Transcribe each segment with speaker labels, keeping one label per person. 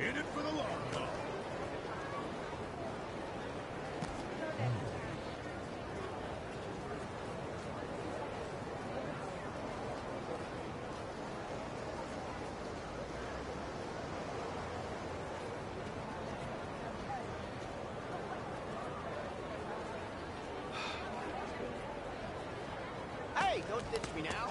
Speaker 1: In it for the long haul.
Speaker 2: Hey, don't ditch me now.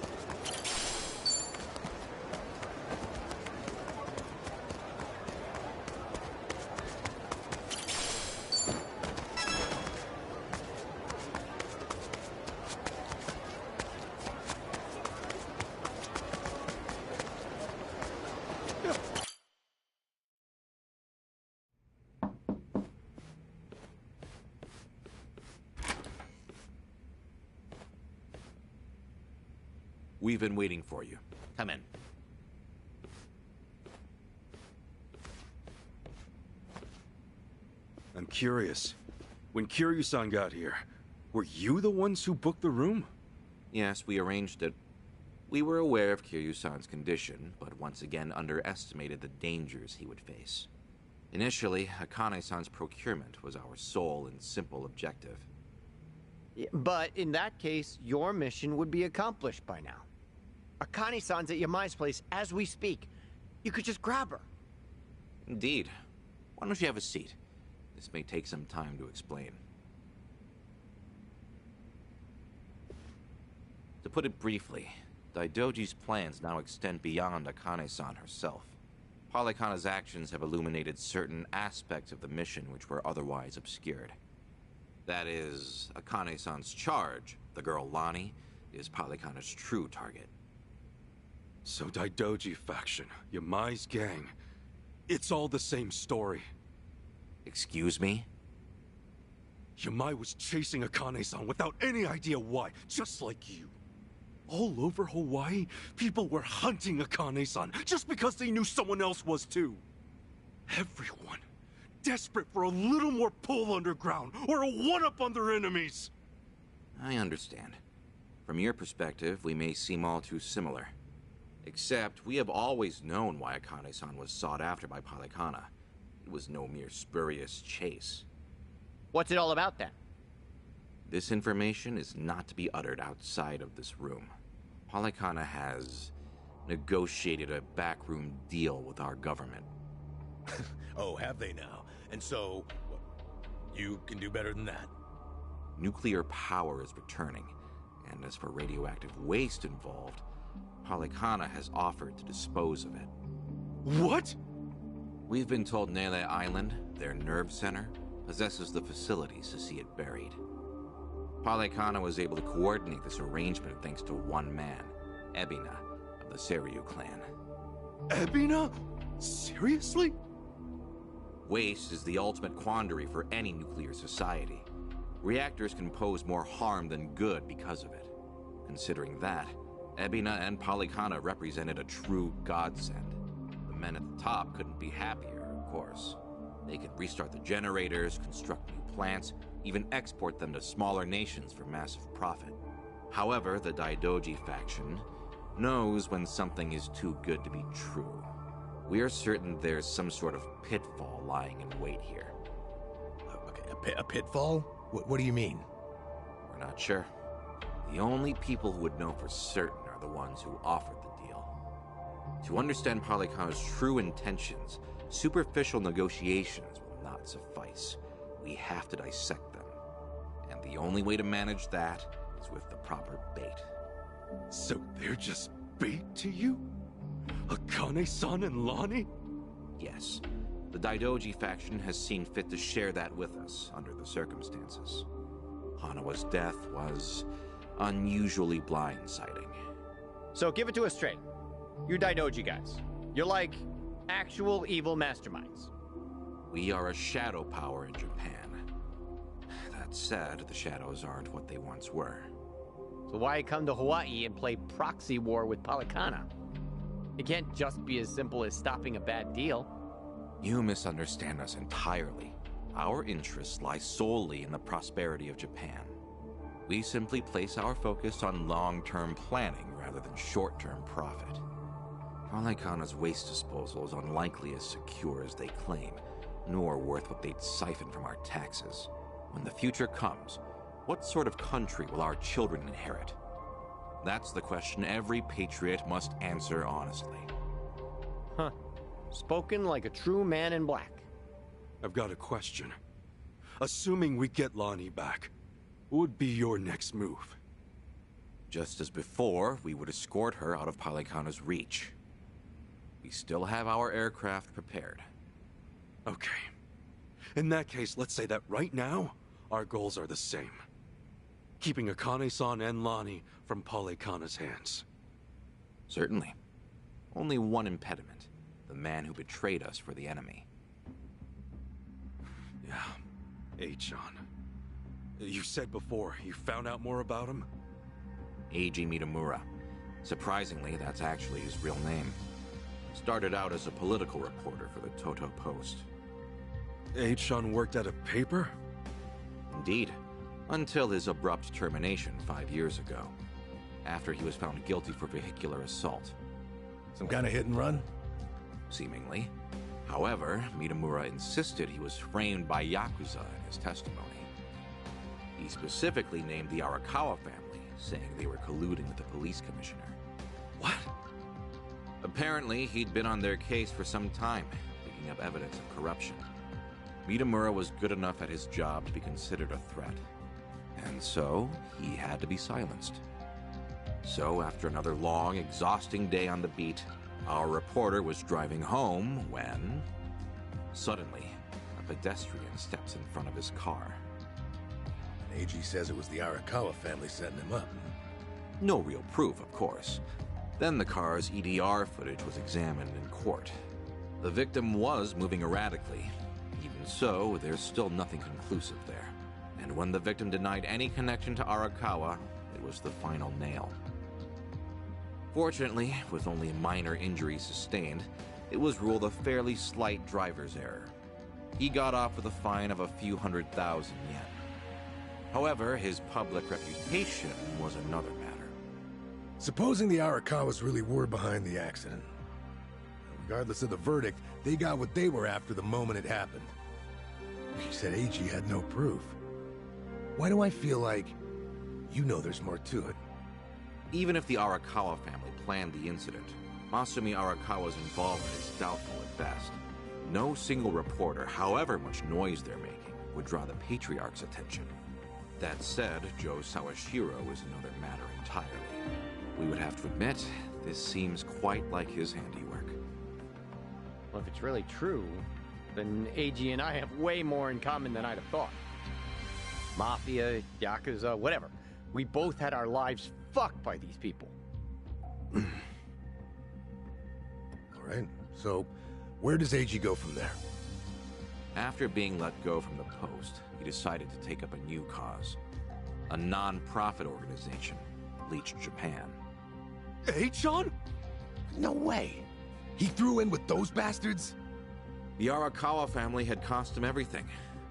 Speaker 3: We've been waiting for you. Come in.
Speaker 4: I'm curious. When Kiryu-san got here, were you the ones who booked the room?
Speaker 3: Yes, we arranged it. We were aware of Kiryu-san's condition, but once again underestimated the dangers he would face. Initially, Akane-san's procurement was our sole and simple objective.
Speaker 2: But in that case, your mission would be accomplished by now. Akane-san's at Yamai's place as we speak. You could just grab her.
Speaker 3: Indeed. Why don't you have a seat? This may take some time to explain. To put it briefly, Daidoji's plans now extend beyond Akane-san herself. Polykhana's actions have illuminated certain aspects of the mission which were otherwise obscured. That is, Akane-san's charge, the girl Lani, is Polykhana's true target.
Speaker 4: So Daidoji faction, Yamai's gang, it's all the same story.
Speaker 3: Excuse me?
Speaker 4: Yamai was chasing Akane-san without any idea why, just like you. All over Hawaii, people were hunting Akane-san just because they knew someone else was too. Everyone, desperate for a little more pull underground or a one-up on their enemies.
Speaker 3: I understand. From your perspective, we may seem all too similar. Except, we have always known why Akane-san was sought after by Polykhana. It was no mere spurious chase.
Speaker 2: What's it all about then?
Speaker 3: This information is not to be uttered outside of this room. Polykhana has negotiated a backroom deal with our government.
Speaker 1: Oh, have they now? And so, you can do better than that?
Speaker 3: Nuclear power is returning, and as for radioactive waste involved, Polykhana has offered to dispose of it.
Speaker 4: What?
Speaker 3: We've been told Nele Island, their nerve center, possesses the facilities to see it buried. Polykhana was able to coordinate this arrangement thanks to one man, Ebina, of the Seiryu clan.
Speaker 4: Ebina? Seriously?
Speaker 3: Waste is the ultimate quandary for any nuclear society. Reactors can pose more harm than good because of it. Considering that, Ebina and Polykhana represented a true godsend. The men at the top couldn't be happier, of course. They could restart the generators, construct new plants, even export them to smaller nations for massive profit. However, the Daidoji faction knows when something is too good to be true. We are certain there's some sort of pitfall lying in wait here.
Speaker 1: Okay, a pitfall? What do you mean?
Speaker 3: We're not sure. The only people who would know for certain are the ones who offered the deal. To understand Polykhana's true intentions, superficial negotiations will not suffice. We have to dissect them. And the only way to manage that is with the proper bait.
Speaker 4: So they're just bait to you? Akane-san and Lani?
Speaker 3: Yes. The Daidoji faction has seen fit to share that with us under the circumstances. Hanawa's death was unusually blindsiding.
Speaker 2: So give it to us straight. You Daidoji guys. You're like actual evil masterminds.
Speaker 3: We are a shadow power in Japan. That said, the shadows aren't what they once were.
Speaker 2: So why come to Hawaii and play proxy war with Polykhana? It can't just be as simple as stopping a bad deal.
Speaker 3: You misunderstand us entirely. Our interests lie solely in the prosperity of Japan. We simply place our focus on long-term planning rather than short-term profit. Palikana's waste disposal is unlikely as secure as they claim, nor worth what they'd siphon from our taxes. When the future comes, what sort of country will our children inherit? That's the question every patriot must answer honestly.
Speaker 2: Huh. Spoken like a true man in black.
Speaker 4: I've got a question. Assuming we get Lonnie back, what would be your next move?
Speaker 3: Just as before, we would escort her out of Palikana's reach. We still have our aircraft prepared.
Speaker 4: Okay. In that case, let's say that right now, our goals are the same. Keeping Akane-san and Lonnie from Palikana's hands.
Speaker 3: Certainly. Only one impediment. The man who betrayed us for the enemy.
Speaker 4: Yeah. H-chan. You said before, you found out more about him?
Speaker 3: Eiji Mitamura. Surprisingly, that's actually his real name. Started out as a political reporter for the Toto Post.
Speaker 4: H-chan worked at a paper?
Speaker 3: Indeed. Until his abrupt termination 5 years ago. After he was found guilty for vehicular assault.
Speaker 1: Some kind of hit and run?
Speaker 3: Seemingly. However, Mitamura insisted he was framed by Yakuza in his testimony. He specifically named the Arakawa family, saying they were colluding with the police commissioner.
Speaker 4: What?
Speaker 3: Apparently, he'd been on their case for some time, picking up evidence of corruption. Mitamura was good enough at his job to be considered a threat. And so, he had to be silenced. So, after another long, exhausting day on the beat, our reporter was driving home when... Suddenly, a pedestrian steps in front of his car.
Speaker 1: AG says it was the Arakawa family setting him up.
Speaker 3: No real proof, of course. Then the car's EDR footage was examined in court. The victim was moving erratically. Even so, there's still nothing conclusive there. And when the victim denied any connection to Arakawa, it was the final nail. Fortunately, with only minor injuries sustained, it was ruled a fairly slight driver's error. He got off with a fine of a few 100,000 yen. However, his public reputation was another matter.
Speaker 1: Supposing the Arakawas really were behind the accident. Regardless of the verdict, they got what they were after the moment it happened. She said AG had no proof. Why do I feel like you know there's more to it?
Speaker 3: Even if the Arakawa family planned the incident, Masumi Arakawa's involvement is doubtful at best. No single reporter, however much noise they're making, would draw the Patriarch's attention. That said, Joe Sawashiro is another matter entirely. We would have to admit, this seems quite like his handiwork.
Speaker 2: Well, if it's really true, then AG and I have way more in common than I'd have thought. Mafia, Yakuza, whatever. We both had our lives fucked by these people.
Speaker 1: All right, so where does AG go from there?
Speaker 3: After being let go from the post, he decided to take up a new cause. A non-profit organization, Bleach Japan.
Speaker 4: H-chan?
Speaker 1: No way. He threw in with those bastards?
Speaker 3: The Arakawa family had cost him everything.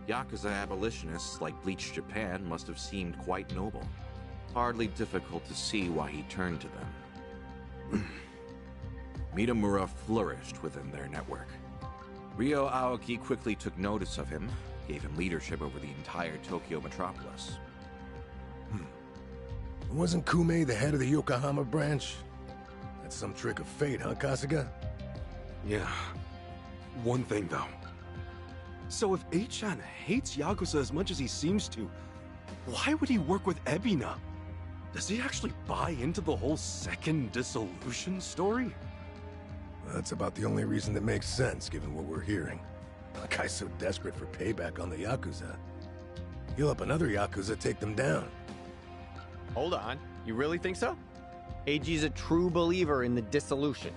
Speaker 3: Yakuza abolitionists like Bleach Japan must have seemed quite noble. Hardly difficult to see why he turned to them. Mitamura flourished within their network. Ryo Aoki quickly took notice of him, gave him leadership over the entire Tokyo metropolis.
Speaker 1: Wasn't Kume the head of the Yokohama branch? That's some trick of fate, huh, Kasuga?
Speaker 4: Yeah. One thing, though. So if H-chan hates Yakuza as much as he seems to, why would he work with Ebina? Does he actually buy into the whole second dissolution story?
Speaker 1: That's about the only reason that makes sense, given what we're hearing. A guy's so desperate for payback on the Yakuza. He'll help another Yakuza take them down.
Speaker 2: Hold on. You really think so? AG's a true believer in the dissolution.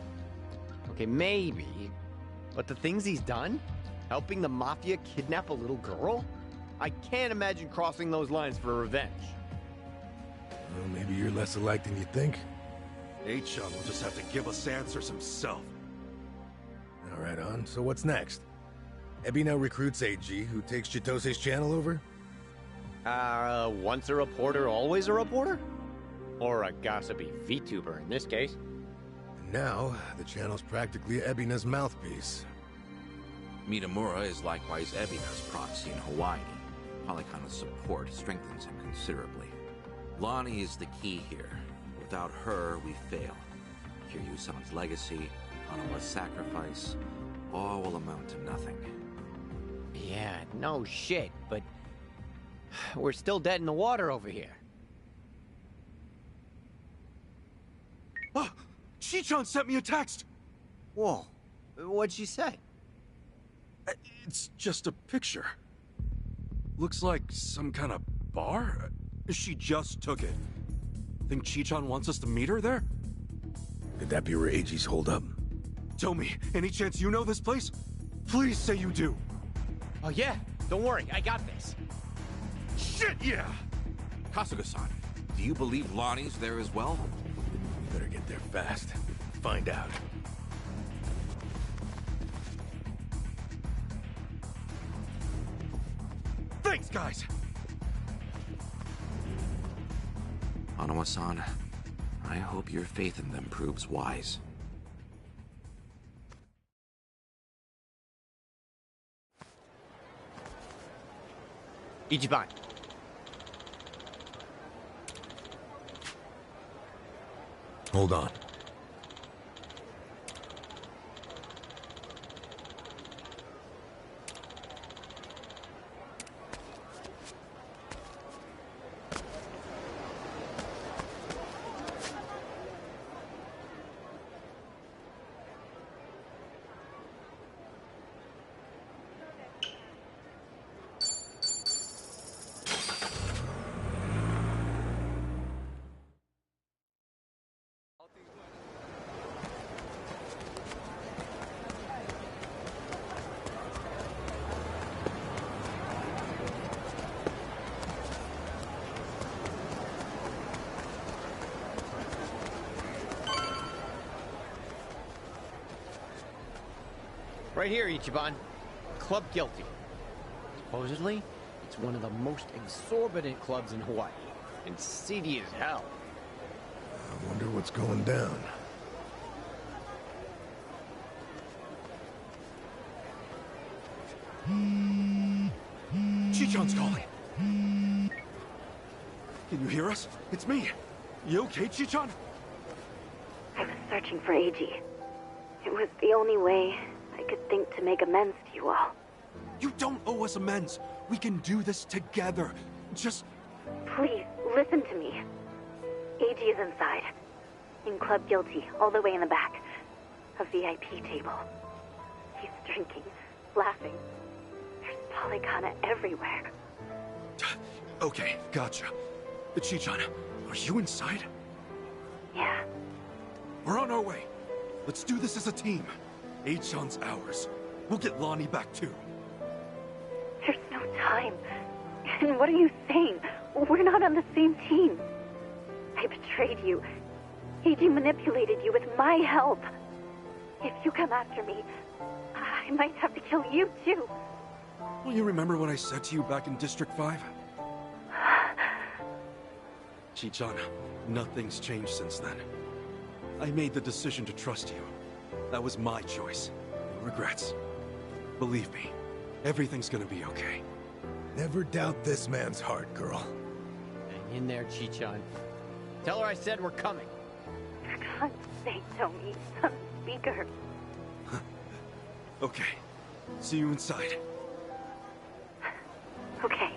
Speaker 2: Okay, maybe. But the things he's done? Helping the Mafia kidnap a little girl? I can't imagine crossing those lines for revenge.
Speaker 1: Well, maybe you're less alike than you think.
Speaker 4: H-chan will just have to give us answers himself.
Speaker 1: All right, on. So what's next? Ebina recruits AG, who takes Chitose's channel over?
Speaker 2: Once a reporter, always a reporter? Or a gossipy VTuber in this case.
Speaker 1: Now, the channel's practically Ebina's mouthpiece.
Speaker 3: Mitamura is likewise Ebina's proxy in Hawaii. Polycona's support strengthens him considerably. Lonnie is the key here. Without her, we fail. Kiryu-sama's legacy, Hanawa's sacrifice, all will amount to nothing.
Speaker 2: Yeah, no shit, but we're still dead in the water over here.
Speaker 4: Ah! Chichan sent me a text!
Speaker 2: Whoa, what'd she say?
Speaker 4: It's just a picture. Looks like some kind of bar? She just took it. Think Chichan wants us to meet her there?
Speaker 1: Could that be where Eiji's holed up?
Speaker 4: Tell me, any chance you know this place? Please say you do.
Speaker 2: Oh yeah, don't worry, I got this.
Speaker 4: Shit, yeah!
Speaker 3: Kasuga-san, do you believe Lonnie's there as well?
Speaker 1: We better get there fast. Find out.
Speaker 4: Thanks, guys!
Speaker 3: Hanawa-san, I hope your faith in them proves wise.
Speaker 2: Ichiban.
Speaker 1: Hold on.
Speaker 2: Right here, Ichiban. Club Guilty. Supposedly, it's one of the most exorbitant clubs in Hawaii. And seedy as hell.
Speaker 1: I wonder what's going down.
Speaker 4: Chichan's calling. Can you hear us? It's me. You okay, Chichan?
Speaker 5: I was searching for Eiji. It was the only way I could think to make amends to you all.
Speaker 4: You don't owe us amends. We can do this together. Just...
Speaker 5: Please, listen to me. Eiji is inside. In Club Guilty, all the way in the back. A VIP table. He's drinking, laughing. There's Polykana everywhere.
Speaker 4: Okay, gotcha. Chichan, are you inside?
Speaker 5: Yeah.
Speaker 4: We're on our way. Let's do this as a team. Eichan's ours. We'll get Lonnie back too.
Speaker 5: There's no time. And what are you saying? We're not on the same team. I betrayed you. Eiji manipulated you with my help. If you come after me, I might have to kill you too.
Speaker 4: Well, you remember what I said to you back in District 5? Chichan, nothing's changed since then. I made the decision to trust you. That was my choice. No regrets. Believe me, everything's gonna be okay.
Speaker 1: Never doubt this man's heart, girl.
Speaker 2: Hang in there, Chichan. Tell her I said we're coming.
Speaker 5: For God's sake, Tommy, son, speaker.
Speaker 4: Okay. See you inside.
Speaker 5: Okay.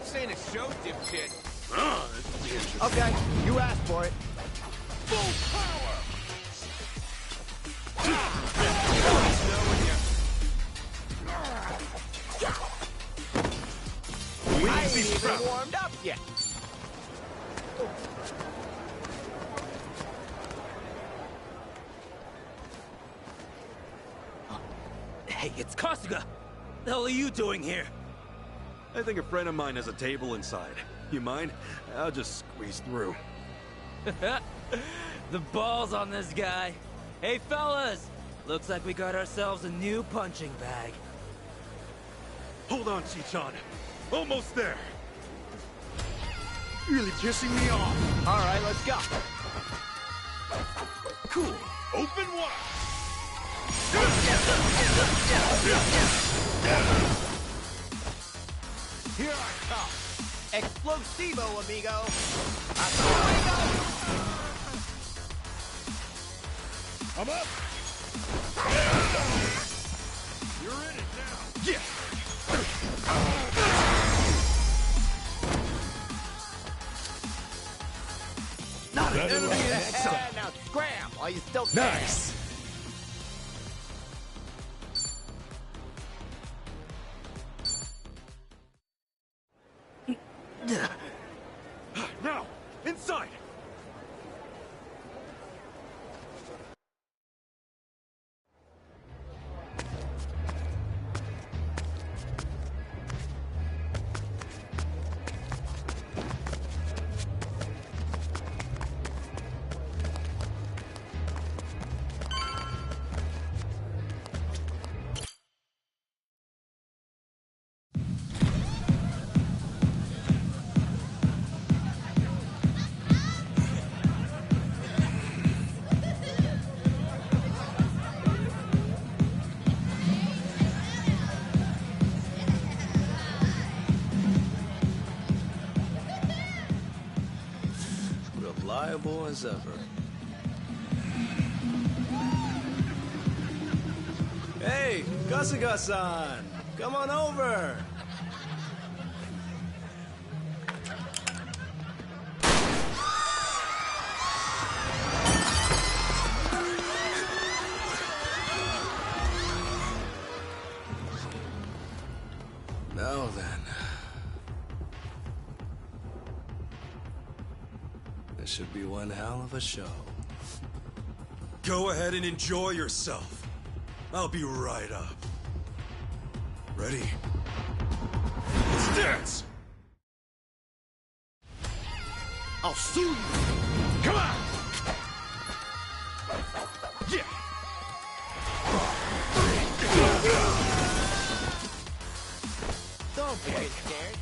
Speaker 6: This ain't a show, dipshit.
Speaker 2: Okay, you asked for it.
Speaker 6: Full power!
Speaker 2: I ain't even warmed up yet.
Speaker 7: Hey, it's Kasuga! The hell are you doing here?
Speaker 4: I think a friend of mine has a table inside. You mind? I'll just squeeze through.
Speaker 7: The balls on this guy. Hey, fellas! Looks like we got ourselves a new punching bag.
Speaker 4: Hold on, Chichan. Almost there. Really pissing me off.
Speaker 2: All right, let's go.
Speaker 4: Cool. Open wide.
Speaker 2: Here I come. Explosivo, amigo.
Speaker 1: I'm up!
Speaker 4: You're in it now. Yeah.
Speaker 2: Not
Speaker 1: Better luck next time.
Speaker 2: Now scram while you still can.
Speaker 1: Nice!
Speaker 4: Now, inside.
Speaker 8: Reliable as ever. Hey, Kasuga-san! Come on over! Now then. This should be one hell of a show.
Speaker 4: Go ahead and enjoy yourself. I'll be right up. Ready? Let's dance!
Speaker 1: I'll sue you! Come on!
Speaker 4: Yeah!
Speaker 2: Don't be scared.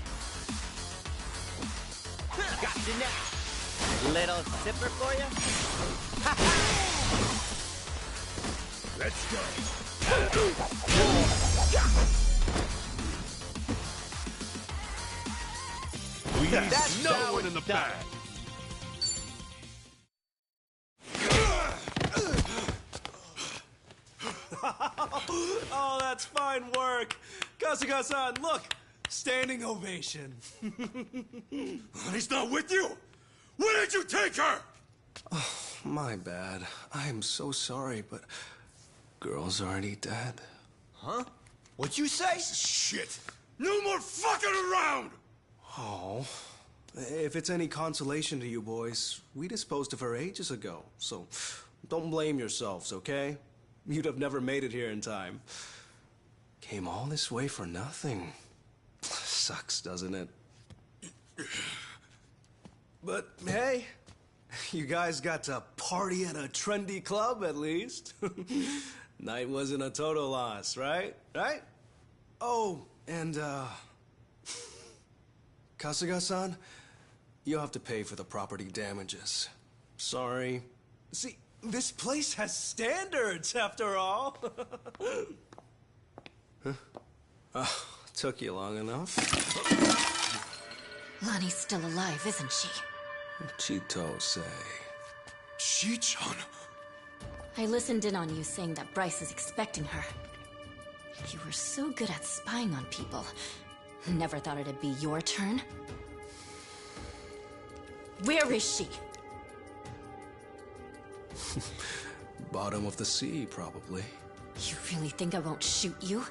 Speaker 2: Got you now. Little zipper for you?
Speaker 1: Let's go!
Speaker 2: That's
Speaker 4: No one in the back!
Speaker 8: Oh, that's fine work! Kasuga-san, look! Standing ovation.
Speaker 4: He's not with you? Where did you take her?
Speaker 8: My bad. I am so sorry, but girl's already dead.
Speaker 2: Huh? What'd you say?
Speaker 4: Shit! No more fucking around!
Speaker 8: Oh. If it's any consolation to you boys, we disposed of her ages ago, so don't blame yourselves, okay? You'd have never made it here in time. Came all this way for nothing. Sucks, doesn't it? But hey, you guys got to party at a trendy club at least. Night wasn't a total loss, right? Right? Oh, and Kasuga-san, you'll have to pay for the property damages. Sorry. See, this place has standards after all. Huh? Took you long enough.
Speaker 5: Lonnie's still alive, isn't she?
Speaker 8: Chito say.
Speaker 4: Chichan?
Speaker 5: I listened in on you saying that Bryce is expecting her. You were so good at spying on people. Never thought it'd be your turn. Where is she?
Speaker 8: Bottom of the sea, probably.
Speaker 5: You really think I won't shoot you?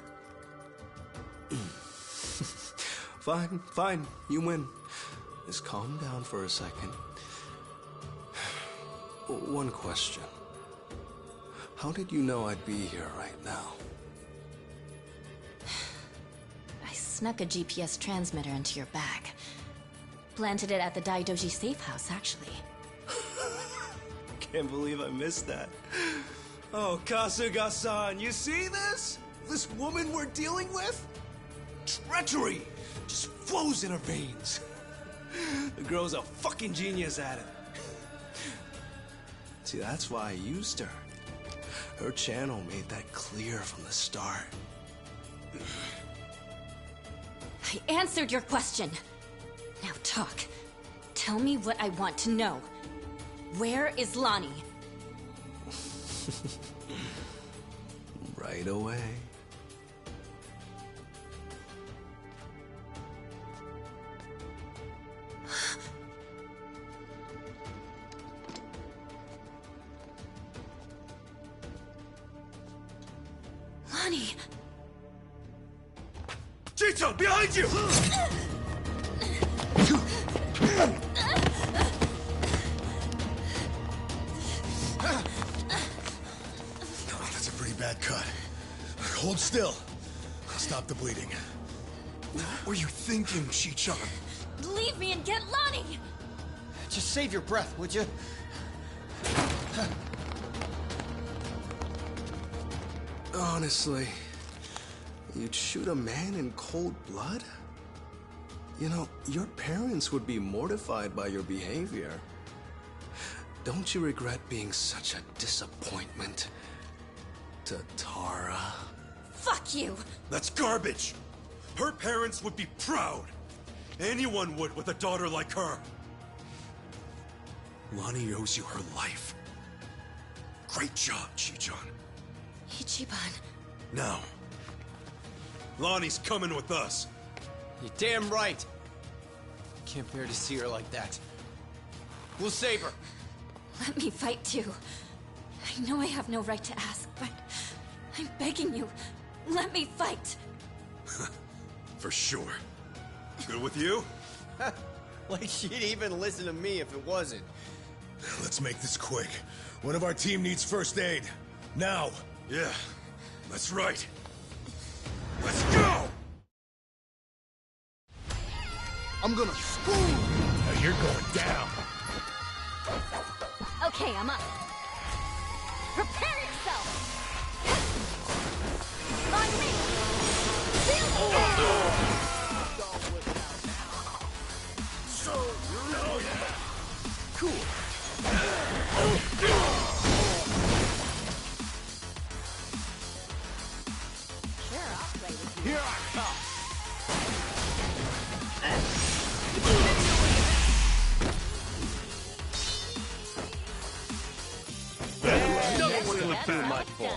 Speaker 8: Fine, fine. You win. Just calm down for a second. One question. How did you know I'd be here right now?
Speaker 5: I snuck a GPS transmitter into your bag. Planted it at the Daidoji safe house, actually.
Speaker 8: Can't believe I missed that. Oh, Kasuga-san, you see this? This woman we're dealing with? treachery just flows in her veins. The girl's a fucking genius at it. See, that's why I used her. Her channel made that clear from the start.
Speaker 9: I answered your question. Now talk. Tell me what I want to know. Where is Lonnie?
Speaker 8: Right away.
Speaker 9: Lonnie!
Speaker 4: Ji-chan, behind you!
Speaker 1: Oh, that's a pretty bad cut. Hold still. Stop the bleeding.
Speaker 4: What were you thinking, Ji-chan?
Speaker 9: Leave me and get Lonnie!
Speaker 2: Just save your breath, would you?
Speaker 8: Honestly, you'd shoot a man in cold blood? You know, your parents would be mortified by your behavior. Don't you regret being such a disappointment to Tara?
Speaker 9: Fuck you!
Speaker 4: That's garbage! Her parents would be proud! Anyone would with a daughter like her! Lonnie owes you her life. Great job, Ji-chan.
Speaker 9: Ichiban.
Speaker 4: Now, Lonnie's coming with us.
Speaker 2: You're damn right. Can't bear to see her like that. We'll save her.
Speaker 9: Let me fight too. I know I have no right to ask, but I'm begging you. Let me fight.
Speaker 4: For sure. Good with you?
Speaker 2: Like she'd even listen to me if it wasn't.
Speaker 1: Let's make this quick. One of our team needs first aid. Now!
Speaker 4: Yeah, that's right. Let's go!
Speaker 1: I'm gonna school you! Now you're going down.
Speaker 9: Okay, I'm up. Prepare yourself! On me! Feel
Speaker 2: Here I come. Nothing would look too much for.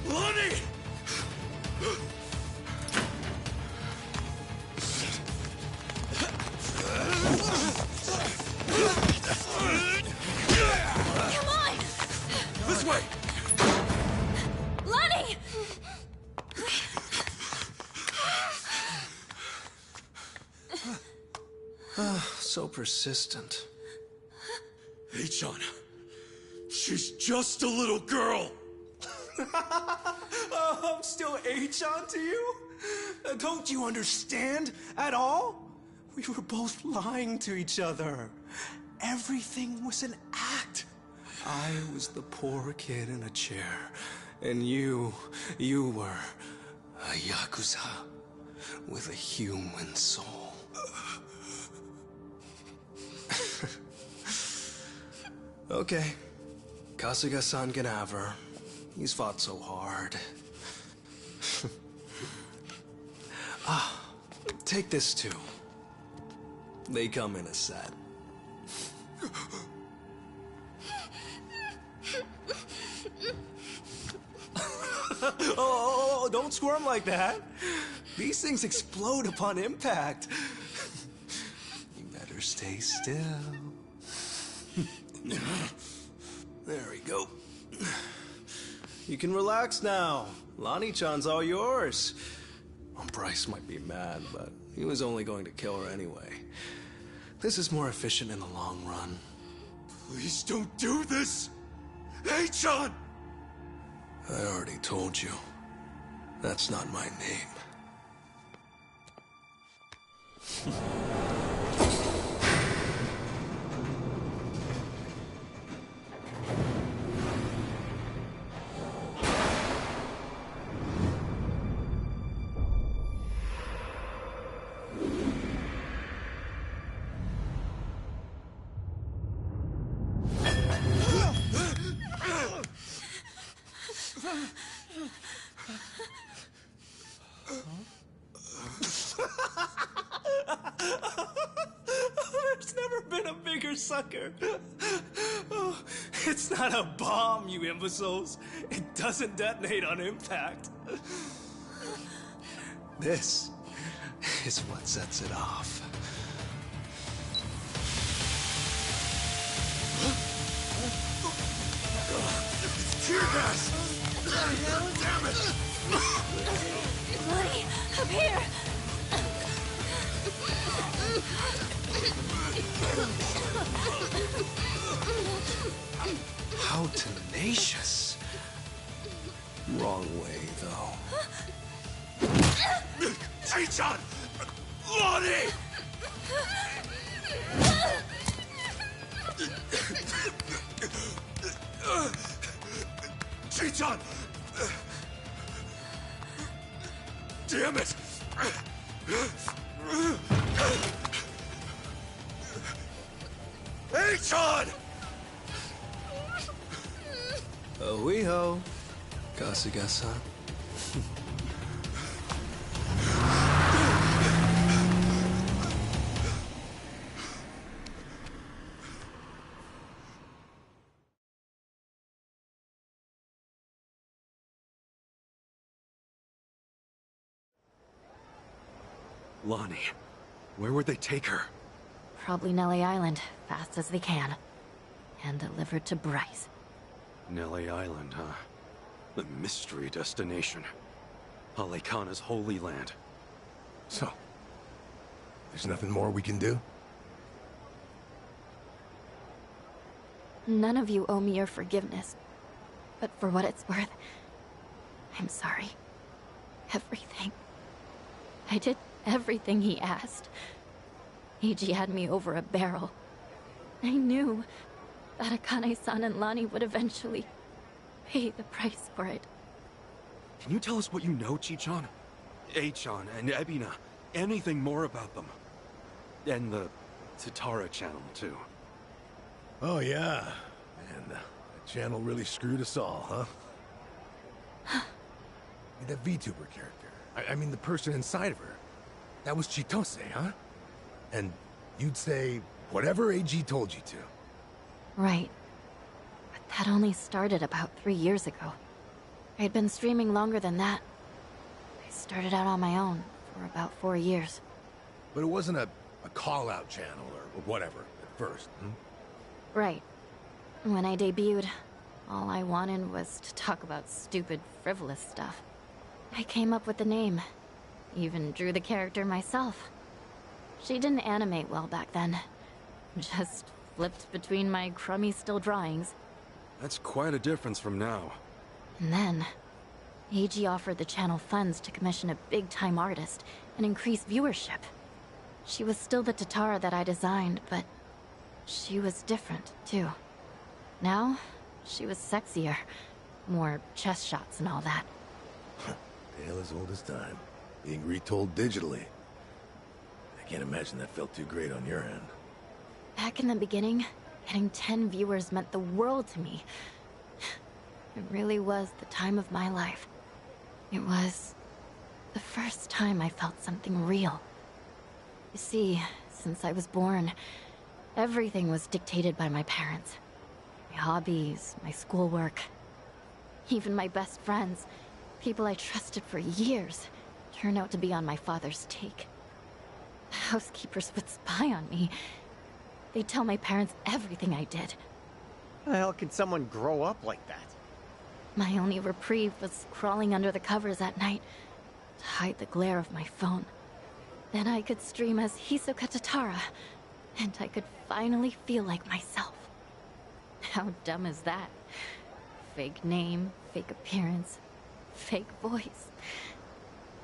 Speaker 4: Lonnie!
Speaker 9: Come on!
Speaker 4: This way!
Speaker 9: Lonnie!
Speaker 8: So persistent.
Speaker 4: Hey, John. She's just a little girl.
Speaker 8: I'm still Achan to you? Don't you understand at all? We were both lying to each other. Everything was an act. I was the poor kid in a chair, and you were a Yakuza with a human soul. Okay, Kasuga-san can have her. He's fought so hard. Take this too. They come in a set. Oh, don't squirm like that. These things explode upon impact. You better stay still. There we go. You can relax now. Lonnie-chan's all yours. Well, Bryce might be mad, but he was only going to kill her anyway. This is more efficient in the long run.
Speaker 4: Please don't do this! Hey, John!
Speaker 8: I already told you. That's not my name. There's never been a bigger sucker. Oh, it's not a bomb, you imbeciles. It doesn't detonate on impact. This is what sets it off.
Speaker 1: Tear gas! Damn it!
Speaker 9: Lonnie, up here!
Speaker 8: How tenacious. Wrong way, though.
Speaker 1: Chichan! Lonnie! Chichan! Damn it! Hey, John!
Speaker 8: Oiho, Kasuga-san.
Speaker 4: Lonnie, where would they take her?
Speaker 9: Probably Nelly Island, fast as they can. And delivered to Bryce.
Speaker 4: Nelly Island, huh? The mystery destination. Palikana's holy land.
Speaker 1: So, there's nothing more we can do?
Speaker 9: None of you owe me your forgiveness. But for what it's worth, I'm sorry. Everything. I did everything he asked. Eiji had me over a barrel. I knew that Akane-san and Lani would eventually pay the price for it.
Speaker 4: Can you tell us what you know, Chichan? A-chan and Ebina. Anything more about them? And the Tatara channel, too.
Speaker 1: Oh, yeah. And that channel really screwed us all, huh? That VTuber character. I mean, the person inside of her. That was Chitose, huh? And you'd say whatever AG told you to.
Speaker 9: Right. But that only started about 3 years ago. I had been streaming longer than that. I started out on my own for about 4 years.
Speaker 1: But it wasn't a call-out channel or whatever at first, hmm?
Speaker 9: Right. When I debuted, all I wanted was to talk about stupid, frivolous stuff. I came up with the name. Even drew the character myself. She didn't animate well back then. Just flipped between my crummy still drawings.
Speaker 4: That's quite a difference from now.
Speaker 9: And then, AG offered the channel funds to commission a big-time artist and increase viewership. She was still the Tatara that I designed, but she was different, too. Now, she was sexier. More chest shots and all that.
Speaker 1: Tale as old as time. Being retold digitally. I can't imagine that felt too great on your end.
Speaker 9: Back in the beginning, getting 10 viewers meant the world to me. It really was the time of my life. It was the first time I felt something real. You see, since I was born, everything was dictated by my parents. My hobbies, my schoolwork, even my best friends, people I trusted for years, turned out to be on my father's take. The housekeepers would spy on me. They'd tell my parents everything I did.
Speaker 2: How the hell can someone grow up like that?
Speaker 9: My only reprieve was crawling under the covers at night to hide the glare of my phone. Then I could stream as Hisoka Tatara, and I could finally feel like myself. How dumb is that? Fake name, fake appearance, fake voice.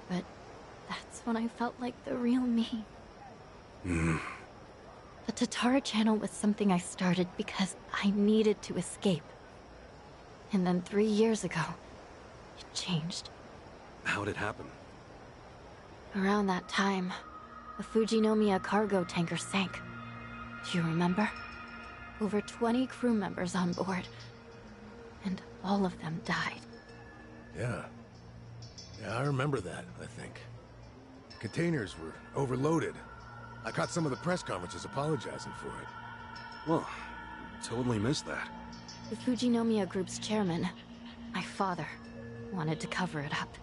Speaker 9: But that's when I felt like the real me. The Tatara channel was something I started because I needed to escape. And then 3 years ago, it changed.
Speaker 4: How'd it happen?
Speaker 9: Around that time, the Fujinomiya cargo tanker sank. Do you remember? Over 20 crew members on board. And all of them died.
Speaker 1: Yeah. Yeah, I remember that, I think. Containers were overloaded. I caught some of the press conferences apologizing for it.
Speaker 4: Well, totally missed that.
Speaker 9: The Fujinomiya Group's chairman, my father, wanted to cover it up.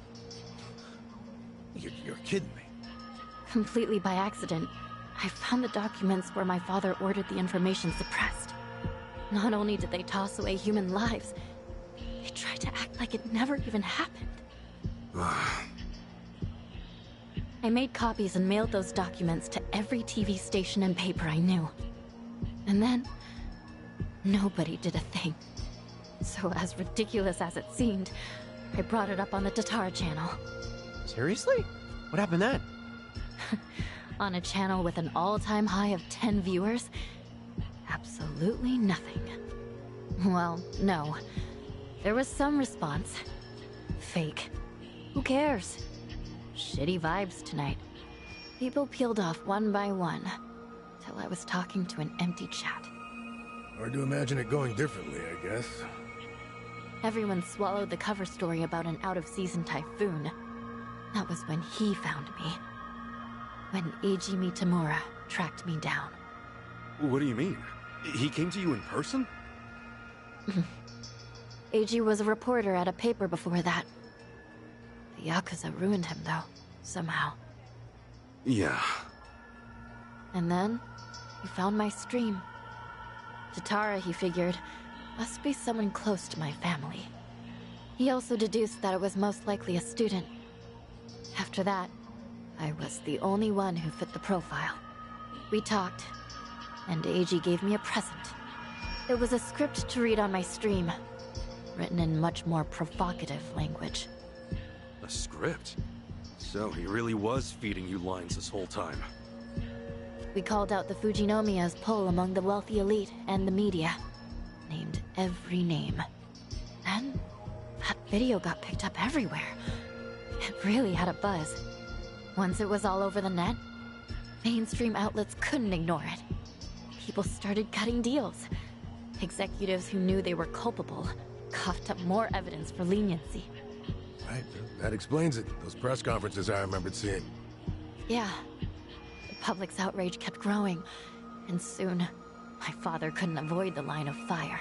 Speaker 1: You're kidding me.
Speaker 9: Completely by accident, I found the documents where my father ordered the information suppressed. Not only did they toss away human lives, they tried to act like it never even happened. I made copies and mailed those documents to every TV station and paper I knew. And then, nobody did a thing. So as ridiculous as it seemed, I brought it up on the Tatara channel.
Speaker 2: Seriously? What happened then?
Speaker 9: On a channel with an all-time high of 10 viewers, absolutely nothing. Well, no. There was some response. Fake. Who cares? Shitty vibes tonight. People peeled off one by one, till I was talking to an empty chat.
Speaker 1: Hard to imagine it going differently, I guess.
Speaker 9: Everyone swallowed the cover story about an out-of-season typhoon. That was when he found me. When Eiji Mitamura tracked me down.
Speaker 4: What do you mean? He came to you in person?
Speaker 9: Eiji was a reporter at a paper before that. The Yakuza ruined him, though, somehow.
Speaker 4: Yeah.
Speaker 9: And then, he found my stream. Tatara, he figured, must be someone close to my family. He also deduced that it was most likely a student. After that, I was the only one who fit the profile. We talked, and Eiji gave me a present. It was a script to read on my stream, written in much more provocative language.
Speaker 4: A script? So he really was feeding you lines this whole time.
Speaker 9: We called out the Fujinomiya's pull among the wealthy elite and the media. Named every name. Then, that video got picked up everywhere. It really had a buzz. Once it was all over the net, mainstream outlets couldn't ignore it. People started cutting deals. Executives who knew they were culpable coughed up more evidence for leniency.
Speaker 1: Right, that explains it. Those press conferences I remembered seeing.
Speaker 9: Yeah. The public's outrage kept growing, and soon, my father couldn't avoid the line of fire.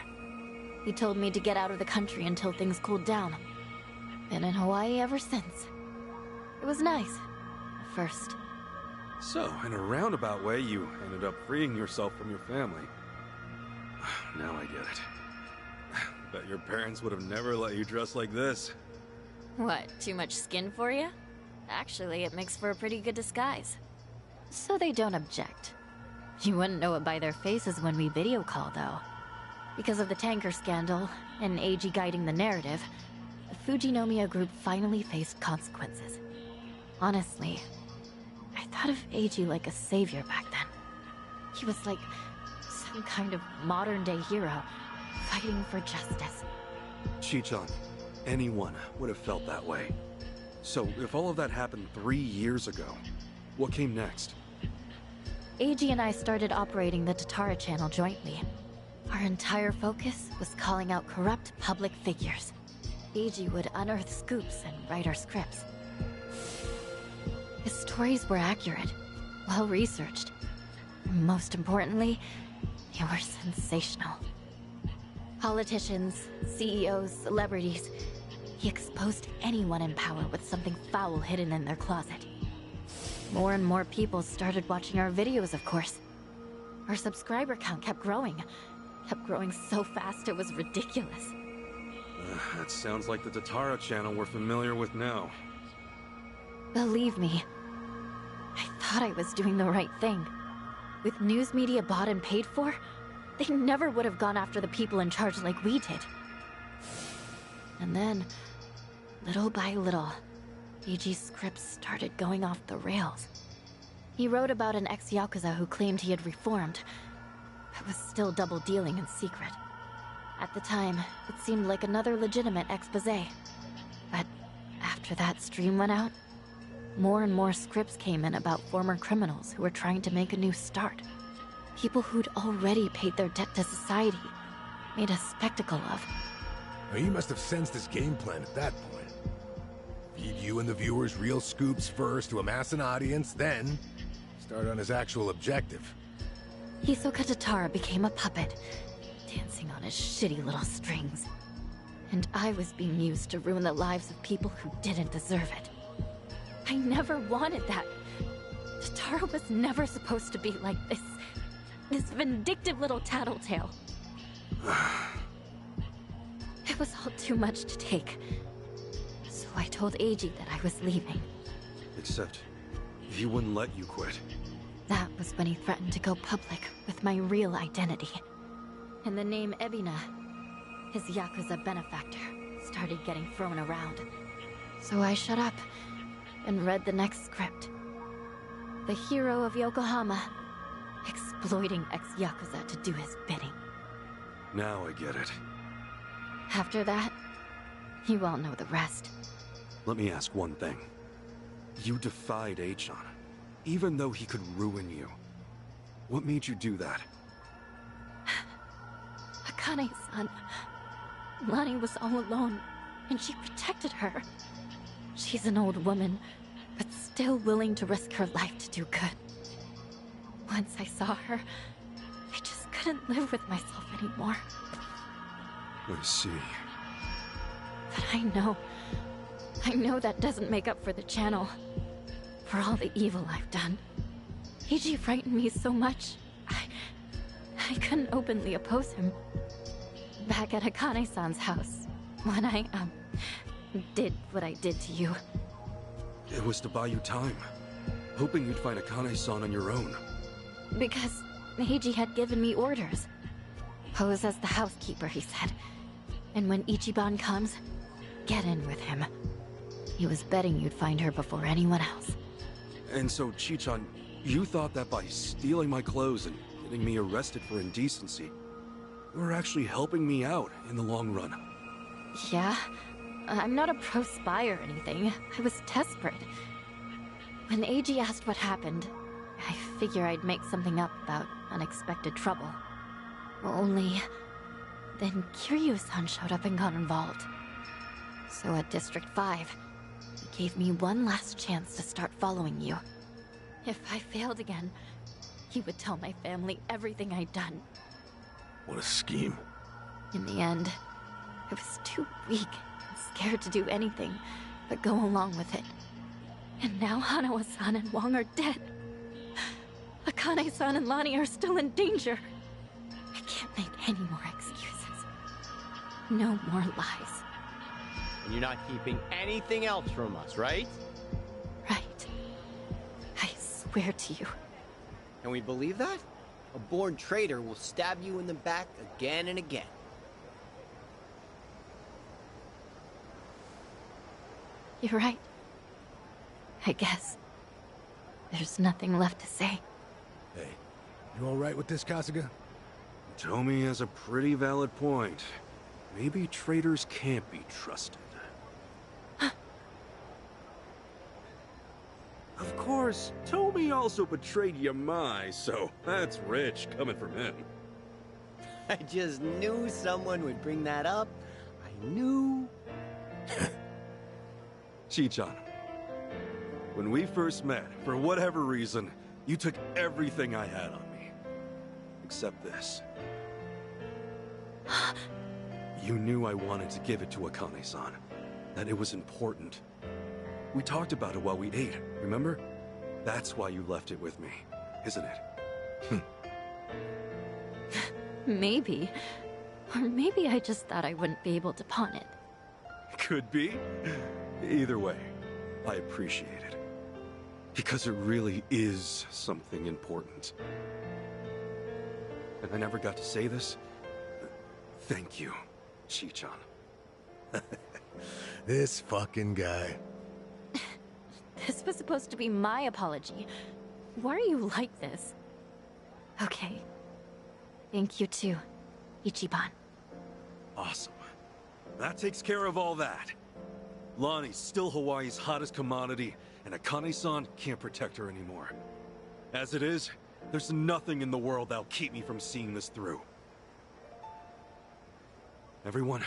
Speaker 9: He told me to get out of the country until things cooled down. Been in Hawaii ever since. It was nice. At first.
Speaker 4: So, in a roundabout way, you ended up freeing yourself from your family. Now I get it. Bet your parents would have never let you dress like this.
Speaker 9: What, too much skin for you? Actually, it makes for a pretty good disguise. So they don't object. You wouldn't know it by their faces when we video call, though. Because of the tanker scandal, and Eiji guiding the narrative, the Fujinomiya Group finally faced consequences. Honestly, I thought of Eiji like a savior back then. He was like some kind of modern-day hero, fighting for justice.
Speaker 4: Chi-chan, anyone would have felt that way. So, if all of that happened 3 years ago, what came next?
Speaker 9: Eiji and I started operating the Tatara channel jointly. Our entire focus was calling out corrupt public figures. Eiji would unearth scoops and write our scripts. His stories were accurate, well-researched. Most importantly, they were sensational. Politicians, CEOs, celebrities. He exposed anyone in power with something foul hidden in their closet. More and more people started watching our videos, of course. Our subscriber count kept growing so fast it was ridiculous.
Speaker 4: That sounds like the Tatara channel we're familiar with now.
Speaker 9: Believe me, I thought I was doing the right thing. With news media bought and paid for, they never would have gone after the people in charge like we did. And then, little by little, Eiji's scripts started going off the rails. He wrote about an ex-Yakuza who claimed he had reformed, but was still double-dealing in secret. At the time, it seemed like another legitimate exposé. But after that stream went out, more and more scripts came in about former criminals who were trying to make a new start. People who'd already paid their debt to society, made a spectacle of.
Speaker 1: Now, he must have sensed his game plan at that point. Feed you and the viewers real scoops first to amass an audience, then start on his actual objective.
Speaker 9: Hisoka Tatara became a puppet, dancing on his shitty little strings. And I was being used to ruin the lives of people who didn't deserve it. I never wanted that. Tatara was never supposed to be like this. This vindictive little tattletale. It was all too much to take. So I told Eiji that I was leaving.
Speaker 4: Except, he wouldn't let you quit.
Speaker 9: That was when he threatened to go public with my real identity. And the name Ebina, his Yakuza benefactor, started getting thrown around. So I shut up and read the next script. The hero of Yokohama, exploiting ex-Yakuza to do his bidding.
Speaker 4: Now I get it.
Speaker 9: After that, you all know the rest.
Speaker 4: Let me ask one thing. You defied Achan, even though he could ruin you. What made you do that?
Speaker 9: Akane-san. Lani was all alone, and she protected her. She's an old woman, but still willing to risk her life to do good. Once I saw her, I just couldn't live with myself anymore.
Speaker 4: I see.
Speaker 9: But I know that doesn't make up for the channel. For all the evil I've done. Eiji frightened me so much, I couldn't openly oppose him. Back at Akane-san's house, when I, did what I did to you.
Speaker 4: It was to buy you time, hoping you'd find Akane-san on your own.
Speaker 9: Because Eiji had given me orders. Pose as the housekeeper, he said. And when Ichiban comes, get in with him. He was betting you'd find her before anyone else.
Speaker 4: And so, Chichan, you thought that by stealing my clothes and getting me arrested for indecency, you were actually helping me out in the long run.
Speaker 9: Yeah, I'm not a pro spy or anything. I was desperate. When Eiji asked what happened, I figure I'd make something up about unexpected trouble. Only... then Kiryu-san showed up and got involved. So at District 5, he gave me one last chance to start following you. If I failed again, he would tell my family everything I'd done.
Speaker 1: What a scheme.
Speaker 9: In the end, I was too weak and scared to do anything but go along with it. And now Hanawa-san and Wong are dead. Akane-san and Lani are still in danger. I can't make any more excuses. No more lies.
Speaker 2: And you're not keeping anything else from us, right?
Speaker 9: Right. I swear to you.
Speaker 2: Can we believe that? A born traitor will stab you in the back again and again.
Speaker 9: You're right. I guess. There's nothing left to say.
Speaker 1: Hey, you all right with this, Kasuga?
Speaker 4: Tomi has a pretty valid point. Maybe traitors can't be trusted. Of course, Tomi also betrayed Yamai, so that's rich coming from him.
Speaker 2: I just knew someone would bring that up. I knew.
Speaker 4: Chichan, when we first met, for whatever reason, you took everything I had on me. Except this. You knew I wanted to give it to Akane-san. That it was important. We talked about it while we ate, remember? That's why you left it with me, isn't it?
Speaker 9: Maybe. Or maybe I just thought I wouldn't be able to pawn it.
Speaker 4: Could be. Either way, I appreciate it. Because it really is something important. And I never got to say this. Thank you, Chichan.
Speaker 1: This fucking guy.
Speaker 9: This was supposed to be my apology. Why are you like this? Okay. Thank you too, Ichiban.
Speaker 4: Awesome. That takes care of all that. Lonnie's still Hawaii's hottest commodity, and Akane-san can't protect her anymore. As it is, there's nothing in the world that'll keep me from seeing this through. Everyone,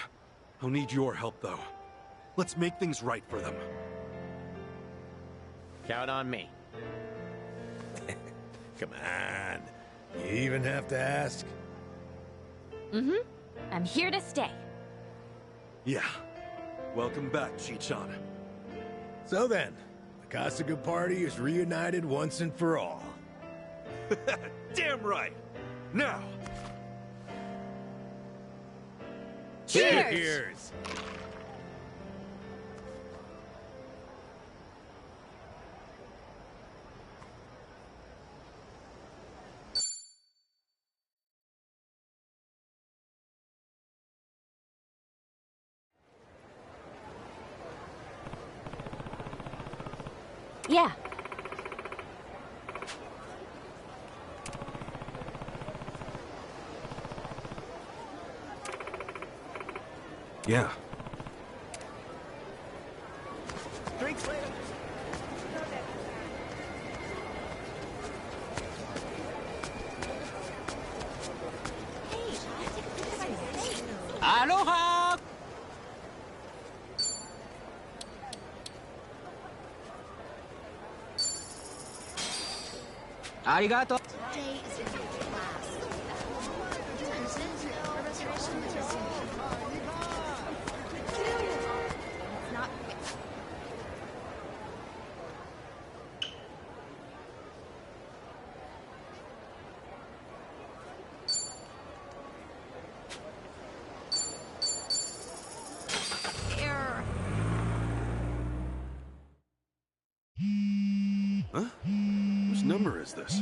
Speaker 4: I'll need your help, though. Let's make things right for them.
Speaker 2: Count on me.
Speaker 1: Come on. You even have to ask?
Speaker 9: Mm-hmm. I'm here to stay.
Speaker 4: Yeah. Welcome back, Chi-chan.
Speaker 1: So then, the Kasuga party is reunited once and for all.
Speaker 4: Damn right! Now!
Speaker 9: Cheers!
Speaker 1: Cheers!
Speaker 9: Yeah.
Speaker 4: Yeah.
Speaker 6: Drinks later.
Speaker 7: Aloha! Arigato.
Speaker 10: Today is your class. Restoration was resumed. It's not. Error.
Speaker 4: Huh? Whose number is this?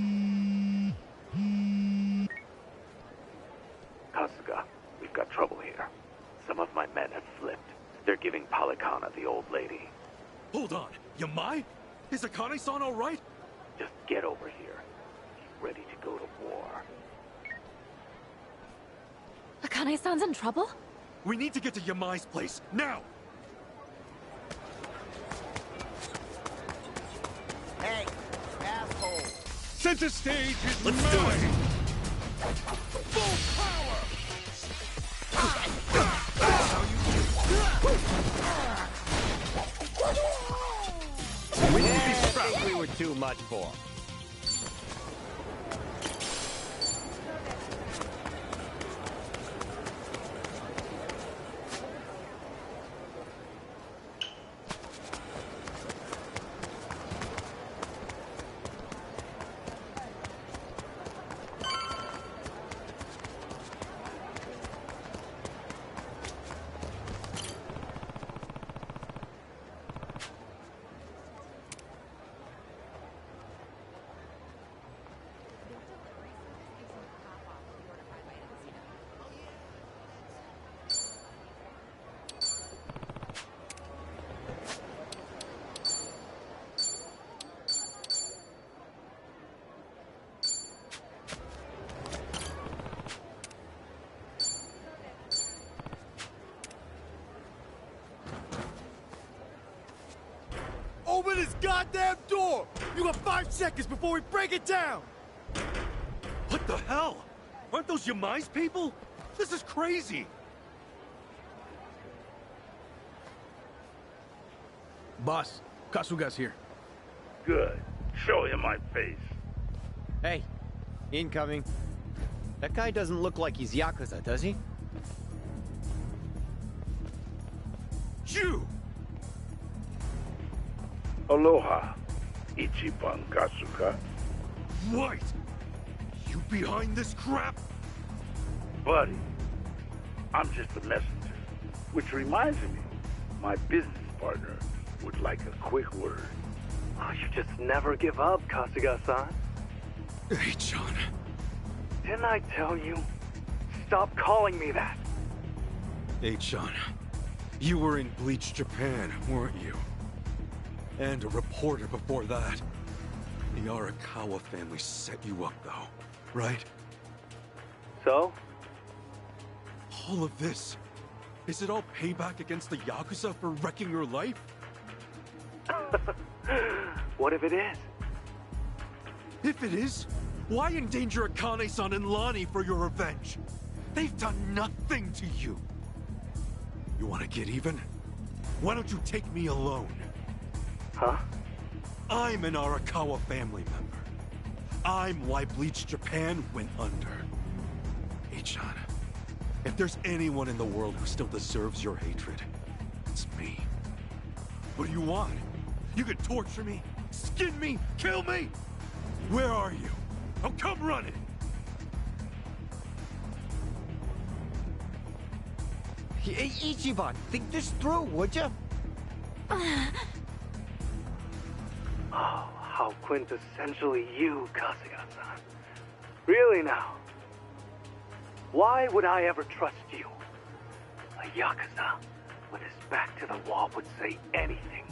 Speaker 11: Kasuga, we've got trouble here. Some of my men have flipped. They're giving Polycana the old lady.
Speaker 4: Hold on! Yamai? Is Akane-san alright?
Speaker 11: Just get over here. He's ready to go to war.
Speaker 9: Akane-san's in trouble?
Speaker 4: We need to get to Yamai's place, now!
Speaker 6: Hey, asshole.
Speaker 1: Center stage is
Speaker 4: Let's
Speaker 1: mine.
Speaker 4: do it!
Speaker 1: Full power!
Speaker 2: I think we were too much for.
Speaker 6: Open this goddamn door! You got 5 seconds before we break it down!
Speaker 4: What the hell? Aren't those Yamai's people? This is crazy!
Speaker 6: Boss, Kasuga's here.
Speaker 11: Good. Show him my face.
Speaker 2: Hey, incoming. That guy doesn't look like he's Yakuza, does he?
Speaker 4: You!
Speaker 11: Aloha, Ichiban Kasuga.
Speaker 4: What? You behind this crap?
Speaker 11: Buddy, I'm just a messenger. Which reminds me, my business partner would like a quick word.
Speaker 8: Oh, you just never give up, Kasuga-san.
Speaker 4: Hey, John.
Speaker 8: Didn't I tell you? Stop calling me that.
Speaker 4: Hey, John. You were in Bleach, Japan, weren't you? And a reporter before that. The Arakawa family set you up, though, right?
Speaker 8: So?
Speaker 4: All of this. Is it all payback against the Yakuza for wrecking your life?
Speaker 8: What if it is?
Speaker 4: If it is, why endanger Akane-san and Lani for your revenge? They've done nothing to you. You want to get even? Why don't you take me alone?
Speaker 8: Huh?
Speaker 4: I'm an Arakawa family member. I'm why Bleach Japan went under. Achan, if there's anyone in the world who still deserves your hatred, it's me. What do you want? You could torture me, skin me, kill me? Where are you? I'll come running!
Speaker 2: Hey, Ichiban, think this through, would you?
Speaker 8: Oh, how quintessentially you, Kasuga-san. Really now? Why would I ever trust you? A Yakuza with his back to the wall would say anything.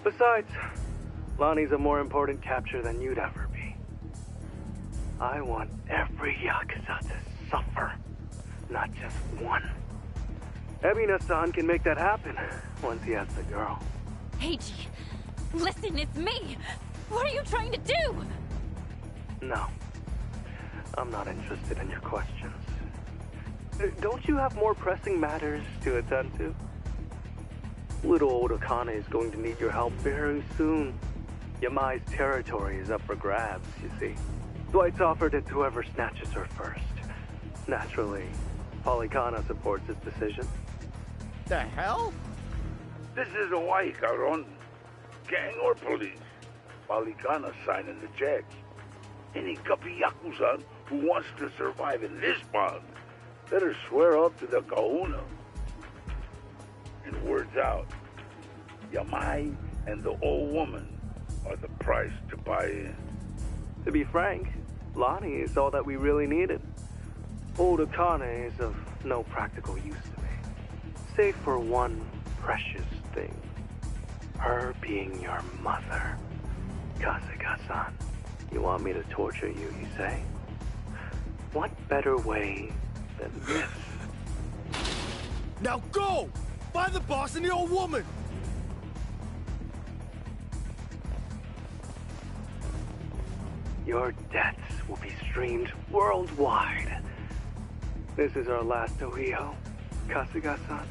Speaker 8: Besides, Lonnie's a more important capture than you'd ever be. I want every Yakuza to suffer, not just one. Ebina-san can make that happen once he has the girl.
Speaker 9: Eiji, listen, it's me! What are you trying to do?
Speaker 8: No. I'm not interested in your questions. Don't you have more pressing matters to attend to? Little old Akane is going to need your help very soon. Yamai's territory is up for grabs, you see. Dwight's offered it to whoever snatches her first. Naturally, Polycana supports his decision.
Speaker 2: The hell?
Speaker 11: This is Hawaii, Caron. Gang or police, Polycana signing the checks. Any guppy Yakuza who wants to survive in this bond better swear up to the kahuna. And word's out. Yamai and the old woman are the price to buy in.
Speaker 8: To be frank, Lonnie is all that we really needed. Old Akane is of no practical use to me. Save for one precious thing. Her being your mother. Kasuga-san, you want me to torture you, you say? What better way than this?
Speaker 6: Now go! Find the boss and the old woman!
Speaker 8: Your debts will be streamed worldwide. This is our last Ohio, Kasuga-san.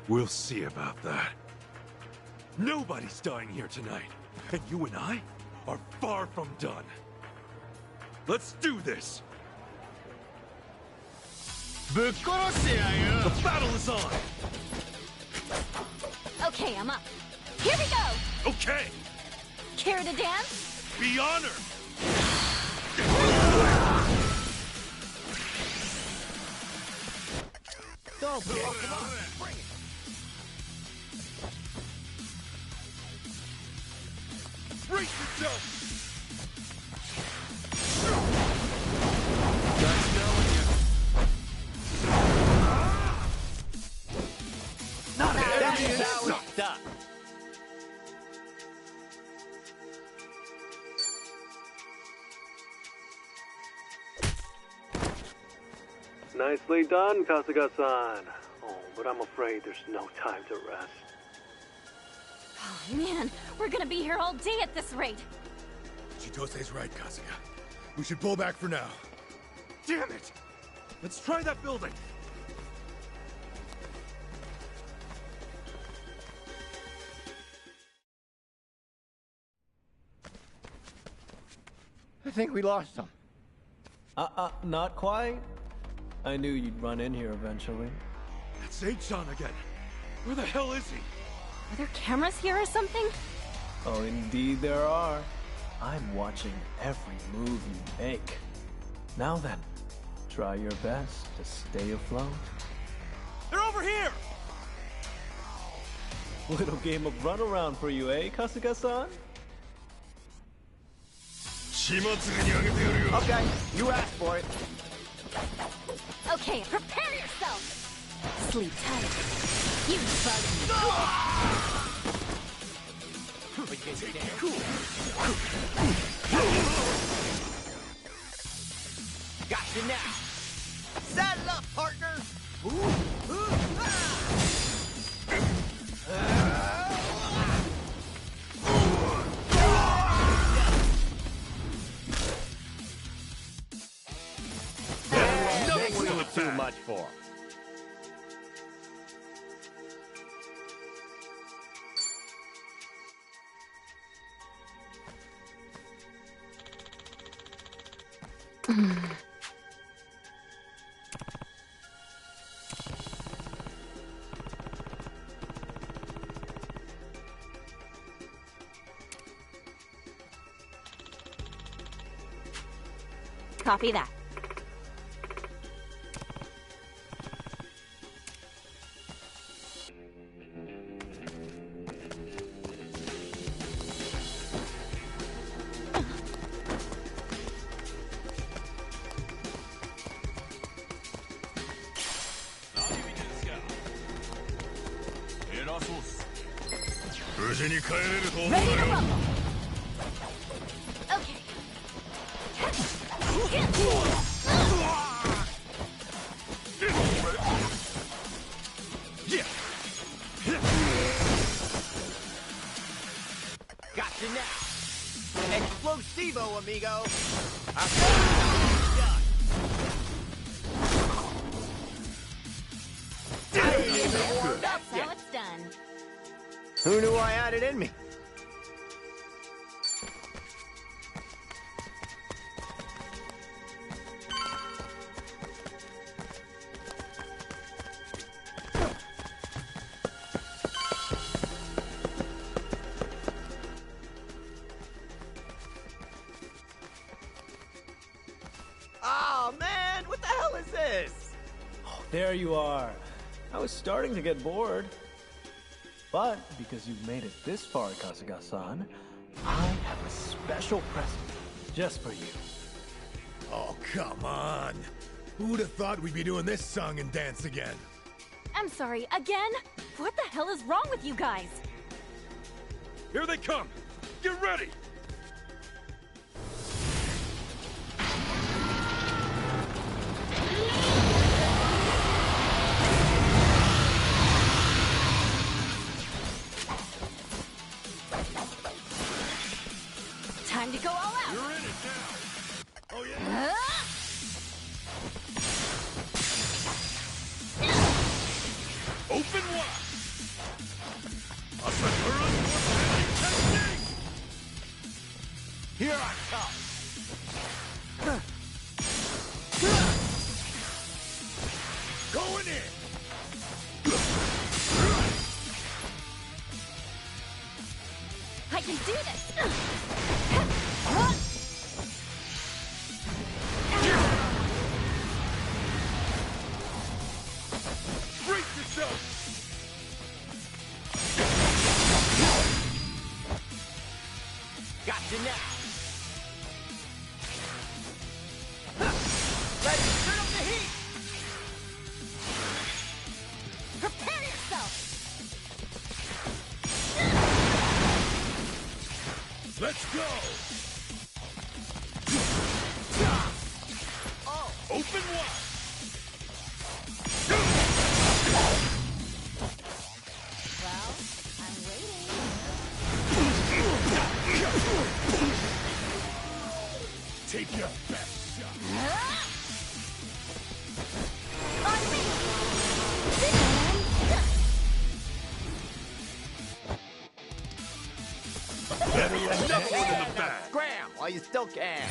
Speaker 4: We'll see about that. Nobody's dying here tonight, and you and I are far from done. Let's do this! The battle is on!
Speaker 9: Okay, I'm up. Here we go!
Speaker 4: Okay!
Speaker 9: Care to dance?
Speaker 4: Be honored!
Speaker 2: Don't be. Come on, bring it.
Speaker 4: Brace yourself!
Speaker 2: Not
Speaker 9: That
Speaker 2: that
Speaker 9: is
Speaker 2: how it's done.
Speaker 8: Nicely done, Kasuga-san. Oh, but I'm afraid there's no time to rest.
Speaker 9: Oh, man, we're gonna be here all day at this rate.
Speaker 1: Chitose's right, Kasuga. We should pull back for now.
Speaker 4: Damn it! Let's try that building!
Speaker 2: I think we lost him.
Speaker 12: Not quite. I knew you'd run in here eventually.
Speaker 4: That's Achan again. Where the hell is he?
Speaker 9: Are there cameras here or something?
Speaker 12: Oh, indeed there are. I'm watching every move you make. Now then, try your best to stay afloat.
Speaker 4: They're over here!
Speaker 12: Little game of runaround for you, eh, Kasuga-san?
Speaker 2: Okay, you asked for it.
Speaker 9: Okay, prepare yourself! Sleep tight. You bug me.
Speaker 2: Got you now. Saddle up, partner. too
Speaker 4: bad.
Speaker 2: much for him.
Speaker 10: Copy that. Ready to rumble. Okay.
Speaker 2: Gotcha now. Explosivo, amigo.
Speaker 10: That's how it's done.
Speaker 2: Who knew I had it in me? Oh man, what the hell is this?
Speaker 12: There you are. I was starting to get bored. But because you've made it this far, Kasuga-san, I have a special present just for you.
Speaker 1: Oh, come on. Who'd have thought we'd be doing this song and dance again?
Speaker 9: I'm sorry, again? What the hell is wrong with you guys?
Speaker 4: Here they come! Get ready!
Speaker 9: Time to go all out!
Speaker 4: You're in it now! Oh yeah? Open wide! Asakura technique!
Speaker 2: Here I come.
Speaker 1: Going in!
Speaker 9: I can do this!
Speaker 4: Brace yourself!
Speaker 2: Gotcha now. Let's turn up the heat.
Speaker 9: Prepare yourself!
Speaker 1: Let's go!
Speaker 2: Oh,
Speaker 4: Open wide!
Speaker 10: Well, I'm waiting.
Speaker 1: Take your best shot.
Speaker 9: On me!
Speaker 1: Better let
Speaker 4: Another one in the
Speaker 2: now
Speaker 4: bag!
Speaker 2: scram while you still can.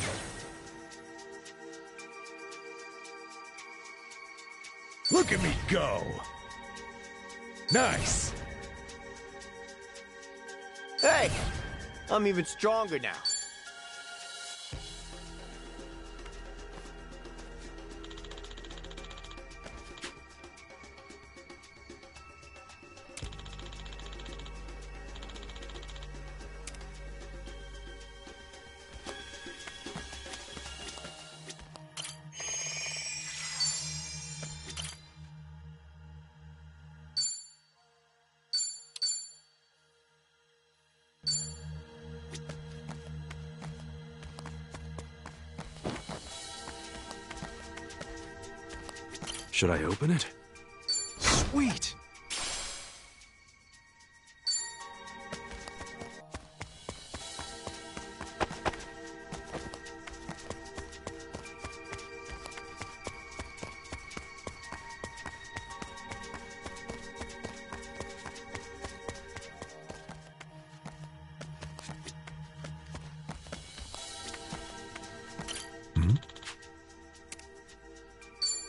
Speaker 1: Look at me go! Nice!
Speaker 2: Hey, I'm even stronger now.
Speaker 4: Should I open it? Sweet!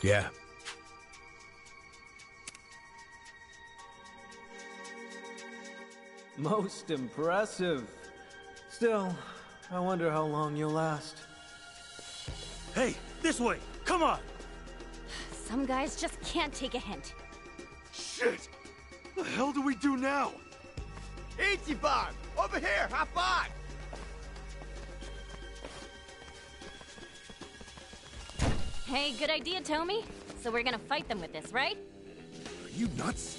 Speaker 1: Yeah.
Speaker 12: Most impressive. Still, I wonder how long you'll last.
Speaker 4: Hey, this way! Come on!
Speaker 10: Some guys just can't take a hint.
Speaker 4: Shit! The hell do we do now?
Speaker 2: Ichiban! Over here! High five!
Speaker 10: Hey, good idea, Tommy. So we're gonna fight them with this, right?
Speaker 1: Are you nuts?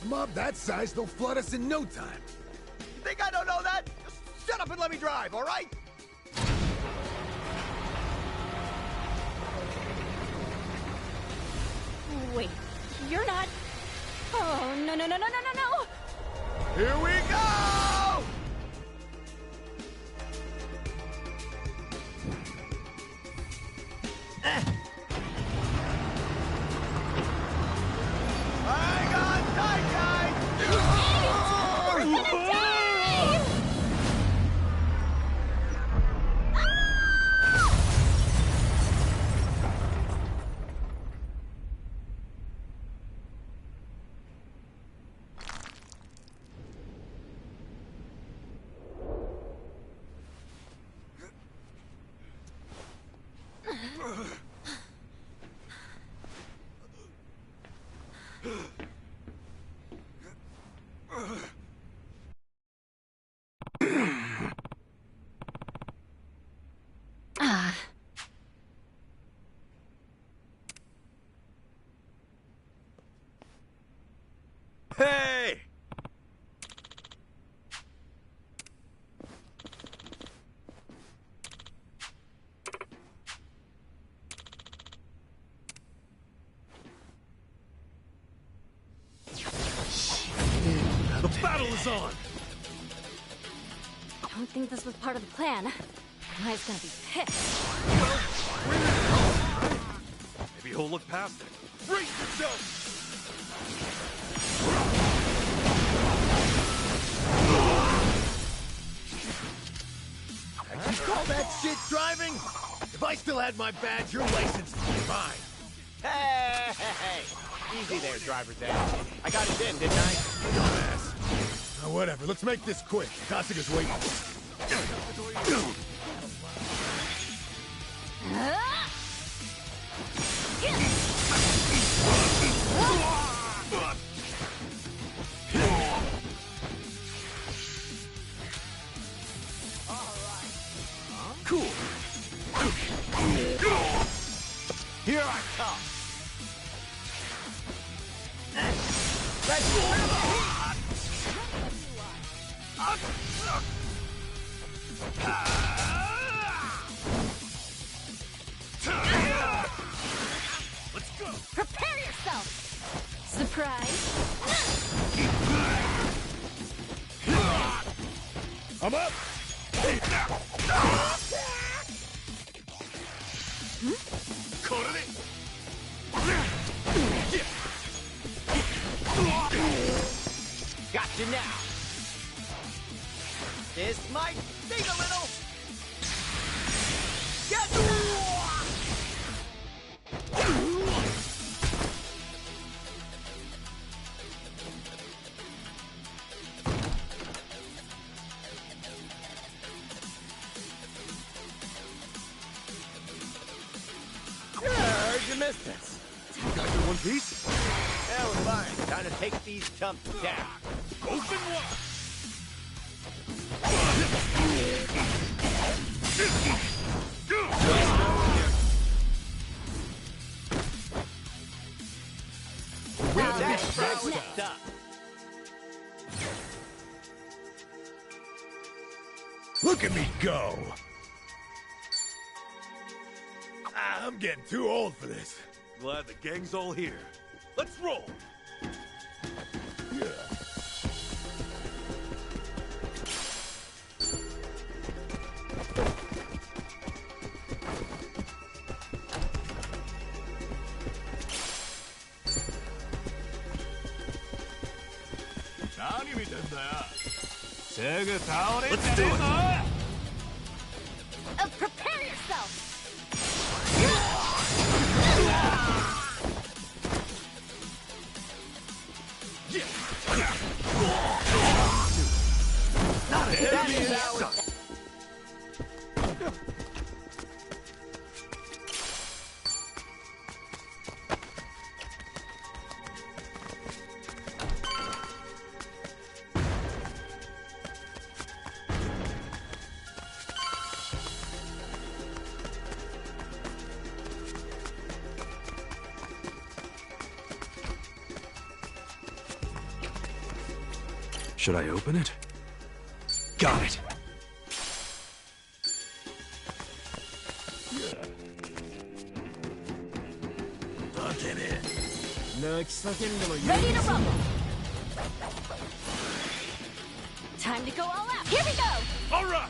Speaker 1: A mob that size, they'll flood us in no time.
Speaker 2: You think I don't know that? Just shut up and let me drive, all right?
Speaker 10: Wait, you're not... Oh, no, no, no, no, no, no, no!
Speaker 2: Here we go! Hang on tight, guys!
Speaker 9: Ah.
Speaker 2: Hey!
Speaker 4: The battle is on!
Speaker 10: I don't think this was part of the plan. Mai's gonna be pissed.
Speaker 4: Maybe he'll look past it. Brace yourself!
Speaker 1: You call that shit driving? If I still had my badge, your license would be mine.
Speaker 2: Hey, hey, hey! Easy there, driver's ed. I got it in, didn't I?
Speaker 1: Dumbass. Now, whatever. Let's make this quick. Kasuga's waiting.
Speaker 2: Cool. Here I come. Let's feel the heat.
Speaker 4: Let's go!
Speaker 10: Prepare yourself! Surprise!
Speaker 1: I'm up!
Speaker 2: Gotcha now. This might sting a little. Get heard you missed this.
Speaker 4: You guys in one piece?
Speaker 2: Yeah, we're fine. Time to take these chumps down.
Speaker 4: Open wide!
Speaker 2: That's next up.
Speaker 1: Look at me go! I'm getting too old for this.
Speaker 4: Glad the gang's all here. Let's roll!
Speaker 1: Yeah.
Speaker 4: Let's do it!
Speaker 10: Prepare yourself!
Speaker 4: Should I open it? Got it!
Speaker 10: Ready to rumble! Time to go all out! Here we go!
Speaker 11: All right,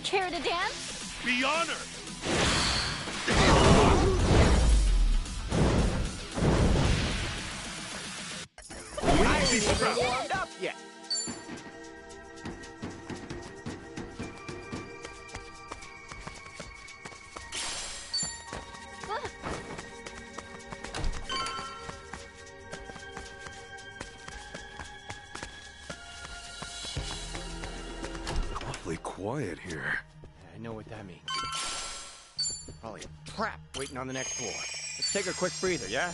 Speaker 10: Care to dance?
Speaker 11: be honored.
Speaker 2: I ain't even warmed up yet.
Speaker 4: Awfully quiet here.
Speaker 2: I know what that means. Probably a trap waiting on the next floor. Let's take a quick breather, yeah?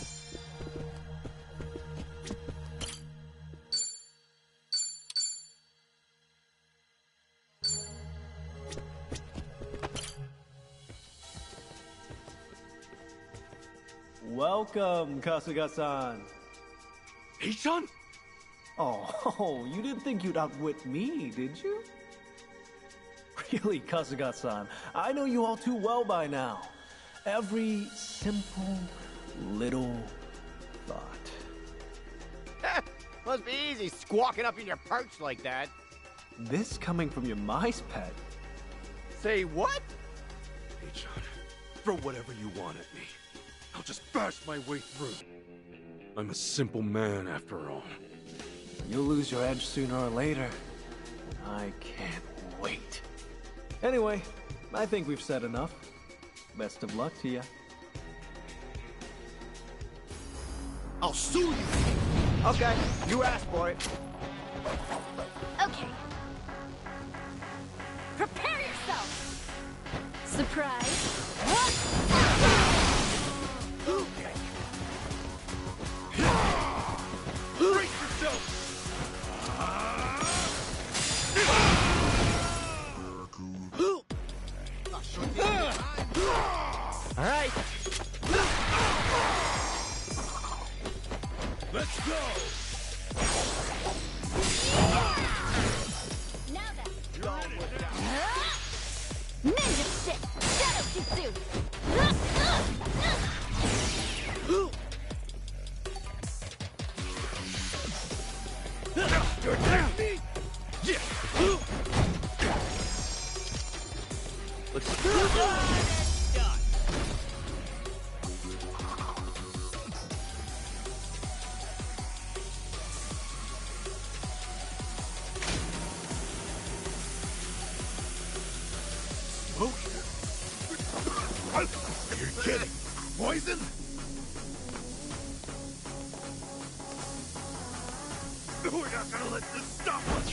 Speaker 12: Welcome, Kasuga-san.
Speaker 4: Hey-chan?
Speaker 12: Oh, you didn't think you'd outwit me, did you? Really, Kasuga-san, I know you all too well by now. Every simple little thought.
Speaker 2: Must be easy squawking up in your perch like that.
Speaker 12: This coming from your mice pet.
Speaker 2: Say what?
Speaker 4: Hey-chan, throw whatever you want at me. I'll just bash my way through. I'm a simple man, after all.
Speaker 12: You'll lose your edge sooner or later. I can't wait. Anyway, I think we've said enough. Best of luck to you.
Speaker 2: I'll sue you. Okay, you asked for it.
Speaker 10: Okay. Prepare yourself! Surprise!
Speaker 11: Brace yourself.
Speaker 2: All right.
Speaker 11: Let's go.
Speaker 10: Now then. Ninja stick! Shadow Jutsu!
Speaker 11: Your technique. Yeah.
Speaker 2: Let's
Speaker 11: You're kidding. Poison? We're not gonna let this stop us.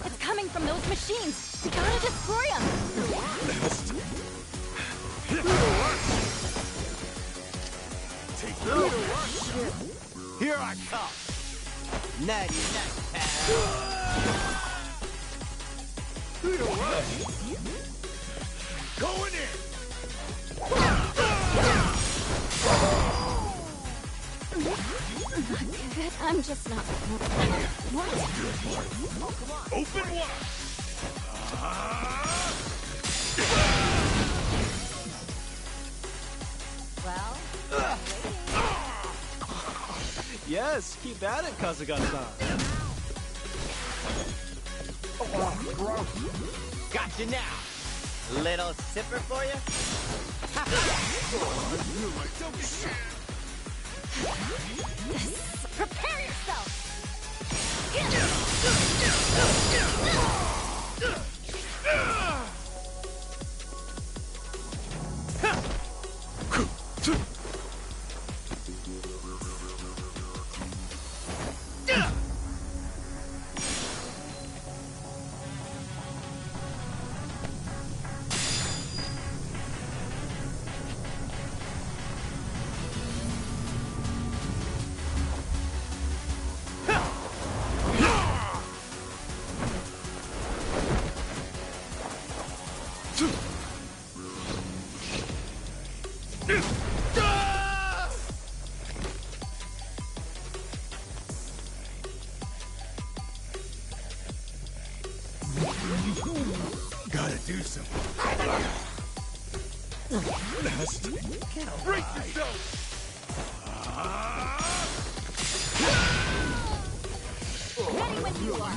Speaker 10: It's coming from those machines! We gotta destroy them!
Speaker 11: Take
Speaker 2: Here I come. Nighty night, pal.
Speaker 11: Going in.
Speaker 10: I'm just not... What?
Speaker 11: Open wide.
Speaker 10: Well...
Speaker 12: Yes, keep at it, Kasuga-san.
Speaker 2: Gotcha now. Little sipper for you?
Speaker 10: Prepare yourself!
Speaker 1: awesome.
Speaker 6: Brace yourself!
Speaker 10: Ready when you are.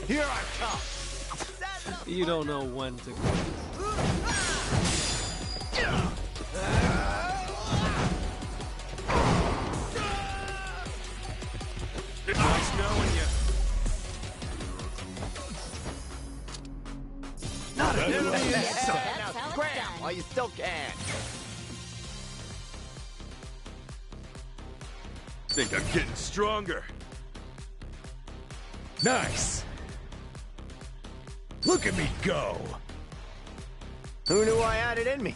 Speaker 2: Here I come.
Speaker 12: You don't know when to go.
Speaker 4: Nice knowing you.
Speaker 2: Not a
Speaker 10: That's
Speaker 2: Now
Speaker 10: how it's
Speaker 2: scram
Speaker 10: done.
Speaker 2: while you still can.
Speaker 4: Think I'm getting stronger.
Speaker 1: Nice. Look at me go.
Speaker 2: Who knew I had it in me?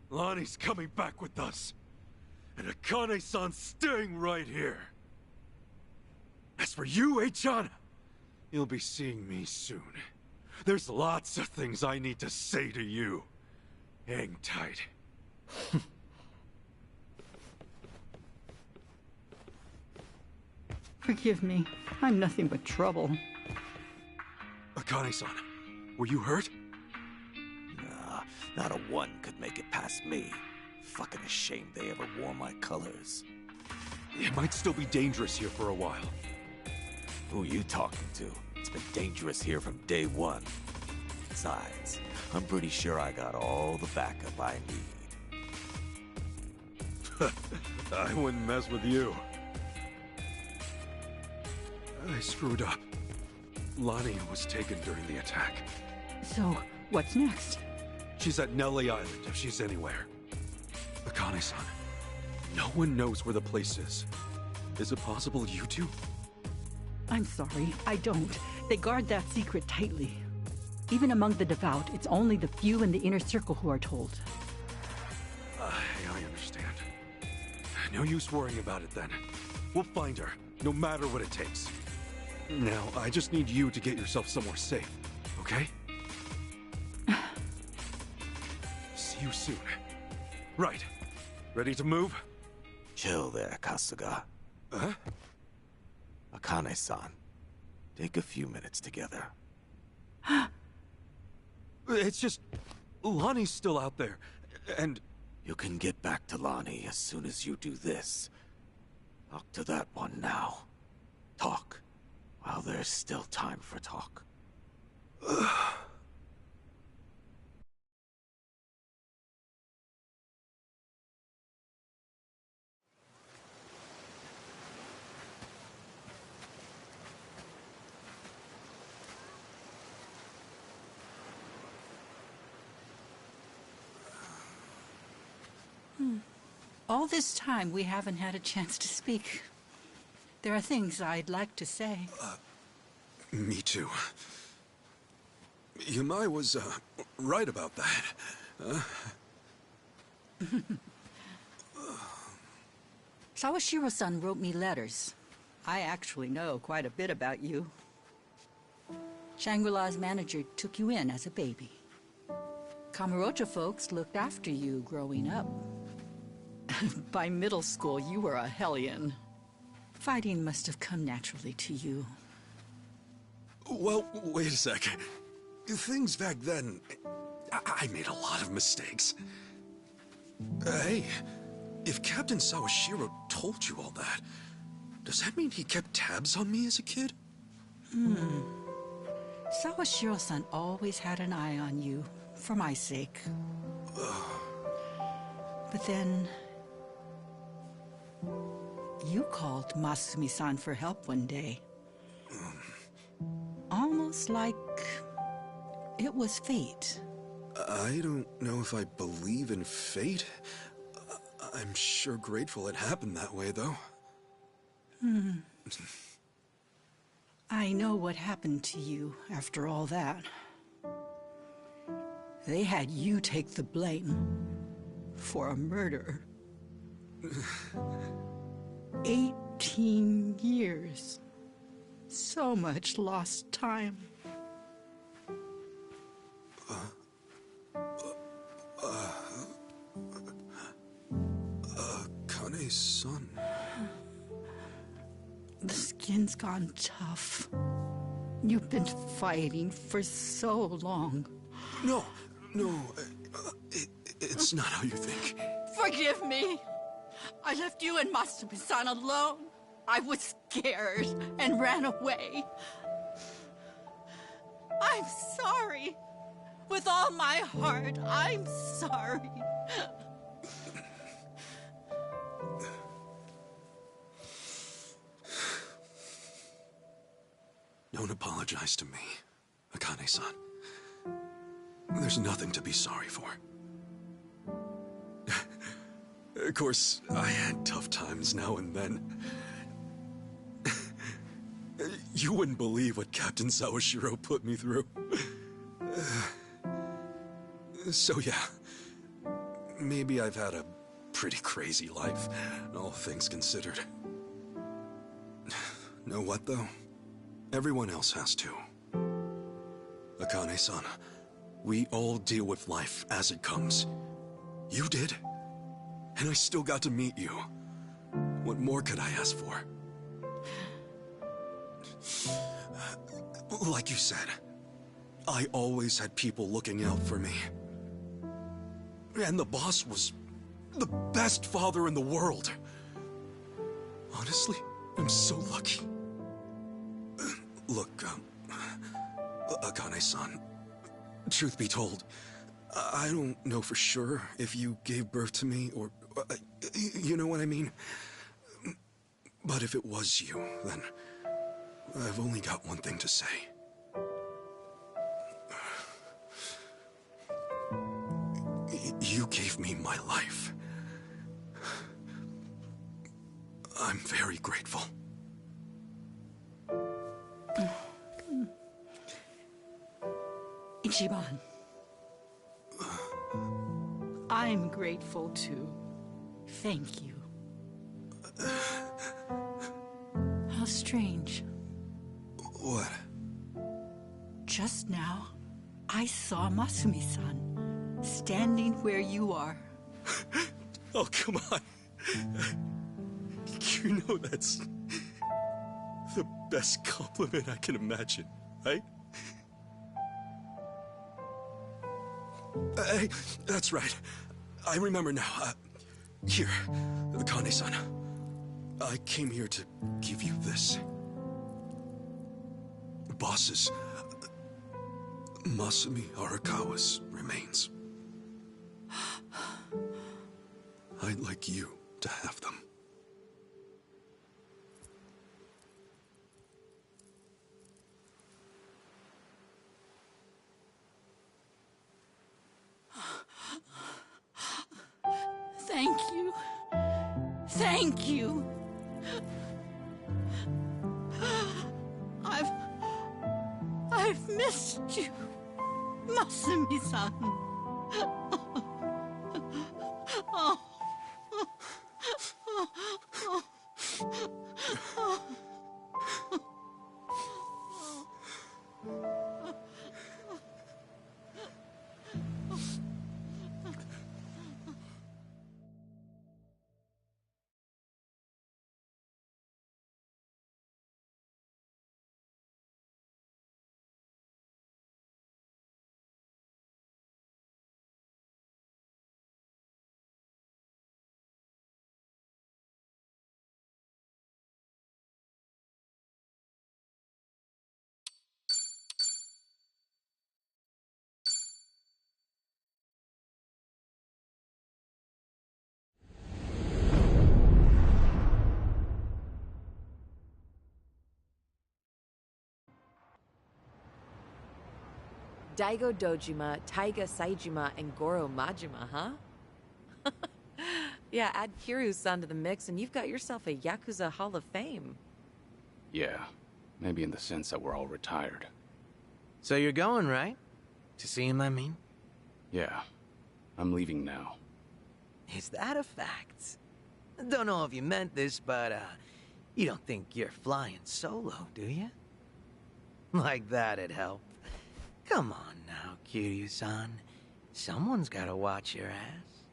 Speaker 4: Lonnie's coming back with us. And Akane-san's staying right here. As for you, Eichan, you'll be seeing me soon. There's lots of things I need to say to you. Hang tight.
Speaker 13: Forgive me. I'm nothing but trouble.
Speaker 4: Akane-san, were you hurt?
Speaker 14: Nah, not a one could make it past me. Fucking ashamed they ever wore my colors.
Speaker 4: It might still be dangerous here for a while.
Speaker 14: Who you talking to? It's been dangerous here from day one. Besides, I'm pretty sure I got all the backup I need.
Speaker 4: I wouldn't mess with you. I screwed up. Lonnie was taken during the attack.
Speaker 13: So, what's next?
Speaker 4: She's at Nelly Island, if she's anywhere. Akane-san, no one knows where the place is. Is it possible you two?
Speaker 13: I'm sorry, I don't. They guard that secret tightly. Even among the devout, it's only the few in the inner circle who are told.
Speaker 4: I understand. No use worrying about it then. We'll find her, no matter what it takes. Now, I just need you to get yourself somewhere safe, okay? See you soon. Right. Ready to move?
Speaker 14: Chill there, Kasuga.
Speaker 4: Huh?
Speaker 14: Akane-san, take a few minutes together.
Speaker 4: It's just... Lonnie's still out there, and...
Speaker 14: You can get back to Lonnie as soon as you do this. Talk to that one now. Talk, while there's still time for talk.
Speaker 13: All this time, we haven't had a chance to speak. There are things I'd like to say.
Speaker 4: Me too. Yamai was, right about that.
Speaker 13: Sawashiro-san wrote me letters. I actually know quite a bit about you. Shangri-La's manager took you in as a baby. Kamurocho folks looked after you growing up. By middle school, you were a hellion. Fighting must have come naturally to you.
Speaker 4: Well, wait a sec. Things back then... I made a lot of mistakes. Hey, if Captain Sawashiro told you all that, does that mean he kept tabs on me as a kid?
Speaker 13: Sawashiro-san always had an eye on you, for my sake. But then... you called Masumi-san for help one day. Almost like... it was fate.
Speaker 4: I don't know if I believe in fate. I'm sure grateful it happened that way, though.
Speaker 13: I know what happened to you after all that. They had you take the blame for a murder. 18 years. So much lost time.
Speaker 4: Akane-san.
Speaker 13: The skin's gone tough. You've been fighting for so long.
Speaker 4: No, it's not how you think.
Speaker 13: Forgive me. I left you and Masumi-san alone. I was scared and ran away. I'm sorry. With all my heart, I'm sorry.
Speaker 4: Don't apologize to me, Akane-san. There's nothing to be sorry for. Of course, I had tough times now and then. You wouldn't believe what Captain Sawashiro put me through. So yeah, maybe I've had a pretty crazy life, all things considered. Know what, though? Everyone else has to. Akane-san, we all deal with life as it comes. You did, and I still got to meet you. What more could I ask for? Like you said, I always had people looking out for me. And the boss was the best father in the world. Honestly, I'm so lucky. Look, Akane-san, truth be told, I don't know for sure if you gave birth to me or... you know what I mean? But if it was you, then I've only got one thing to say. You gave me my life. I'm very grateful.
Speaker 13: Ichiban. I'm grateful too. Thank you. How strange.
Speaker 4: What?
Speaker 13: Just now, I saw Masumi-san standing where you are.
Speaker 4: Oh, come on. You know that's the best compliment I can imagine, right? Hey, that's right. I remember now. Here, Kane-san. I came here to give you this. Boss's, Masumi Arakawa's remains. I'd like you to have them.
Speaker 13: Thank you. Thank you. I've missed you, Masumi-san. Oh.
Speaker 15: Daigo Dojima, Taiga Saijima, and Goro Majima, huh? Yeah, add Kiryu's-san to the mix and you've got yourself a Yakuza Hall of Fame.
Speaker 16: Yeah, maybe in the sense that we're all retired.
Speaker 17: So you're going, right? To see him, I mean?
Speaker 16: Yeah, I'm leaving now.
Speaker 17: Is that a fact? Don't know if you meant this, but, you don't think you're flying solo, do you? Like that'd help. Come on now, Kiryu-san. Someone's gotta watch your ass.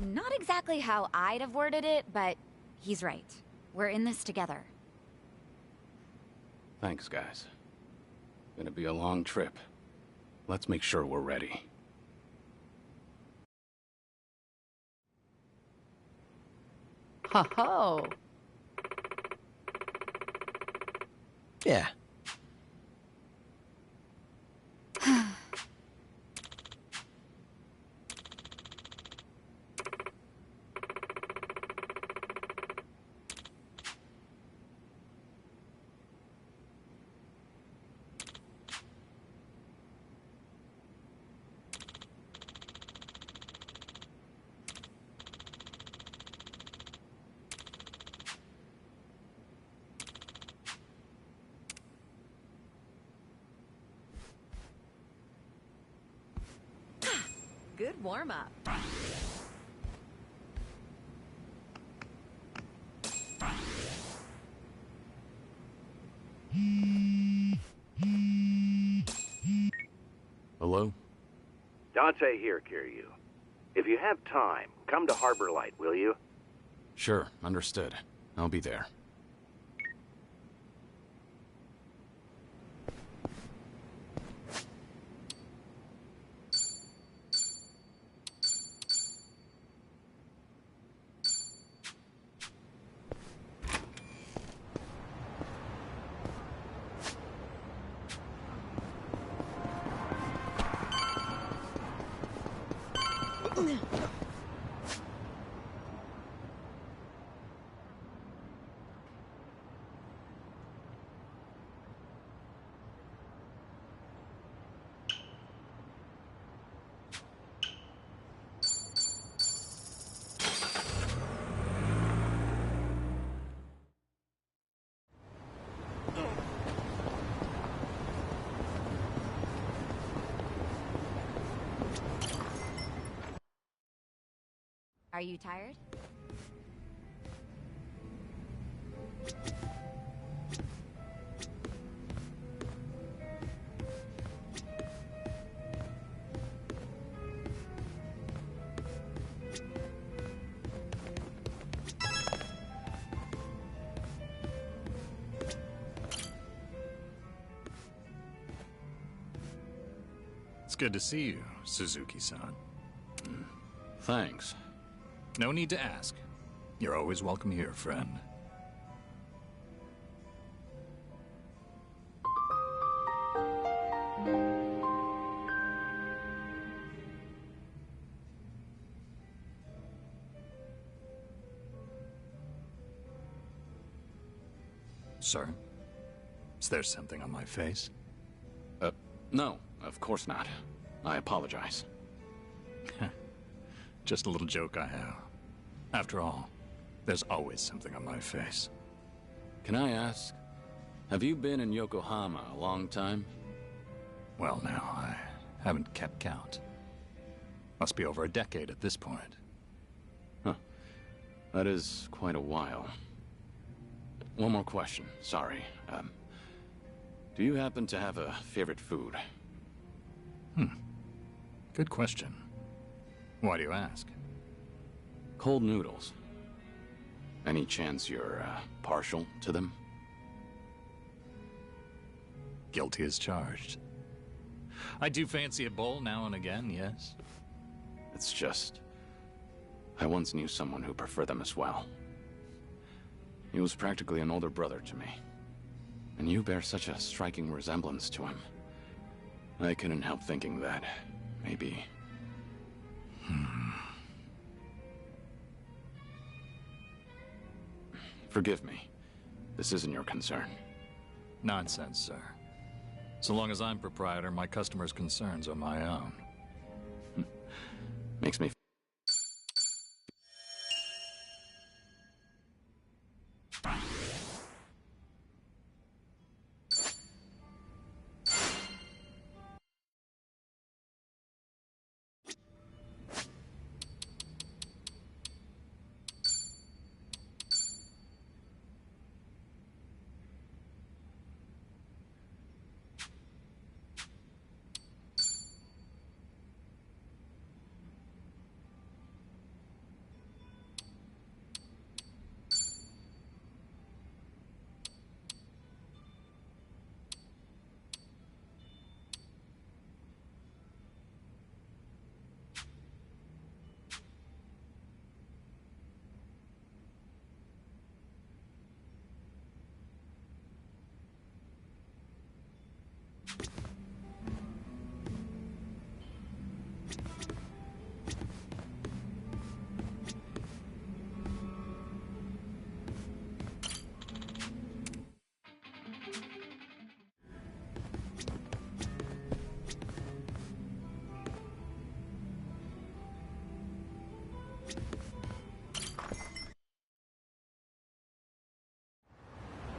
Speaker 10: Not exactly how I'd have worded it, but he's right. We're in this together.
Speaker 16: Thanks, guys. Gonna be a long trip. Let's make sure we're ready.
Speaker 15: Ho ho!
Speaker 17: Yeah.
Speaker 15: Good warm-up.
Speaker 16: Hello?
Speaker 18: Dante here, Kiryu. If you have time, come to Harbor Light, will you?
Speaker 16: Sure, understood. I'll be there.
Speaker 10: Are you tired?
Speaker 19: It's good to see you, Suzuki-san.
Speaker 16: Thanks.
Speaker 19: No need to ask. You're always welcome here, friend. Sir? Is there something on my face?
Speaker 16: No, of course not. I apologize.
Speaker 19: Just a little joke I have. After all, there's always something on my face.
Speaker 16: Can I ask, have you been in Yokohama a long time?
Speaker 19: Well, now, I haven't kept count. Must be over a decade at this point.
Speaker 16: Huh. That is quite a while. One more question, sorry. Do you happen to have a favorite food?
Speaker 19: Good question. Why do you ask?
Speaker 16: Cold noodles. Any chance you're, partial to them?
Speaker 19: Guilty as charged. I do fancy a bowl now and again, yes.
Speaker 16: It's just... I once knew someone who preferred them as well. He was practically an older brother to me. And you bear such a striking resemblance to him. I couldn't help thinking that, maybe... Forgive me. This isn't your concern.
Speaker 19: Nonsense, sir. So long as I'm proprietor, my customers' concerns are my own.
Speaker 16: Makes me...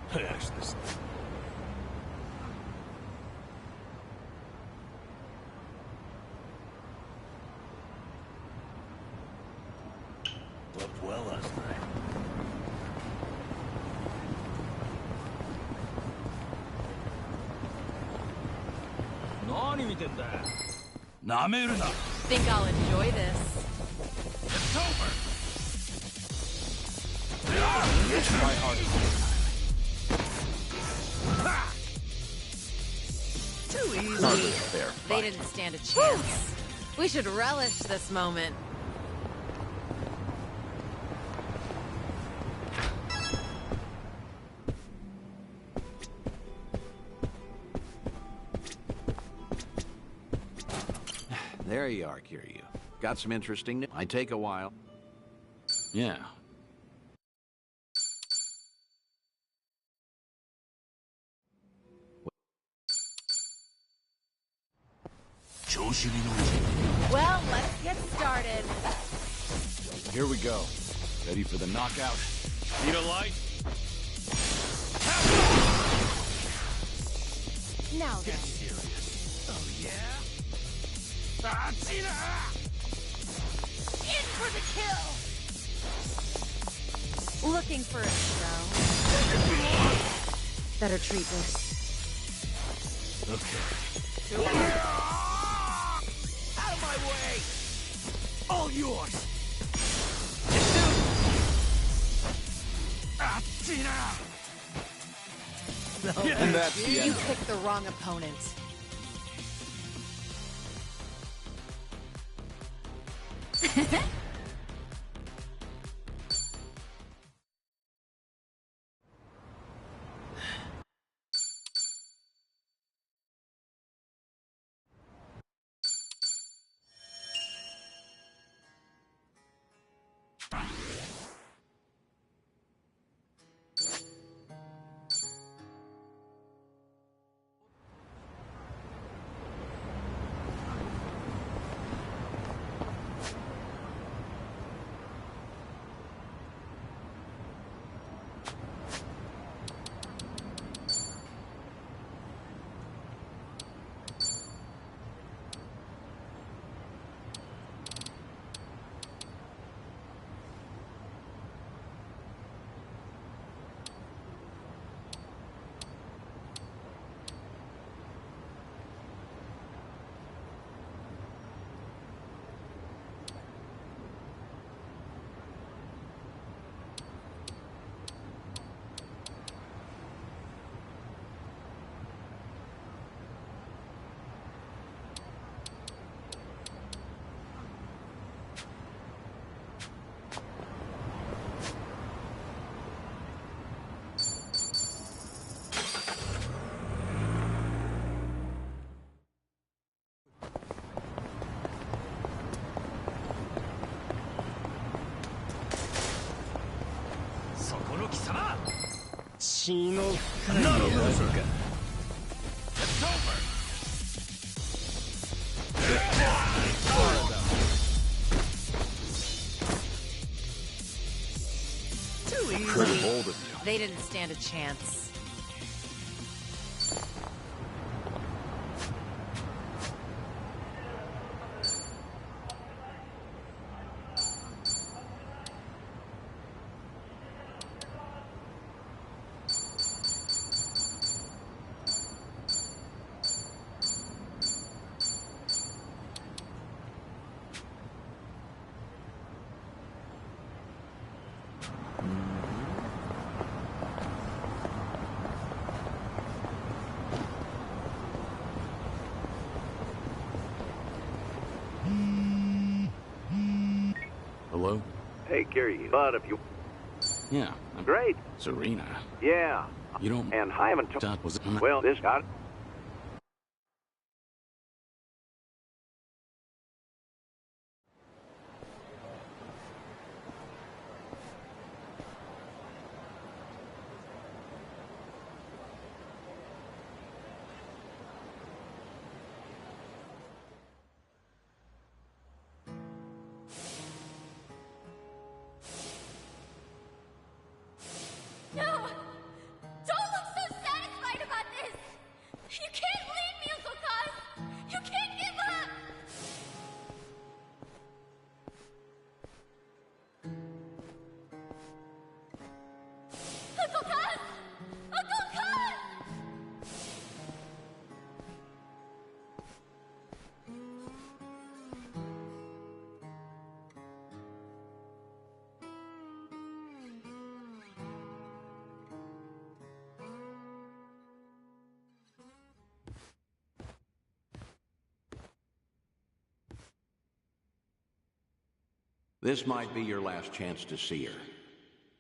Speaker 6: Hash this. Slept well last night.
Speaker 15: Think I'll enjoy this.
Speaker 16: Try harder.
Speaker 15: Too easy.
Speaker 16: Hardly a fair
Speaker 15: They
Speaker 16: fight.
Speaker 15: didn't stand a chance. We should relish this moment.
Speaker 18: There you are, Kiryu. Got some interesting. Might take a while.
Speaker 16: Yeah.
Speaker 15: Well, let's get started.
Speaker 16: Here we go. Ready for the knockout?
Speaker 6: Need a light?
Speaker 15: Now then.
Speaker 6: Oh, yeah?
Speaker 15: In for the kill! Looking for a show. Better treat this.
Speaker 6: Okay.
Speaker 17: Out of my way! All yours!
Speaker 16: And that's the
Speaker 15: You
Speaker 16: end.
Speaker 15: picked the wrong opponent.
Speaker 6: Not a loser. It's over.
Speaker 15: Too easy.
Speaker 16: Pretty bold of you.
Speaker 15: They didn't stand a chance.
Speaker 16: Hello?
Speaker 18: Hey, Kiryu. But if you...
Speaker 16: Yeah.
Speaker 18: Great.
Speaker 16: Serena.
Speaker 18: Yeah.
Speaker 16: You don't...
Speaker 18: And I haven't...
Speaker 16: That was...
Speaker 18: Well, this got... This might be your last chance to see her.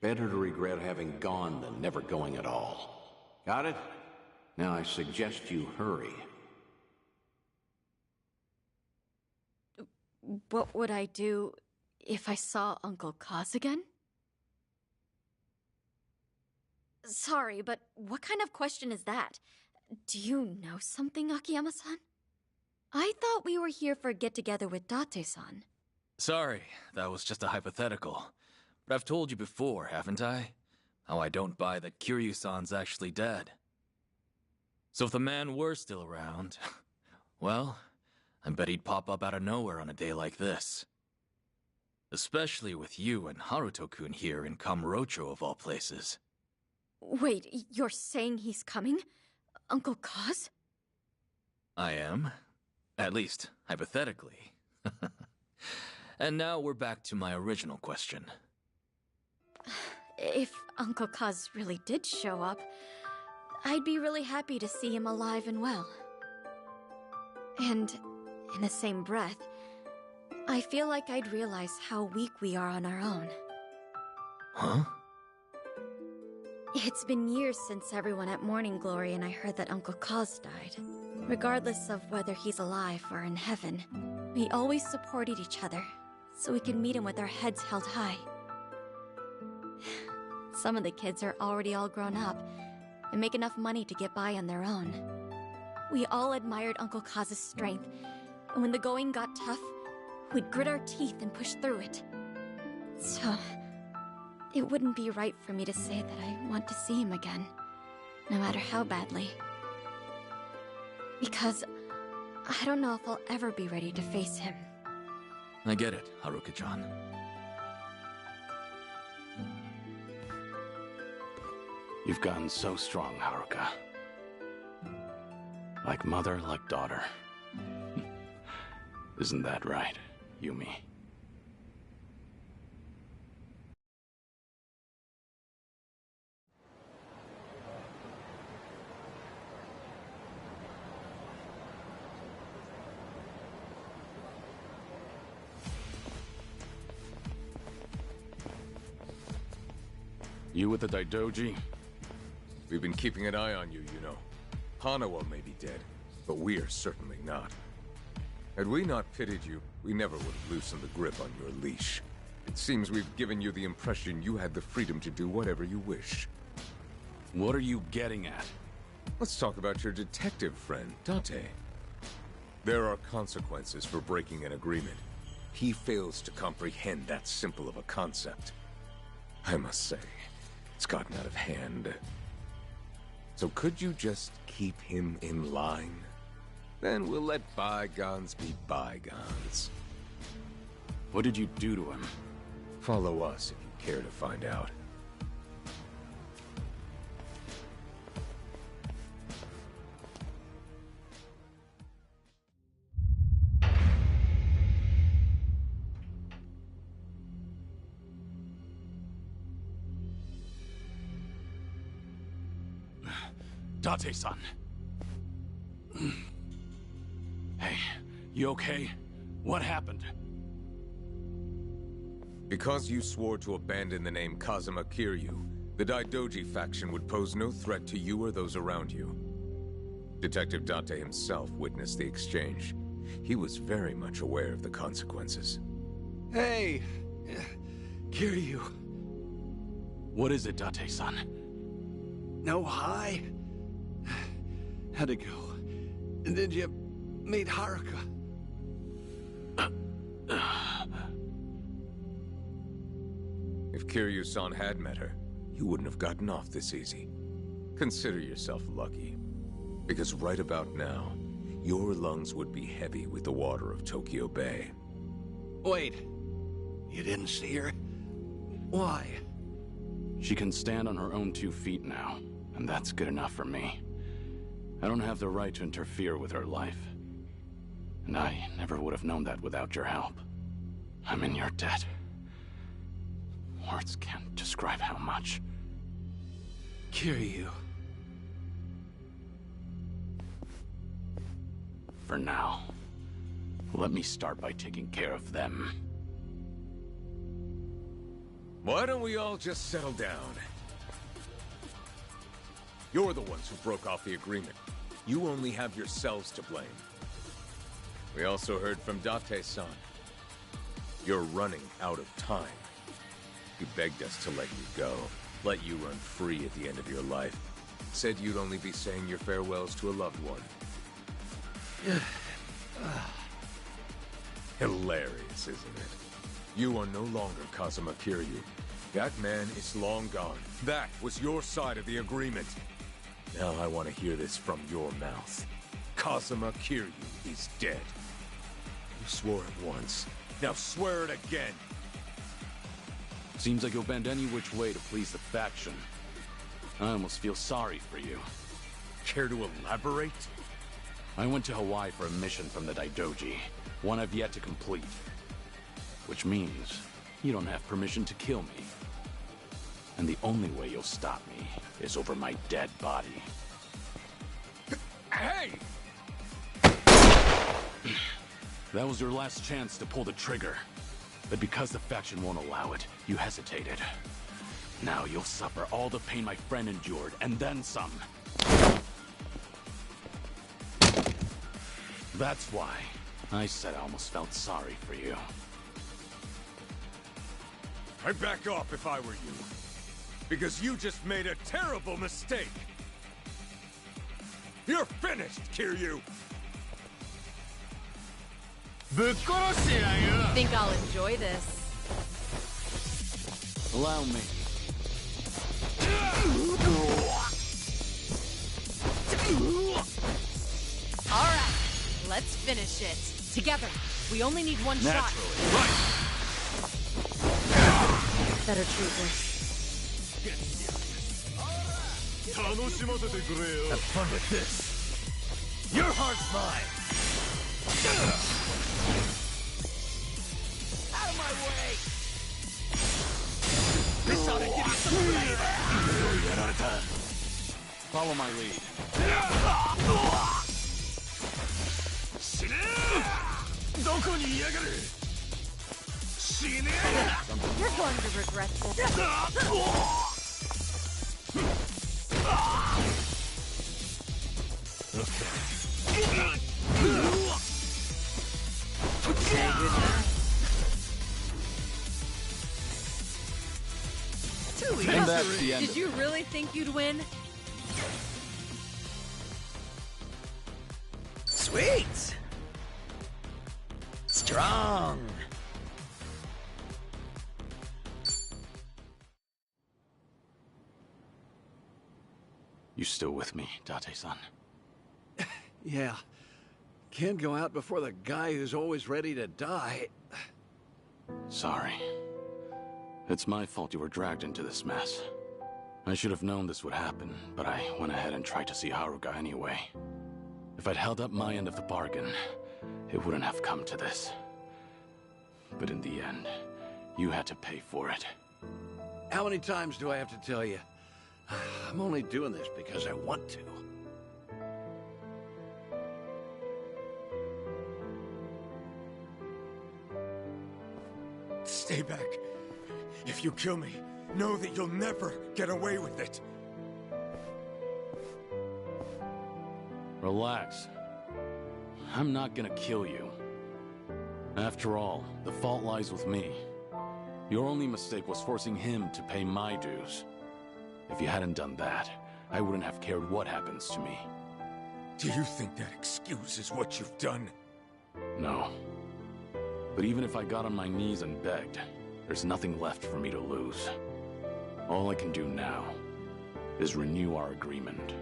Speaker 18: Better to regret having gone than never going at all. Got it? Now I suggest you hurry.
Speaker 10: What would I do if I saw Uncle Kaz again? Sorry, but what kind of question is that? Do you know something, Akiyama-san? I thought we were here for a get-together with Date-san.
Speaker 7: Sorry, that was just a hypothetical. But I've told you before, haven't I? How I don't buy that Kiryu-san's actually dead. So if the man were still around, well, I bet he'd pop up out of nowhere on a day like this. Especially with you and Haruto-kun here in Kamurocho of all places.
Speaker 10: Wait, you're saying he's coming? Uncle Kaz?
Speaker 7: I am. At least, hypothetically. And now we're back to my original question.
Speaker 10: If Uncle Kaz really did show up, I'd be really happy to see him alive and well. And in the same breath, I feel like I'd realize how weak we are on our own.
Speaker 7: Huh?
Speaker 10: It's been years since everyone at Morning Glory and I heard that Uncle Kaz died. Regardless of whether he's alive or in heaven, we always supported each other, so we could meet him with our heads held high. Some of the kids are already all grown up and make enough money to get by on their own. We all admired Uncle Kaz's strength, and when the going got tough, we'd grit our teeth and push through it. So, it wouldn't be right for me to say that I want to see him again, no matter how badly. Because I don't know if I'll ever be ready to face him.
Speaker 7: I get it, Haruka-chan.
Speaker 16: You've gotten so strong, Haruka. Like mother, like daughter. Isn't that right, Yumi? You with the Daidoji?
Speaker 20: We've been keeping an eye on you, you know. Hanawa may be dead, but we are certainly not. Had we not pitied you, we never would have loosened the grip on your leash. It seems we've given you the impression you had the freedom to do whatever you wish.
Speaker 16: What are you getting at?
Speaker 20: Let's talk about your detective friend, Date. There are consequences for breaking an agreement. He fails to comprehend that simple of a concept. I must say, it's gotten out of hand. So could you just keep him in line? Then we'll let bygones be bygones.
Speaker 16: What did you do to him?
Speaker 20: Follow us if you care to find out.
Speaker 16: Date-san. Hey, you okay? What happened?
Speaker 20: Because you swore to abandon the name Kazuma Kiryu, the Daidoji faction would pose no threat to you or those around you. Detective Date himself witnessed the exchange. He was very much aware of the consequences.
Speaker 8: Hey! Kiryu.
Speaker 16: What is it, Date-san?
Speaker 8: No hi? Had to go. And then you meet Haruka.
Speaker 20: If Kiryu-san had met her, you wouldn't have gotten off this easy. Consider yourself lucky. Because right about now, your lungs would be heavy with the water of Tokyo Bay.
Speaker 8: Wait. You didn't see her? Why?
Speaker 16: She can stand on her own 2 feet now, and that's good enough for me. I don't have the right to interfere with her life. And I never would have known that without your help. I'm in your debt. Words can't describe how much.
Speaker 8: Kiryu.
Speaker 16: For now, let me start by taking care of them.
Speaker 20: Why don't we all just settle down? You're the ones who broke off the agreement. You only have yourselves to blame. We also heard from Date-san. You're running out of time. He begged us to let you go, let you run free at the end of your life. Said you'd only be saying your farewells to a loved one. Hilarious, isn't it? You are no longer Kazuma Kiryu. That man is long gone. That was your side of the agreement. Now I want to hear this from your mouth. Kazuma Kiryu is dead. You swore it once. Now swear it again.
Speaker 16: Seems like you'll bend any which way to please the faction. I almost feel sorry for you.
Speaker 20: Care to elaborate?
Speaker 16: I went to Hawaii for a mission from the Daidoji, one I've yet to complete. Which means you don't have permission to kill me. And the only way you'll stop me is over my dead body.
Speaker 20: Hey!
Speaker 16: That was your last chance to pull the trigger. But because the faction won't allow it, you hesitated. Now you'll suffer all the pain my friend endured, and then some. That's why I said I almost felt sorry for you.
Speaker 20: I'd back off if I were you. Because you just made a terrible mistake. You're finished, Kiryu!
Speaker 15: Think I'll enjoy this.
Speaker 16: Allow me.
Speaker 15: All right, let's finish it. Together. We only need one shot.
Speaker 16: Right.
Speaker 15: Better treat this.
Speaker 6: Have fun with this. Your heart's mine. Out of my way. This ought to give you some flavor.
Speaker 16: Follow my lead.
Speaker 15: You're going to regret this.
Speaker 16: And that's the end.
Speaker 15: Did you really think you'd win?
Speaker 17: Sweet! Strong!
Speaker 16: You still with me, Date-san?
Speaker 6: Yeah. Can't go out before the guy who's always ready to die.
Speaker 16: Sorry. It's my fault you were dragged into this mess. I should have known this would happen, but I went ahead and tried to see Haruka anyway. If I'd held up my end of the bargain, it wouldn't have come to this. But in the end, you had to pay for it.
Speaker 6: How many times do I have to tell you? I'm only doing this because I want to.
Speaker 20: Stay back. If you kill me, know that you'll never get away with it.
Speaker 16: Relax. I'm not gonna kill you. After all, the fault lies with me. Your only mistake was forcing him to pay my dues. If you hadn't done that, I wouldn't have cared what happens to me.
Speaker 20: Do you think that excuses what you've done?
Speaker 16: No. But even if I got on my knees and begged, there's nothing left for me to lose. All I can do now is renew our agreement.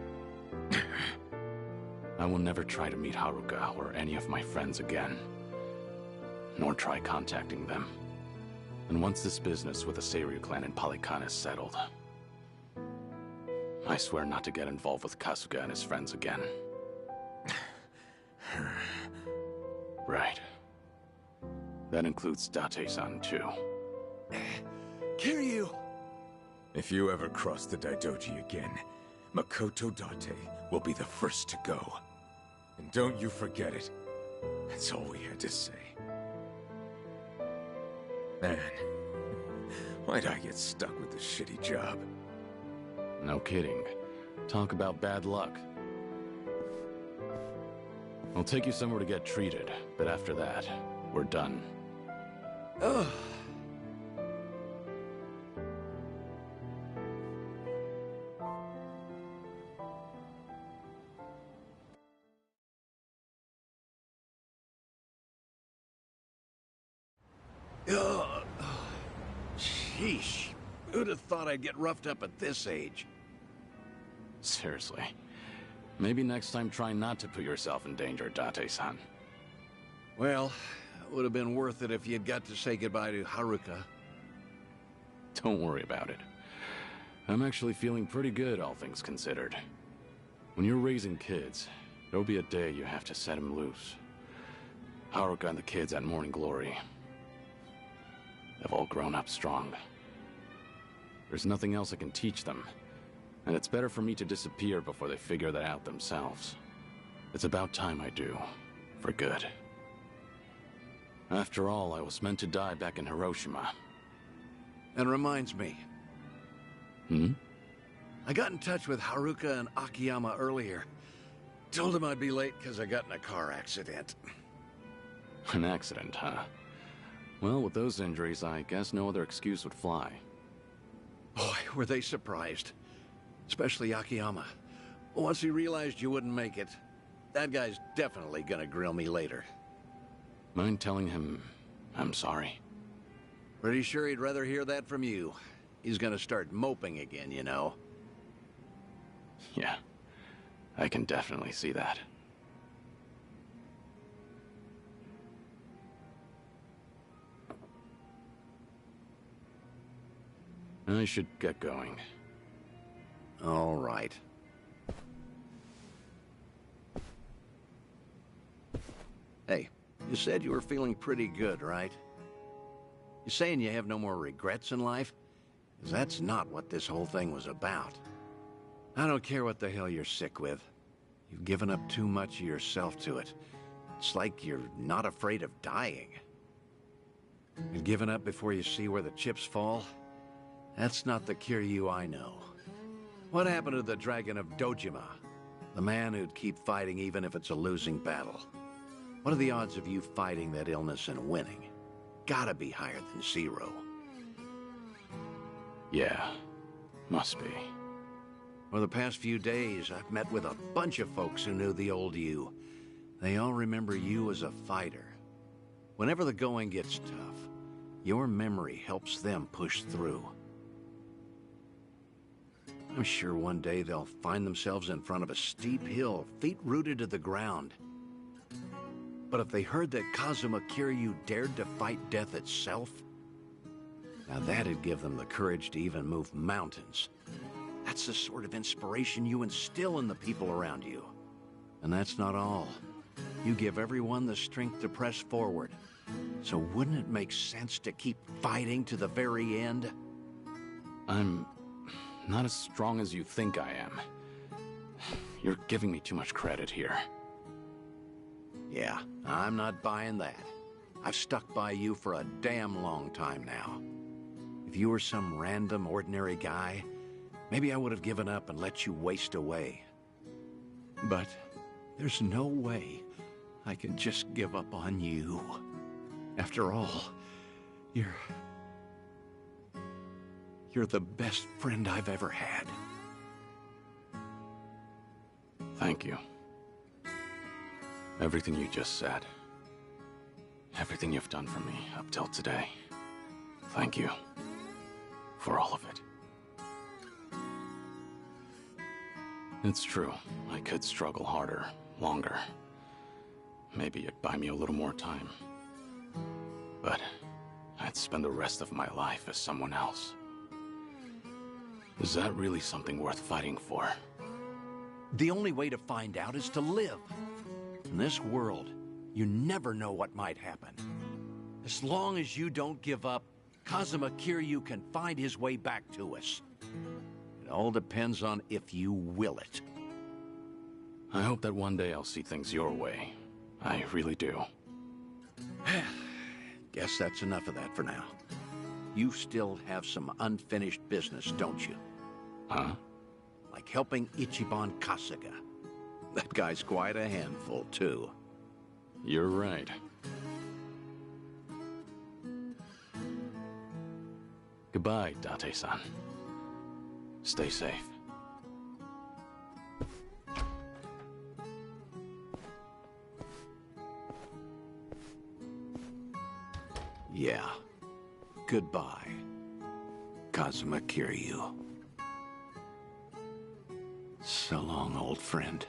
Speaker 16: I will never try to meet Haruka or any of my friends again, nor try contacting them. And once this business with the Seiryu clan in Polycon is settled, I swear not to get involved with Kasuga and his friends again. Right. That includes Date-san, too.
Speaker 20: Kiryu! If you ever cross the Daidoji again, Makoto Date will be the first to go. And don't you forget it. That's all we had to say. Man, Why'd I get stuck with this shitty job?
Speaker 16: No kidding. Talk about bad luck. I'll take you somewhere to get treated, but after that, we're done.
Speaker 20: Ugh.
Speaker 18: Sheesh. Who'd have thought I'd get roughed up at this age?
Speaker 16: Seriously. Maybe next time try not to put yourself in danger, Date-san.
Speaker 18: Well, it would have been worth it if you'd got to say goodbye to Haruka.
Speaker 16: Don't worry about it. I'm actually feeling pretty good, all things considered. When you're raising kids, there'll be a day you have to set them loose. Haruka and the kids at Morning Glory, they've all grown up strong. There's nothing else I can teach them, and it's better for me to disappear before they figure that out themselves. It's about time I do, for good. After all, I was meant to die back in Hiroshima.
Speaker 18: And reminds me.
Speaker 16: Hmm?
Speaker 18: I got in touch with Haruka and Akiyama earlier. Told them I'd be late because I got in a car accident.
Speaker 16: An accident, huh? Well, with those injuries, I guess no other excuse would fly.
Speaker 18: Boy, were they surprised. Especially Akiyama. Once he realized you wouldn't make it, that guy's definitely gonna grill me later.
Speaker 16: Mind telling him I'm sorry?
Speaker 18: Pretty sure he'd rather hear that from you. He's gonna start moping again, you know.
Speaker 16: Yeah, I can definitely see that. I should get going.
Speaker 18: All right. Hey, you said you were feeling pretty good, right? You saying you have no more regrets in life? 'Cause that's not what this whole thing was about. I don't care what the hell you're sick with. You've given up too much of yourself to it. It's like you're not afraid of dying. And giving up before you see where the chips fall? That's not the Kiryu I know. What happened to the Dragon of Dojima? The man who'd keep fighting even if it's a losing battle. What are the odds of you fighting that illness and winning? Gotta be higher than 0.
Speaker 16: Yeah, must be.
Speaker 18: For the past few days, I've met with a bunch of folks who knew the old you. They all remember you as a fighter. Whenever the going gets tough, your memory helps them push through. I'm sure one day they'll find themselves in front of a steep hill, feet rooted to the ground. But if they heard that Kazuma Kiryu dared to fight death itself, now that'd give them the courage to even move mountains. That's the sort of inspiration you instill in the people around you. And that's not all. You give everyone the strength to press forward. So wouldn't it make sense to keep fighting to the very end?
Speaker 16: I'm not as strong as you think I am. You're giving me too much credit here.
Speaker 18: Yeah, I'm not buying that. I've stuck by you for a damn long time now. If you were some random, ordinary guy, maybe I would have given up and let you waste away. But there's no way I can just give up on you. After all, you're the best friend I've ever had.
Speaker 16: Thank you. Everything you just said. Everything you've done for me up till today. Thank you. For all of it. It's true. I could struggle harder, longer. Maybe it'd buy me a little more time. But I'd spend the rest of my life as someone else. Is that really something worth fighting for?
Speaker 18: The only way to find out is to live. In this world, you never know what might happen. As long as you don't give up, Kazuma Kiryu can find his way back to us. It all depends on if you will it.
Speaker 16: I hope that one day I'll see things your way. I really do.
Speaker 18: Guess that's enough of that for now. you still have some unfinished business, don't you?
Speaker 16: Huh?
Speaker 18: Like helping Ichiban Kasuga. That guy's quite a handful, too.
Speaker 16: You're right. Goodbye, Date-san. Stay safe.
Speaker 18: Yeah. Goodbye, Kazuma Kiryu. So long, old friend.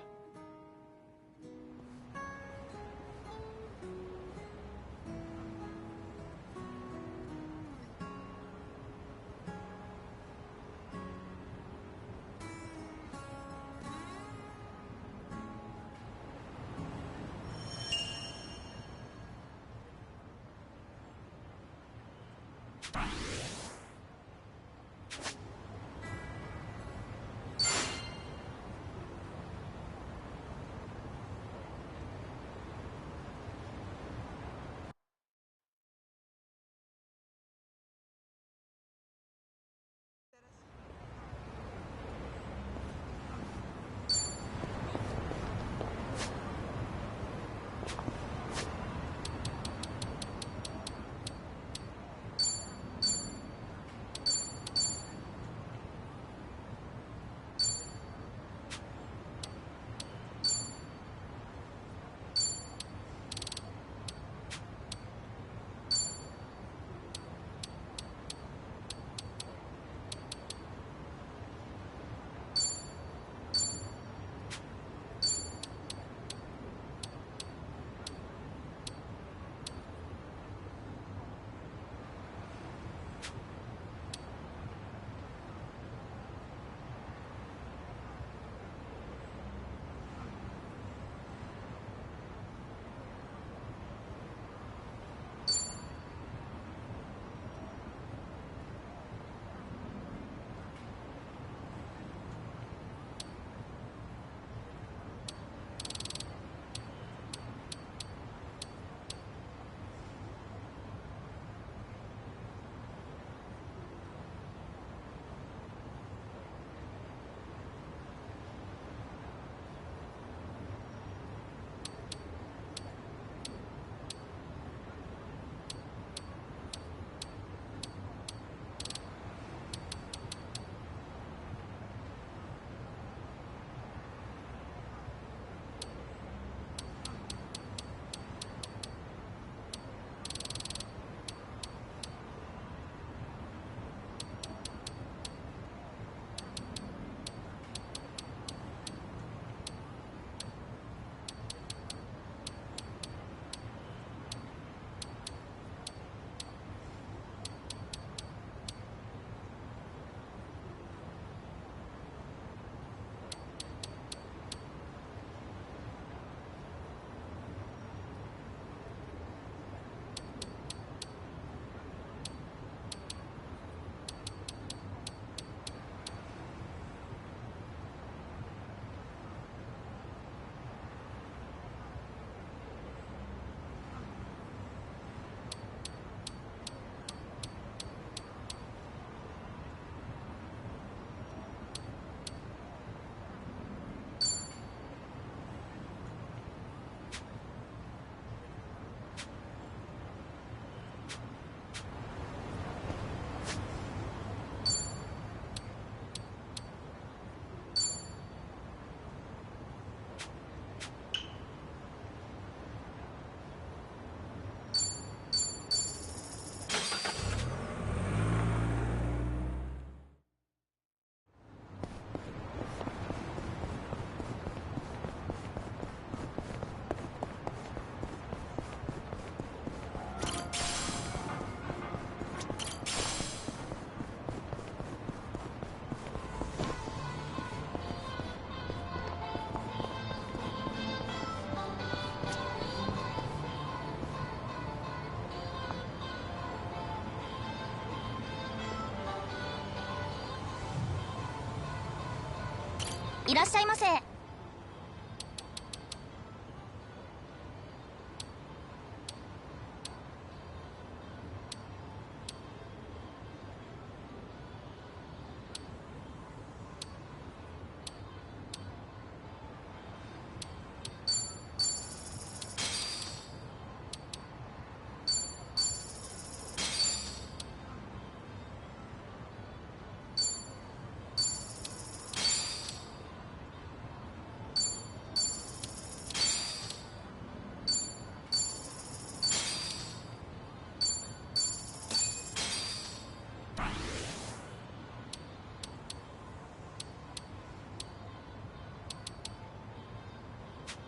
Speaker 21: いらっしゃいませ。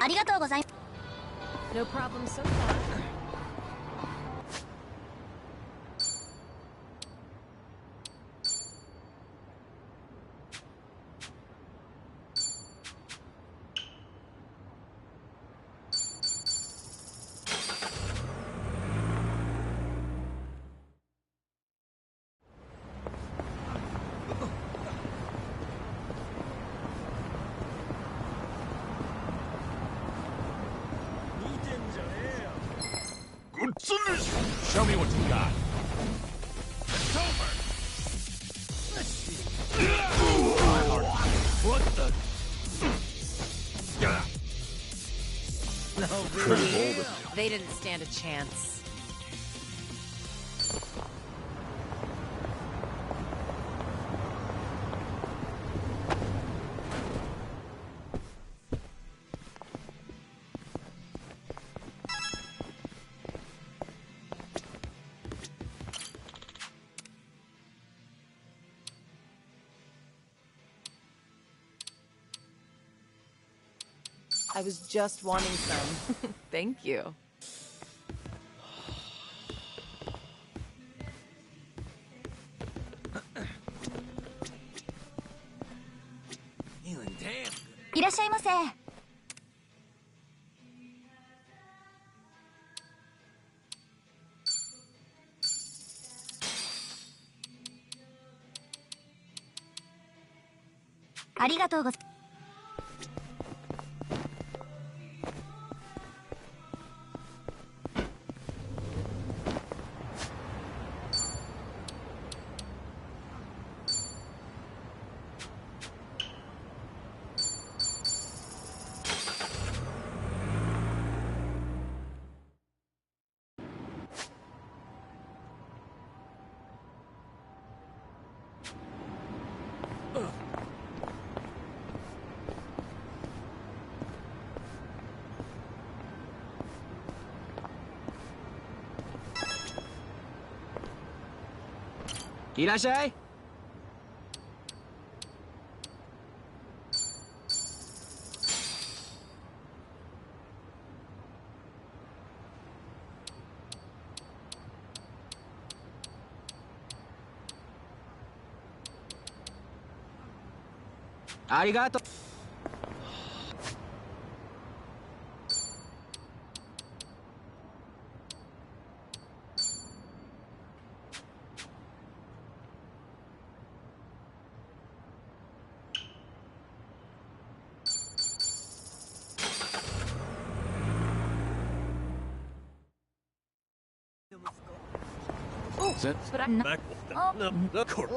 Speaker 21: ありがとうございます。
Speaker 15: No problem so far.
Speaker 6: Show me what you got. It's over. What the?
Speaker 15: No,
Speaker 6: Pretty
Speaker 15: really?
Speaker 6: bold.
Speaker 15: They didn't stand a chance. I was just wanting some. Thank you.
Speaker 6: Feeling damn good.
Speaker 21: いらっしゃいませ。ありがとうございます。
Speaker 17: いらっしゃい。ありがとう。
Speaker 16: Sit.
Speaker 21: But I'm not.
Speaker 6: Back the court.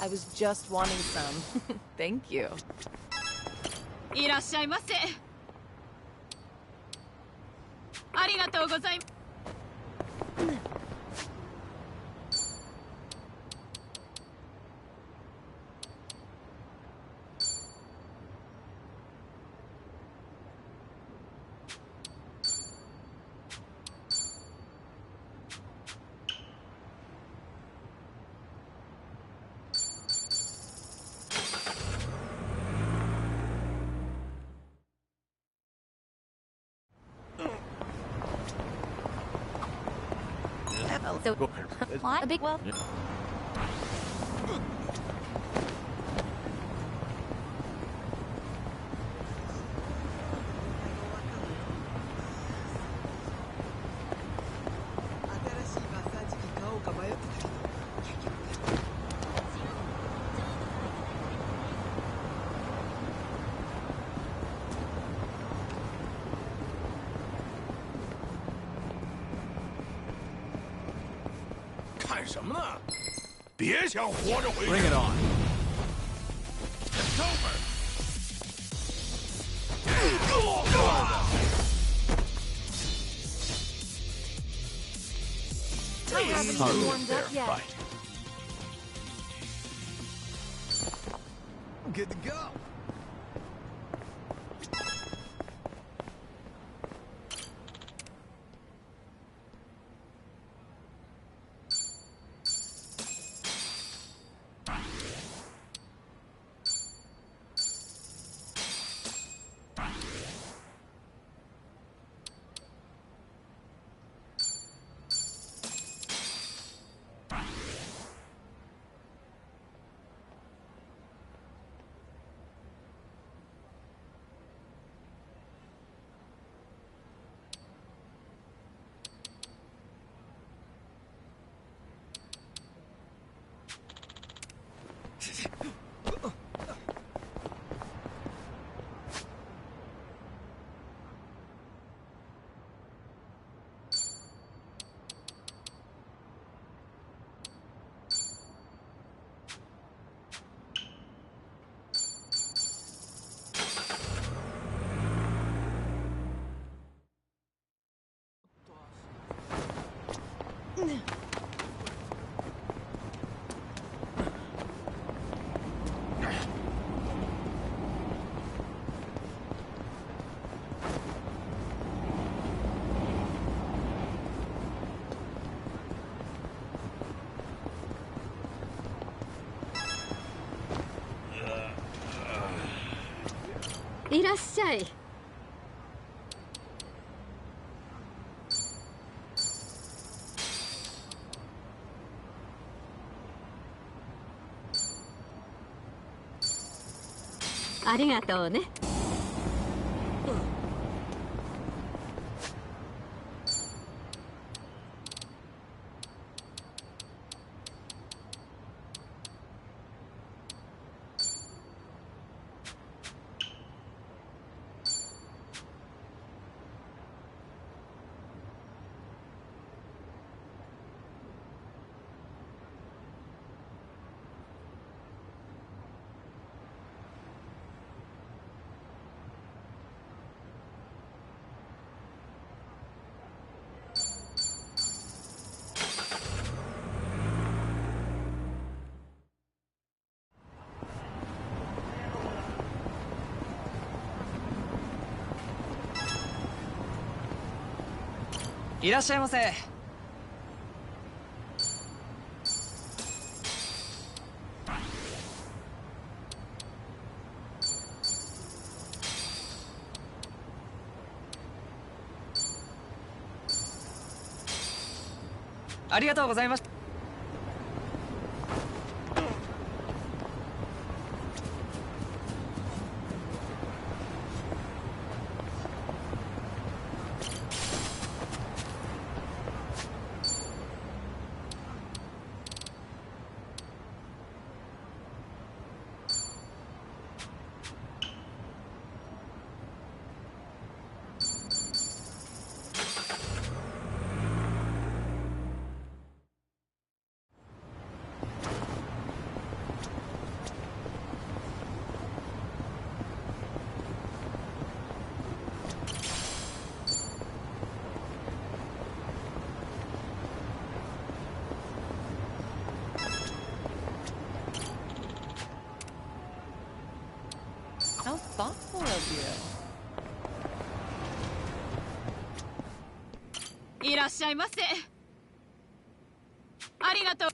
Speaker 15: I was just wanting some. Thank you.
Speaker 3: いらっしゃいませ。ありがとうございます。
Speaker 21: So, what? A big well.
Speaker 6: Bring it on. It's over.
Speaker 15: I haven't
Speaker 7: Hardly a
Speaker 15: warmed
Speaker 7: fair
Speaker 15: up yet.
Speaker 7: fight.
Speaker 6: Good to go.
Speaker 5: いらっしゃい。ありがとうね。
Speaker 22: いらっしゃいませ。ありがとうございました。
Speaker 15: How thoughtful of you.
Speaker 3: いらっしゃいませ。ありがとう。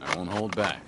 Speaker 16: I won't hold back.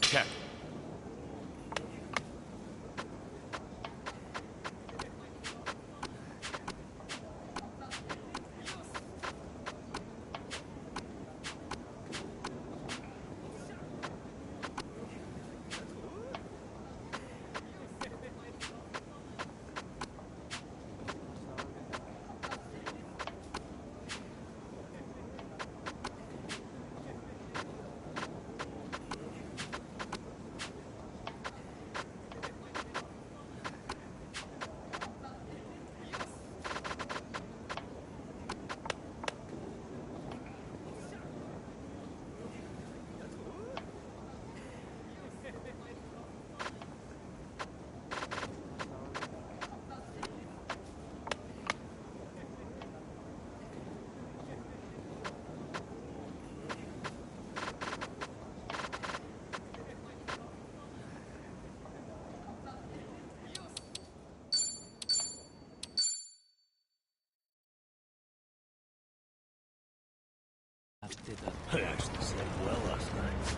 Speaker 20: Check.
Speaker 6: I actually slept well last night.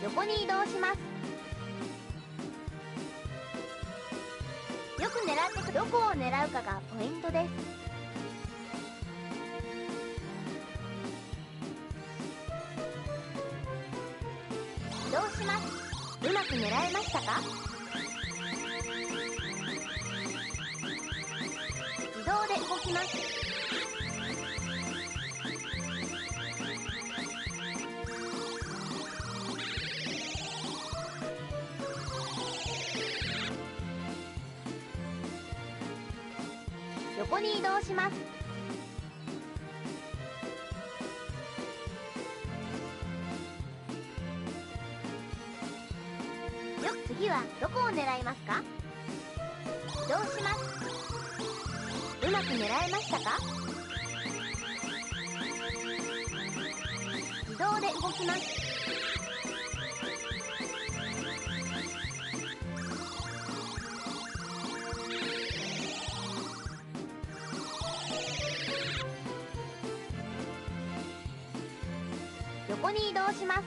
Speaker 21: 横に移動します。よく狙ってく。どこを狙狙うかがポイントです。移動します。うまく狙えましたか？自動で動きます。横に移動します。次はどこを狙いますか？移動します。うまく狙えましたか？自動で動きます。横に移動します。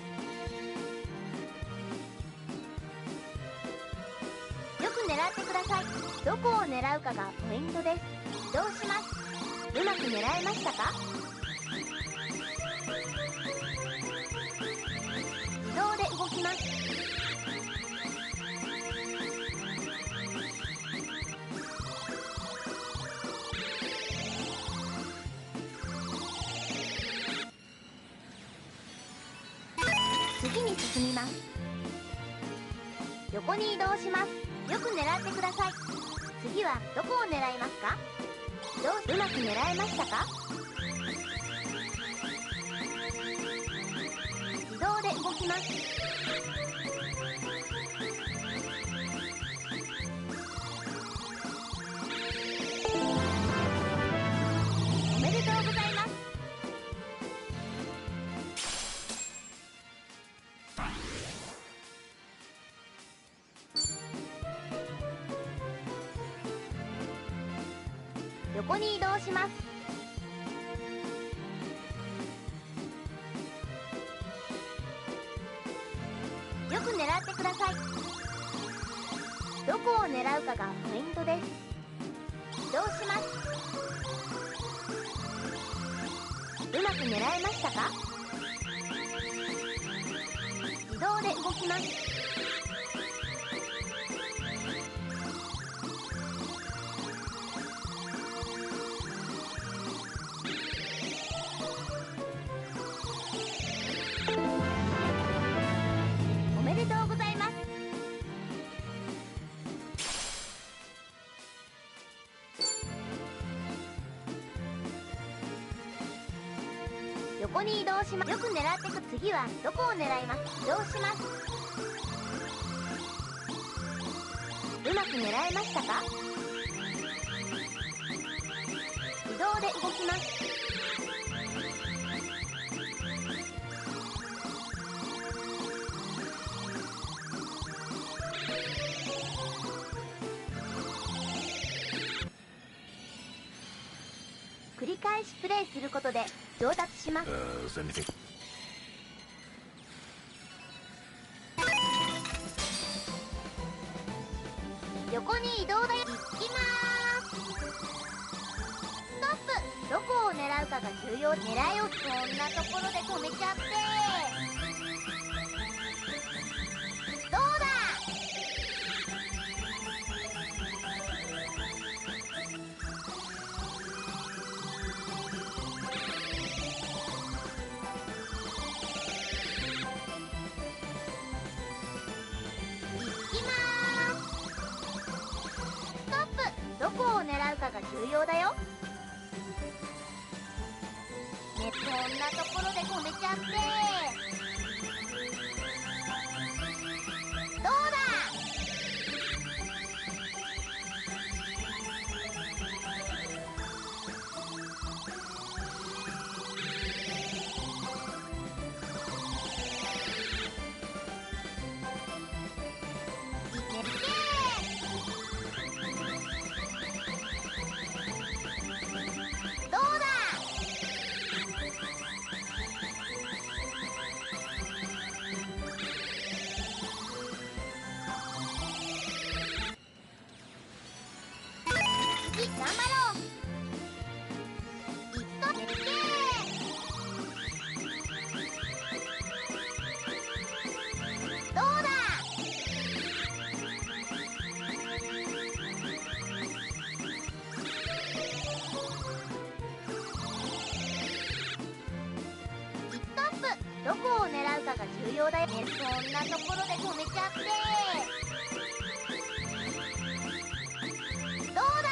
Speaker 21: 狙ってください。どこを狙うかがポイントです。移動します。うまく狙えましたか？自動で動きます。次に進みます。横に移動します。よく狙ってください。次はどこを狙いますか？うまく狙えましたか？自動で動きます。おめでとうございます。横に移動します。よく狙ってください。どこを狙うかがポイントです。移動します。うまく狙えましたか？自動で動きます。おめでとうございます。横に移動します。よく狙ってく。次はどこを狙います。移動します。うまく狙えましたか？自動で動きます。繰り返しプレイすることで上達します。横に移動だよ。行きまーす。ストップ。どこを狙うかが重要。狙いをこんなところで止めちゃって。どうだ。どこを狙うかが重要だよ。ね、こんなところで止めちゃって。どうだ。どうだ。かが重要だよね。そんなところで止めちゃって。どうだ。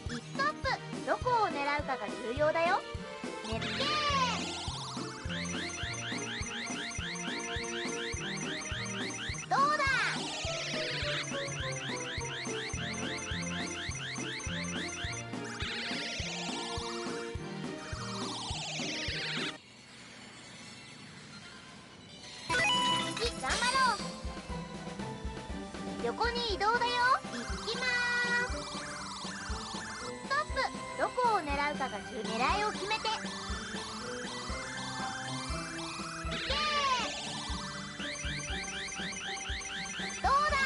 Speaker 21: ストップ。どこを狙うかが重要だよ。ねってー。どうだ。次頑張ろう。横に移動だよ。行きまーす。ストップ。どこを狙うかが狙いを決めて。いけー。どうだ。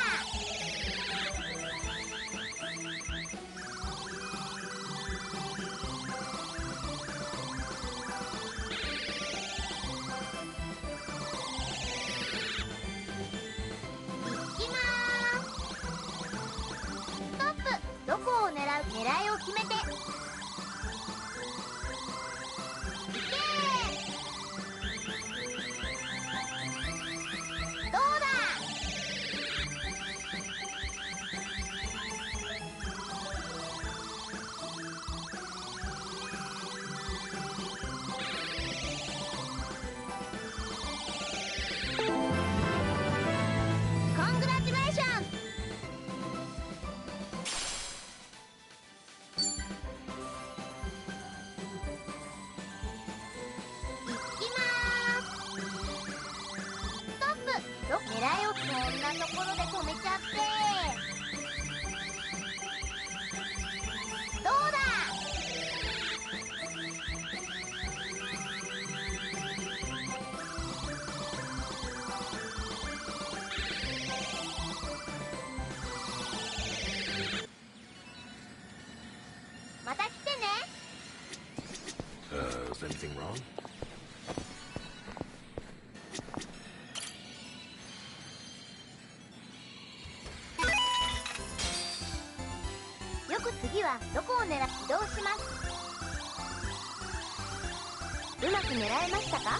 Speaker 21: 行きまーす。ストップ。どこを狙いを決めて。いけー。どうだ。コングラチュレーション。行きまーす。ストップ。狙いをこんなところで止めちゃって。どうだ。また来てね。
Speaker 1: Is anything wrong?
Speaker 21: よく次はどこを狙い移動します。うまく狙えましたか。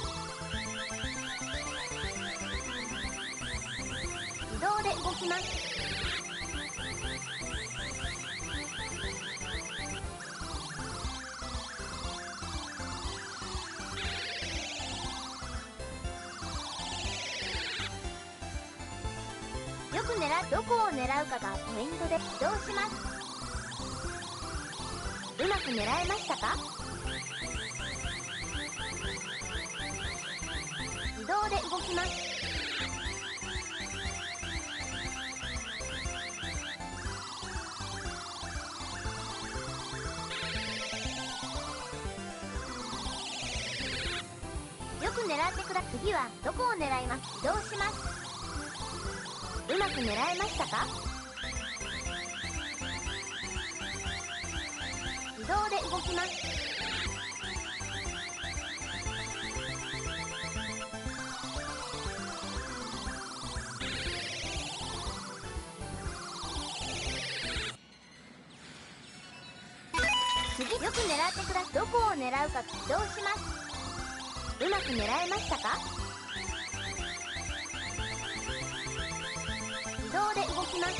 Speaker 21: 移動で動きます。よくどこを狙うかがポイントで移動します。うまく狙えましたか。移動で動きます。よく狙ってくだ。次はどこを狙います。移動します。うまく狙えましたか。移動で動きます。次よく狙ってくだ。どこを狙うか移動します。うまく狙えましたか。移動で動きます。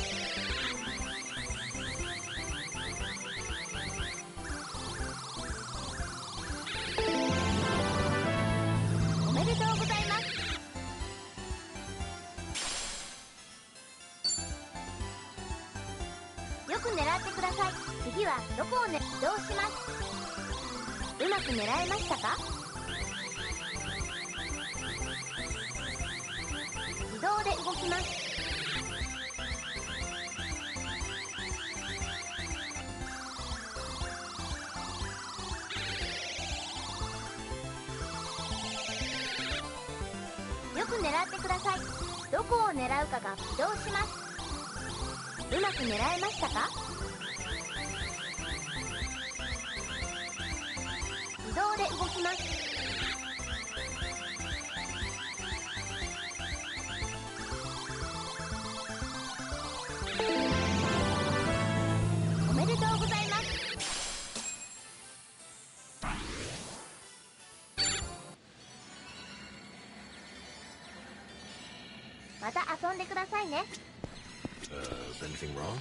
Speaker 21: おめでとうございます。よく狙ってください。次はどこを移動します。うまく狙えましたか。移動で動きます。よく狙ってください。どこを狙うかが移動します。うまく狙えましたか。移動で動きます。また遊んでくださいね。
Speaker 8: Is anything wrong?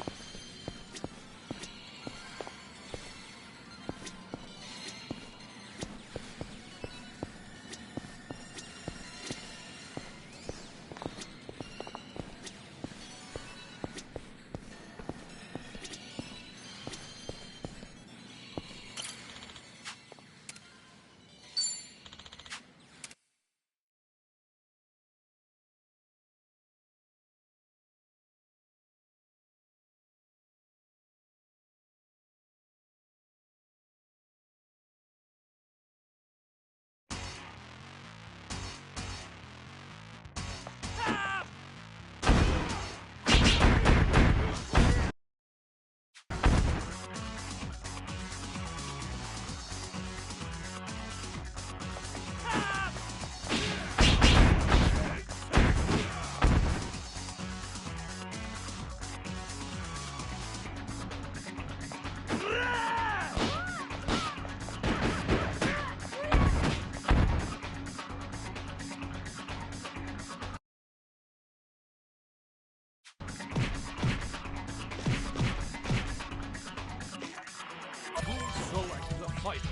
Speaker 4: Select the fighter.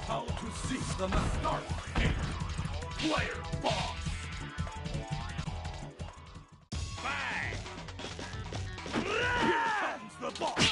Speaker 4: How to seize the map. Start. Player boss. Bang! Here comes the boss.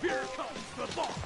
Speaker 4: Here comes the boss!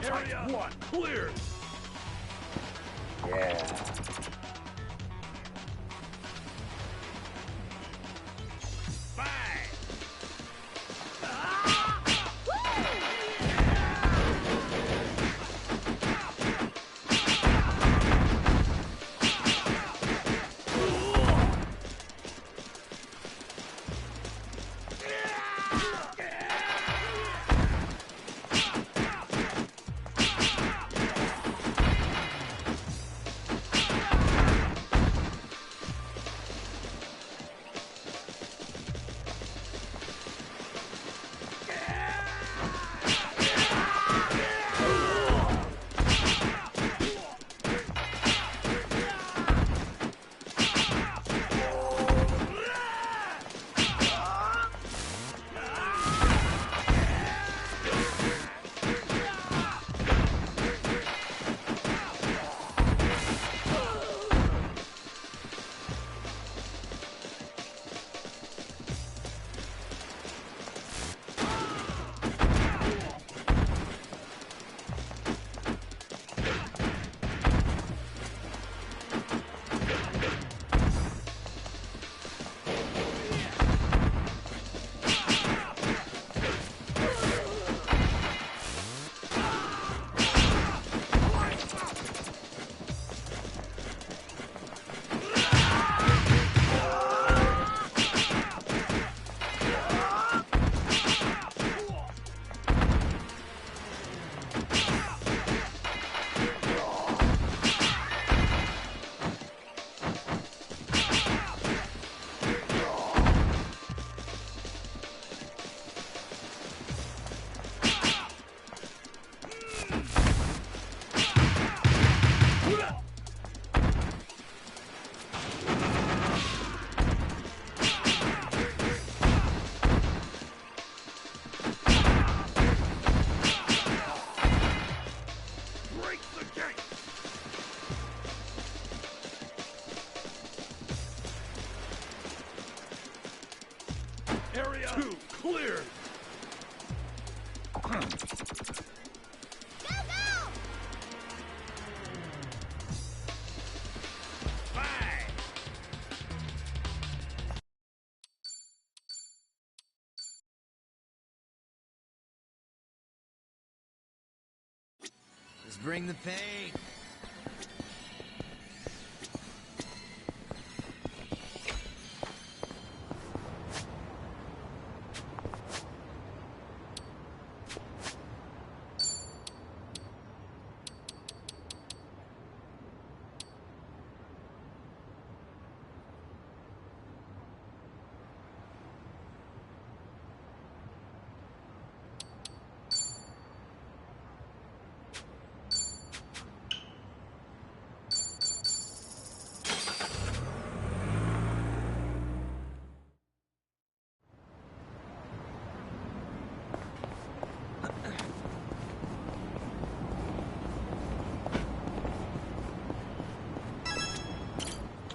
Speaker 4: Area 1 cleared!
Speaker 9: Yeah.
Speaker 17: Let's bring the pain.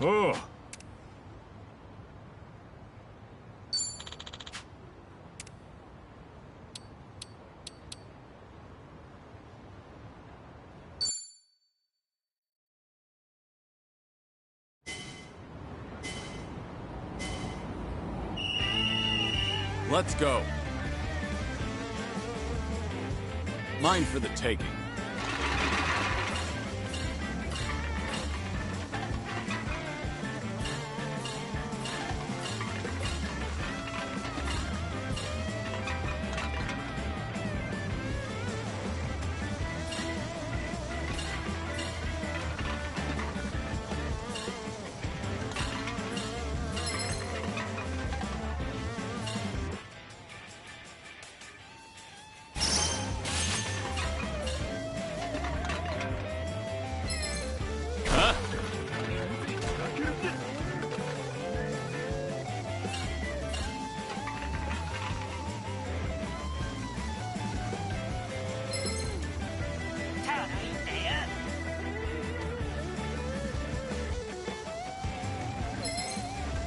Speaker 19: Oh.
Speaker 16: Let's go. Mine for the taking.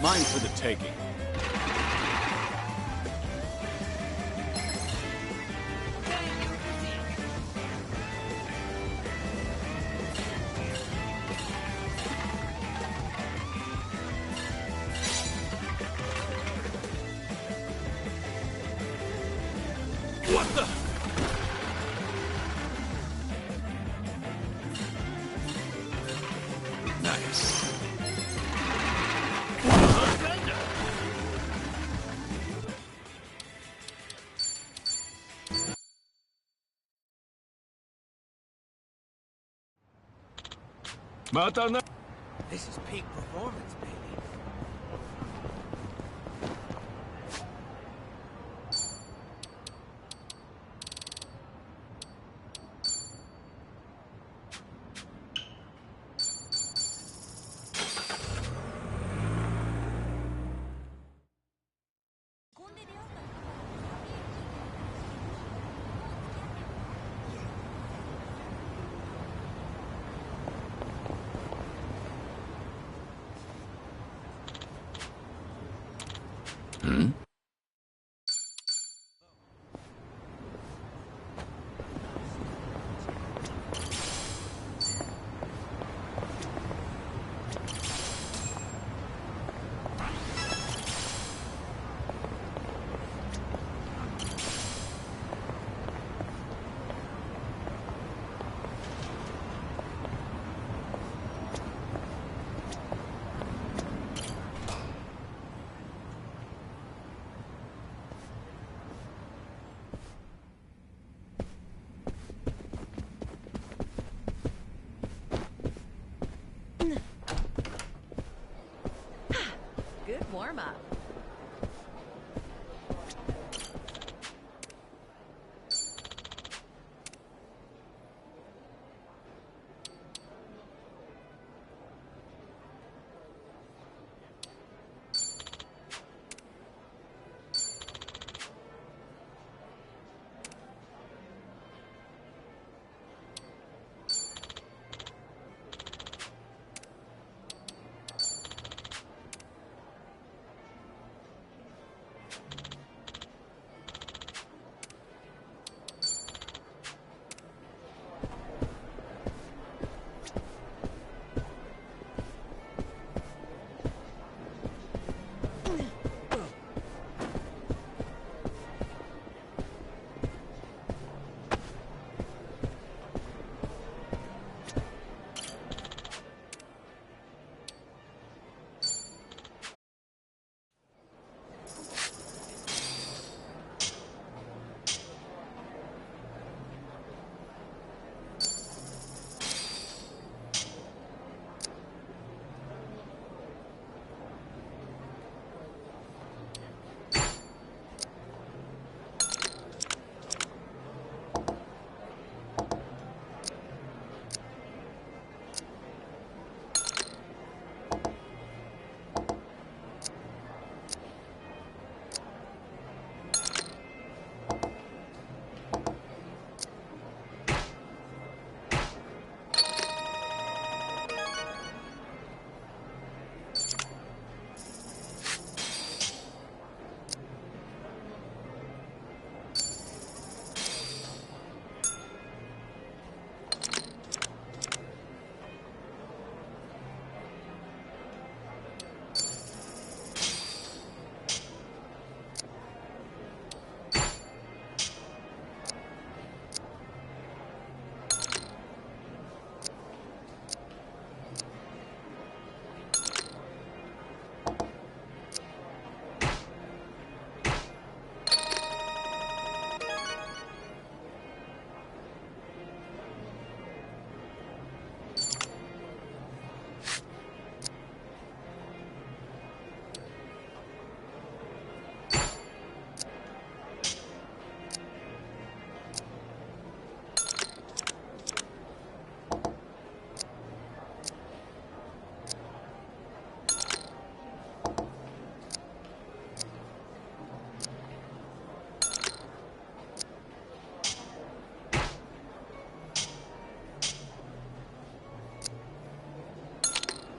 Speaker 16: Mine for the taking. What the? Nice.
Speaker 17: This is peak performance, baby.
Speaker 16: Hmm?
Speaker 15: Good warm-up.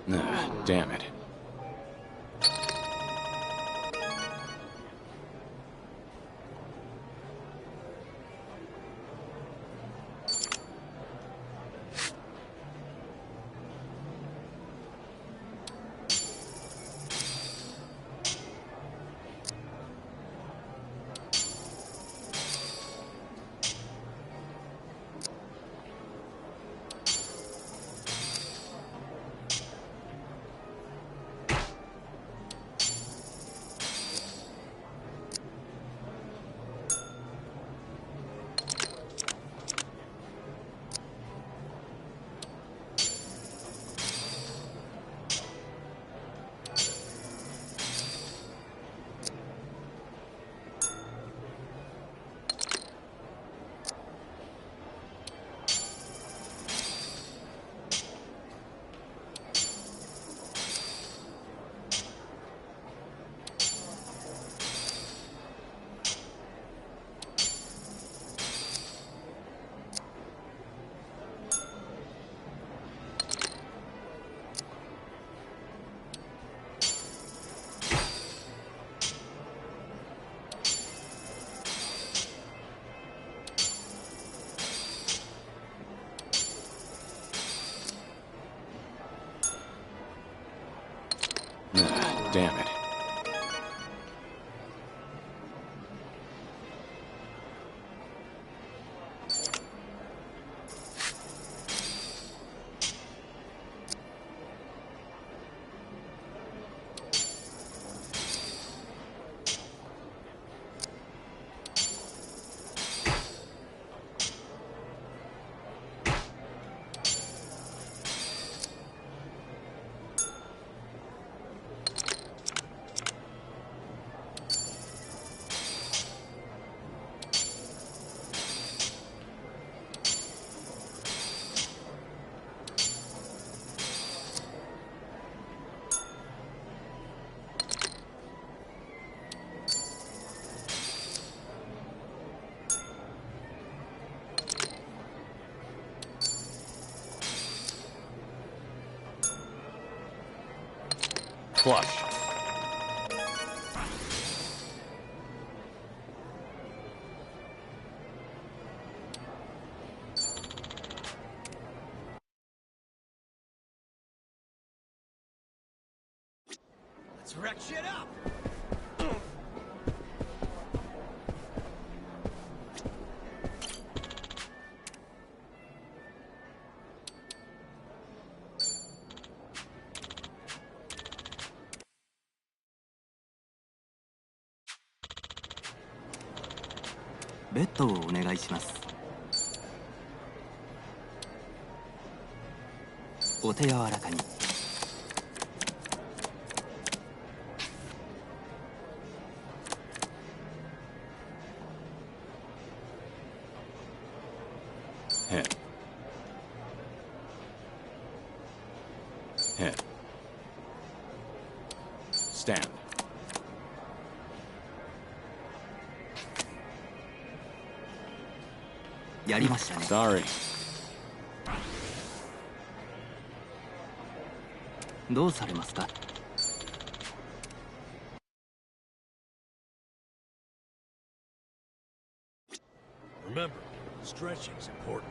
Speaker 16: Damn it. Damn it. Flush.
Speaker 6: Let's wreck shit up!
Speaker 16: Hit. Hit. Stand. Sorry.
Speaker 9: どうされますか?
Speaker 6: Remember, stretching's important.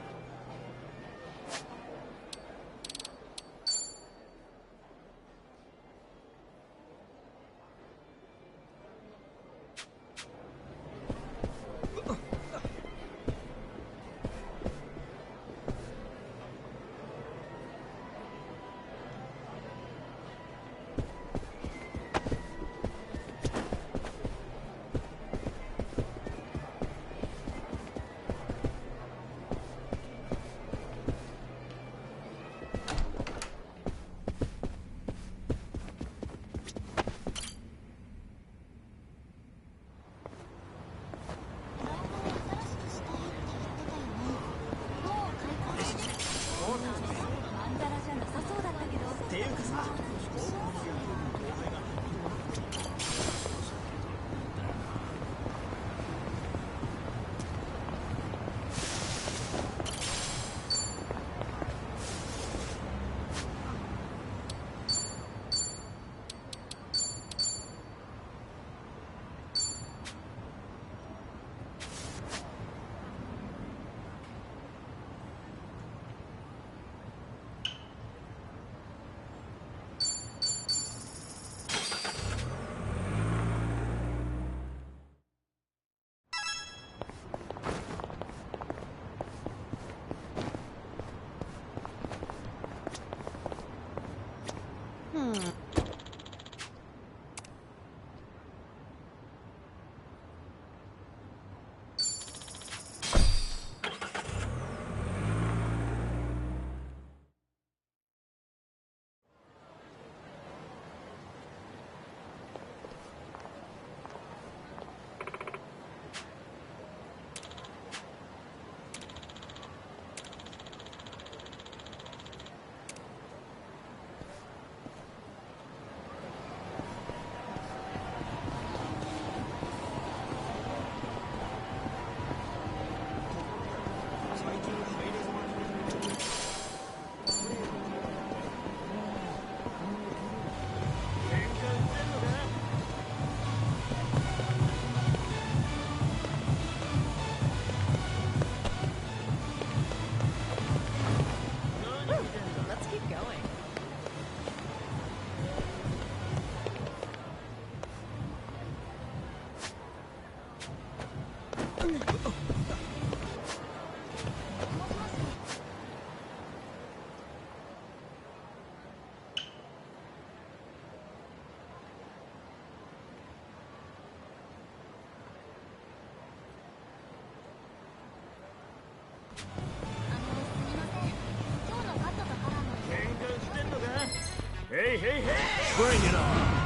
Speaker 6: Hey, hey, hey!
Speaker 14: Bring it on!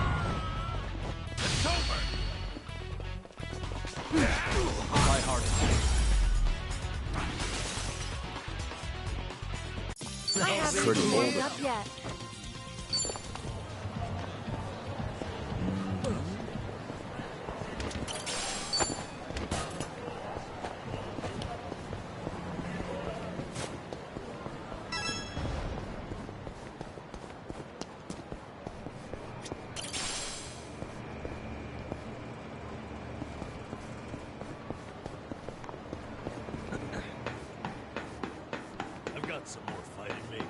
Speaker 7: Try harder.
Speaker 10: I haven't
Speaker 2: Pretty
Speaker 10: warmed
Speaker 2: bold.
Speaker 10: up yet.
Speaker 6: I've got some more fight in me.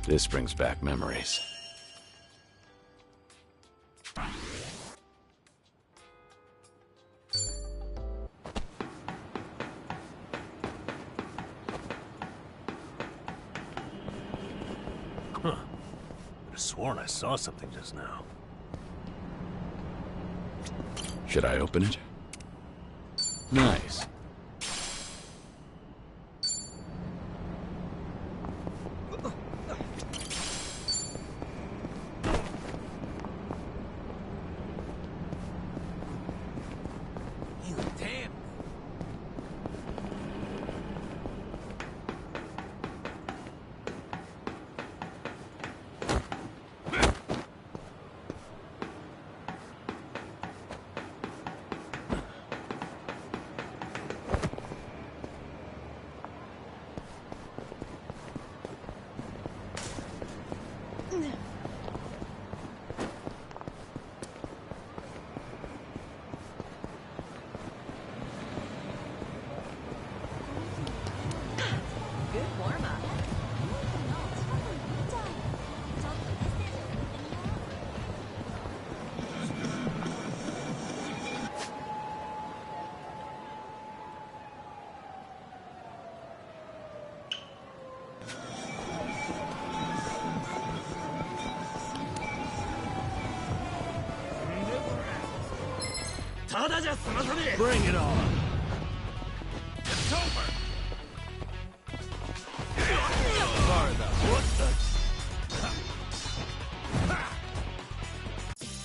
Speaker 14: This brings back memories.
Speaker 6: Huh. I'd have sworn I saw something just now.
Speaker 14: Should I open it? Nice.
Speaker 17: You damn.
Speaker 15: Good warm-up.
Speaker 14: Bring it on!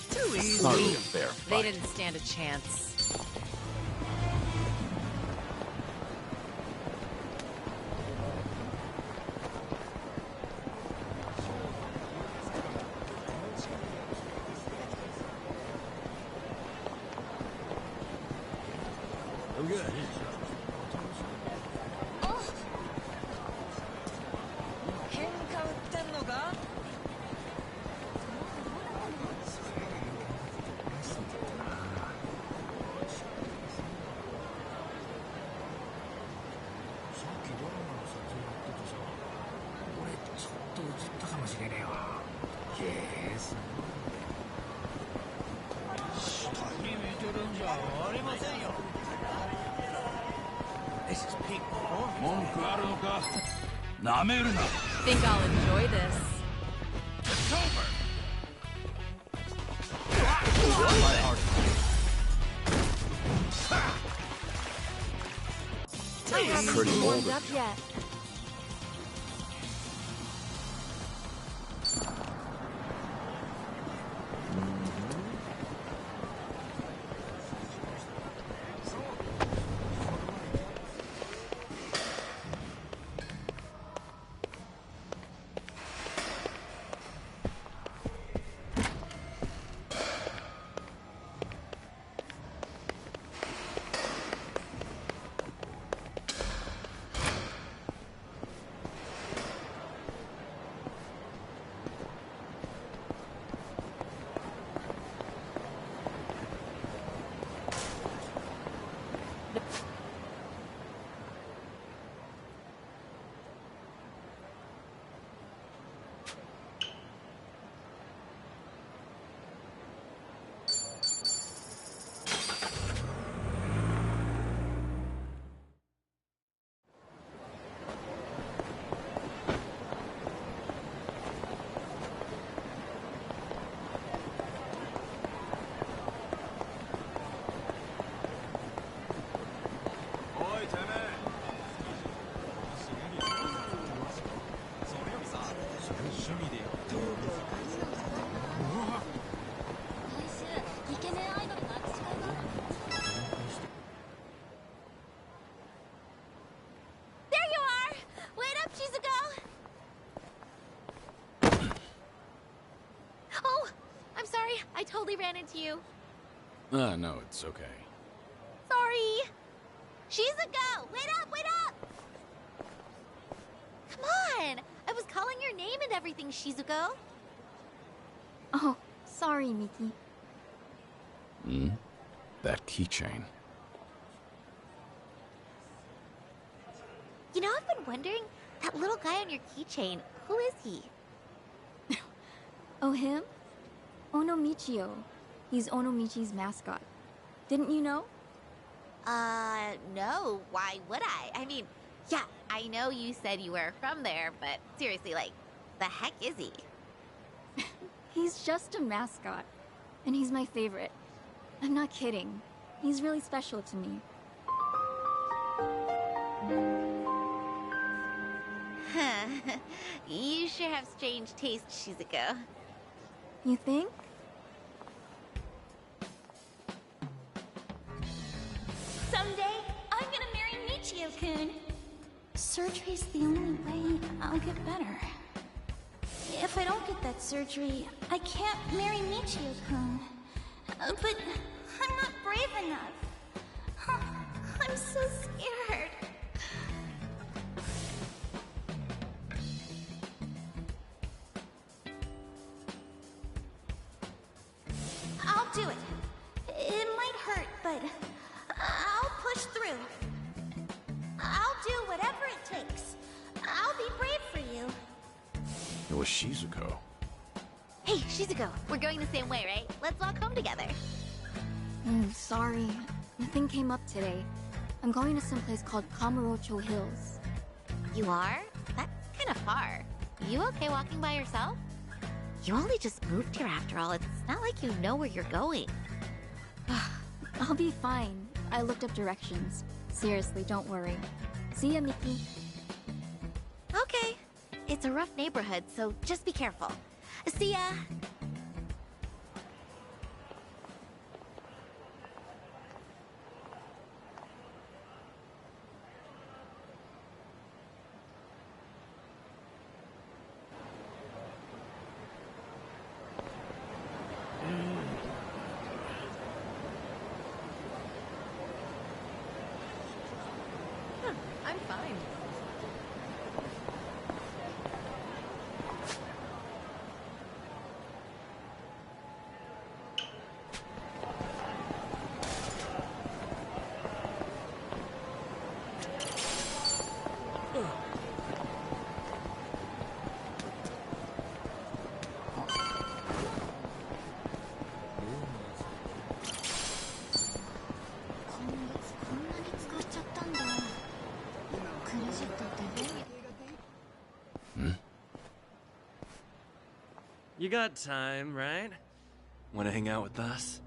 Speaker 15: Too easy.
Speaker 14: Hardly a fair
Speaker 15: They
Speaker 14: fight.
Speaker 15: didn't stand a chance.
Speaker 6: I'm good.
Speaker 17: This is peak performance.
Speaker 14: 文句あるのか？なめるな。
Speaker 15: Think I'll enjoy this. I haven't
Speaker 2: Pretty
Speaker 15: warmed
Speaker 2: bold.
Speaker 15: up yet.
Speaker 10: I totally ran into you.
Speaker 16: No, it's okay.
Speaker 21: Sorry. Shizuko, wait up, wait up! Come on! I was calling your name and everything, Shizuko.
Speaker 10: Oh, sorry, Miki.
Speaker 16: That keychain.
Speaker 21: You know, I've been wondering, that little guy on your keychain, who is he?
Speaker 10: Oh, him? Onomichio. He's Onomichi's mascot. Didn't you know?
Speaker 21: No. Why would I? I mean, yeah, I know you said you were from there, but seriously, like, the heck is he?
Speaker 10: He's just a mascot. And he's my favorite. I'm not kidding. He's really special to me.
Speaker 21: You sure have strange taste, Shizuko.
Speaker 10: You think?
Speaker 21: Someday, I'm gonna marry Michio-kun.
Speaker 11: Surgery's the only way I'll get better. If I don't get that surgery, I can't marry Michio-kun. But I'm not brave enough. I'm so scared. I'll do it. It might hurt, but I'll push through. I'll do whatever it takes. I'll be brave for you.
Speaker 16: It was Shizuko.
Speaker 21: Hey, Shizuko, we're going the same way, right? Let's walk home together.
Speaker 10: Sorry. The thing came up today. I'm going to some place called Kamurocho Hills.
Speaker 21: You are? That's kind of far. You okay walking by yourself? You only just moved here after all. It's not like you know where you're going.
Speaker 10: I'll be fine. I looked up directions. Seriously, don't worry. See ya, Miki.
Speaker 21: Okay. It's a rough neighborhood, so just be careful. See ya!
Speaker 15: I'm fine.
Speaker 12: You got time, right? Want to hang out with us?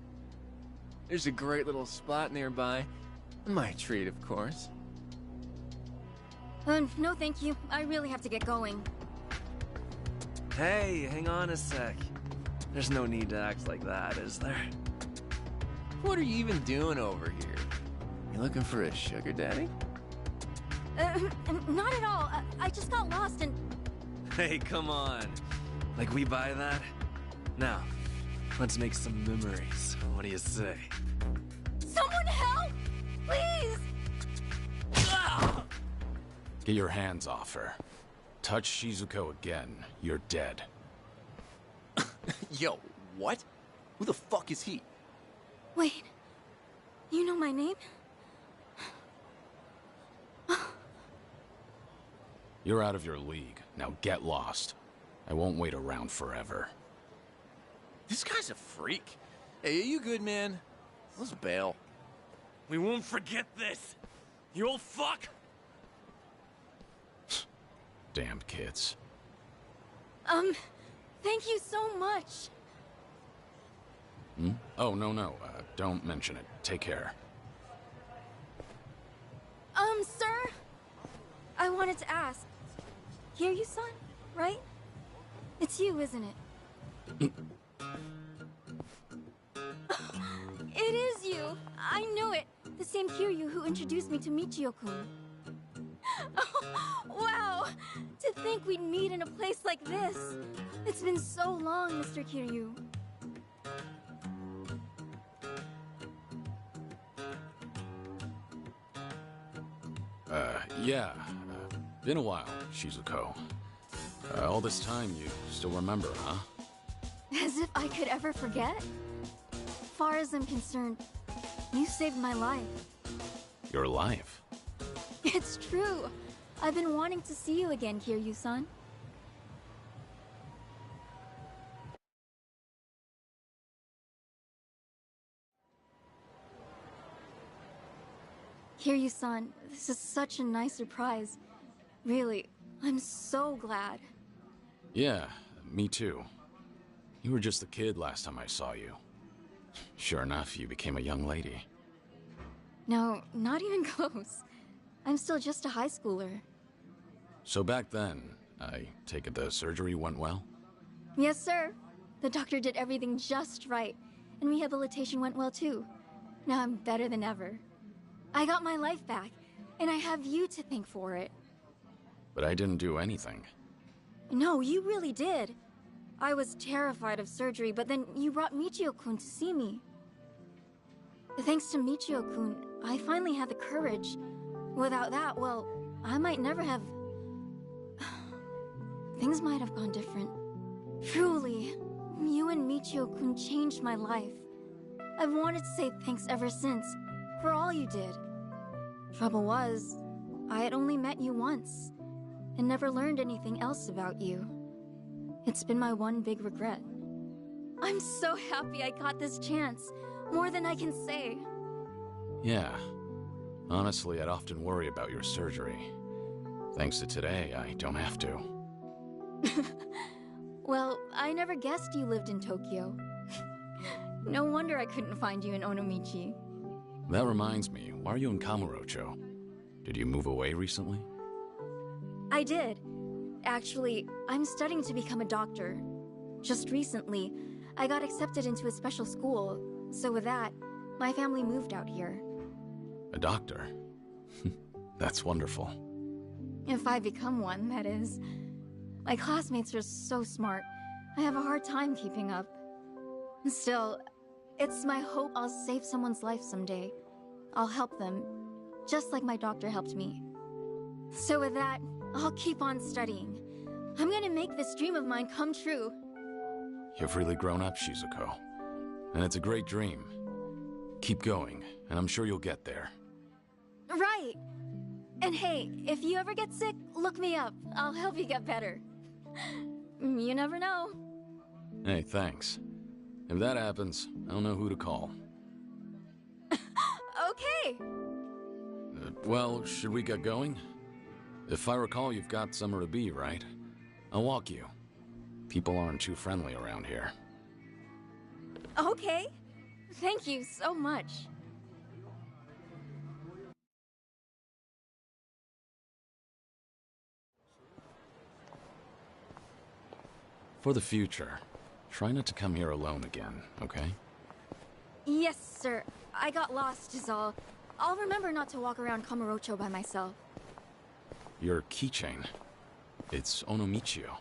Speaker 12: There's a great little spot nearby. My treat, of course.
Speaker 10: No thank you. I really have to get going.
Speaker 12: Hey, hang on a sec. There's no need to act like that, is there? What are you even doing over here? You looking for a sugar daddy?
Speaker 10: Not at all. I just got lost and...
Speaker 12: Hey, come on. Like we buy that? Now, let's make some memories. What do you say?
Speaker 10: Someone help! Please!
Speaker 16: Get your hands off her. Touch Shizuko again, you're dead.
Speaker 12: Yo, what? Who the fuck is he?
Speaker 10: Wait. You know my name?
Speaker 16: You're out of your league. Now get lost. I won't wait around forever.
Speaker 12: This guy's a freak. Hey, are you good, man? Let's bail. We won't forget this. You old fuck!
Speaker 16: Damned kids.
Speaker 10: Thank you so much.
Speaker 16: Oh, no. Don't mention it. Take care.
Speaker 10: Sir? I wanted to ask. Kiryu-san, right? It's you, isn't it? It is you! I knew it! The same Kiryu who introduced me to Michio-kun. Oh, wow! To think we'd meet in a place like this! It's been so long, Mr. Kiryu.
Speaker 16: Yeah. Been a while, Shizuko. All this time, you still remember, huh?
Speaker 10: As if I could ever forget? Far as I'm concerned, you saved my life.
Speaker 16: Your life?
Speaker 10: It's true. I've been wanting to see you again, Kiryu-san. Kiryu-san, this is such a nice surprise. Really, I'm so glad.
Speaker 16: Yeah, me too. You were just a kid last time I saw you. Sure enough, you became a young lady.
Speaker 10: No, not even close. I'm still just a high schooler.
Speaker 16: So back then, I take it the surgery went well?
Speaker 10: Yes, sir. The doctor did everything just right, and rehabilitation went well too. Now I'm better than ever. I got my life back, and I have you to thank for it.
Speaker 16: But I didn't do anything.
Speaker 10: No, you really did. I was terrified of surgery, but then you brought Michio-kun to see me. Thanks to Michio-kun, I finally had the courage. Without that, well, I might never have... Things might have gone different. Truly, you and Michio-kun changed my life. I've wanted to say thanks ever since, for all you did. Trouble was, I had only met you once, and never learned anything else about you. It's been my one big regret. I'm so happy I got this chance, more than I can say.
Speaker 16: Yeah. Honestly, I'd often worry about your surgery. Thanks to today, I don't have to.
Speaker 10: Well, I never guessed you lived in Tokyo. No wonder I couldn't find you in Onomichi.
Speaker 16: That reminds me, why are you in Kamurocho? Did you move away recently?
Speaker 10: I did. Actually, I'm studying to become a doctor. Just recently, I got accepted into a special school, so with that, my family moved out here.
Speaker 16: A doctor? That's wonderful.
Speaker 10: If I become one, that is. My classmates are so smart, I have a hard time keeping up. Still, it's my hope I'll save someone's life someday. I'll help them, just like my doctor helped me. So with that, I'll keep on studying. I'm gonna make this dream of mine come true.
Speaker 16: You've really grown up, Shizuko. And it's a great dream. Keep going, and I'm sure you'll get there.
Speaker 10: Right! And hey, if you ever get sick, look me up. I'll help you get better. You never know.
Speaker 16: Hey, thanks. If that happens, I'll know who to call.
Speaker 10: Okay!
Speaker 16: Well, should we get going? If I recall, you've got somewhere to be, right? I'll walk you. People aren't too friendly around here.
Speaker 10: Okay. Thank you so much.
Speaker 16: For the future, try not to come here alone again, okay?
Speaker 10: Yes, sir. I got lost is all. I'll remember not to walk around Kamurocho by myself.
Speaker 16: Your keychain. It's Onomichio.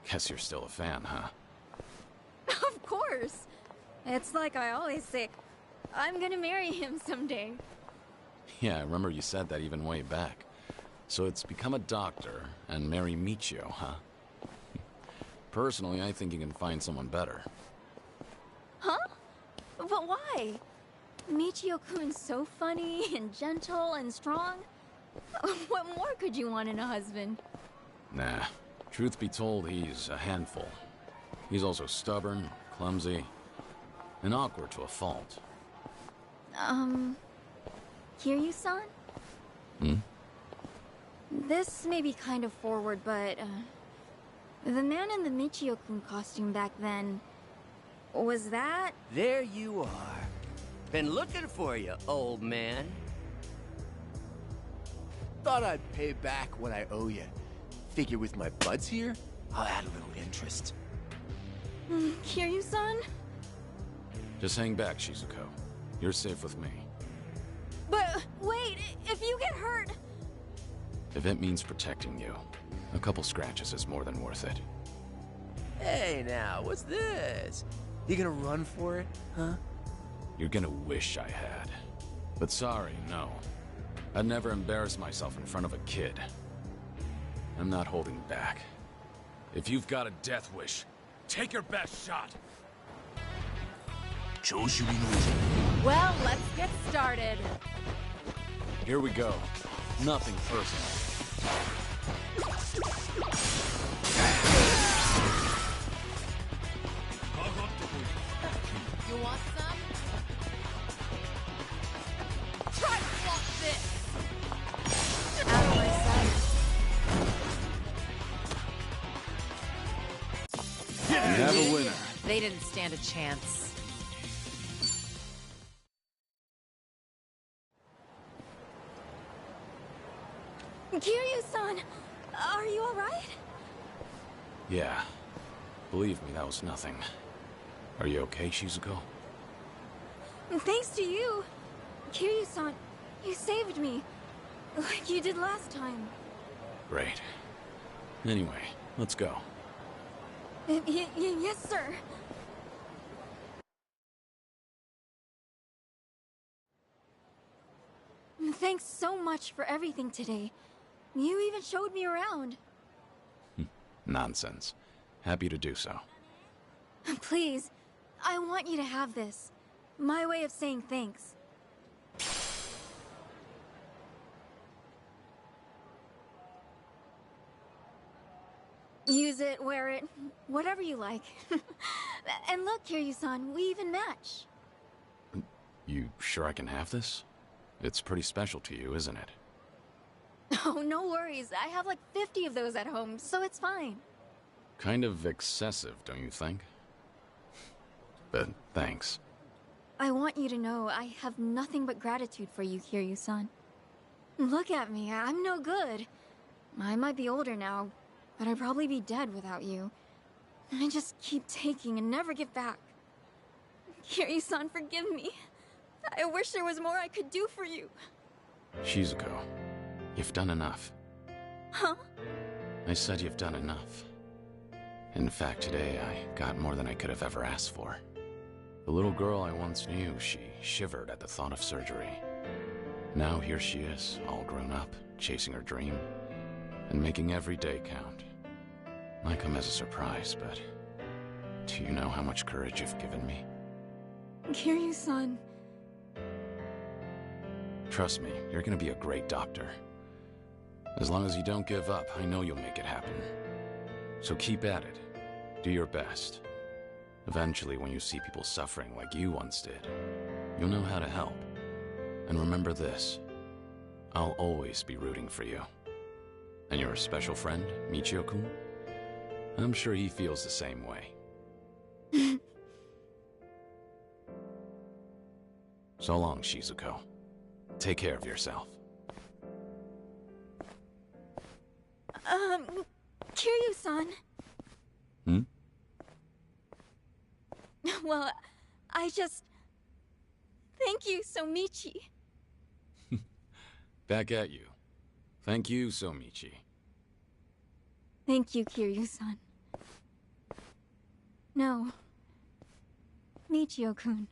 Speaker 16: Guess you're still a fan, huh?
Speaker 10: Of course! It's like I always say, I'm gonna marry him someday.
Speaker 16: Yeah, I remember you said that even way back. So it's become a doctor and marry Michio, huh? Personally, I think you can find someone better.
Speaker 10: Huh? But why? Michio-kun's so funny and gentle and strong. What more could you want in a husband?
Speaker 16: Nah. Truth be told, he's a handful. He's also stubborn, clumsy, and awkward to a fault.
Speaker 10: Kiryu-san?
Speaker 16: Hmm?
Speaker 10: This may be kind of forward, but, the man in the Michio-kun costume back then, was that?
Speaker 13: There you are. Been looking for you, old man. Thought I'd pay back what I owe you. Figure with my buds here, I'll add a little interest.
Speaker 10: Kiryu-san?
Speaker 16: Just hang back, Shizuko. You're safe with me.
Speaker 10: But, wait, if you get hurt...
Speaker 16: If it means protecting you, a couple scratches is more than worth it.
Speaker 13: Hey now, what's this? You gonna run for it, huh?
Speaker 16: You're gonna wish I had. But sorry, no. I'd never embarrass myself in front of a kid. I'm not holding back. If you've got a death wish, take your best shot!
Speaker 15: Well, let's get started.
Speaker 16: Here we go. Nothing personal.
Speaker 15: You want some? Try to block this! Out of my sight.
Speaker 16: We have a winner.
Speaker 15: They didn't stand a chance.
Speaker 10: Kiryu-san, are you alright?
Speaker 16: Yeah. Believe me, that was nothing. Are you okay, Shizuko?
Speaker 10: Thanks to you. Kiryu-san, you saved me. Like you did last time.
Speaker 16: Great. Anyway, let's go.
Speaker 10: Yes, sir. Thanks so much for everything today. You even showed me around.
Speaker 16: Nonsense. Happy to do so.
Speaker 10: Please, I want you to have this. My way of saying thanks. Use it, wear it, whatever you like. And look, Kiryu-san, we even match.
Speaker 16: You sure I can have this? It's pretty special to you, isn't it?
Speaker 10: Oh, no worries. I have like 50 of those at home, so it's fine.
Speaker 16: Kind of excessive, don't you think? But thanks.
Speaker 10: I want you to know I have nothing but gratitude for you, Kiryu-san. Look at me, I'm no good. I might be older now, but I'd probably be dead without you. I just keep taking and never give back. Kiryu-san, forgive me. I wish there was more I could do for you.
Speaker 16: Shizuko, you've done enough.
Speaker 10: Huh?
Speaker 16: I said you've done enough. In fact, today I got more than I could have ever asked for. The little girl I once knew, she shivered at the thought of surgery. Now here she is, all grown up, chasing her dream, and making every day count. Might come as a surprise, but do you know how much courage you've given me?
Speaker 10: Kiryu-san.
Speaker 16: Trust me, you're gonna be a great doctor. As long as you don't give up, I know you'll make it happen. So keep at it. Do your best. Eventually, when you see people suffering like you once did, you'll know how to help. And remember this, I'll always be rooting for you. And your special friend, Michio-kun? I'm sure he feels the same way. So long, Shizuko. Take care of yourself.
Speaker 10: Kiryu-san.
Speaker 16: Hmm?
Speaker 10: Well, I just... Thank you, Somichi.
Speaker 16: Back at you. Thank you, Somichi.
Speaker 10: Thank you, Kiryu-san. No. Michio-kun.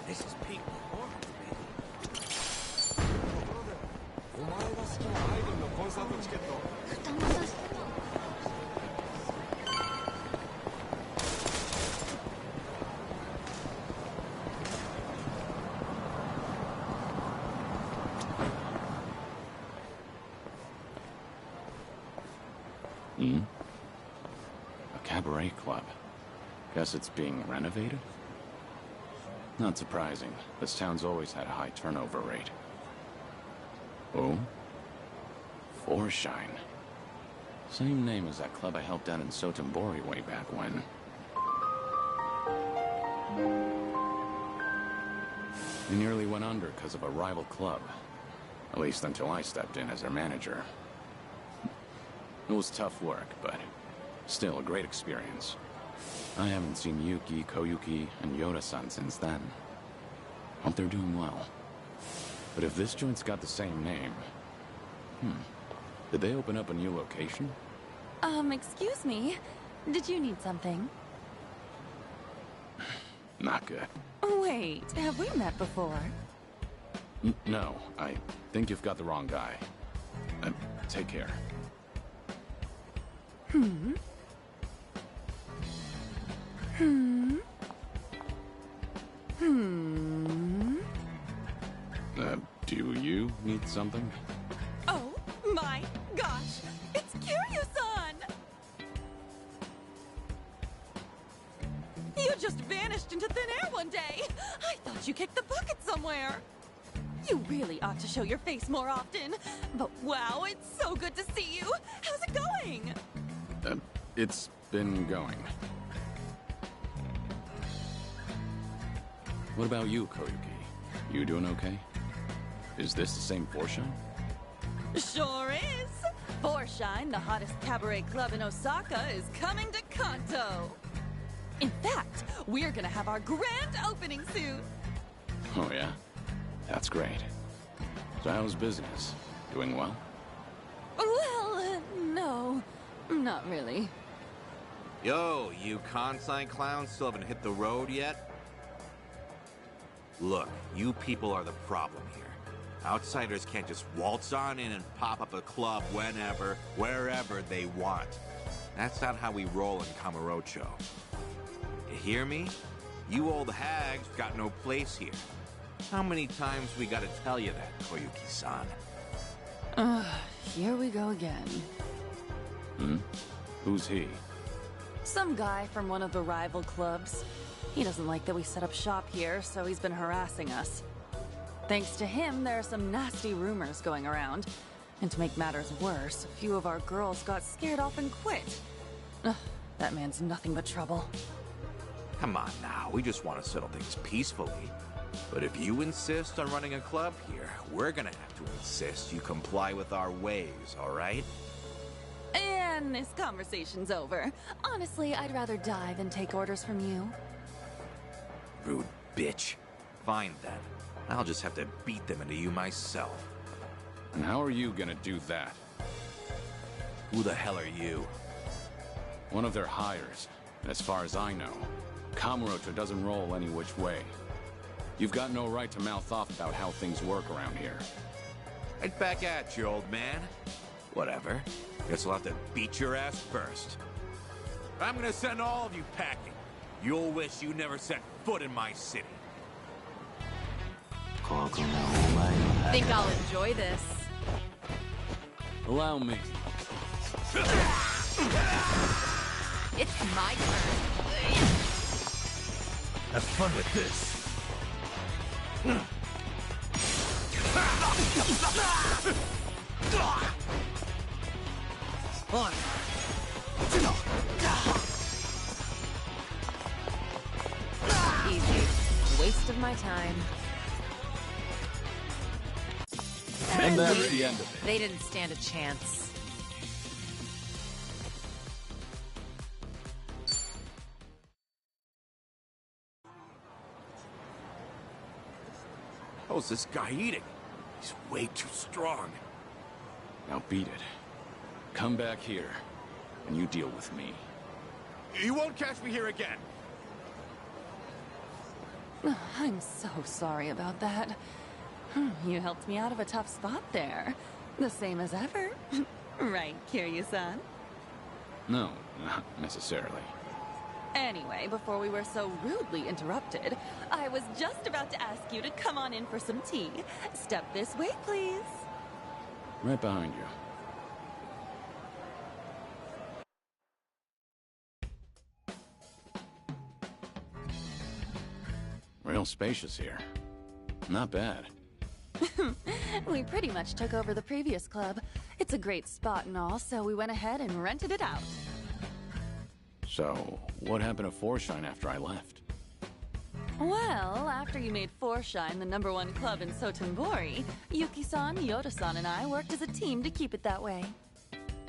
Speaker 14: This is peak performance, man. お前が好きなアイドルのコンサートチケット。
Speaker 11: 二股してた。
Speaker 16: Hmm? A cabaret club. Guess it's being renovated? Not surprising. This town's always had a high turnover rate. Oh? Forshine. Same name as that club I helped out in Sotenbori way back when. They nearly went under because of a rival club. At least until I stepped in as their manager. It was tough work, but still a great experience. I haven't seen Yuki, Koyuki, and Yoda-san since then. Hope they're doing well. But if this joint's got the same name... Did they open up a new location?
Speaker 5: Excuse me. Did you need something?
Speaker 16: Not good.
Speaker 5: Wait, have we met before?
Speaker 16: No, I think you've got the wrong guy. Take care. Do you need something?
Speaker 5: Oh my gosh! It's Kiryu-san! You just vanished into thin air one day! I thought you kicked the bucket somewhere! You really ought to show your face more often. But wow, it's so good to see you! How's it going?
Speaker 16: It's been going. What about you, Koyuki? You doing okay? Is this the same Forshine?
Speaker 5: Sure is! Forshine, the hottest cabaret club in Osaka, is coming to Kanto! In fact, we're gonna have our grand opening soon!
Speaker 16: Oh yeah? That's great. So how's business? Doing well?
Speaker 5: Well, no. Not really.
Speaker 18: Yo, you consign clowns still haven't hit the road yet? Look, you people are the problem here. Outsiders can't just waltz on in and pop up a club whenever, wherever they want. That's not how we roll in Kamurocho. You hear me? You old hags got no place here. How many times we gotta tell you that, Koyuki-san?
Speaker 5: Here we go again.
Speaker 16: Who's he?
Speaker 5: Some guy from one of the rival clubs. He doesn't like that we set up shop here, so he's been harassing us. Thanks to him, there are some nasty rumors going around. And to make matters worse, a few of our girls got scared off and quit. Ugh, that man's nothing but trouble.
Speaker 18: Come on now, we just want to settle things peacefully. But if you insist on running a club here, we're gonna have to insist you comply with our ways, alright?
Speaker 5: And this conversation's over. Honestly, I'd rather die than take orders from you.
Speaker 18: Rude bitch. Fine then. I'll just have to beat them into you myself.
Speaker 16: And how are you gonna do that?
Speaker 18: Who the hell are you?
Speaker 16: One of their hires. And as far as I know, Kamurocho doesn't roll any which way. You've got no right to mouth off about how things work around here.
Speaker 18: Right back at you, old man. Whatever. Guess I'll have to beat your ass first. I'm gonna send all of you packing. You'll wish you never set foot in my city.
Speaker 5: Think I'll enjoy this.
Speaker 16: Allow me.
Speaker 5: It's my turn.
Speaker 6: Have fun with this.
Speaker 5: Easy. Waste of my time.
Speaker 16: And that's the end of it.
Speaker 15: They didn't stand a chance.
Speaker 18: How's this guy eating? He's way too strong.
Speaker 16: Now beat it. Come back here, and you deal with me.
Speaker 18: You won't catch me here again.
Speaker 5: I'm so sorry about that. You helped me out of a tough spot there. The same as ever. Right, Kiryu-san?
Speaker 16: No, not necessarily.
Speaker 5: Anyway, before we were so rudely interrupted, I was just about to ask you to come on in for some tea. Step this way, please.
Speaker 16: Right behind you. Real spacious here. Not bad.
Speaker 5: We pretty much took over the previous club. It's a great spot and all, so we went ahead and rented it out.
Speaker 16: So, what happened to Forshine after I left?
Speaker 5: Well, after you made Forshine the #1 club in Sotenbori, Yuki-san, Yoda-san, and I worked as a team to keep it that way.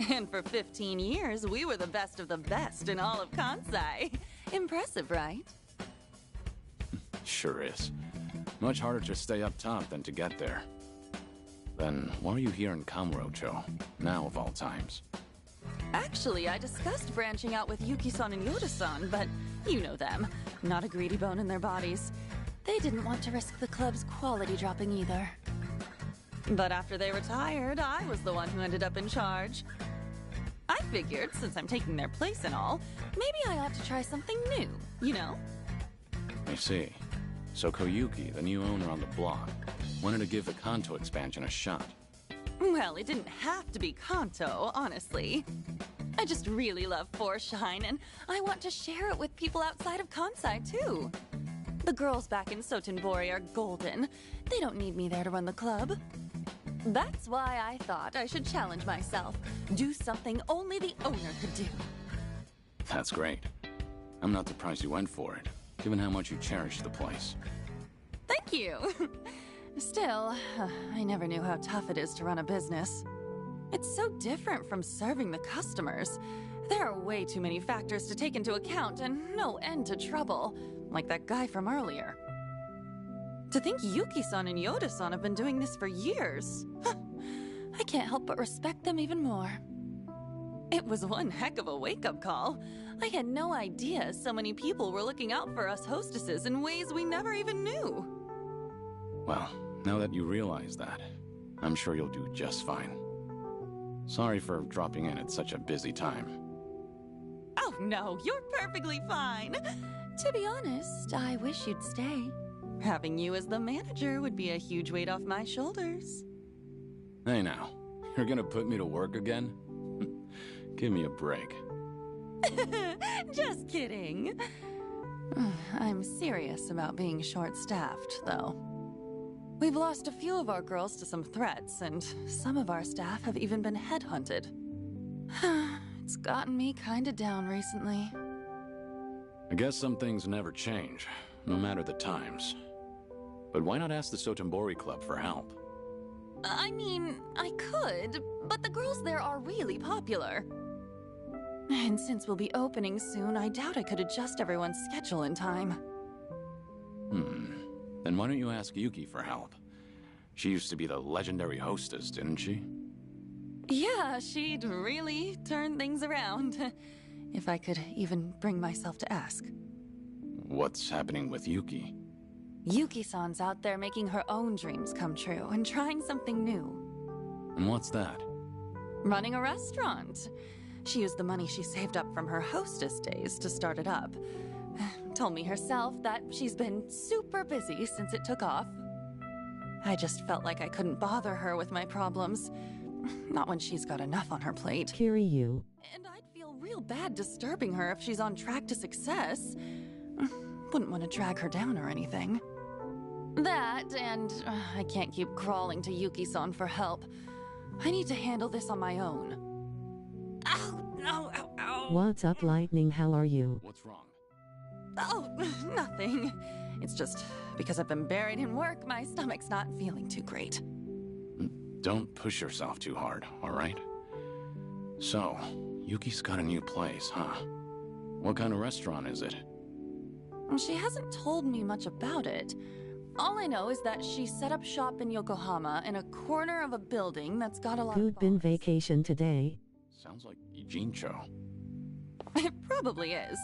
Speaker 5: And for 15 years, we were the best of the best in all of Kansai. Impressive, right?
Speaker 16: Sure is. Much harder to stay up top than to get there. Then, why are you here in Kamurocho, now of all times?
Speaker 5: Actually, I discussed branching out with Yuki-san and Yoda-san, but you know them. Not a greedy bone in their bodies. They didn't want to risk the club's quality dropping either. But after they retired, I was the one who ended up in charge. I figured, since I'm taking their place and all, maybe I ought to try something new, you know?
Speaker 16: I see. So Koyuki, the new owner on the block, wanted to give the Kanto expansion a shot.
Speaker 5: Well, it didn't have to be Kanto, honestly. I just really love Forshine, and I want to share it with people outside of Kansai, too. The girls back in Sotenbori are golden. They don't need me there to run the club. That's why I thought I should challenge myself. Do something only the owner could do.
Speaker 16: That's great. I'm not surprised you went for it, given how much you cherish the place.
Speaker 5: Thank you. Still, I never knew how tough it is to run a business. It's so different from serving the customers. There are way too many factors to take into account and no end to trouble, like that guy from earlier. To think Yuki-san and Yoda-san have been doing this for years. I can't help but respect them even more. It was one heck of a wake-up call. I had no idea so many people were looking out for us hostesses in ways we never even knew.
Speaker 16: Well, now that you realize that, I'm sure you'll do just fine. Sorry for dropping in at such a busy time.
Speaker 5: Oh no, you're perfectly fine. To be honest, I wish you'd stay. Having you as the manager would be a huge weight off my shoulders.
Speaker 16: Hey now, you're gonna put me to work again? Give me a break.
Speaker 5: Just kidding. I'm serious about being short-staffed, though. We've lost a few of our girls to some threats, and some of our staff have even been headhunted. It's gotten me kinda down recently.
Speaker 16: I guess some things never change, no matter the times. But why not ask the Sotenbori Club for help?
Speaker 5: I mean, I could, but the girls there are really popular. And since we'll be opening soon, I doubt I could adjust everyone's schedule in time.
Speaker 16: Then why don't you ask Yuki for help? She used to be the legendary hostess, didn't she?
Speaker 5: Yeah, she'd really turn things around. If I could even bring myself to ask.
Speaker 16: What's happening with Yuki?
Speaker 5: Yuki-san's out there making her own dreams come true and trying something new.
Speaker 16: And what's that?
Speaker 5: Running a restaurant. She used the money she saved up from her hostess days to start it up. Told me herself that she's been super busy since it took off. I just felt like I couldn't bother her with my problems. Not when she's got enough on her plate.
Speaker 3: Kiryu.
Speaker 5: And I'd feel real bad disturbing her if she's on track to success. Wouldn't want to drag her down or anything. That, and I can't keep crawling to Yuki-san for help. I need to handle this on my own. Ow! No! Ow! Ow!
Speaker 3: What's up, Lightning? How are you?
Speaker 16: What's wrong?
Speaker 5: Oh, nothing. It's just because I've been buried in work, my stomach's not feeling too great.
Speaker 16: Don't push yourself too hard, all right? So, Yuki's got a new place, huh? What kind of restaurant is it?
Speaker 5: She hasn't told me much about it. All I know is that she set up shop in Yokohama in a corner of a building that's got a lot
Speaker 3: Good
Speaker 5: of
Speaker 3: been vacation today.
Speaker 16: Sounds like Ijincho.
Speaker 5: It probably is.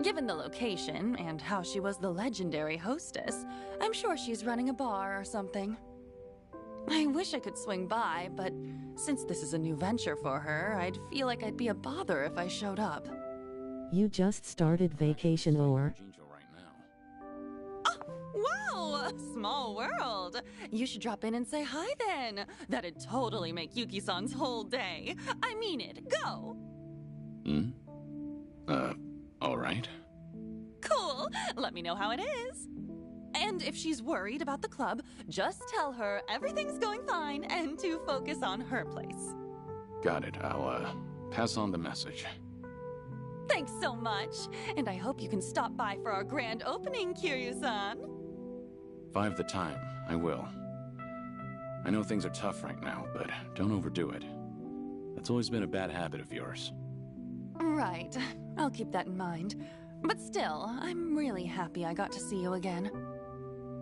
Speaker 5: Given the location and how she was the legendary hostess, I'm sure she's running a bar or something. I wish I could swing by, but since this is a new venture for her, I'd feel like I'd be a bother if I showed up.
Speaker 3: You just started vacation or?
Speaker 5: Wow! Small world! You should drop in and say hi then. That'd totally make Yuki-san's whole day. I mean it. Go!
Speaker 16: Alright.
Speaker 5: Cool! Let me know how it is. And if she's worried about the club, just tell her everything's going fine and to focus on her place.
Speaker 16: Got it. I'll, pass on the message.
Speaker 5: Thanks so much. And I hope you can stop by for our grand opening, Kiryu-san.
Speaker 16: 5 the time. I will. I know things are tough right now, but don't overdo it. That's always been a bad habit of yours.
Speaker 5: Right. I'll keep that in mind. But still, I'm really happy I got to see you again.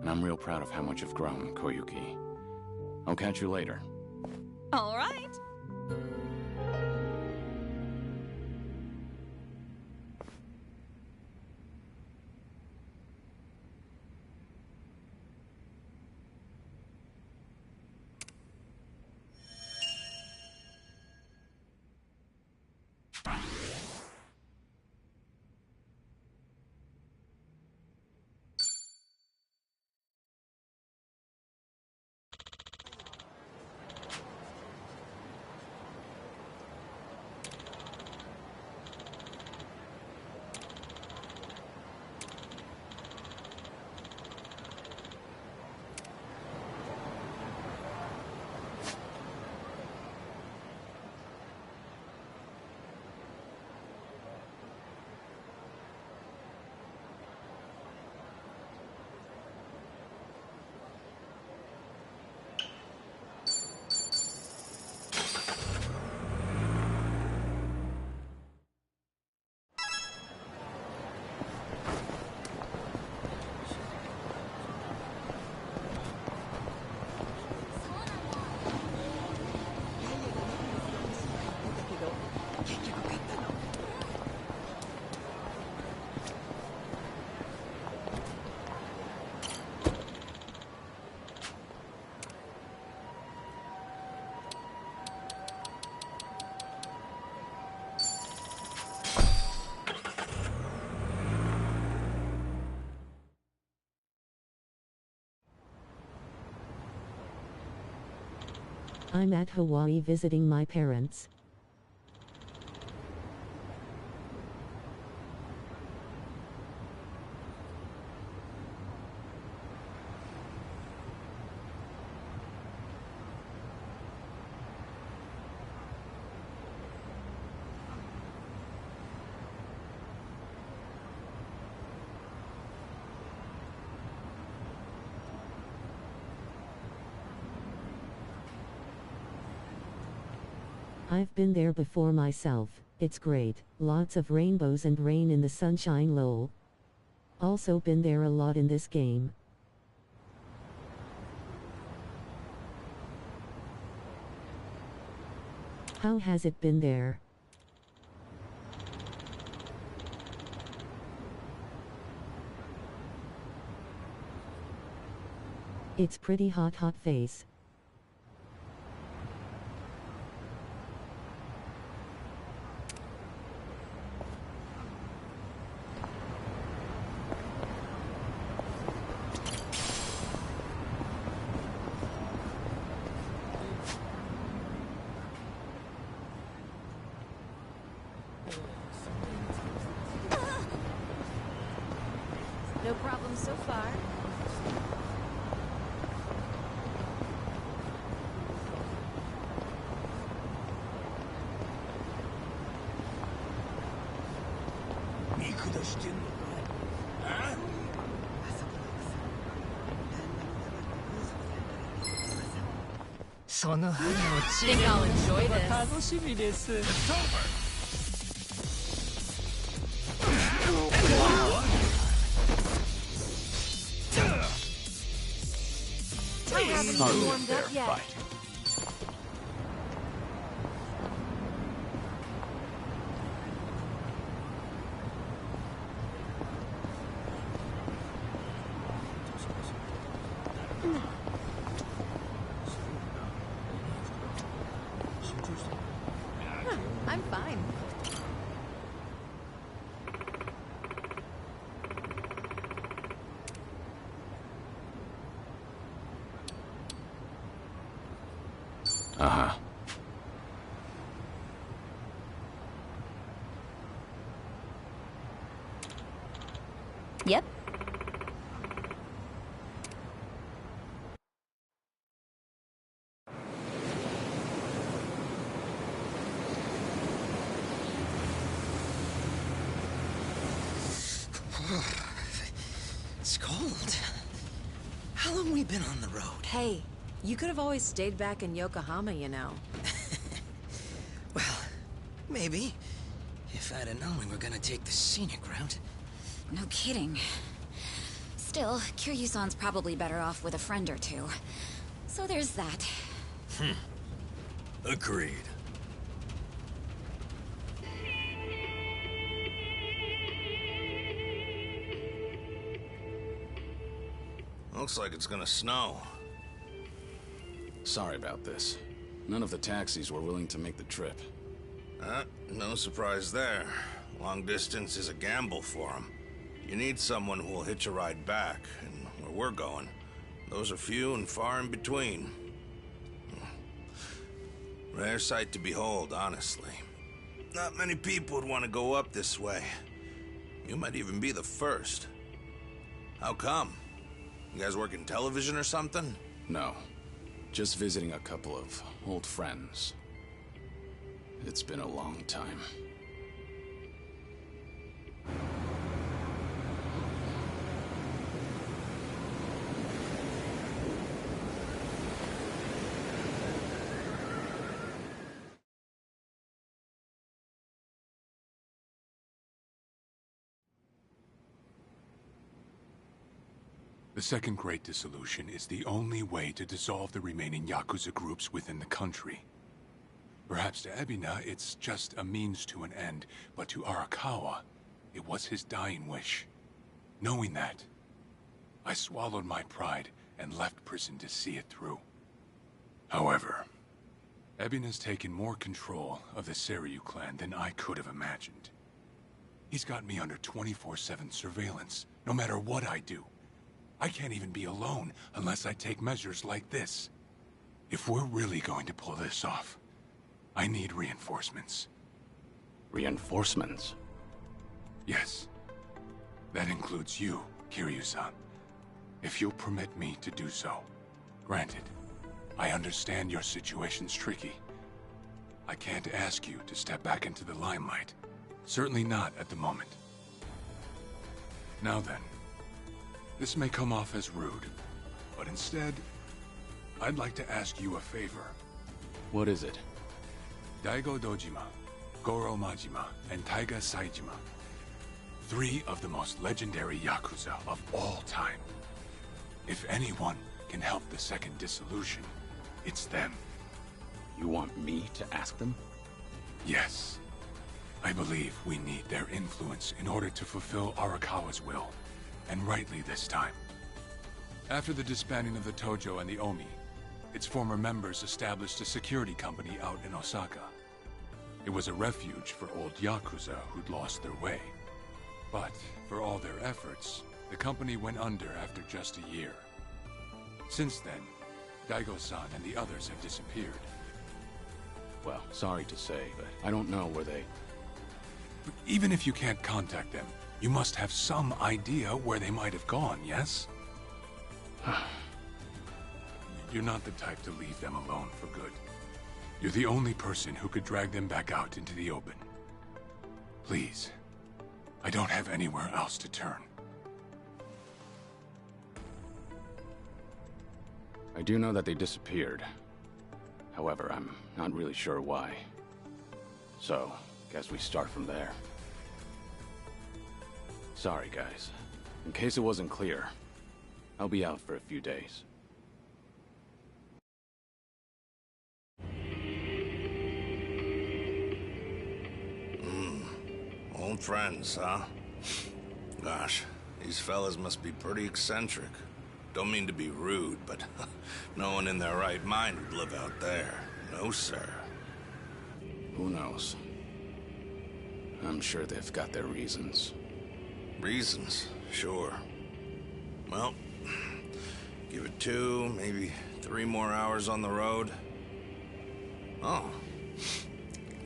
Speaker 16: And I'm real proud of how much you've grown, Koyuki. I'll catch you later.
Speaker 5: All right.
Speaker 3: I'm at Hawaii visiting my parents. I've been there before myself. It's great. Lots of rainbows and rain in the sunshine lol. Also been there a lot in this game. How has it been there? It's pretty hot face.
Speaker 15: No problem so far. Think I'll enjoy this. I haven't warmed up yet.
Speaker 16: Bye.
Speaker 21: Yep.
Speaker 17: It's cold. How long we been on the road?
Speaker 15: Hey, you could have always stayed back in Yokohama, you know.
Speaker 17: Well, maybe. If I'd have known we were gonna take the scenic route.
Speaker 20: No kidding. Still, Kiryu-san's probably better off with a friend or two. So there's that.
Speaker 6: Agreed.
Speaker 22: Looks like it's gonna snow.
Speaker 16: Sorry about this. None of the taxis were willing to make the trip.
Speaker 22: No surprise there. Long distance is a gamble for them. You need someone who will hitch a ride back, and where we're going, those are few and far in between. Rare sight to behold, honestly. Not many people would want to go up this way. You might even be the first. How come? You guys work in television or something?
Speaker 16: No. Just visiting a couple of old friends. It's been a long time.
Speaker 23: The Second Great Dissolution is the only way to dissolve the remaining Yakuza groups within the country. Perhaps to Ebina, it's just a means to an end, but to Arakawa, it was his dying wish. Knowing that, I swallowed my pride and left prison to see it through. However, Ebina's taken more control of the Seiryu clan than I could have imagined. He's got me under 24/7 surveillance, no matter what I do. I can't even be alone unless I take measures like this. If we're really going to pull this off, I need reinforcements.
Speaker 16: Reinforcements?
Speaker 23: Yes. That includes you, Kiryu-san. If you'll permit me to do so. Granted, I understand your situation's tricky. I can't ask you to step back into the limelight. Certainly not at the moment. Now then. This may come off as rude, but instead, I'd like to ask you a favor.
Speaker 16: What is it?
Speaker 23: Daigo Dojima, Goro Majima, and Taiga Saijima. 3 of the most legendary Yakuza of all time. If anyone can help the Second Dissolution, it's them.
Speaker 16: You want me to ask them?
Speaker 23: Yes. I believe we need their influence in order to fulfill Arakawa's will. And rightly this time. After the disbanding of the Tojo and the Omi, its former members established a security company out in Osaka. It was a refuge for old Yakuza who'd lost their way. But for all their efforts, the company went under after just a year. Since then, Daigo-san and the others have disappeared.
Speaker 16: Well, sorry to say, but I don't know where they...
Speaker 23: But even if you can't contact them, you must have some idea where they might have gone, yes? You're not the type to leave them alone for good. You're the only person who could drag them back out into the open. Please. I don't have anywhere else to turn.
Speaker 16: I do know that they disappeared. However, I'm not really sure why. So, guess we start from there. Sorry, guys. In case it wasn't clear, I'll be out for a few days.
Speaker 22: Old friends, huh? Gosh, these fellas must be pretty eccentric. Don't mean to be rude, but no one in their right mind would live out there. No, sir.
Speaker 16: Who knows? I'm sure they've got their reasons.
Speaker 22: Reasons, sure. Well, give it 2, maybe 3 more hours on the road. Oh,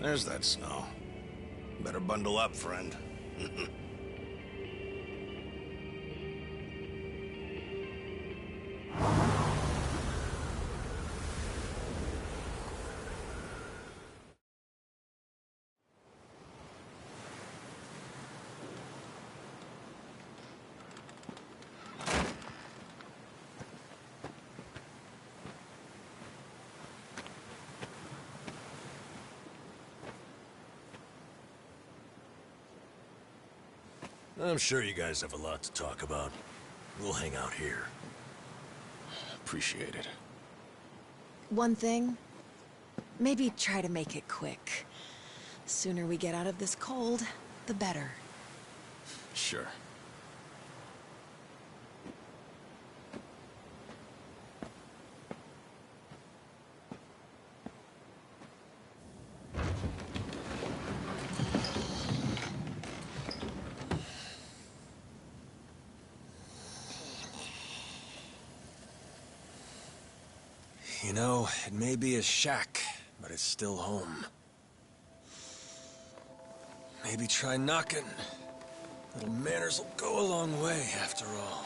Speaker 22: there's that snow. Better bundle up, friend.
Speaker 1: I'm sure you guys have a lot to talk about. We'll hang out here.
Speaker 16: Appreciate it.
Speaker 15: One thing, maybe try to make it quick. Sooner we get out of this cold, the better.
Speaker 16: Sure.
Speaker 1: You know, it may be a shack, but it's still home. Maybe try knocking. Little manners will go a long way, after all.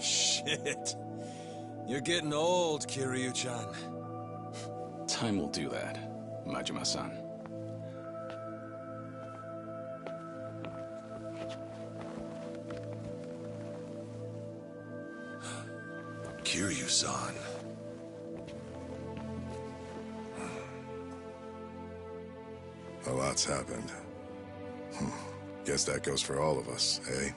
Speaker 1: Shit. You're getting old, Kiryu-chan.
Speaker 16: Time will do that, Majima-san.
Speaker 22: Kiryu-san.
Speaker 4: A lot's happened. Guess that goes for all of us, eh?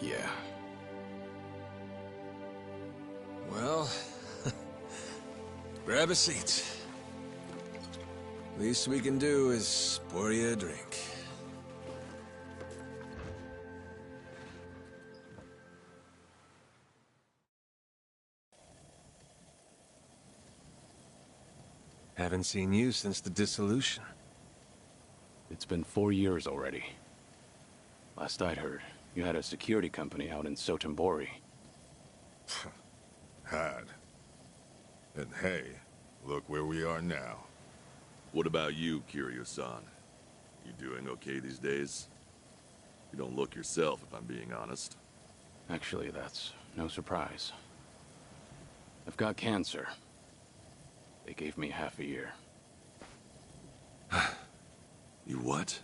Speaker 16: Yeah.
Speaker 1: Well, grab a seat. Least we can do is pour you a drink. Haven't seen you since the dissolution.
Speaker 16: It's been 4 years already. Last I'd heard, you had a security company out in Sotenbori.
Speaker 4: Had. And hey, look where we are now.
Speaker 8: What about you, Kiryu-san? You doing okay these days? You don't look yourself, if I'm being honest.
Speaker 16: Actually, that's no surprise. I've got cancer. They gave me half a year.
Speaker 8: You what?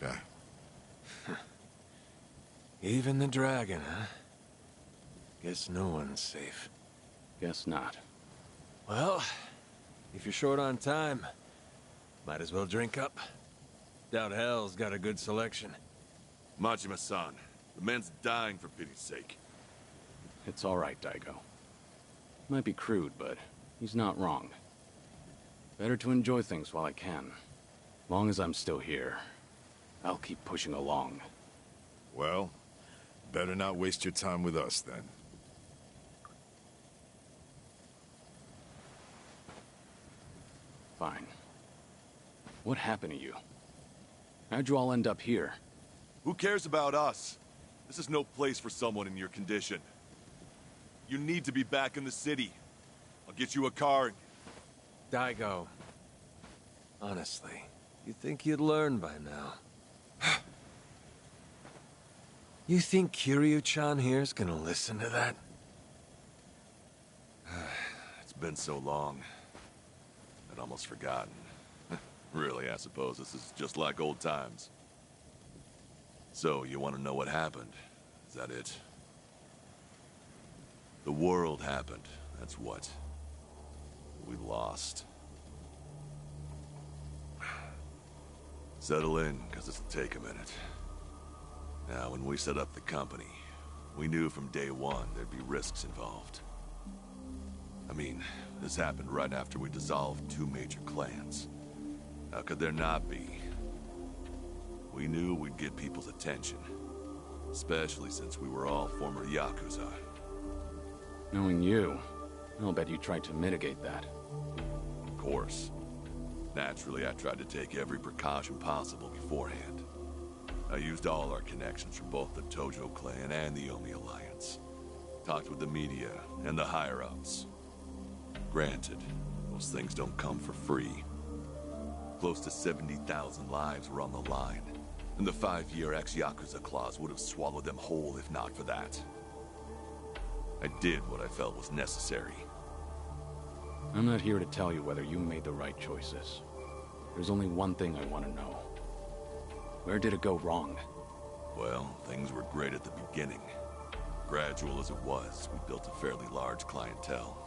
Speaker 4: Okay.
Speaker 1: Even the dragon, huh? Guess no one's safe.
Speaker 16: Guess not.
Speaker 1: Well, if you're short on time, might as well drink up. Doubt hell's got a good selection.
Speaker 8: Majima-san, the man's dying for pity's sake.
Speaker 16: It's all right, Daigo. Might be crude, but he's not wrong. Better to enjoy things while I can. Long as I'm still here, I'll keep pushing along.
Speaker 4: Well, better not waste your time with us, then.
Speaker 16: Fine. What happened to you? How'd you all end up here?
Speaker 8: Who cares about us? This is no place for someone in your condition. You need to be back in the city. I'll get you a car.
Speaker 1: Daigo. Honestly, you'd think you'd learn by now. You think Kiryu-chan here's gonna listen to that?
Speaker 8: It's been so long. I'd almost forgotten. Really, I suppose this is just like old times. So, you want to know what happened? Is that it? The world happened, that's what. We lost. Settle in, because this'll take a minute. Now, when we set up the company, we knew from day one there'd be risks involved. I mean, this happened right after we dissolved 2 major clans. How could there not be? We knew we'd get people's attention. Especially since we were all former Yakuza.
Speaker 16: Knowing you, I'll bet you tried to mitigate that.
Speaker 8: Of course. Naturally, I tried to take every precaution possible beforehand. I used all our connections from both the Tojo clan and the Omi Alliance. Talked with the media and the higher-ups. Granted, those things don't come for free. Close to 70,000 lives were on the line, and the 5-year ex-Yakuza clause would have swallowed them whole if not for that. I did what I felt was necessary.
Speaker 16: I'm not here to tell you whether you made the right choices. There's only one thing I want to know. Where did it go wrong?
Speaker 8: Well, things were great at the beginning. Gradual as it was, we built a fairly large clientele.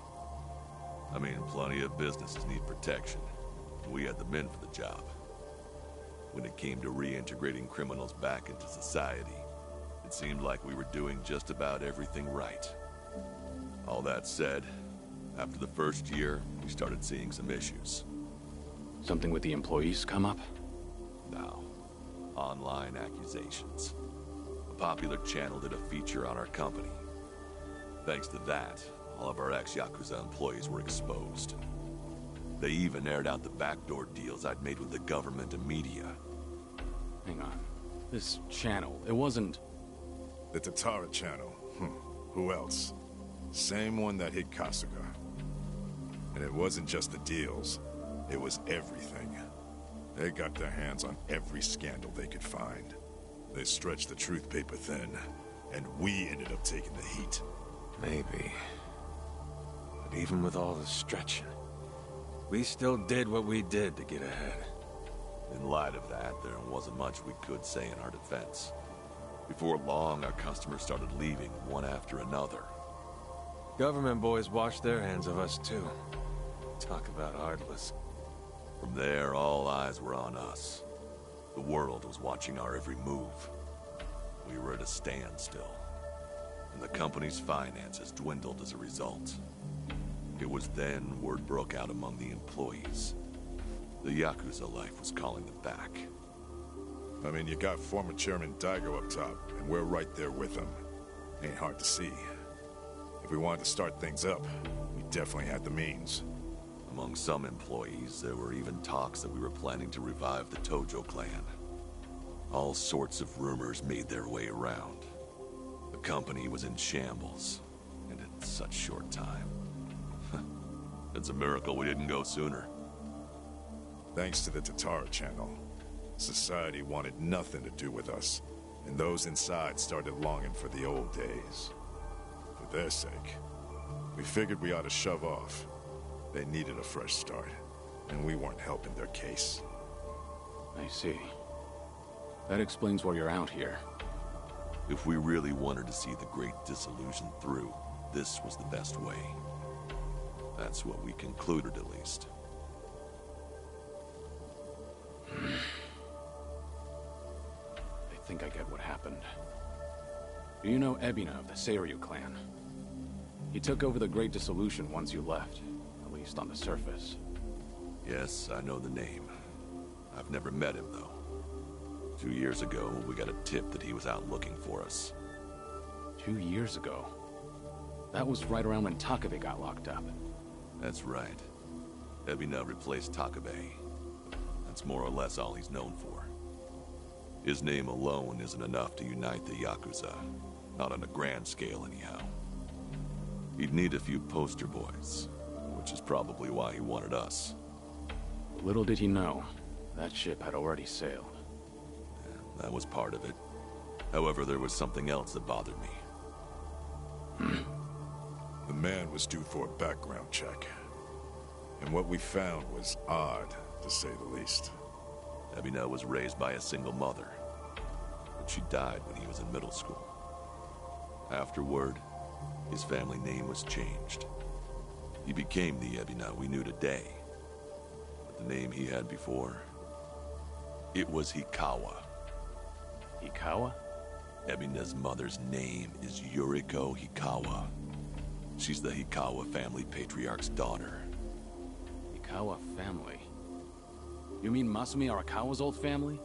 Speaker 8: I mean, plenty of businesses need protection. We had the men for the job. When it came to reintegrating criminals back into society, it seemed like we were doing just about everything right. All that said, after the first year, we started seeing some issues.
Speaker 16: Something with the employees come up?
Speaker 8: No. Online accusations. A popular channel did a feature on our company. Thanks to that, all of our ex-Yakuza employees were exposed. They even aired out the backdoor deals I'd made with the government and media.
Speaker 16: Hang on. This channel, it wasn't...
Speaker 4: The Tatara channel. Who else? Same one that hit Kasuga. And it wasn't just the deals. It was everything. They got their hands on every scandal they could find. They stretched the truth paper thin, and we ended up taking the heat.
Speaker 1: Maybe. But even with all the stretching, we still did what we did to get ahead.
Speaker 8: In light of that, there wasn't much we could say in our defense. Before long, our customers started leaving one after another.
Speaker 1: Government boys washed their hands of us too. Talk about heartless.
Speaker 8: From there, all eyes were on us. The world was watching our every move. We were at a standstill, and the company's finances dwindled as a result. It was then word broke out among the employees. The Yakuza life was calling them back.
Speaker 4: I mean, you got former Chairman Daigo up top, and we're right there with him. Ain't hard to see. If we wanted to start things up, we definitely had the means.
Speaker 8: Among some employees, there were even talks that we were planning to revive the Tojo clan. All sorts of rumors made their way around. The company was in shambles, and in such short time. It's a miracle we didn't go sooner.
Speaker 4: Thanks to the Tatara channel, society wanted nothing to do with us, and those inside started longing for the old days. For their sake, we figured we ought to shove off. They needed a fresh start, and we weren't helping their case.
Speaker 16: I see. That explains why you're out here.
Speaker 8: If we really wanted to see the Great Dissolution through, this was the best way. That's what we concluded, at least.
Speaker 16: I think I get what happened. Do you know Ebina of the Seiryu clan? He took over the Great Dissolution once you left, at least on the surface.
Speaker 8: Yes, I know the name. I've never met him, though. 2 years ago, we got a tip that he was out looking for us.
Speaker 16: 2 years ago? That was right around when Takabe got locked up.
Speaker 8: That's right. Ebina replaced Takabe. That's more or less all he's known for. His name alone isn't enough to unite the Yakuza. Not on a grand scale, anyhow. He'd need a few poster boys, which is probably why he wanted us.
Speaker 16: Little did he know, that ship had already sailed.
Speaker 8: Yeah, that was part of it. However, there was something else that bothered me.
Speaker 4: The man was due for a background check. And what we found was odd, to say the least.
Speaker 8: Ebina was raised by a single mother, but she died when he was in middle school. Afterward, his family name was changed. He became the Ebina we knew today. But the name he had before, it was Hikawa.
Speaker 16: Hikawa?
Speaker 8: Ebina's mother's name is Yuriko Hikawa. She's the Hikawa family patriarch's daughter.
Speaker 16: Hikawa family? You mean Masumi Arakawa's old family?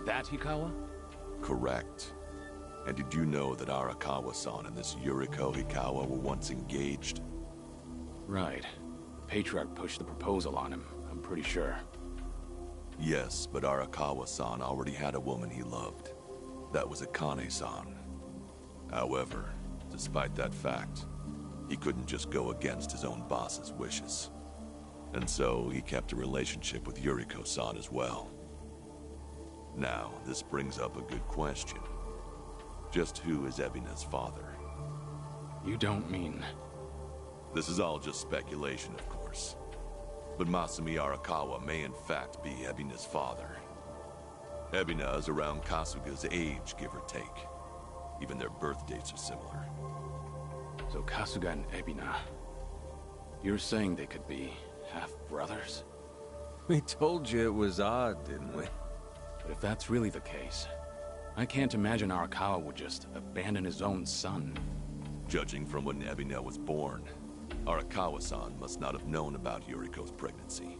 Speaker 16: That Hikawa?
Speaker 8: Correct. And did you know that Arakawa-san and this Yuriko Hikawa were once engaged?
Speaker 16: Right. The Patriarch pushed the proposal on him, I'm pretty sure.
Speaker 8: Yes, but Arakawa-san already had a woman he loved. That was Akane-san. However, despite that fact, he couldn't just go against his own boss's wishes. And so he kept a relationship with Yuriko-san as well. Now, this brings up a good question. Just who is Ebina's father?
Speaker 16: You don't mean...
Speaker 8: This is all just speculation, of course. But Masumi Arakawa may in fact be Ebina's father. Ebina is around Kasuga's age, give or take. Even their birth dates are similar.
Speaker 16: So Kasuga and Ebina... You're saying they could be half-brothers?
Speaker 1: We told you it was odd, didn't we?
Speaker 16: But if that's really the case, I can't imagine Arakawa would just abandon his own son.
Speaker 8: Judging from when Ebina was born, Arakawa-san must not have known about Yuriko's pregnancy.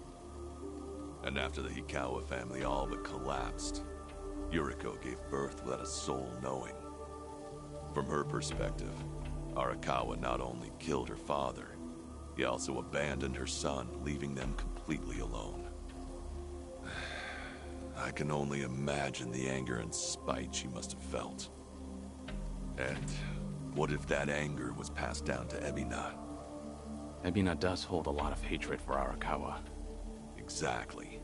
Speaker 8: And after the Hikawa family all but collapsed, Yuriko gave birth without a soul knowing. From her perspective, Arakawa not only killed her father, he also abandoned her son, leaving them completely alone. I can only imagine the anger and spite she must have felt. And what if that anger was passed down to Ebina?
Speaker 16: Ebina does hold a lot of hatred for Arakawa.
Speaker 8: Exactly.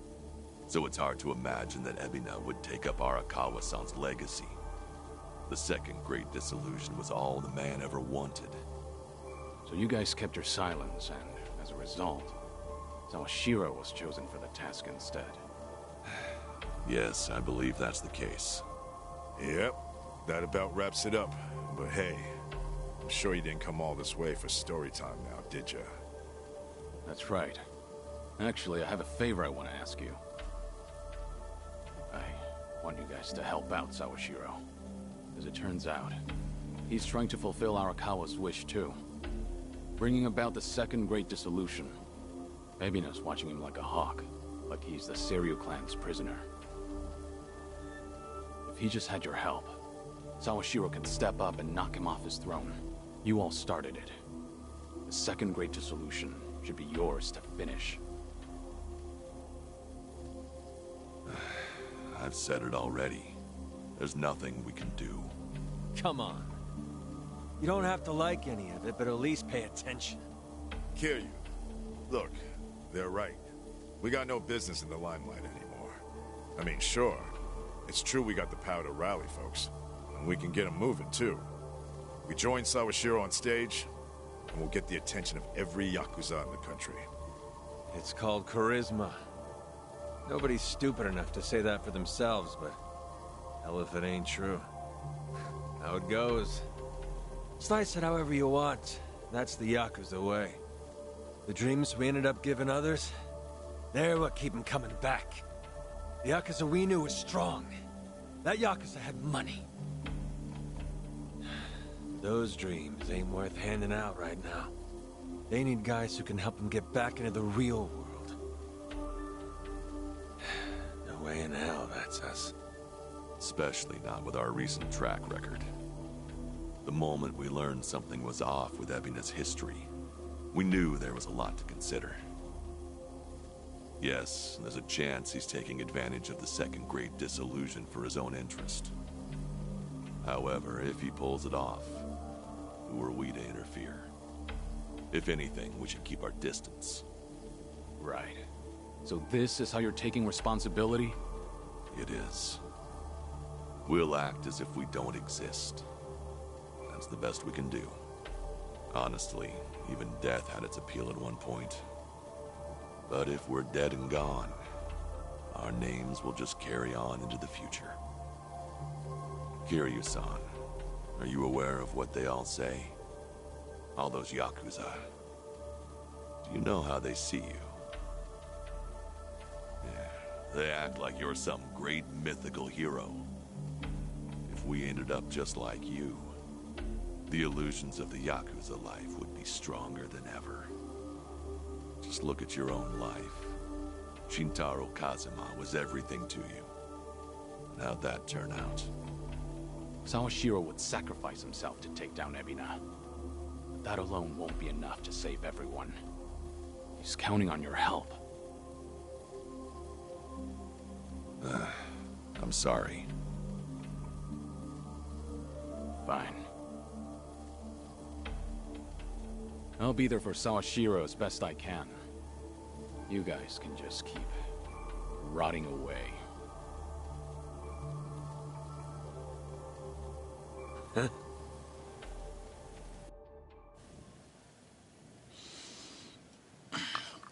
Speaker 8: So it's hard to imagine that Ebina would take up Arakawa-san's legacy. The second great disillusion was all the man ever wanted.
Speaker 16: So you guys kept your silence, and as a result, Sawashiro was chosen for the task instead.
Speaker 8: Yes, I believe that's the case.
Speaker 4: Yep, that about wraps it up. But hey, I'm sure you didn't come all this way for story time now, did ya?
Speaker 16: That's right. Actually, I have a favor I want to ask you. I want you guys to help out Sawashiro. As it turns out, he's trying to fulfill Arakawa's wish too. Bringing about the second great dissolution. Ebina's watching him like a hawk, like he's the Seiryu clan's prisoner. If he just had your help, Sawashiro can step up and knock him off his throne. You all started it. The second great dissolution should be yours to finish.
Speaker 8: I've said it already. There's nothing we can do.
Speaker 1: Come on. You don't have to like any of it, but at least pay attention.
Speaker 4: Kiryu, look, they're right. We got no business in the limelight anymore. I mean, sure, it's true we got the power to rally folks, and we can get them moving too. We join Sawashiro on stage, and we'll get the attention of every Yakuza in the country.
Speaker 1: It's called charisma. Nobody's stupid enough to say that for themselves, but hell if it ain't true. How it goes. Slice it however you want. That's the Yakuza way. The dreams we ended up giving others, they're what keep them coming back. The Yakuza we knew was strong. That Yakuza had money. Those dreams ain't worth handing out right now. They need guys who can help them get back into the real world. No way in hell that's us.
Speaker 8: Especially not with our recent track record. The moment we learned something was off with Ebina's history, we knew there was a lot to consider. Yes, there's a chance he's taking advantage of the second great disillusion for his own interest. However, if he pulls it off, who are we to interfere? If anything, we should keep our distance.
Speaker 16: Right. So this is how you're taking responsibility?
Speaker 8: It is. We'll act as if we don't exist. That's the best we can do. Honestly, even death had its appeal at one point. But if we're dead and gone, our names will just carry on into the future. Kiryu-san, are you aware of what they all say? All those Yakuza. Do you know how they see you? Yeah, they act like you're some great mythical hero. If we ended up just like you, the illusions of the Yakuza life would be stronger than ever. Just look at your own life. Shintaro Kazuma was everything to you. And how'd that turn out?
Speaker 16: Sawashiro would sacrifice himself to take down Ebina. But that alone won't be enough to save everyone. He's counting on your help.
Speaker 8: I'm sorry.
Speaker 16: Fine. I'll be there for Sawashiro as best I can. You guys can just keep rotting away.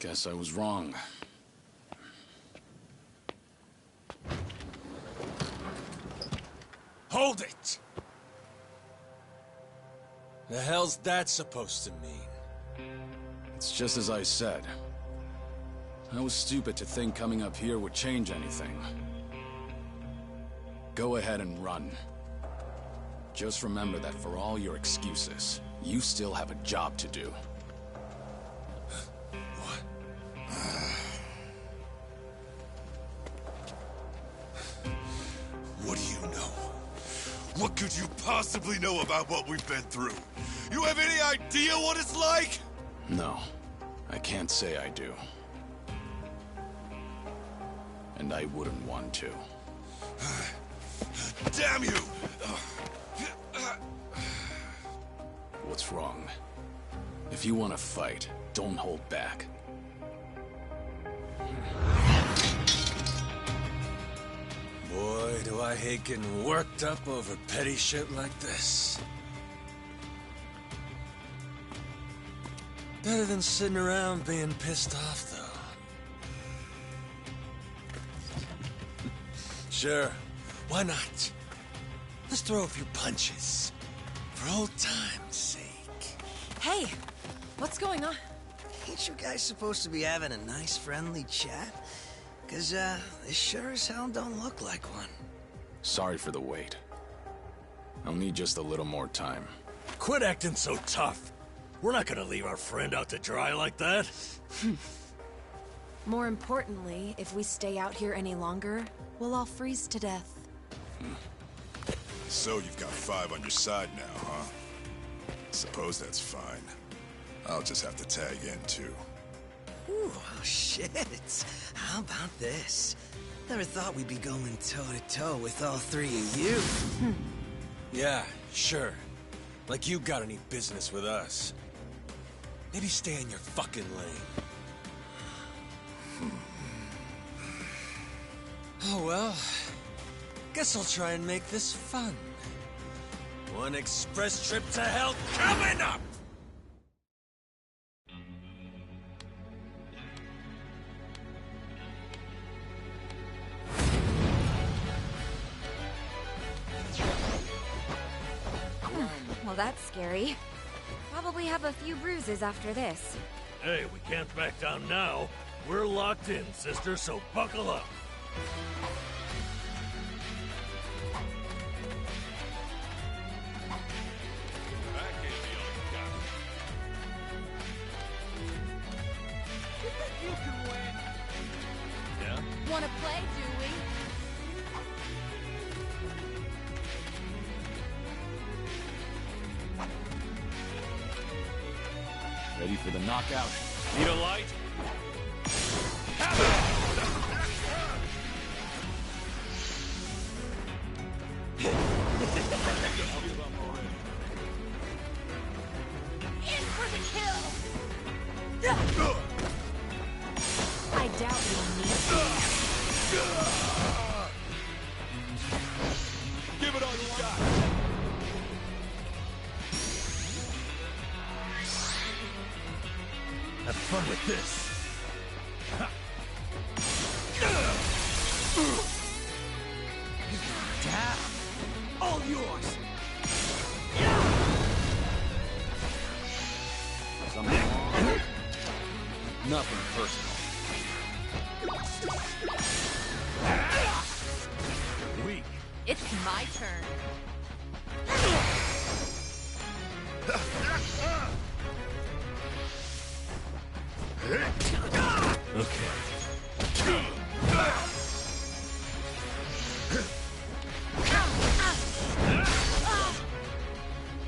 Speaker 16: Guess I was wrong.
Speaker 1: Hold it! The hell's that supposed to mean?
Speaker 16: It's just as I said. I was stupid to think coming up here would change anything. Go ahead and run. Just remember that for all your excuses, you still have a job to do.
Speaker 4: What do you know? What could you possibly know about what we've been through? You have any idea what it's like?
Speaker 16: No, I can't say I do. And I wouldn't want to.
Speaker 4: Damn you!
Speaker 16: What's wrong? If you want to fight, don't hold back.
Speaker 1: Boy, do I hate getting worked up over petty shit like this. Better than sitting around being pissed off, though. Sure, why not? Let's throw a few punches. For old time's sake.
Speaker 15: Hey, what's going on?
Speaker 17: Ain't you guys supposed to be having a nice, friendly chat? Cause, this sure as hell don't look like one.
Speaker 16: Sorry for the wait. I'll need just a little more time.
Speaker 6: Quit acting so tough. We're not gonna leave our friend out to dry like that.
Speaker 15: More importantly, if we stay out here any longer, we'll all freeze to death.
Speaker 4: So you've got 5 on your side now, huh? Suppose that's fine. I'll just have to tag in, too.
Speaker 17: Ooh, oh shit. How about this? Never thought we'd be going toe-to-toe with all 3 of you.
Speaker 1: Yeah, sure. Like you got any business with us. Maybe stay in your fucking lane. Oh well. Guess I'll try and make this fun. One express trip to hell coming up!
Speaker 20: Well, that's scary. Probably have a few bruises after this.
Speaker 6: Hey, we can't back down now. We're locked in, sister, so buckle up.
Speaker 12: You think you can win?
Speaker 6: Yeah?
Speaker 20: Wanna play, do we?
Speaker 16: Ready for the knockout.
Speaker 6: Need a light?
Speaker 11: In for the kill!
Speaker 20: I doubt we'll need to.
Speaker 6: Give it all you got! Have fun with this.
Speaker 17: Down. All yours.
Speaker 16: Something wrong? Nothing personal.
Speaker 6: Weak.
Speaker 20: It's my turn.
Speaker 6: Okay.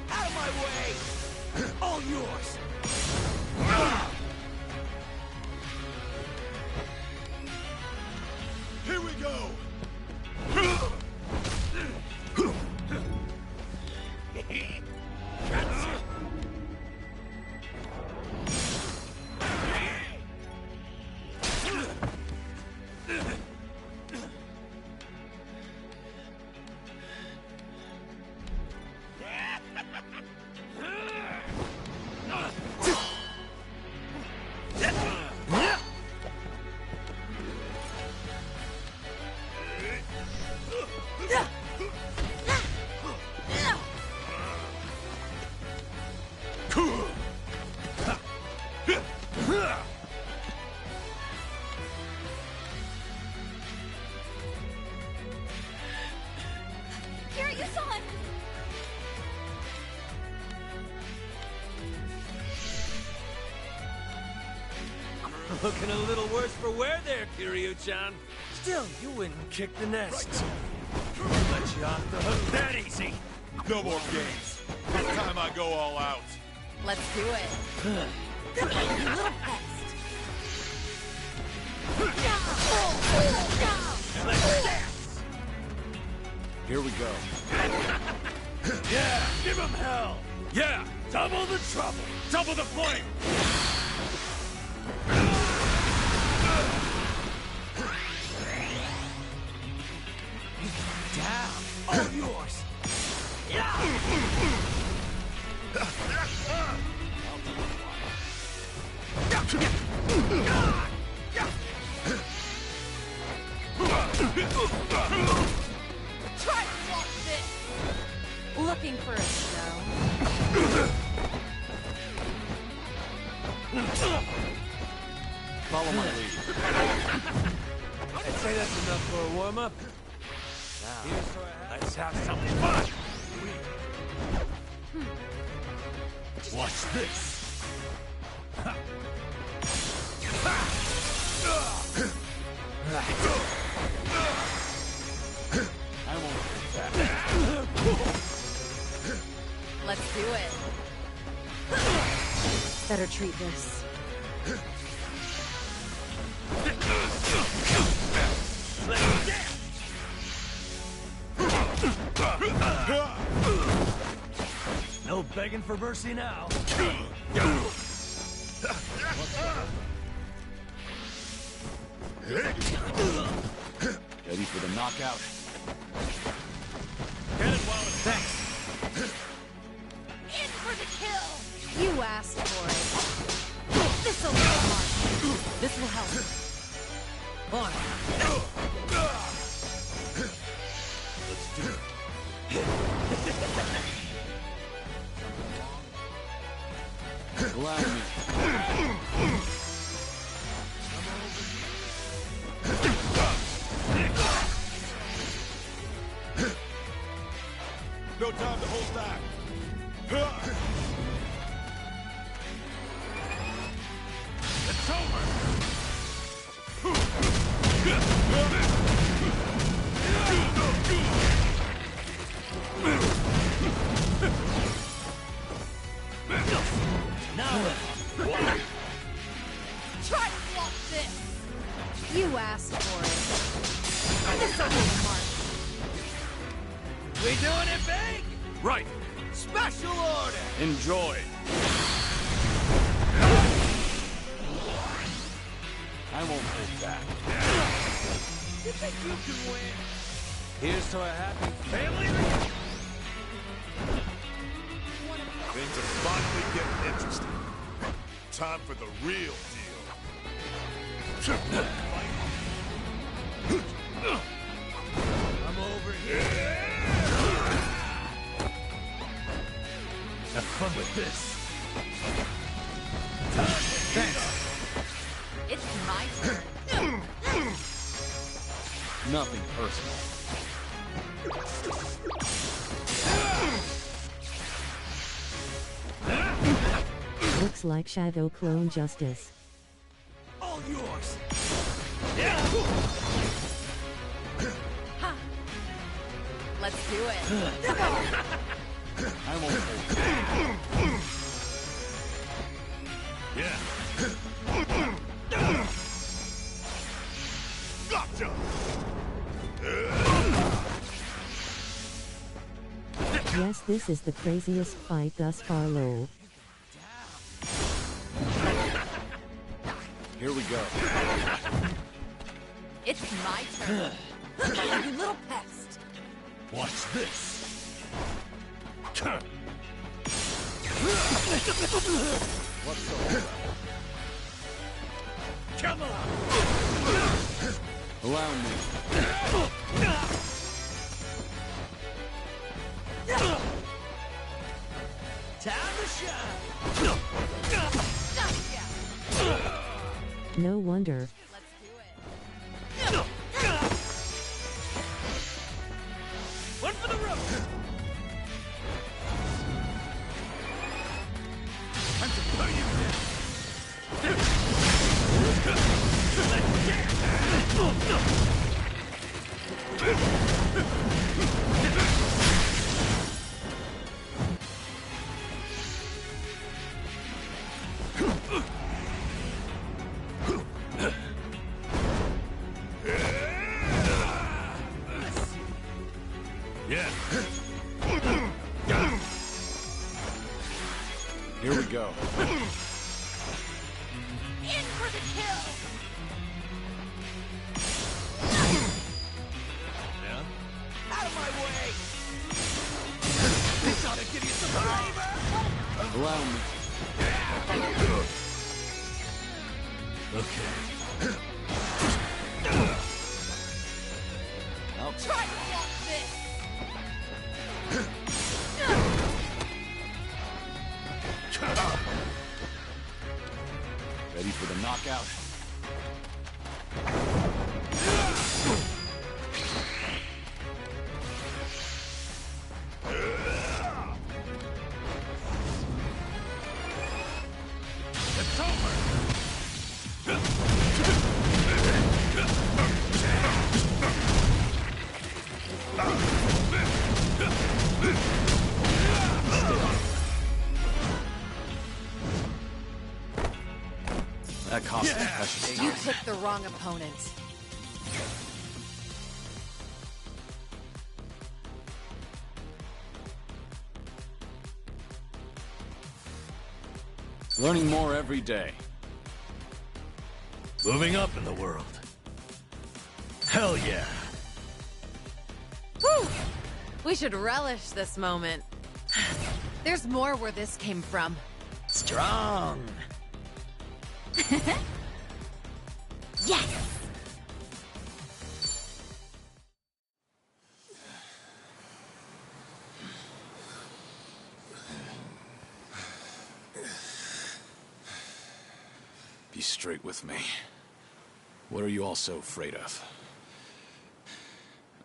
Speaker 17: Out of my way. All yours.
Speaker 4: Here we go!
Speaker 1: Looking a little worse for wear there, Kiryu-chan. Still, you wouldn't kick the nest. Let you off the hook that easy.
Speaker 8: No more games. This time I go all out.
Speaker 5: Let's do it. You little pest.
Speaker 8: Here we go.
Speaker 1: Yeah, give him hell. Yeah, double the trouble. Double the flame.
Speaker 17: Down. All yours.
Speaker 5: Try to block this. Looking for a show.
Speaker 2: Follow my lead.
Speaker 1: I'd say that's enough for a warm-up. Let's have some fun. Watch this.
Speaker 2: I won't take that.
Speaker 5: Let's do it. Better treat this.
Speaker 1: No begging for mercy now.
Speaker 2: Ready for the knockout.
Speaker 1: Get it while it's thanks.
Speaker 5: In for the kill! You asked for it. This'll be hard. This will help. On.
Speaker 1: Let's do it.
Speaker 2: Allow me.
Speaker 8: No time to hold back.
Speaker 1: It's over. Now
Speaker 5: Try to block this! You asked for it. This'll be hard.
Speaker 1: we doing it big?
Speaker 8: Right.
Speaker 1: Special order.
Speaker 2: Enjoy. I won't take that.
Speaker 1: You think you can win? Here's to a happy family reunion.
Speaker 4: Things are finally getting interesting. Time for the real deal.
Speaker 1: I'm over here. Have fun with this. Thanks.
Speaker 5: It's my turn.
Speaker 2: Nothing personal.
Speaker 3: Looks like Shadow Clone Justice.
Speaker 1: All yours.
Speaker 5: Ha. Let's do it.
Speaker 2: I won't take that.
Speaker 4: Yeah. Gotcha!
Speaker 3: Yes, this is the craziest fight thus far, lol.
Speaker 2: Here we go.
Speaker 5: It's my turn. You little pest.
Speaker 1: Watch this.
Speaker 2: What's the hold?
Speaker 1: Come on.
Speaker 2: Allow me.
Speaker 1: Time to shine.
Speaker 3: No wonder.
Speaker 5: Let's do it.
Speaker 1: One for the road. Time to put you down.
Speaker 4: Yeah.
Speaker 16: Here we go.
Speaker 21: In for the kill!
Speaker 4: Yeah?
Speaker 21: Out of my way! This ought to give you some flavor!
Speaker 16: Allow me.
Speaker 4: Okay.
Speaker 21: I'll try to walk this!
Speaker 16: Ready for the knockout?
Speaker 4: It's over!
Speaker 16: That cost me precious
Speaker 15: You
Speaker 16: time.
Speaker 15: picked the wrong opponent.
Speaker 16: Learning more every day.
Speaker 4: Moving up in the world. Hell yeah.
Speaker 15: Whew! We should relish this moment. There's more where this came from.
Speaker 17: Strong.
Speaker 21: Yes!
Speaker 16: Be straight with me. What are you all so afraid of?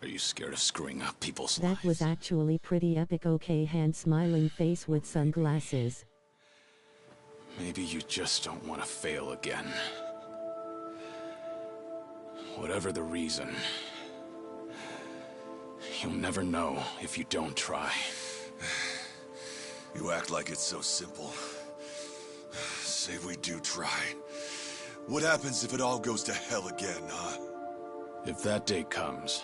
Speaker 16: Are you scared of screwing up people's lives?
Speaker 3: That was actually pretty epic. Okay, hand smiling face with sunglasses.
Speaker 16: Maybe you just don't want to fail again. Whatever the reason, you'll never know if you don't try.
Speaker 8: You act like it's so simple. Say we do try. What happens if it all goes to hell again, huh?
Speaker 16: If that day comes,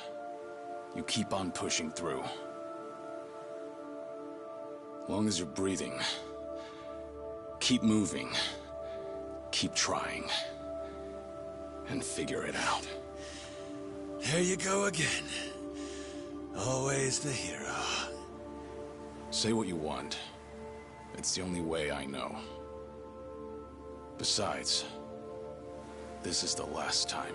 Speaker 16: you keep on pushing through. Long as you're breathing, keep moving, keep trying, and figure it out.
Speaker 22: There you go again. Always the hero.
Speaker 16: Say what you want. It's the only way I know. Besides, this is the last time.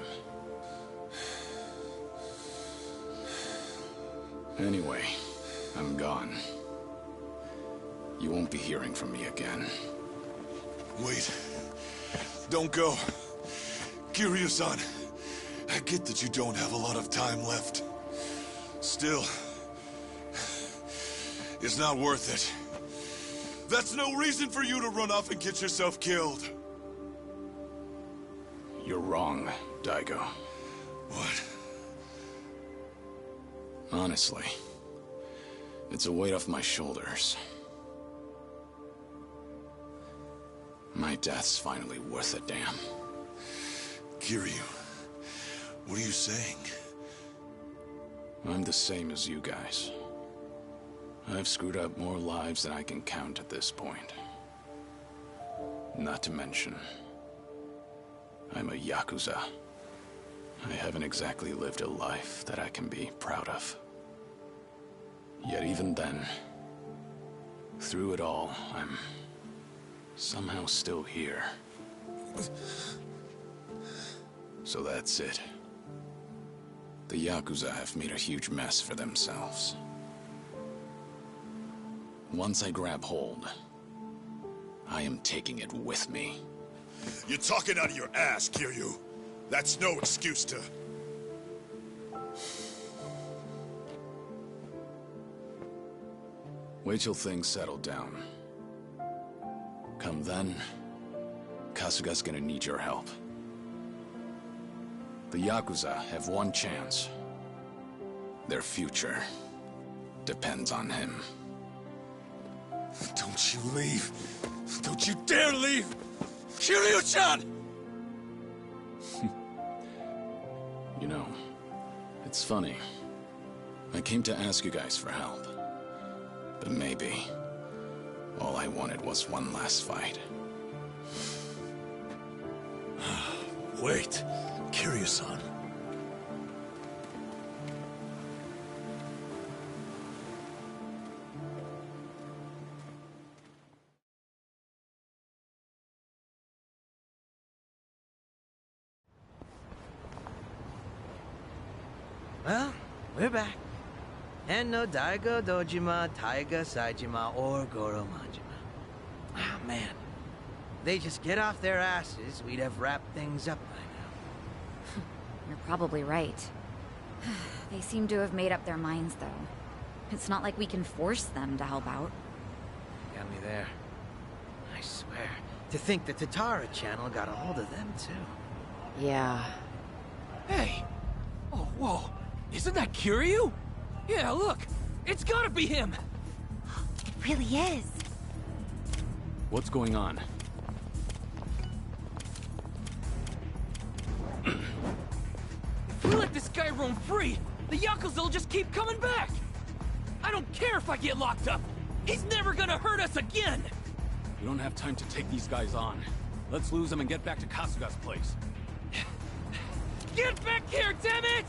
Speaker 16: Anyway, I'm gone. You won't be hearing from me again.
Speaker 8: Wait. Don't go. Kiryu-san, I get that you don't have a lot of time left. Still, it's not worth it. That's no reason for you to run off and get yourself killed.
Speaker 16: You're wrong, Daigo.
Speaker 8: What?
Speaker 16: Honestly, it's a weight off my shoulders. My death's finally worth a damn.
Speaker 8: Kiryu, what are you saying?
Speaker 16: I'm the same as you guys. I've screwed up more lives than I can count at this point. Not to mention, I'm a Yakuza. I haven't exactly lived a life that I can be proud of. Yet even then, through it all, I'm somehow still here. So that's it. The Yakuza have made a huge mess for themselves. Once I grab hold, I am taking it with me.
Speaker 4: You're talking out of your ass, Kiryu. That's no excuse to...
Speaker 16: Wait till things settle down. Come then, Kasuga's gonna need your help. The Yakuza have one chance. Their future depends on him.
Speaker 8: Don't you leave. Don't you dare leave! Kiryu-chan!
Speaker 16: You know, it's funny. I came to ask you guys for help. But maybe all I wanted was one last fight.
Speaker 14: Wait, Kiryu-san.
Speaker 7: Well, we're back. And no Daigo Dojima, Taiga Saijima, or Goro Manjima. Ah, man. If they just get off their asses, we'd have wrapped things up by now.
Speaker 20: You're probably right. They seem to have made up their minds, though. It's not like we can force them to help out.
Speaker 7: Got me there. I swear, to think the Tatara channel got a hold of them, too.
Speaker 20: Yeah.
Speaker 9: Hey! Oh, whoa! Isn't that Kiryu? Yeah, look! It's gotta be him!
Speaker 21: It really is.
Speaker 16: What's going on?
Speaker 9: If we let this guy roam free, the Yakuza will just keep coming back! I don't care if I get locked up! He's never gonna hurt us again!
Speaker 16: We don't have time to take these guys on. Let's lose them and get back to Kasuga's place.
Speaker 9: Get back here, damn it!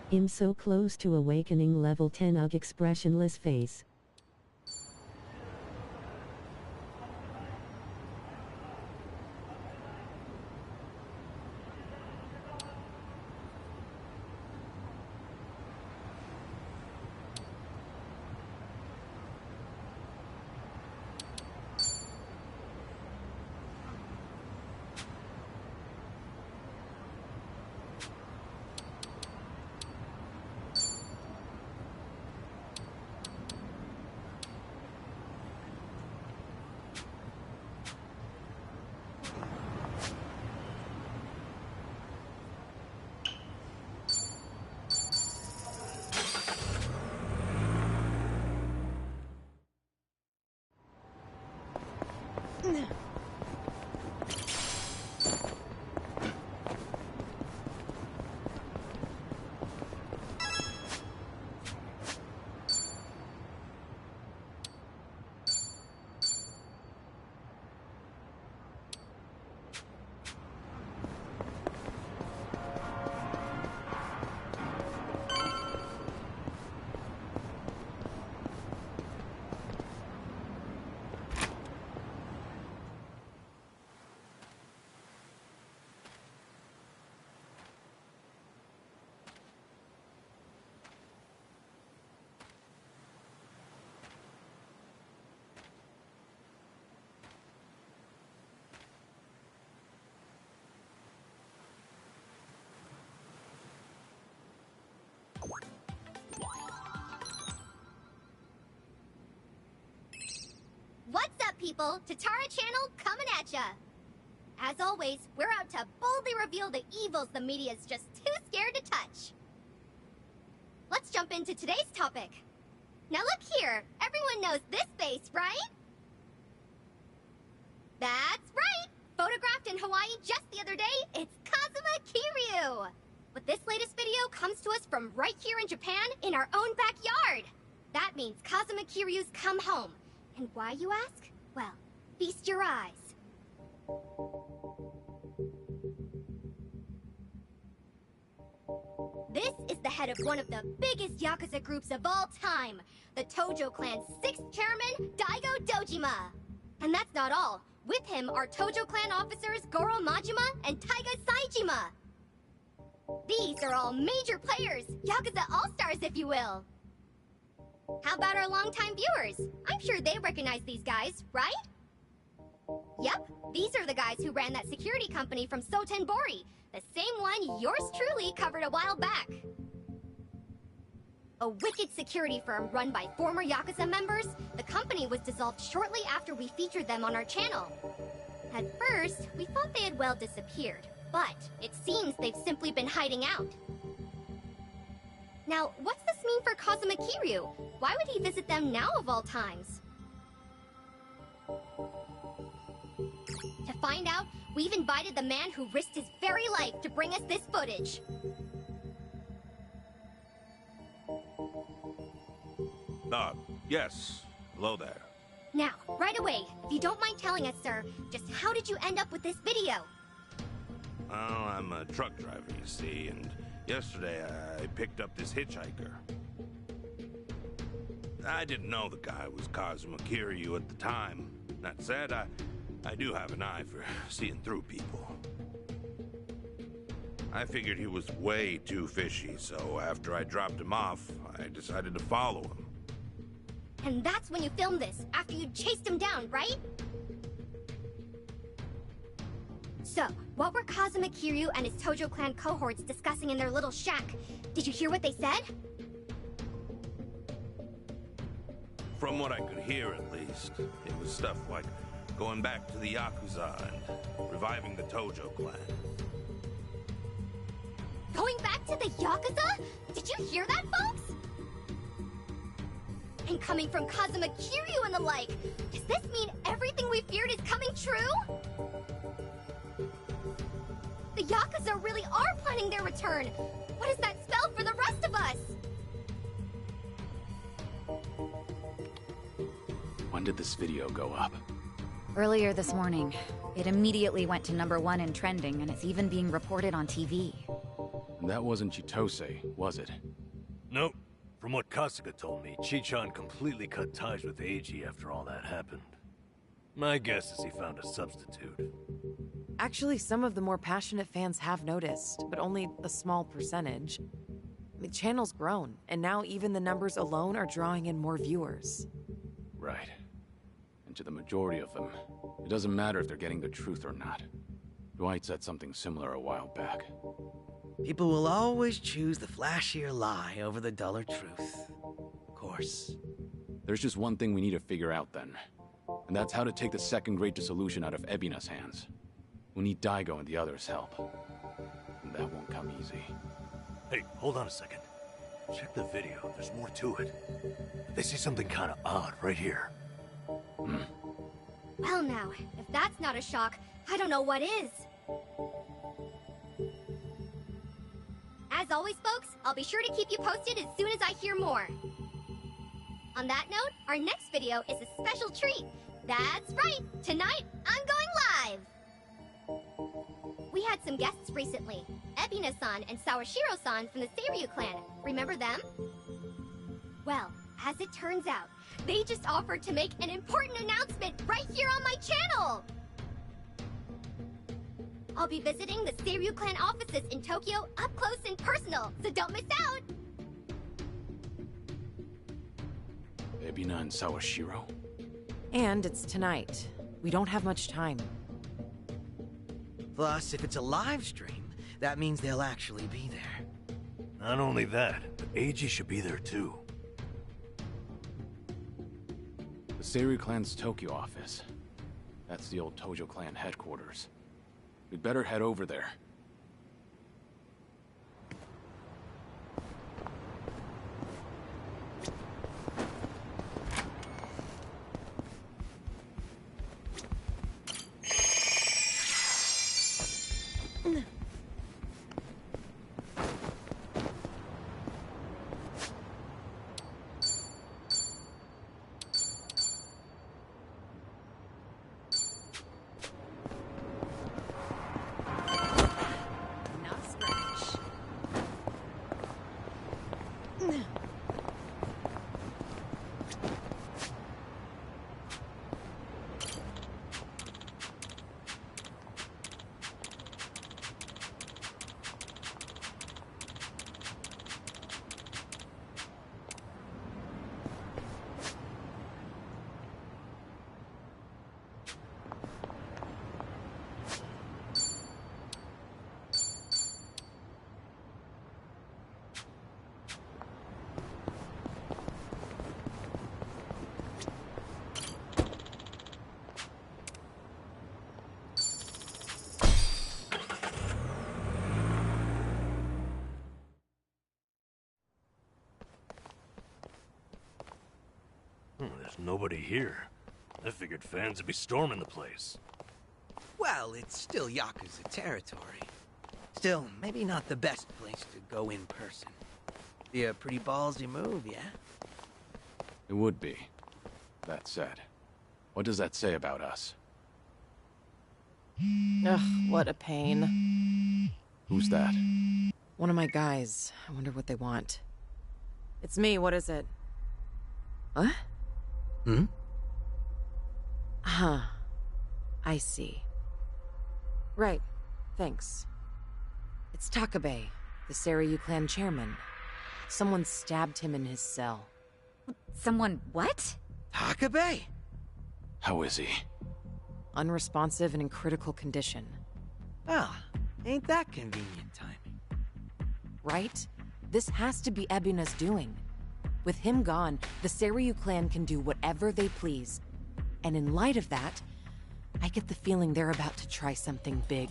Speaker 3: I'm so close to awakening level 10 ugh expressionless face.
Speaker 21: What's up, people? Tatara Channel coming at ya! As always, we're out to boldly reveal the evils the media's just too scared to touch. Let's jump into today's topic. Now look here, everyone knows this face, right? That's right! Photographed in Hawaii just the other day, it's Kazuma Kiryu! But this latest video comes to us from right here in Japan, in our own backyard. That means Kazuma Kiryu's come home. And why, you ask? Well, feast your eyes. This is the head of one of the biggest Yakuza groups of all time, the Tojo Clan's 6th chairman, Daigo Dojima. And that's not all. With him are Tojo Clan officers Goro Majima and Taiga Saijima. These are all major players, Yakuza all-stars if you will. How about our longtime viewers? I'm sure they recognize these guys, right? Yep, these are the guys who ran that security company from Sotenbori, the same one yours truly covered a while back. A wicked security firm run by former Yakuza members, the company was dissolved shortly after we featured them on our channel. At first, we thought they had well disappeared, but it seems they've simply been hiding out. Now, what's this mean for Kazuma Kiryu? Why would he visit them now of all times? To find out, we've invited the man who risked his very life to bring us this footage.
Speaker 22: Yes. Hello there.
Speaker 21: Now, right away, if you don't mind telling us, sir, just how did you end up with this video?
Speaker 22: Well, I'm a truck driver, you see, and yesterday I picked up this hitchhiker. I didn't know the guy was Kazuma Kiryu at the time. That said, I do have an eye for seeing through people. I figured he was way too fishy, so after I dropped him off, I decided to follow him.
Speaker 21: And that's when you filmed this, after you chased him down, right? So, what were Kazuma Kiryu and his Tojo Clan cohorts discussing in their little shack? Did you hear what they said?
Speaker 22: From what I could hear, at least, it was stuff like going back to the Yakuza and reviving the Tojo Clan.
Speaker 21: Going back to the Yakuza? Did you hear that, folks? And coming from Kazuma Kiryu and the like, does this mean everything we feared is coming true? The Yakuza really are planning their return. What does that spell for the rest of us?
Speaker 16: When did this video go up?
Speaker 20: Earlier this morning. It immediately went to #1 in trending, and it's even being reported on TV.
Speaker 16: That wasn't Chitose, was it?
Speaker 10: Nope. From what Kasuga told me, Chi-chan completely cut ties with Eiji after all that happened. My guess is he found a substitute.
Speaker 15: Actually, some of the more passionate fans have noticed, but only a small percentage. The channel's grown, and now even the numbers alone are drawing in more viewers.
Speaker 16: Right. And to the majority of them, it doesn't matter if they're getting the truth or not. Dwight said something similar a while back.
Speaker 7: People will always choose the flashier lie over the duller truth. Of course.
Speaker 16: There's just one thing we need to figure out then. And that's how to take the second Great Dissolution out of Ebina's hands. We need Daigo and the others' help. And that won't come easy.
Speaker 10: Hey, hold on a second. Check the video, there's more to it. They say something kinda odd right here.
Speaker 21: Well now, if that's not a shock, I don't know what is. As always, folks, I'll be sure to keep you posted as soon as I hear more. On that note, our next video is a special treat. That's right, tonight I'm going live! We had some guests recently, Ebina-san and Sawashiro-san from the Seiryu clan. Remember them? Well, as it turns out, they just offered to make an important announcement right here on my channel! I'll be visiting the Seiryu clan offices in Tokyo up close and personal, so don't miss out!
Speaker 16: Ebina and Sawashiro?
Speaker 15: And it's tonight. We don't have much time.
Speaker 7: Plus, if it's a live stream, that means they'll actually be there.
Speaker 10: Not only that, but Eiji should be there too.
Speaker 16: The Seiryu clan's Tokyo office. That's the old Tojo clan headquarters. We'd better head over there.
Speaker 10: There's nobody here. I figured fans would be storming the place.
Speaker 7: Well, it's still Yakuza territory. Still, maybe not the best place to go in person. Be a pretty ballsy move, yeah?
Speaker 16: It would be. That said, what does that say about us?
Speaker 15: Ugh, what a pain.
Speaker 16: Who's that?
Speaker 15: One of my guys. I wonder what they want. It's me, what is it? What?
Speaker 7: Hmm?
Speaker 15: Huh. I see. Right. Thanks. It's Takabe, the Seiryu clan chairman. Someone stabbed him in his cell.
Speaker 20: Someone what?
Speaker 7: Takabe?
Speaker 16: How is he?
Speaker 15: Unresponsive and in critical condition.
Speaker 7: Well, ain't that convenient timing?
Speaker 15: Right? This has to be Ebina's doing. With him gone, the Seiryu clan can do whatever they please. And in light of that, I get the feeling they're about to try something big.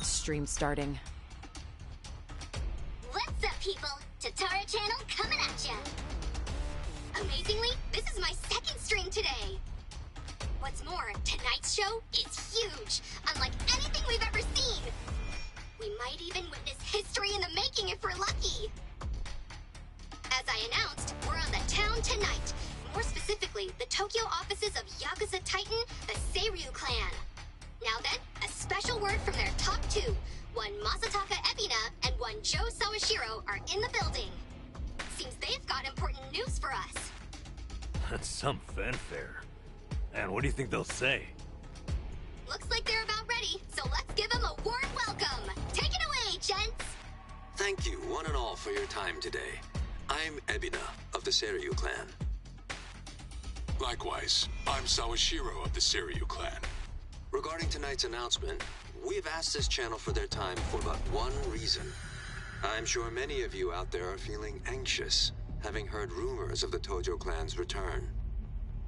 Speaker 15: Stream starting.
Speaker 21: What's up, people? Tatara Channel coming at ya! Amazingly, this is my second stream today! What's more, tonight's show is huge, unlike anything we've ever seen! We might even witness history in the making if we're lucky! As I announced, we're on the town tonight. More specifically, the Tokyo offices of Yakuza Titan, the Seiryu clan. Now then, a special word from their top two. One Masataka Ebina and one Joe Sawashiro are in the building. Seems they've got important news for us.
Speaker 10: That's some fanfare. And what do you think they'll say?
Speaker 21: Looks like they're about ready, so let's give them a warm welcome. Take it away, gents!
Speaker 13: Thank you, one and all, for your time today. I'm Ebina of the Seiryu clan.
Speaker 23: Likewise, I'm Sawashiro of the Seiryu clan.
Speaker 13: Regarding tonight's announcement, we have asked this channel for their time for but one reason. I'm sure many of you out there are feeling anxious, having heard rumors of the Tojo clan's return.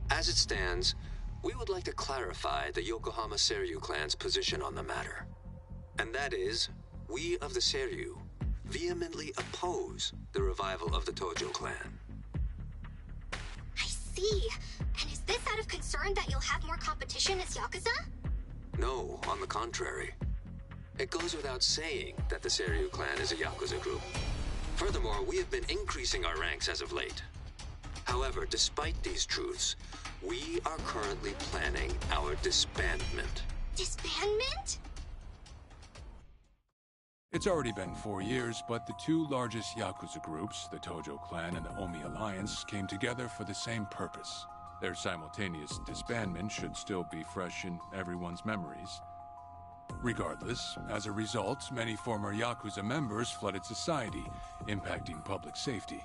Speaker 13: As it stands, we would like to clarify the Yokohama Seiryu clan's position on the matter. And that is, we of the Seiryu vehemently oppose the revival of the Tojo clan.
Speaker 21: I see. And is this out of concern that you'll have more competition as Yakuza?
Speaker 13: No, on the contrary. It goes without saying that the Seiryu clan is a Yakuza group. Furthermore, we have been increasing our ranks as of late. However, despite these truths, we are currently planning our disbandment.
Speaker 21: Disbandment?
Speaker 23: It's already been 4 years, but the two largest Yakuza groups, the Tojo clan and the Omi Alliance, came together for the same purpose. Their simultaneous disbandment should still be fresh in everyone's memories. Regardless, as a result, many former Yakuza members flooded society, impacting public safety.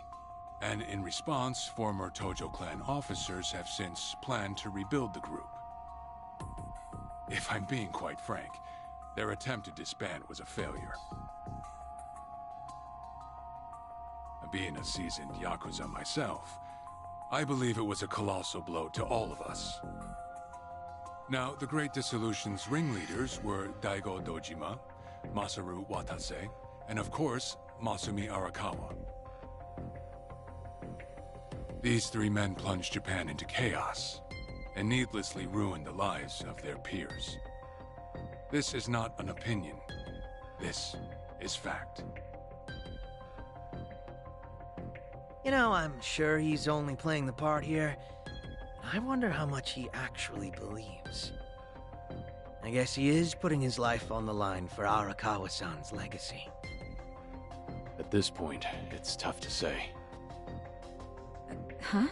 Speaker 23: And in response, former Tojo clan officers have since planned to rebuild the group. If I'm being quite frank, their attempt to disband was a failure. Being a seasoned Yakuza myself, I believe it was a colossal blow to all of us. Now, the Great Dissolution's ringleaders were Daigo Dojima, Masaru Watase, and of course, Masumi Arakawa. These three men plunged Japan into chaos, and needlessly ruined the lives of their peers. This is not an opinion. This is fact.
Speaker 7: You know, I'm sure he's only playing the part here. I wonder how much he actually believes. I guess he is putting his life on the line for Arakawa-san's legacy.
Speaker 16: At this point, it's tough to say.
Speaker 20: Huh?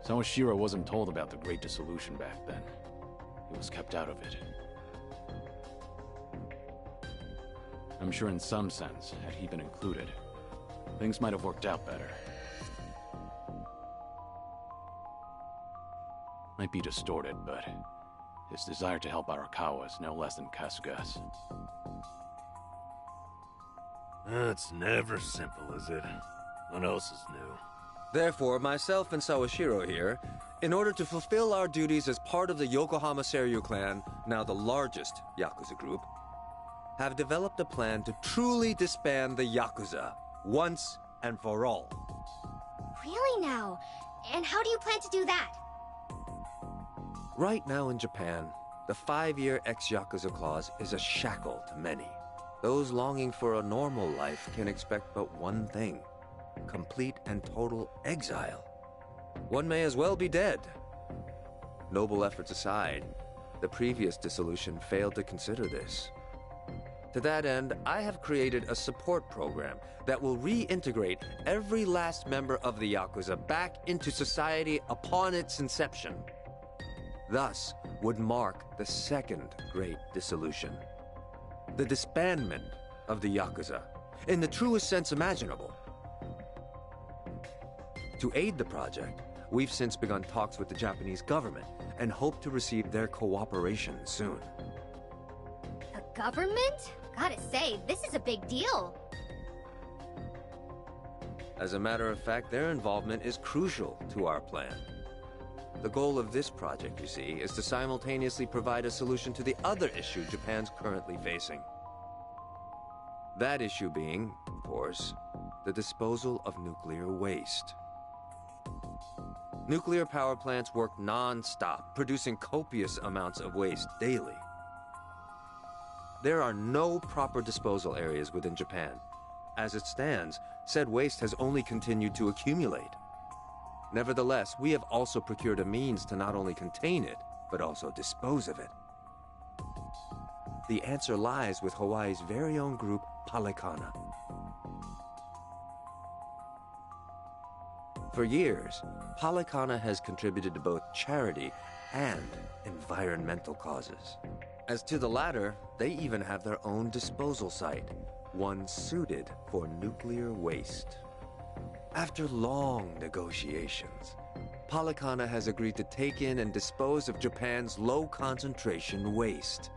Speaker 16: Sawashiro wasn't told about the Great Dissolution back then. He was kept out of it. I'm sure in some sense, had he been included, things might have worked out better. Might be distorted, but his desire to help Arakawa is no less than Kasuga's.
Speaker 10: It's never simple, is it? What else is new?
Speaker 13: Therefore, myself and Sawashiro here, in order to fulfill our duties as part of the Yokohama Seiryu clan, now the largest Yakuza group,
Speaker 12: have developed a plan to truly disband the Yakuza, once and for all.
Speaker 21: Really now? And how do you plan to do that?
Speaker 12: Right now in Japan, the 5-year ex-Yakuza clause is a shackle to many. Those longing for a normal life can expect but one thing: complete and total exile. One may as well be dead. Noble efforts aside, the previous dissolution failed to consider this. To that end, I have created a support program that will reintegrate every last member of the Yakuza back into society upon its inception. Thus would mark the second great dissolution. The disbandment of the Yakuza, in the truest sense imaginable. To aid the project, we've since begun talks with the Japanese government and hope to receive their cooperation soon.
Speaker 21: The government? Gotta say, this is a big deal.
Speaker 12: As a matter of fact, their involvement is crucial to our plan. The goal of this project, you see, is to simultaneously provide a solution to the other issue Japan's currently facing. That issue being, of course, the disposal of nuclear waste. Nuclear power plants work non-stop, producing copious amounts of waste daily. There are no proper disposal areas within Japan. As it stands, said waste has only continued to accumulate. Nevertheless, we have also procured a means to not only contain it, but also dispose of it. The answer lies with Hawaii's very own group, Palekana. For years, Palekana has contributed to both charity and environmental causes. As to the latter, they even have their own disposal site, one suited for nuclear waste. After long negotiations, Palekana has agreed to take in and dispose of Japan's low-concentration waste.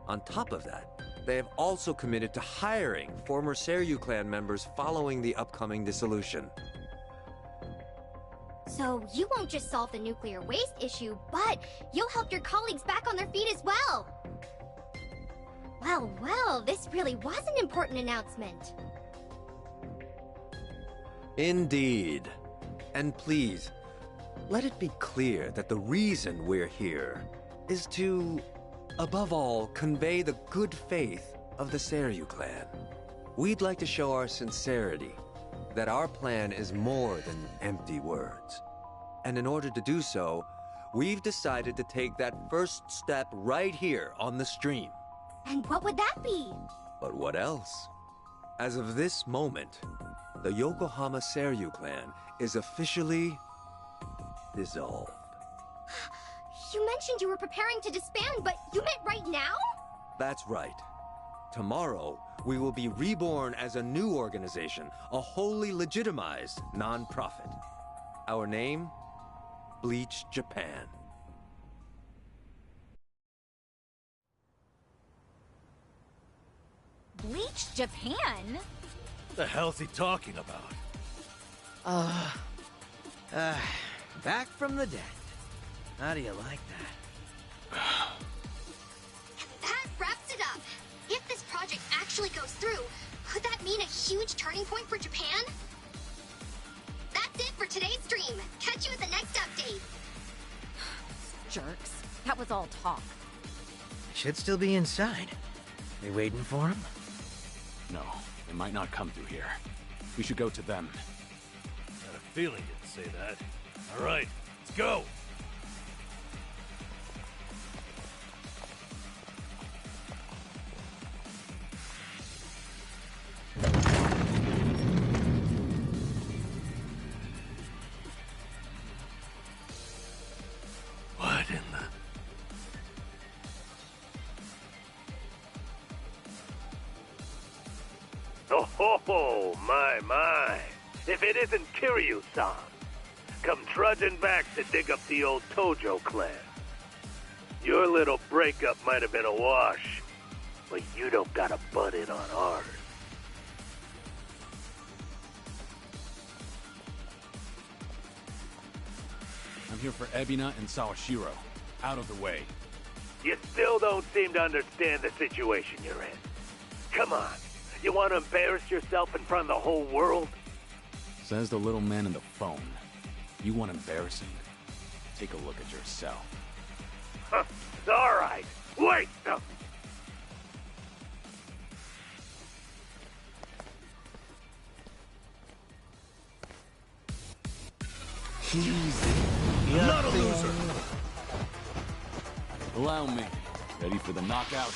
Speaker 12: On top of that, they have also committed to hiring former Seiryu clan members following the upcoming dissolution.
Speaker 21: So you won't just solve the nuclear waste issue, but you'll help your colleagues back on their feet as well. Well, this really was an important announcement.
Speaker 12: Indeed. And please, let it be clear that the reason we're here is to, above all, convey the good faith of the Seiryu clan. We'd like to show our sincerity, that our plan is more than empty words. And in order to do so, we've decided to take that first step right here on the stream.
Speaker 21: And what would that be?
Speaker 12: But what else? As of this moment, the Yokohama Seiryu clan is officially dissolved.
Speaker 21: You mentioned you were preparing to disband, but you meant right now?
Speaker 12: That's right. Tomorrow, we will be reborn as a new organization, a wholly legitimized non-profit. Our name? Bleach Japan.
Speaker 20: Bleach Japan?
Speaker 10: The hell's he talking about?
Speaker 7: Back from the dead. How do you like that?
Speaker 21: That wraps it up. If this project actually goes through, could that mean a huge turning point for Japan? That's it for today's stream. Catch you at the next update.
Speaker 20: Jerks. That was all talk.
Speaker 7: Should still be inside. We waiting for him?
Speaker 16: No, they might not come through here. We should go to them.
Speaker 10: Had a feeling you'd say that. All right, let's go. What in the...
Speaker 18: Oh, my. If it isn't Kiryu-san, come trudging back to dig up the old Tojo clan. Your little breakup might have been a wash, but you don't gotta butt in on ours.
Speaker 16: I'm here for Ebina and Sawashiro. Out of the way.
Speaker 18: You still don't seem to understand the situation you're in. Come on, you want to embarrass yourself in front of the whole world?
Speaker 16: Says the little man in the phone. You want embarrassing? Take a look at yourself.
Speaker 18: Huh. All right. Wait. No.
Speaker 10: I'm not a loser.
Speaker 16: Allow me. Ready for the knockout?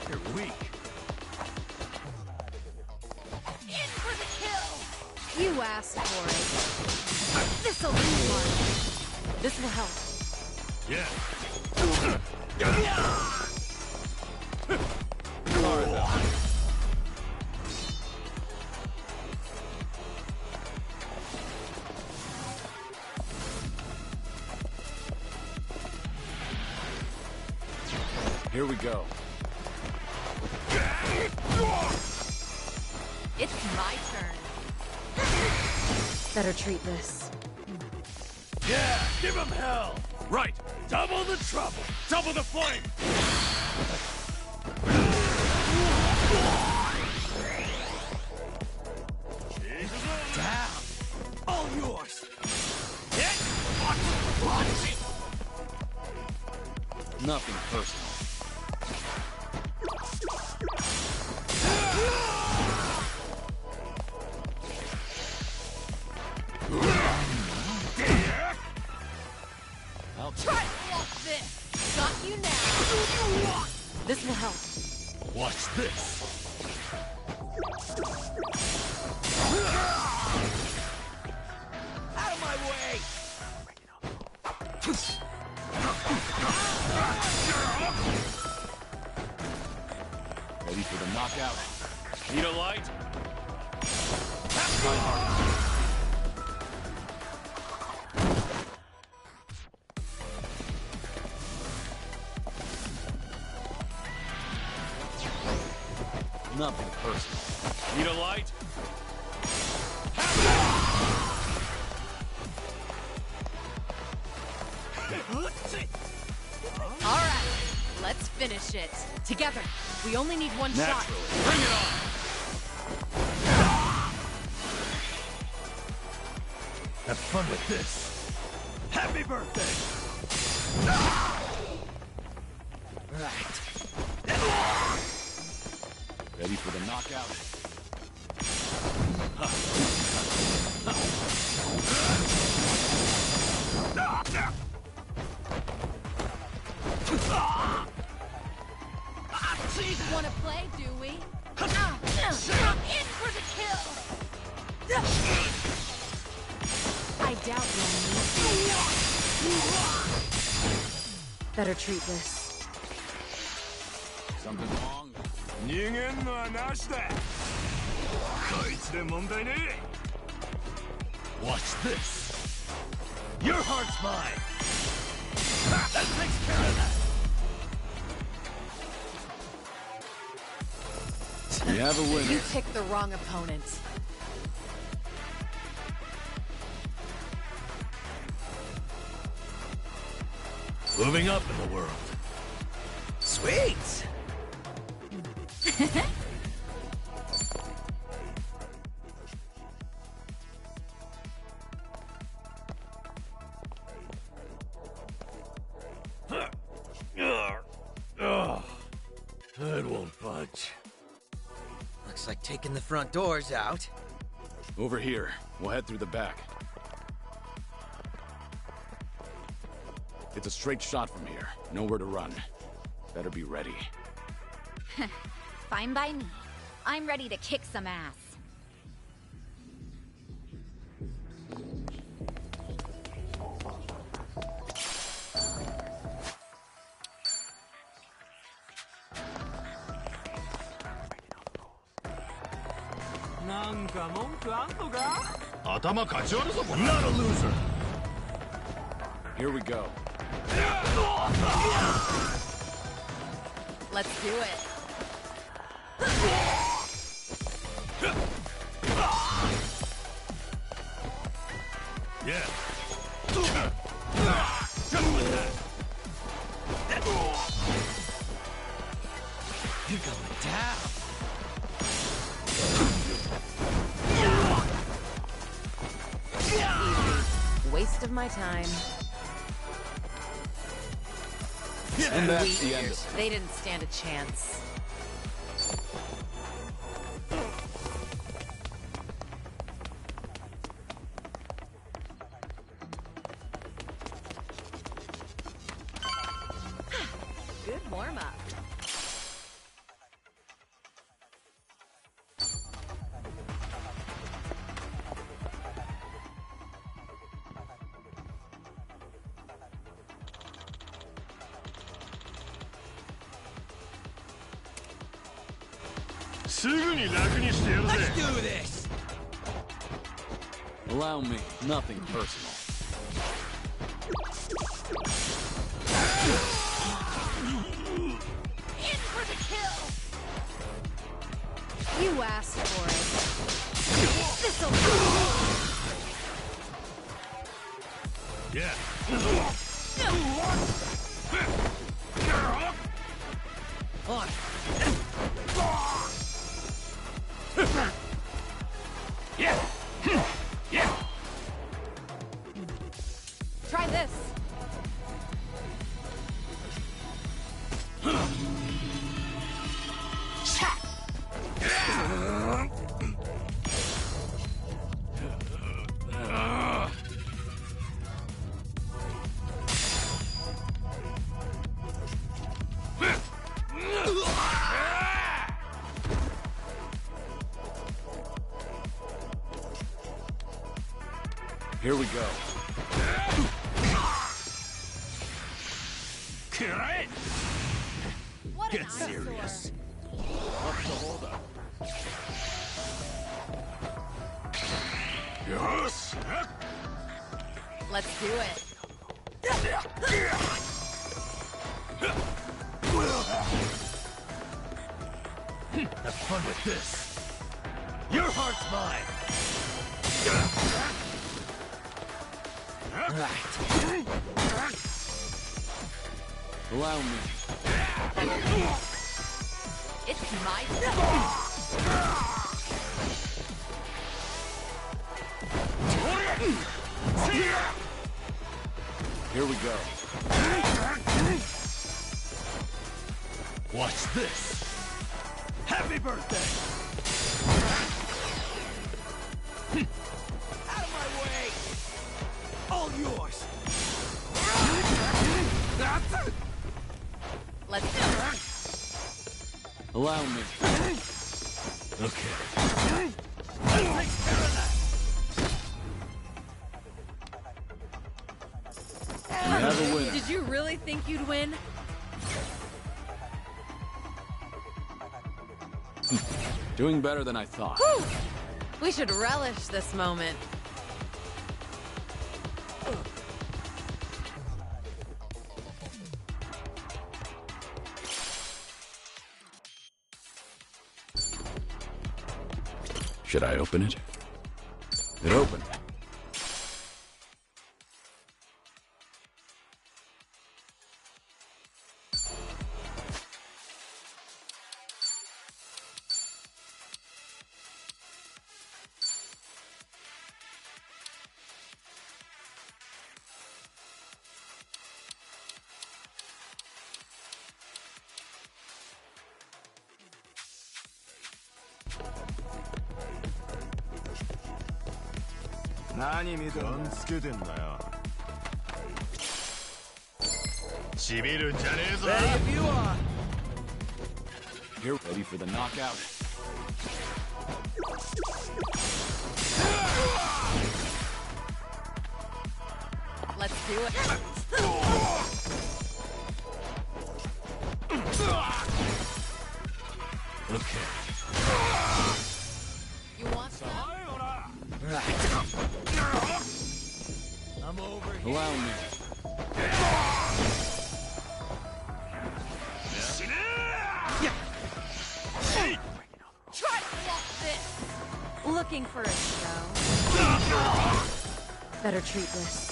Speaker 10: You're weak.
Speaker 21: In for the kill!
Speaker 15: You asked for it. This'll be fun. This will help.
Speaker 10: Yeah.
Speaker 16: Here we go.
Speaker 15: It's my turn. Better treat this.
Speaker 10: Yeah, give him hell. Right. Double the trouble. Double the flame.
Speaker 7: Down. All yours.
Speaker 16: Nothing personal. I'll
Speaker 15: try to block this. Got you now. This will help.
Speaker 10: Watch this.
Speaker 7: Out of my way!
Speaker 16: Ready for the knockout?
Speaker 10: Need a light?
Speaker 16: My heart. Nothing personal.
Speaker 10: Need a light?
Speaker 15: All right, let's finish it. Together. We only need one shot.
Speaker 10: Bring it on! Have fun with this. Happy birthday!
Speaker 16: Ready for the knockout?
Speaker 15: Wanna play, do we?
Speaker 21: In for the kill!
Speaker 15: I doubt you'll need. Better treat this.
Speaker 16: Something wrong?
Speaker 10: 人間のはなしだ。こいつで問題ねえ。Watch this. Your heart's mine. That takes care of that.
Speaker 16: We have a winner.
Speaker 15: You picked the wrong opponent.
Speaker 10: Moving up in the world.
Speaker 7: Sweet!
Speaker 10: It won't budge.
Speaker 7: Looks like taking the front doors out.
Speaker 16: Over here. We'll head through the back. It's a straight shot from here. Nowhere to run. Better be ready.
Speaker 20: Fine by me. I'm ready to kick some ass.
Speaker 10: Not a loser.
Speaker 16: Here we go.
Speaker 15: Let's do it.
Speaker 10: Yeah.
Speaker 7: You're going down.
Speaker 15: Easy. Waste of my time.
Speaker 16: And that's the end of it.
Speaker 15: They didn't stand a chance. Good warm-up.
Speaker 10: Let's
Speaker 7: do this!
Speaker 16: Allow me, nothing personal.
Speaker 20: In for the kill!
Speaker 15: You asked for it.
Speaker 20: This'll
Speaker 10: Yeah.
Speaker 7: On.
Speaker 9: Yeah. Yeah.
Speaker 15: Try this.
Speaker 16: Here we go.
Speaker 20: What
Speaker 10: Get serious.
Speaker 16: What's the holdup?
Speaker 10: Yes.
Speaker 15: Let's do it.
Speaker 10: Have fun with this. Your heart's mine.
Speaker 16: Allow me.
Speaker 15: It's my
Speaker 16: Here we go.
Speaker 10: Watch this. Happy birthday.
Speaker 7: Out of my way! All yours!
Speaker 15: Let's do it.
Speaker 16: Allow me.
Speaker 10: Okay. That takes care of that.
Speaker 16: We have a winner.
Speaker 15: Did you really think you'd win?
Speaker 16: Doing better than I thought.
Speaker 15: Whew. We should relish this moment.
Speaker 16: Should I open it? It opened.
Speaker 10: Ready if you are.
Speaker 16: Here, ready for the knockout.
Speaker 15: Let's do it.
Speaker 10: Okay.
Speaker 15: You want some?
Speaker 10: I'm over here.
Speaker 16: Allow me.
Speaker 15: Try to walk this. Looking for a show? Better treat this.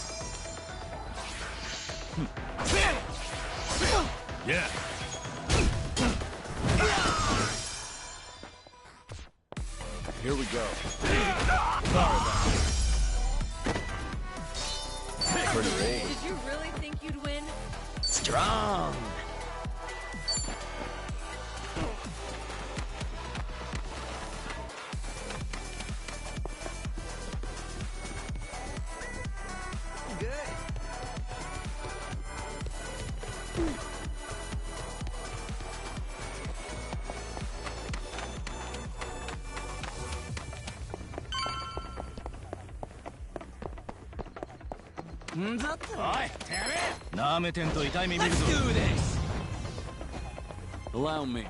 Speaker 10: Yeah.
Speaker 16: Here we go. Pretty old.
Speaker 15: Did you really think you'd win?
Speaker 7: Strong. Good.
Speaker 9: Let's do this! Allow me.
Speaker 15: In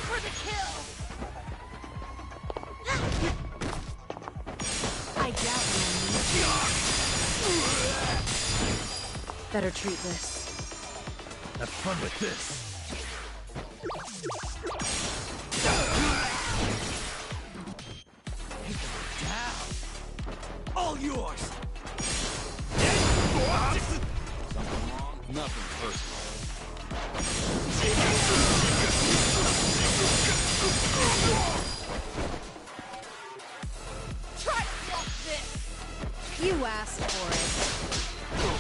Speaker 15: for the kill! I doubt we'll need. Better treat this.
Speaker 10: Have fun with this.
Speaker 9: All yours! Something wrong? Nothing personal.
Speaker 15: Try to block this! You asked for it.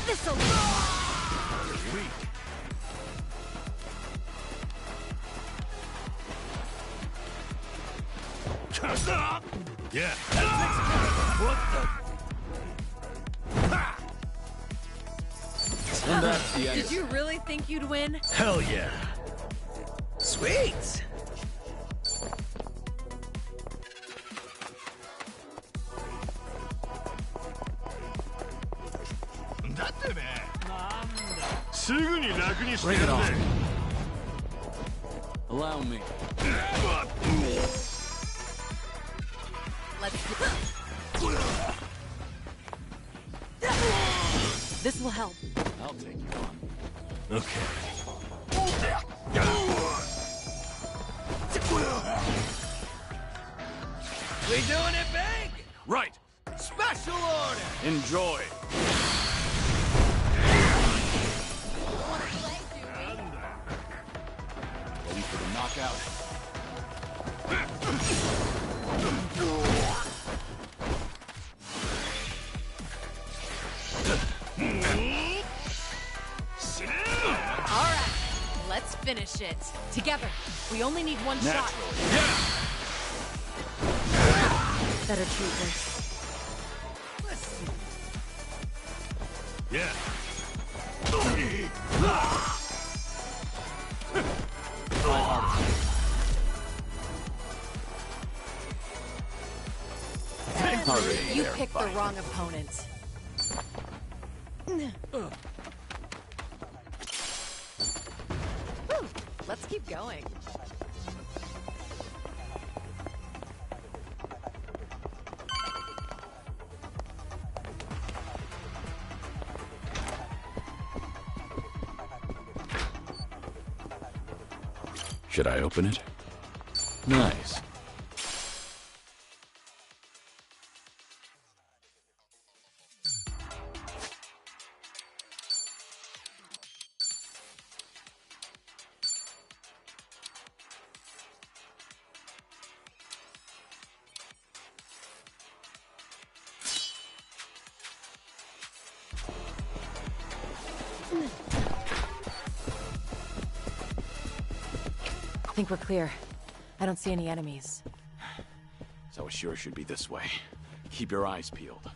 Speaker 15: This'll
Speaker 10: You're weak. Yeah. What the?
Speaker 9: And that's the end.
Speaker 15: Did you really think you'd win?
Speaker 10: Hell yeah.
Speaker 7: Sweet.
Speaker 9: Bring it on. Allow me.
Speaker 15: Let's This will help.
Speaker 9: I'll take you on.
Speaker 10: Okay.
Speaker 7: We doing it big?
Speaker 9: Right.
Speaker 7: Special order.
Speaker 16: Enjoy.
Speaker 9: Ready for the knockout?
Speaker 15: Alright, let's finish it. Together. We only need one shot.
Speaker 9: Yeah.
Speaker 15: Better treat this.
Speaker 10: Yeah.
Speaker 15: You picked the wrong opponent. Whew, let's keep going.
Speaker 16: Should I open it? Nice.
Speaker 15: I think we're clear. I don't see any enemies.
Speaker 16: So it sure should be this way. Keep your eyes peeled.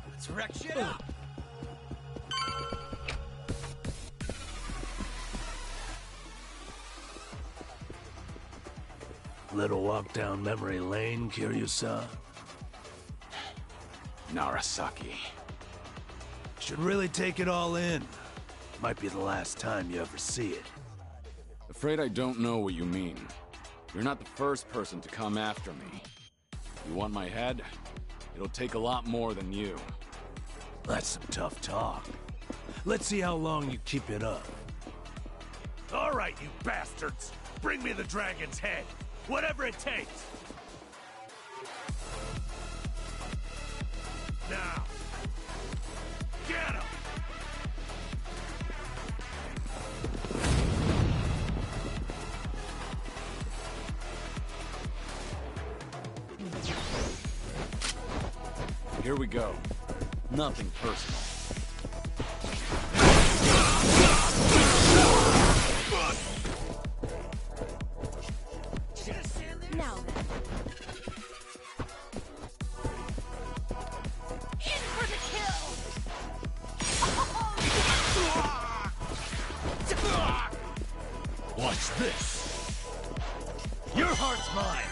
Speaker 7: Let's wreck shit up.
Speaker 10: Little walk down memory lane, Kiryu-san.
Speaker 16: Narasaki.
Speaker 10: Should really take it all in. Might be the last time you ever see it.
Speaker 16: Afraid I don't know what you mean. You're not the first person to come after me. You want my head? It'll take a lot more than you.
Speaker 10: That's some tough talk. Let's see how long you keep it up. All right, you bastards! Bring me the dragon's head! Whatever it takes! Now! Get him!
Speaker 16: Here we go. Nothing personal.
Speaker 21: Now then. In for the kill!
Speaker 10: Watch this! Your heart's mine!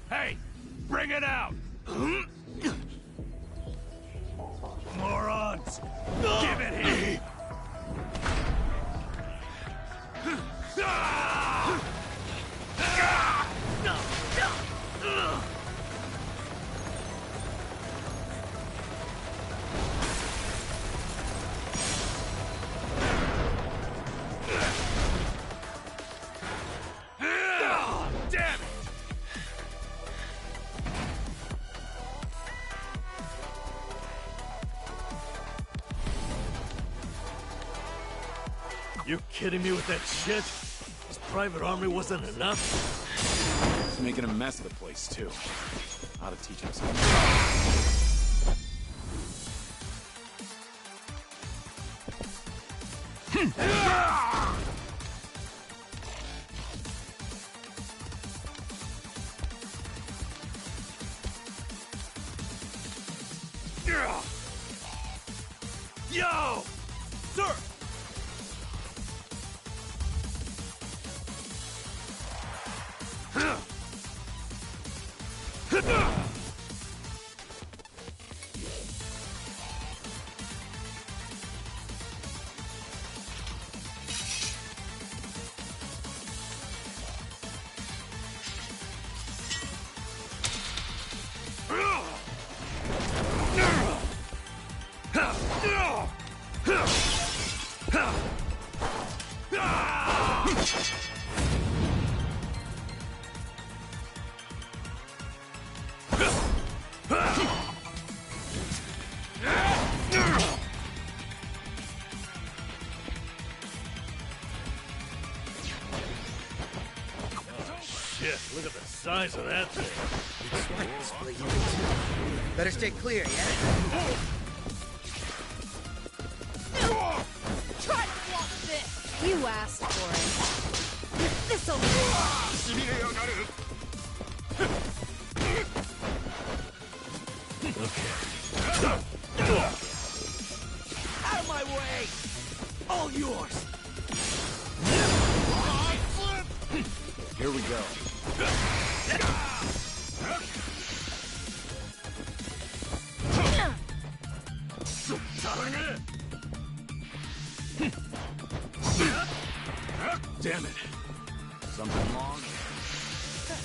Speaker 10: Hey! Bring it out! Morons! Give it here! Damn it! You kidding me with that shit? His private army wasn't enough?
Speaker 16: He's making a mess of the place, too. Ought to teach him something.
Speaker 10: Yo! Sir! Shit, look at the size of that thing.
Speaker 7: Better stay clear, yeah?
Speaker 21: Try to block this! You asked for it. This'll
Speaker 10: Out of my way! All yours!
Speaker 16: Here we go. Damn it. Something wrong?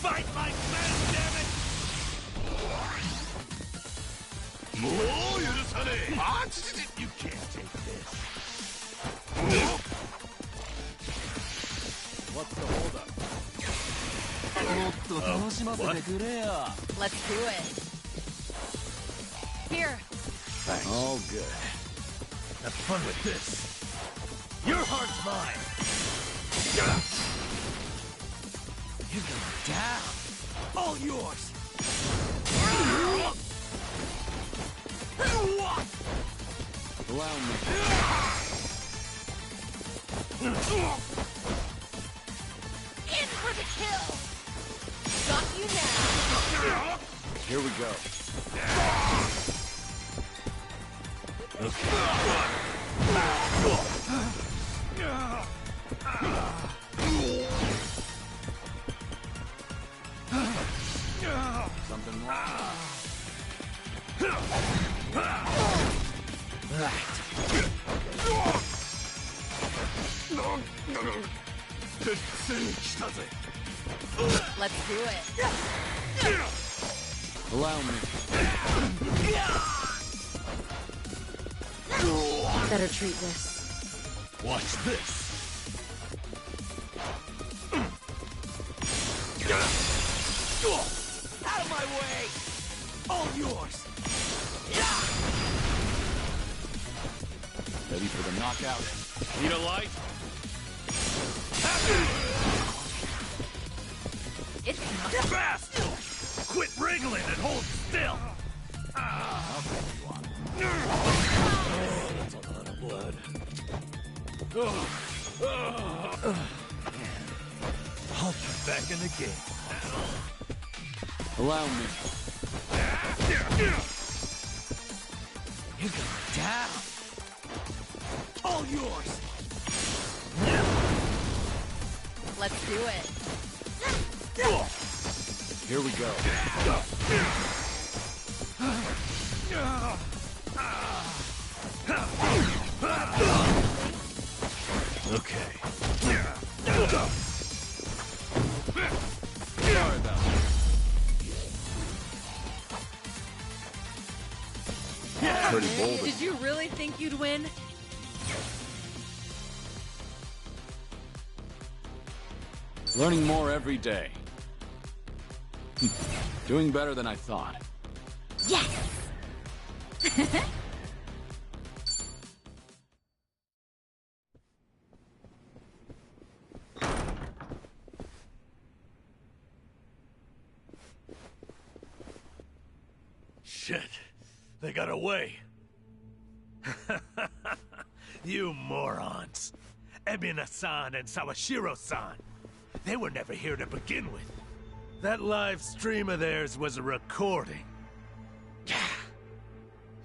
Speaker 10: Fight like men, damn it! You can't take this.
Speaker 16: What's the holdup?
Speaker 5: Let's do it. Here.
Speaker 16: Thanks.
Speaker 10: All good. Have fun with this. Your heart's mine. You're going down. All yours.
Speaker 16: Allow me.
Speaker 21: in for the kill! Got you now!
Speaker 16: Here we go. Something wrong.
Speaker 15: Let's do it.
Speaker 16: Allow me.
Speaker 15: Better treat this.
Speaker 10: Watch this.
Speaker 9: Out of my way! All yours!
Speaker 16: Ready for the knockout.
Speaker 10: Need a light?
Speaker 15: It's not
Speaker 10: Fast! Quit wriggling and hold still!
Speaker 9: That's a lot of blood. I'll be back in the game.
Speaker 16: Allow me.
Speaker 9: You're going down. All yours.
Speaker 15: Let's do it.
Speaker 16: Here we go.
Speaker 9: Okay.
Speaker 16: Sorry about that. Pretty bold.
Speaker 15: Did you really think you'd win?
Speaker 16: Learning more every day. Doing better than I thought.
Speaker 15: Yes!
Speaker 10: Shit. They got away. You morons. Ebina-san and Sawashiro-san. They were never here to begin with. That live stream of theirs was a recording.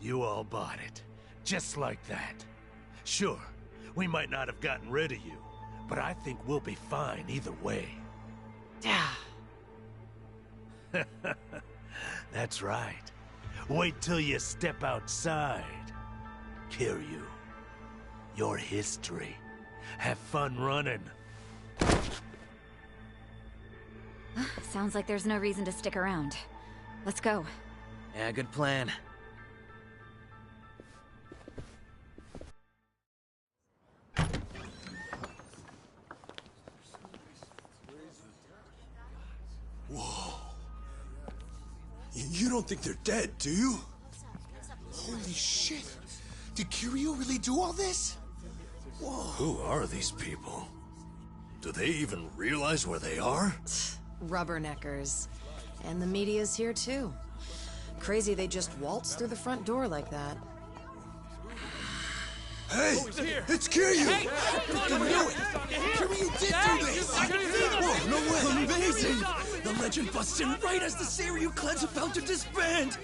Speaker 10: You all bought it. Just like that. Sure, we might not have gotten rid of you, but I think we'll be fine either way. That's right. Wait till you step outside. Kiryu, your history. Have fun running.
Speaker 20: Sounds like there's no reason to stick around. Let's go.
Speaker 7: Yeah, good plan.
Speaker 10: Whoa. You don't think they're dead, do you?
Speaker 6: Holy shit! Did Kiryu really do all this?
Speaker 10: Whoa. Who are these people? Do they even realize where they are?
Speaker 15: Rubberneckers. And the media's here too. Crazy they just waltzed through the front door like that.
Speaker 6: Hey! It's Kiryu!
Speaker 9: Hey!
Speaker 6: I knew it! Kiryu did do this! Whoa, no way! Amazing! The legend busts in right as the Seiryu clan's about to disband!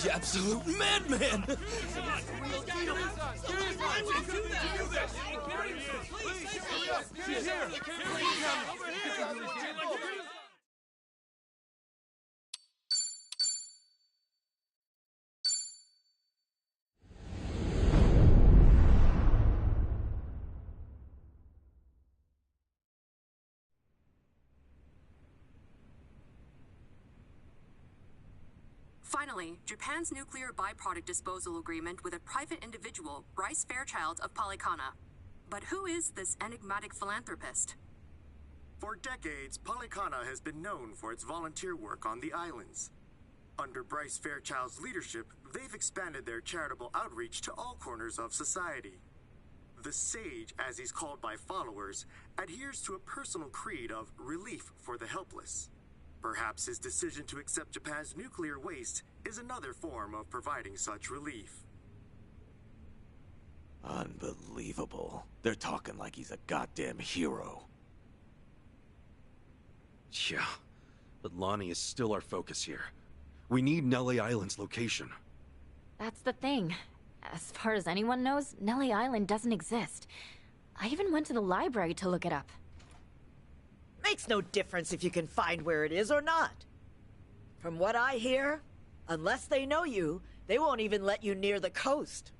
Speaker 6: The absolute madman!
Speaker 11: Finally, Japan's nuclear byproduct disposal agreement with a private individual, Bryce Fairchild of Polycana. But who is this enigmatic philanthropist?
Speaker 19: For decades, Polycana has been known for its volunteer work on the islands. Under Bryce Fairchild's leadership, they've expanded their charitable outreach to all corners of society. The Sage, as he's called by followers, adheres to a personal creed of relief for the helpless. Perhaps his decision to accept Japan's nuclear waste is another form of providing such relief.
Speaker 14: Unbelievable. They're talking like he's a goddamn hero.
Speaker 24: Yeah, but Lonnie is still our focus here. We need Nelly Island's location.
Speaker 20: That's the thing. As far as anyone knows, Nelly Island doesn't exist. I even went to the library to look it up.
Speaker 25: Makes no difference if you can find where it is or not. From what I hear, unless they know you, they won't even let you near the coast.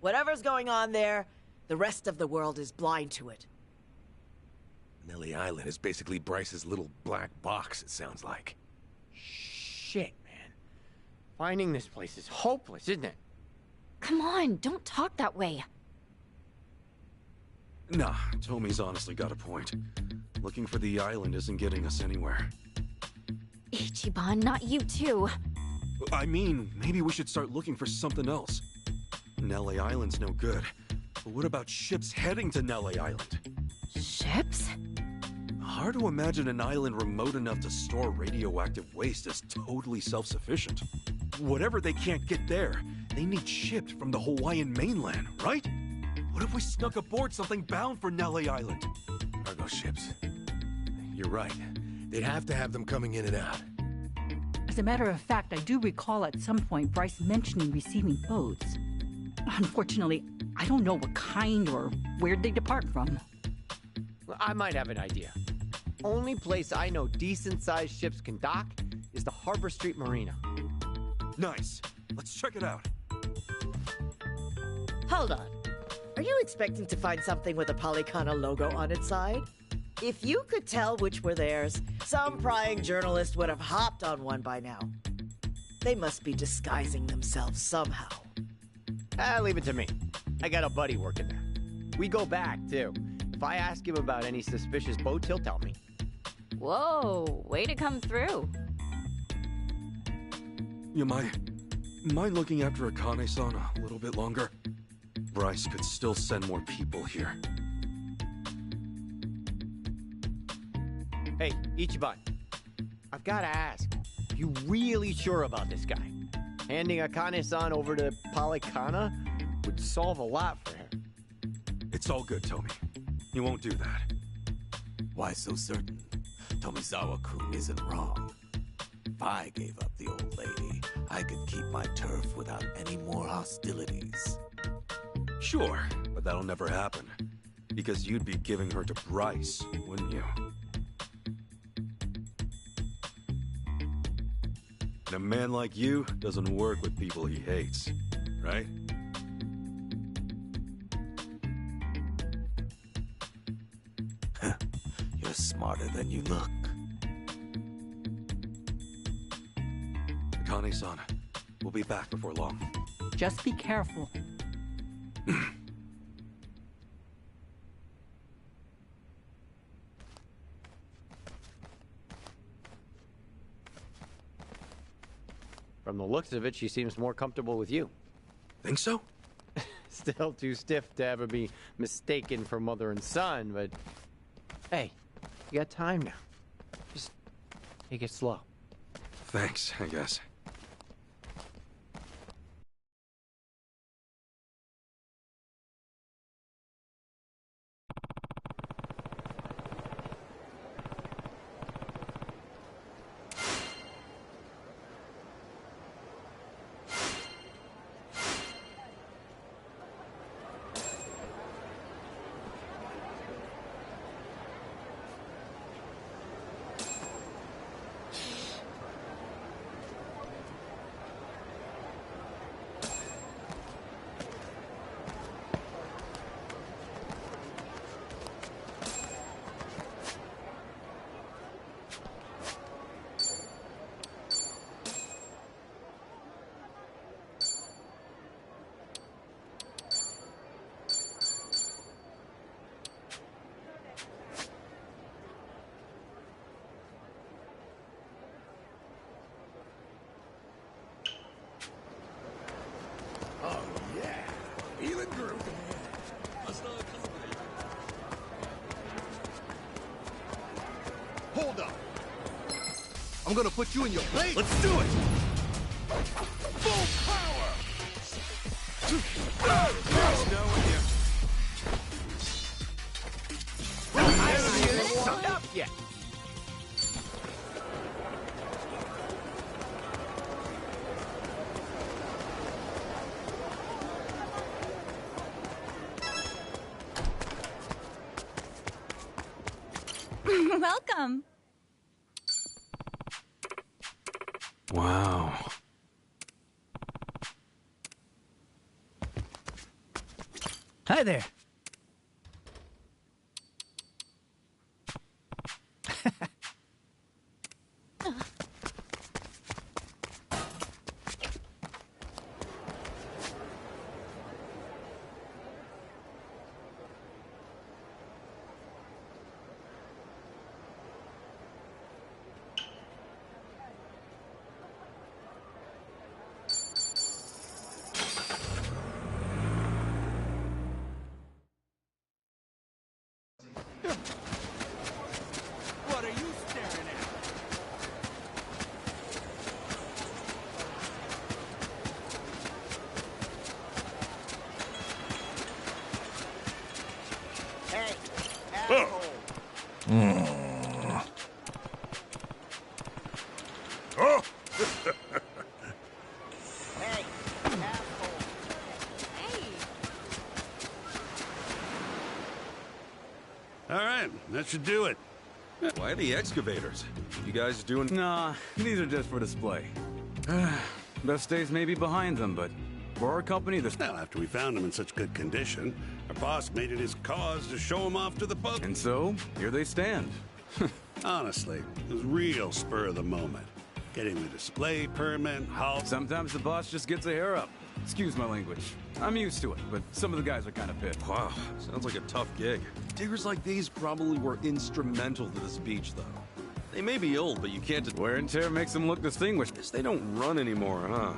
Speaker 25: Whatever's going on there, the rest of the world is blind to it.
Speaker 1: Nelly Island is basically Bryce's little black box, it sounds like.
Speaker 2: Shit, man. Finding this place is hopeless, isn't it?
Speaker 20: Come on, don't talk that way.
Speaker 24: Nah, Tommy's honestly got a point. Looking for the island isn't getting us anywhere.
Speaker 20: Ichiban, not you too.
Speaker 24: I mean, maybe we should start looking for something else. Nelly Island's no good. But what about ships heading to Nelly Island?
Speaker 20: Ships?
Speaker 24: Hard to imagine an island remote enough to store radioactive waste as totally self-sufficient. Whatever they can't get there, they need shipped from the Hawaiian mainland, right? What if we snuck aboard something bound for Nelly Island?
Speaker 1: Cargo ships. You're right. They'd have to have them coming in and out.
Speaker 4: As a matter of fact, I do recall at some point Bryce mentioning receiving boats. Unfortunately, I don't know what kind or where they depart from.
Speaker 2: I might have an idea. Only place I know decent-sized ships can dock is the Harbor Street Marina.
Speaker 24: Nice. Let's check it out.
Speaker 25: Hold on. Are you expecting to find something with a Polycana logo on its side? If you could tell which were theirs, some prying journalist would have hopped on one by now. They must be disguising themselves somehow.
Speaker 2: Leave it to me. I got a buddy working there. We go back, too. If I ask him about any suspicious boats, he'll tell me.
Speaker 8: Whoa, way to come through.
Speaker 24: You mind looking after Akane-san a little bit longer? Bryce could still send more people here.
Speaker 2: Hey, Ichiban. I've got to ask. Are you really sure about this guy? Handing Akane-san over to Polycana would solve a lot for him.
Speaker 24: It's all good, Tommy. He won't do that.
Speaker 14: Why so certain? Tomizawa-kun isn't wrong. If I gave up the old lady, I could keep my turf without any more hostilities.
Speaker 24: Sure, but that'll never happen. Because you'd be giving her to Bryce, wouldn't you? And a man like you doesn't work with people he hates, right?
Speaker 14: You're smarter than you look.
Speaker 24: Akane-san, we'll be back before long.
Speaker 4: Just be careful.
Speaker 2: From the looks of it, she seems more comfortable with you.
Speaker 24: Think so?
Speaker 2: Still too stiff to ever be mistaken for mother and son, but... Hey, you got time now. Just take it slow.
Speaker 24: Thanks, I guess.
Speaker 10: Hold up. I'm gonna put you in your place.
Speaker 1: Let's do it!
Speaker 10: Full power!
Speaker 2: Enemy isn't summed up yet.
Speaker 8: Welcome.
Speaker 24: Wow.
Speaker 17: Hi there.
Speaker 25: Hey, asshole.
Speaker 20: Hey.
Speaker 10: All right, that should do it.
Speaker 24: Why the excavators? You guys doing...
Speaker 3: Nah, these are just for display. Best days may be behind them, but for our company, this...
Speaker 10: Well, after we found them in such good condition, our boss made it his cause to show them off to the public.
Speaker 3: And so, here they stand.
Speaker 10: Honestly, it was real spur of the moment. Getting the display permit, how...
Speaker 3: Sometimes the boss just gets a hair up. Excuse my language. I'm used to it, but some of the guys are kind of pissed.
Speaker 24: Wow, sounds like a tough gig. Diggers like these probably were instrumental to this beach, though. They may be old, but you can't...
Speaker 3: Wear and tear makes them look distinguished.
Speaker 24: Guess they don't run anymore, huh?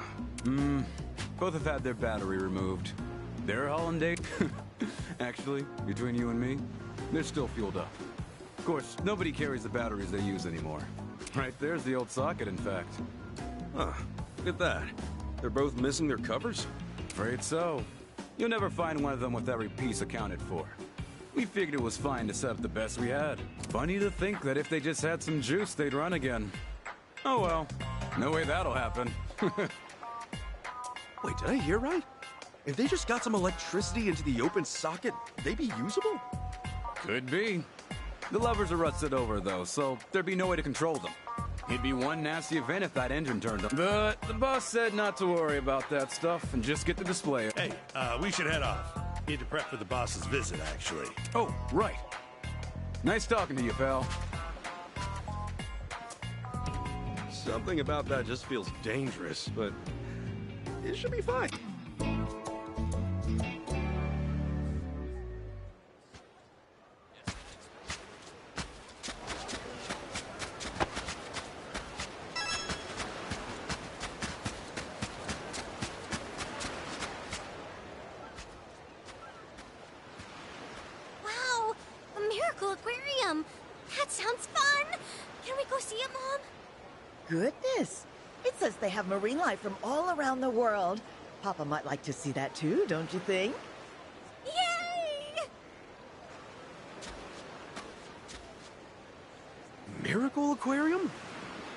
Speaker 3: Both have had their battery removed. They're hauling. Actually, between you and me, they're still fueled up. Of course, nobody carries the batteries they use anymore. Right there's the old socket, in fact.
Speaker 24: Huh, look at that. They're both missing their covers?
Speaker 3: Afraid so. You'll never find one of them with every piece accounted for. We figured it was fine to set up the best we had. Funny to think that if they just had some juice, they'd run again. Oh well, no way that'll happen.
Speaker 24: Wait, did I hear right? If they just got some electricity into the open socket, they'd be usable?
Speaker 3: Could be. The levers are rusted over, though, so there'd be no way to control them. It'd be one nasty event if that engine turned on. But the boss said not to worry about that stuff and just get the display.
Speaker 10: Hey, we should head off. Need to prep for the boss's visit, actually.
Speaker 3: Oh, right. Nice talking to you, pal.
Speaker 24: Something about that just feels dangerous, but it should be fine.
Speaker 21: Wow, a miracle aquarium. That sounds fun. Can we go see it, Mom?
Speaker 25: Goodness. It says they have marine life from all around the world. Papa might like to see that too, don't you think?
Speaker 21: Yay!
Speaker 24: Miracle Aquarium?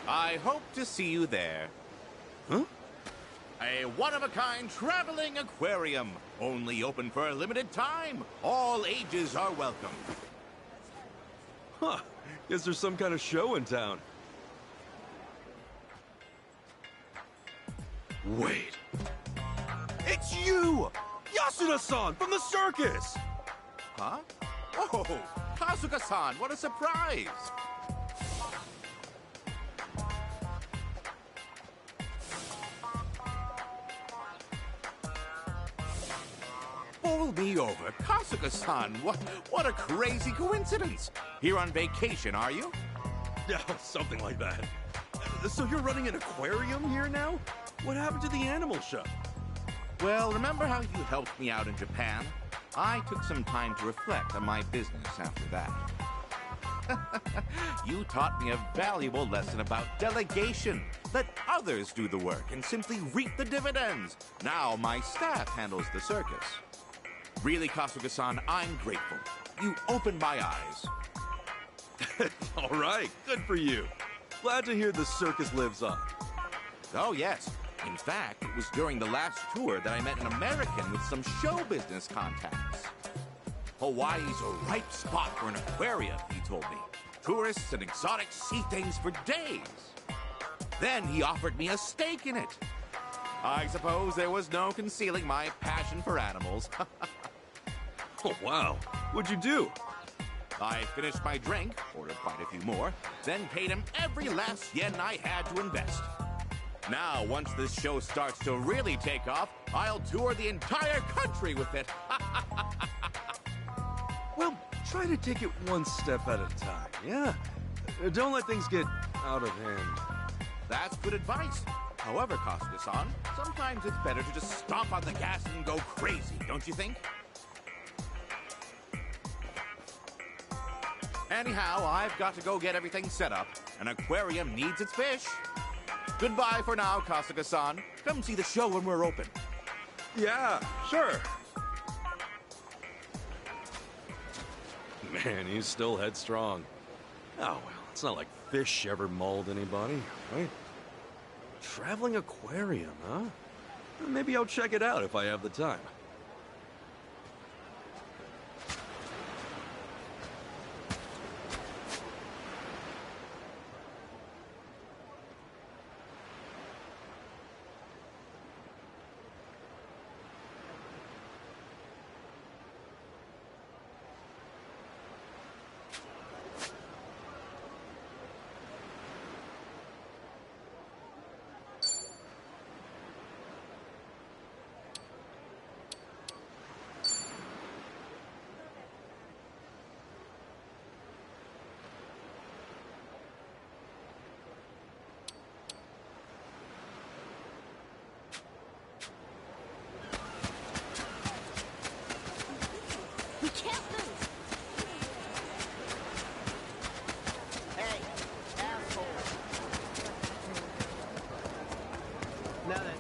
Speaker 13: I hope to see you there.
Speaker 24: Huh?
Speaker 13: A one-of-a-kind traveling aquarium. Only open for a limited time. All ages are welcome.
Speaker 24: Huh. Guess there's some kind of show in town. Wait. It's you! Yasuda-san from the circus!
Speaker 13: Huh? Oh, Kasuga-san, what a surprise! Bowl me over. Kasuga-san, what a crazy coincidence. Here on vacation, are you?
Speaker 24: Yeah, something like that. So you're running an aquarium here now? What happened to the animal show?
Speaker 13: Well, remember how you helped me out in Japan? I took some time to reflect on my business after that. You taught me a valuable lesson about delegation. Let others do the work and simply reap the dividends. Now my staff handles the circus. Really, Kasuga-san, I'm grateful. You opened my eyes.
Speaker 24: All right, good for you. Glad to hear the circus lives on.
Speaker 13: Oh, yes. In fact, it was during the last tour that I met an American with some show business contacts. Hawaii's a ripe spot for an aquarium, he told me. Tourists and exotic sea things for days. Then he offered me a stake in it. I suppose there was no concealing my passion for animals.
Speaker 24: Oh, wow. What'd you do?
Speaker 13: I finished my drink, ordered quite a few more, then paid him every last yen I had to invest. Now, once this show starts to really take off, I'll tour the entire country with it.
Speaker 24: Well, try to take it one step at a time, yeah? Don't let things get out of hand.
Speaker 13: That's good advice. However, Kasuga-san, sometimes it's better to just stomp on the gas and go crazy, don't you think? Anyhow, I've got to go get everything set up. An aquarium needs its fish. Goodbye for now, Kasuga-san. Come see the show when we're open.
Speaker 24: Yeah, sure. Man, he's still headstrong. Oh, well, it's not like fish ever mauled anybody, right? traveling aquarium, huh? Maybe I'll check it out if I have the time.
Speaker 21: We can't lose.
Speaker 2: Hey, asshole. Now then.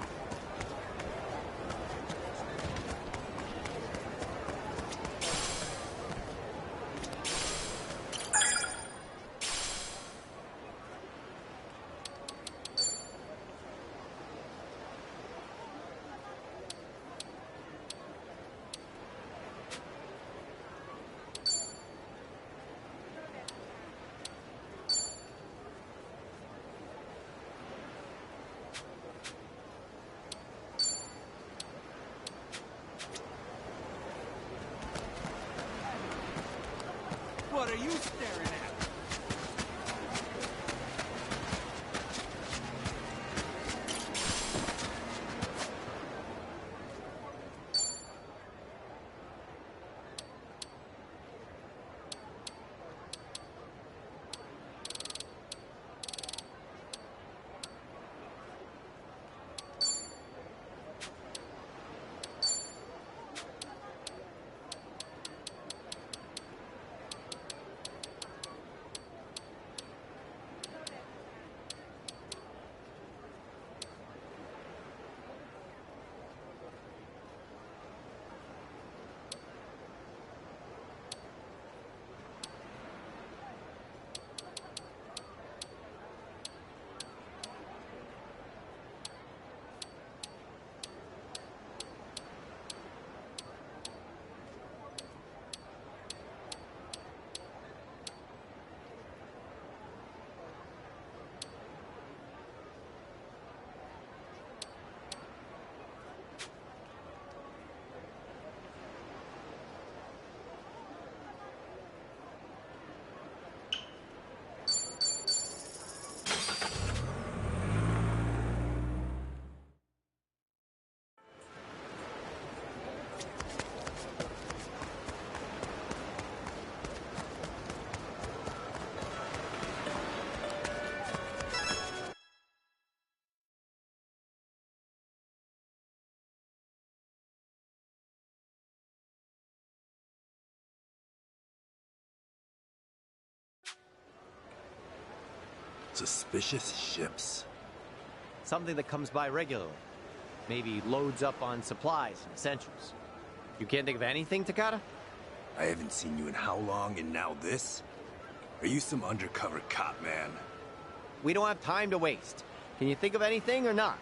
Speaker 9: What are you staring at?
Speaker 14: Suspicious ships.
Speaker 2: Something that comes by regularly. Maybe loads up on supplies and essentials. You can't think of anything, Takata?
Speaker 14: I haven't seen you in how long, and now this? Are you some undercover cop, man?
Speaker 2: We don't have time to waste. Can you think of anything or not?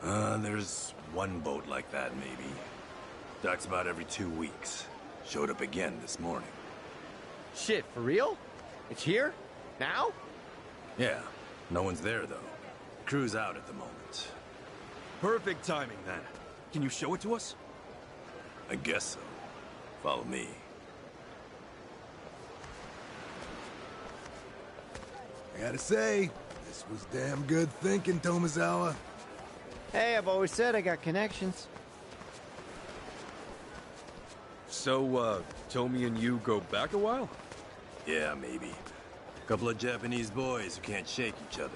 Speaker 14: There's one boat like that, maybe. Docks about every 2 weeks. Showed up again this morning.
Speaker 2: Shit, for real? It's here? Now?
Speaker 14: Yeah, no one's there, though. Crew's out at the moment.
Speaker 24: Perfect timing, then. Can you show it to us?
Speaker 14: I guess so. Follow me.
Speaker 1: I gotta say, this was damn good thinking, Tomizawa.
Speaker 2: Hey, I've always said I got connections.
Speaker 24: So, Tomi and you go back a while?
Speaker 14: Yeah, maybe. Couple of Japanese boys who can't shake each other.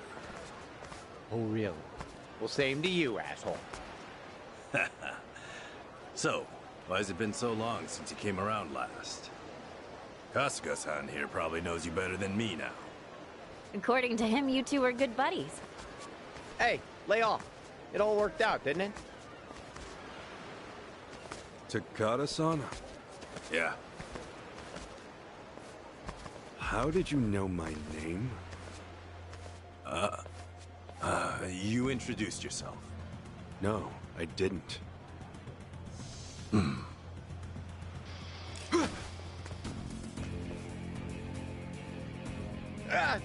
Speaker 2: Oh, really? Well, same to you, asshole.
Speaker 14: So, why has it been so long since you came around last? Kasuga-san here probably knows you better than me now.
Speaker 8: According to him, you two are good buddies.
Speaker 2: Hey, lay off. It all worked out, didn't it?
Speaker 24: Takata-san?
Speaker 14: Yeah.
Speaker 24: How did you know my name?
Speaker 10: You introduced yourself.
Speaker 24: No, I didn't.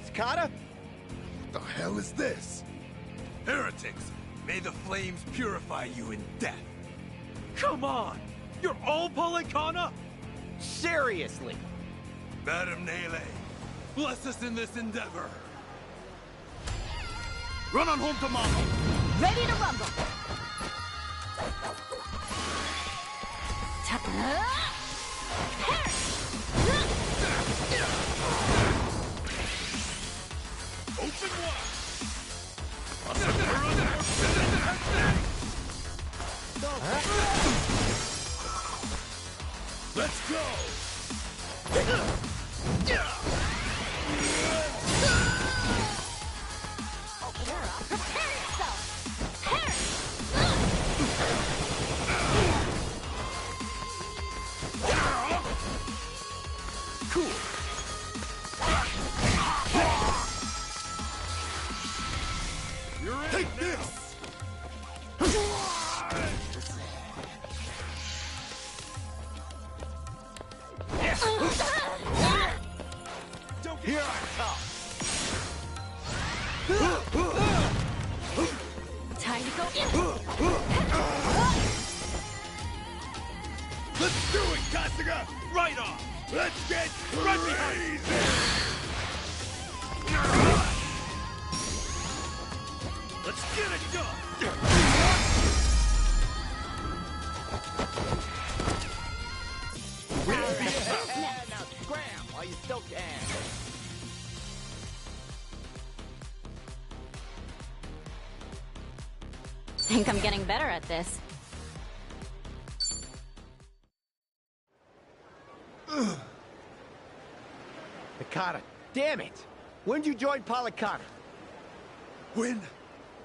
Speaker 2: Takata?
Speaker 10: What the hell is this? Heretics, may the flames purify you in death.
Speaker 24: Come on! You're all Polycana?
Speaker 2: Seriously?
Speaker 10: Madam Nele, bless us in this endeavor.
Speaker 9: Run on home to Mama.
Speaker 21: Ready to rumble.
Speaker 10: Open wide. Let's go.
Speaker 21: Prepare yourself.
Speaker 10: Cool. You're in. Take this.
Speaker 2: Here I come.
Speaker 21: Time to go in.
Speaker 10: Let's do it, Kasuga! Right on! Let's get right behind it! Let's get it done!
Speaker 2: Now scram while you still can.
Speaker 8: Think I'm getting better at this.
Speaker 2: Takata, damn it! When'd you join Polycana?
Speaker 10: When?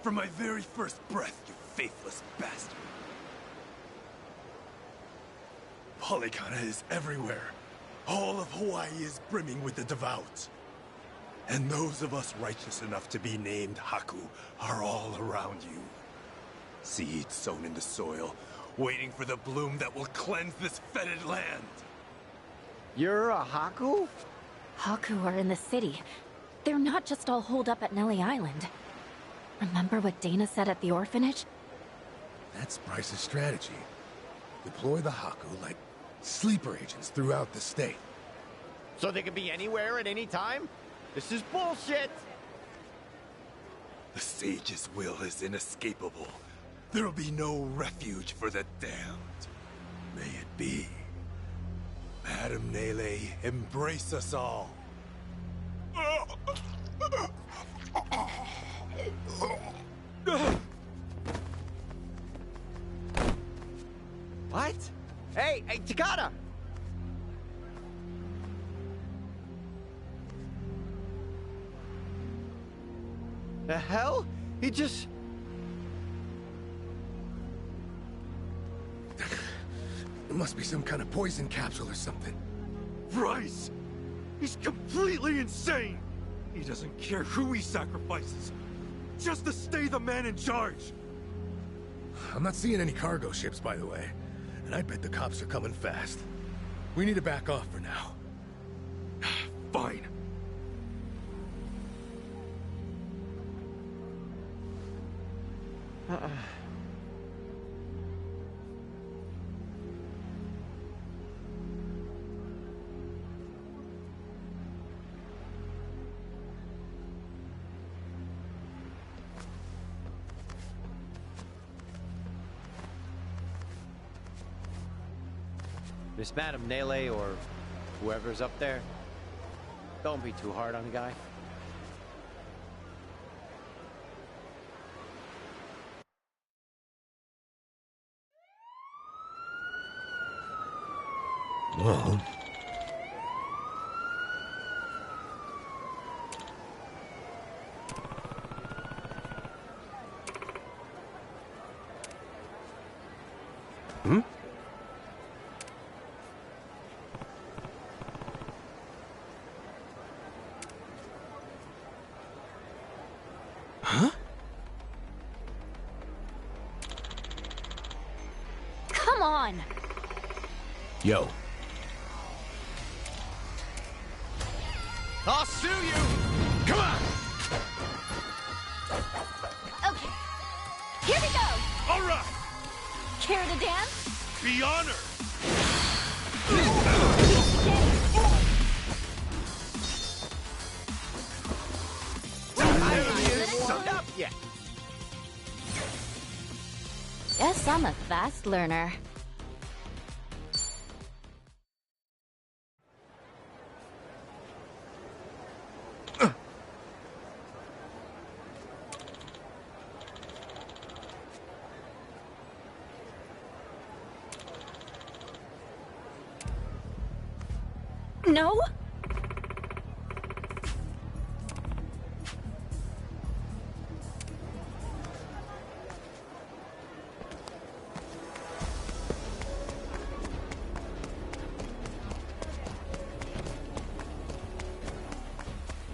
Speaker 10: From my very first breath, you faithless bastard. Polycana is everywhere. All of Hawaii is brimming with the devout. And those of us righteous enough to be named Haku are all around you. Seeds sown in the soil, waiting for the bloom that will cleanse this fetid land.
Speaker 2: You're a Haku?
Speaker 8: Haku are in the city. They're not just all holed up at Nelly Island. Remember what Dana said at the orphanage?
Speaker 1: That's Bryce's strategy. Deploy the Haku like sleeper agents throughout the state.
Speaker 2: So they can be anywhere at any time? This is bullshit!
Speaker 10: The sage's will is inescapable. There'll be no refuge for the damned. May it be. Madam Nele, embrace us all.
Speaker 2: What? Hey, Takata! The hell? He just...
Speaker 1: It must be some kind of poison capsule or something.
Speaker 24: Bryce! He's completely insane! He doesn't care who he sacrifices, just to stay the man in charge!
Speaker 1: I'm not seeing any cargo ships, by the way. And I bet the cops are coming fast. We need to back off for now.
Speaker 24: Fine.
Speaker 2: Miss Madam Nele or whoever's up there, don't be too hard on the guy.
Speaker 1: Well... Hmm?
Speaker 24: Huh?
Speaker 1: Yo.
Speaker 6: I'll sue you!
Speaker 1: Come on!
Speaker 21: Okay. Here we go!
Speaker 10: All right!
Speaker 21: Care to dance?
Speaker 10: Be honored!
Speaker 2: Up yet.
Speaker 21: Yes, I'm a fast learner.
Speaker 4: No?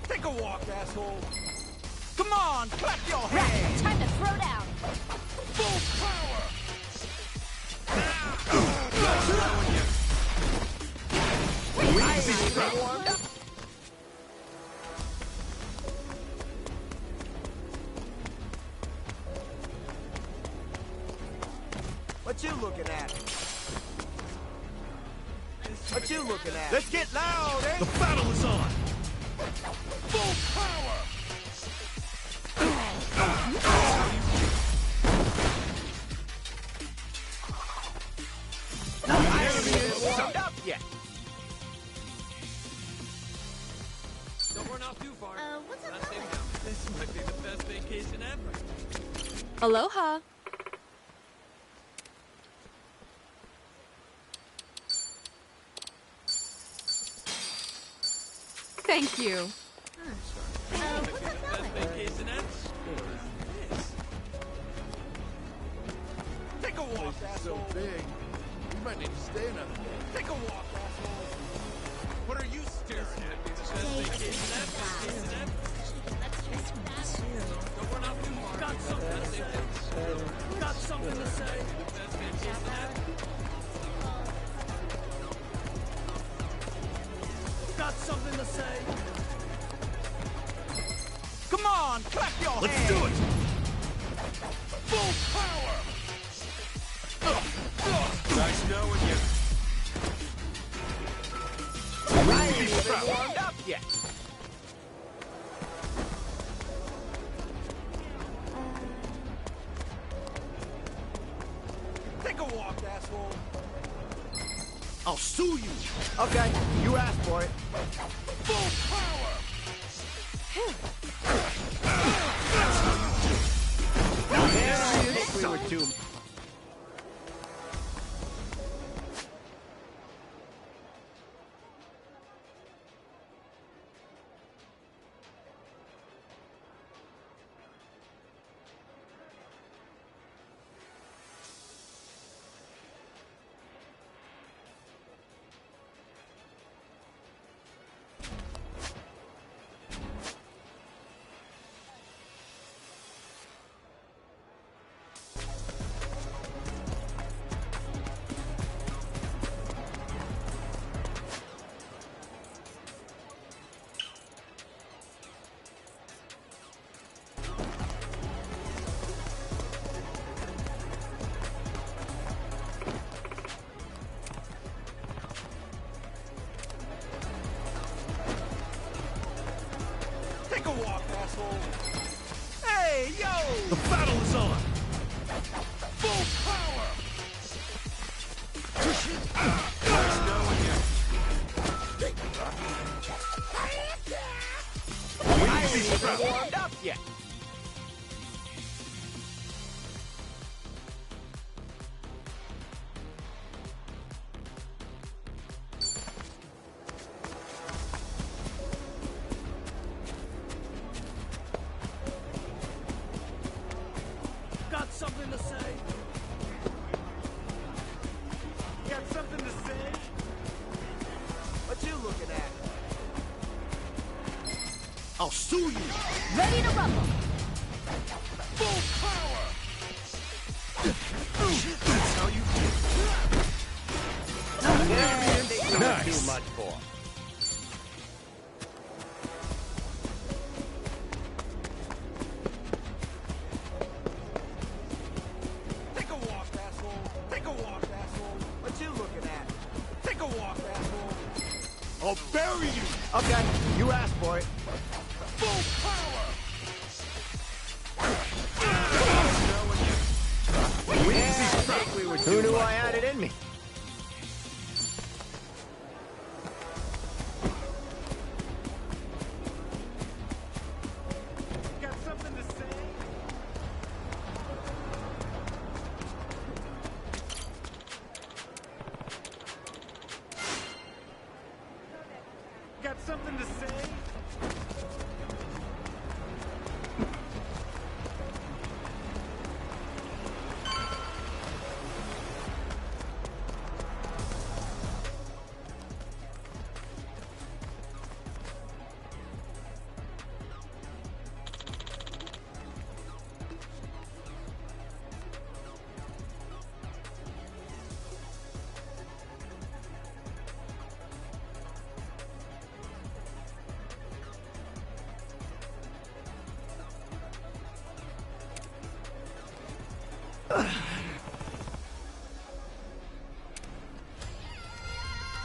Speaker 6: Take a walk, asshole. Come on, clap your hands.
Speaker 21: Time to throw down.
Speaker 6: Full power. Warmed up. What you looking at? What you looking at? Let's get loud, eh?
Speaker 10: The battle is on!
Speaker 6: Full power! The enemy is warmed up yet.
Speaker 9: Don't run off too far.
Speaker 21: What's up?
Speaker 9: This might be the best vacation ever.
Speaker 15: Aloha. Thank you.
Speaker 9: Vacation ever.
Speaker 6: Take a walk, asshole.
Speaker 10: So big. We might need to stay another day.
Speaker 6: Take a walk, asshole. What are you staring at?
Speaker 9: Don't run off too far.
Speaker 6: Got something to say? Got something to say? Come on, clap your hands.
Speaker 10: Let's do it!
Speaker 6: Full power!
Speaker 10: Nice knowing you.
Speaker 6: Right, even warmed up yet. Take a walk, asshole.
Speaker 10: I'll sue you!
Speaker 2: Okay, you asked for it.
Speaker 6: Full power!
Speaker 2: I think we were too.
Speaker 6: Take a walk, asshole. Hey, yo!
Speaker 10: The battle is on!
Speaker 6: Full power!
Speaker 10: Nice knowing you.
Speaker 6: I ain't even warmed up yet. Got something to say? Got something to say? What you looking at?
Speaker 10: I'll sue you!
Speaker 21: Ready to rumble.
Speaker 6: Full power!
Speaker 10: That's how you do it.
Speaker 6: There
Speaker 2: too much for.
Speaker 10: Take a walk, asshole. Take a walk, asshole. What you looking at? Take a walk, asshole. I'll bury you.
Speaker 2: Okay, you asked for it.
Speaker 10: Full power.
Speaker 2: Who knew I had it in me?
Speaker 10: Got something to say? Got something to say?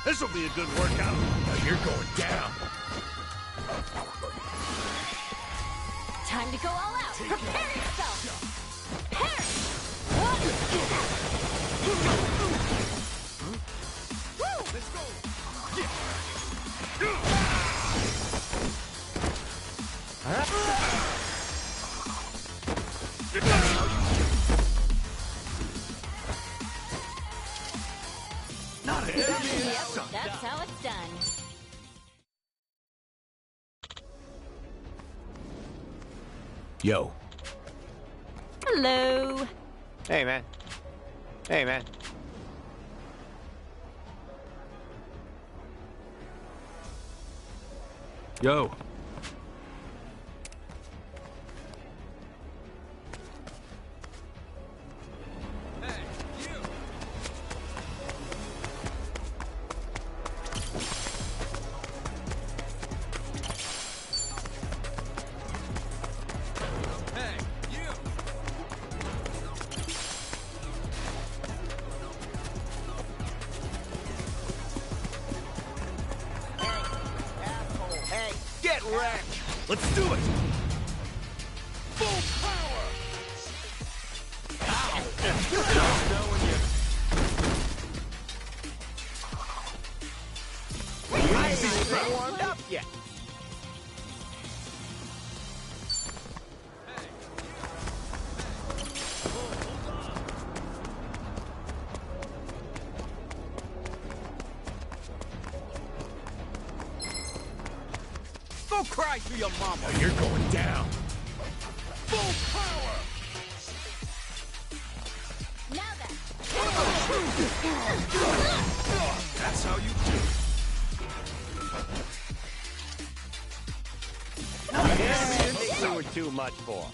Speaker 1: This'll be a good workout. Now you're going down.
Speaker 21: Time to go all out. Prepare yourself. Prepare. Woo!
Speaker 10: Let's go.
Speaker 1: Not a
Speaker 21: Yep, that's how it's done.
Speaker 1: Yo.
Speaker 4: Hello.
Speaker 2: Hey, man. Hey, man.
Speaker 24: Yo.
Speaker 2: Hey, get wrecked!
Speaker 1: Let's do it.
Speaker 10: Full power.
Speaker 2: I ain't even warmed up yet.
Speaker 10: Go cry to your mama.
Speaker 1: Now you're going down.
Speaker 10: Full power.
Speaker 21: Now then.
Speaker 10: That's how you do it.
Speaker 2: You were too much for.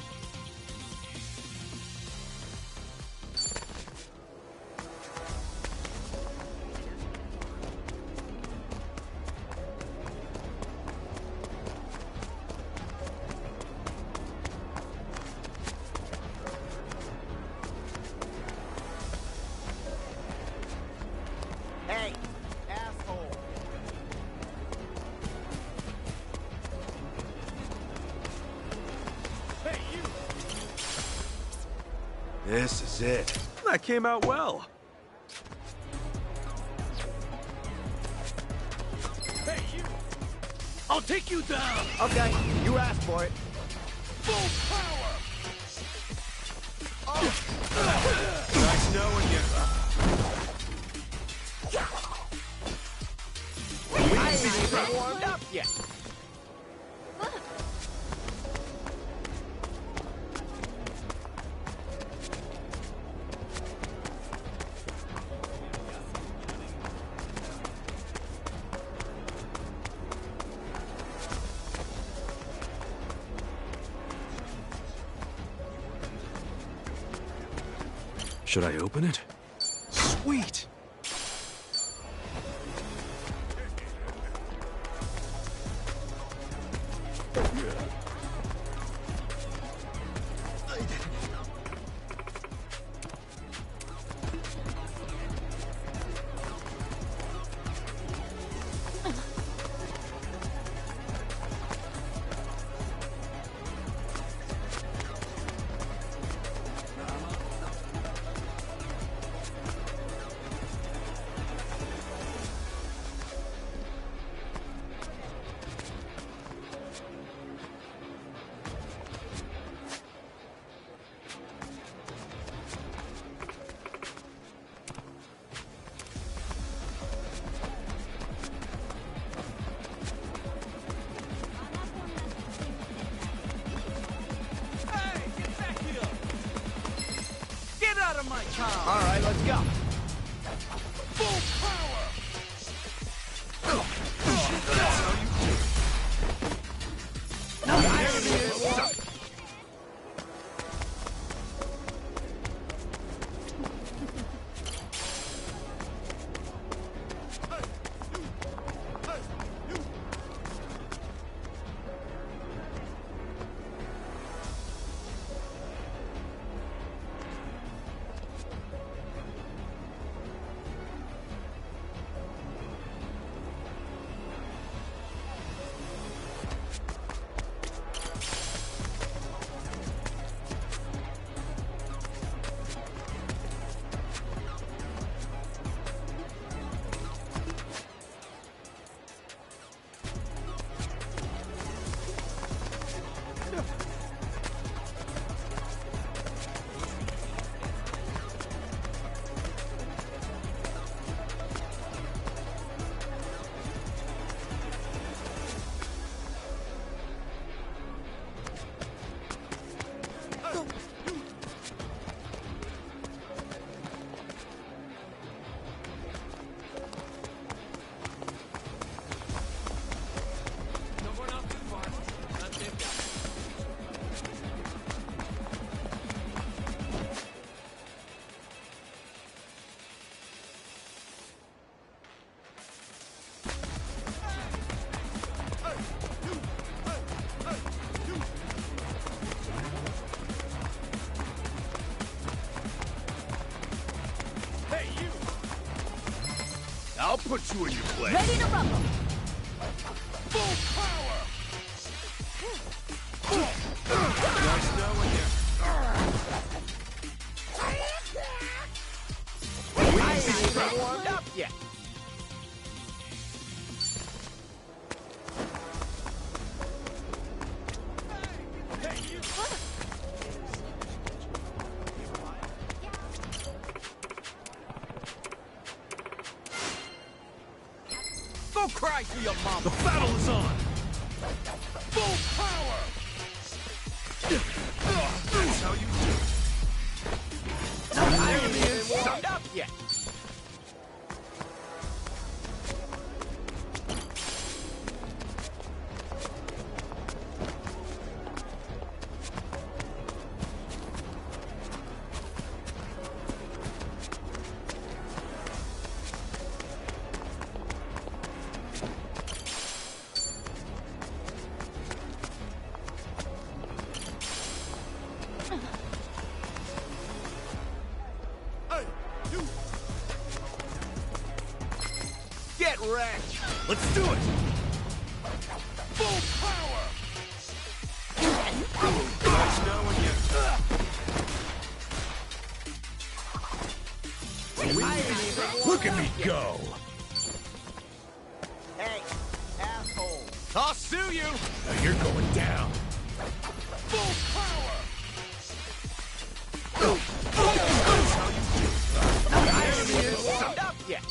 Speaker 2: Hey, asshole.
Speaker 10: Hey, you.
Speaker 24: This is it. That came out well.
Speaker 10: Hey, you. I'll take you down.
Speaker 2: Okay, you asked for it.
Speaker 10: Full power.
Speaker 2: Nice knowing you. I ain't even warmed up yet.
Speaker 24: Should I open it? Sweet!
Speaker 7: out of my car!
Speaker 2: All right, let's go.
Speaker 10: Full power!
Speaker 1: I'll put you in your place.
Speaker 20: Ready to rumble.
Speaker 10: Full power!
Speaker 1: Nice knowing you.
Speaker 2: I ain't even warmed up yet.
Speaker 10: Go cry to your mama! The battle is on! Full power! That's how you do it!
Speaker 2: I ain't even warmed up yet.
Speaker 10: Get wrecked! Let's do it! Full power! Nice knowing you.
Speaker 1: Look at me go!
Speaker 2: Hey, asshole.
Speaker 10: I'll sue you!
Speaker 1: Now you're going down.
Speaker 10: Full power!
Speaker 2: I ain't even warmed up yet.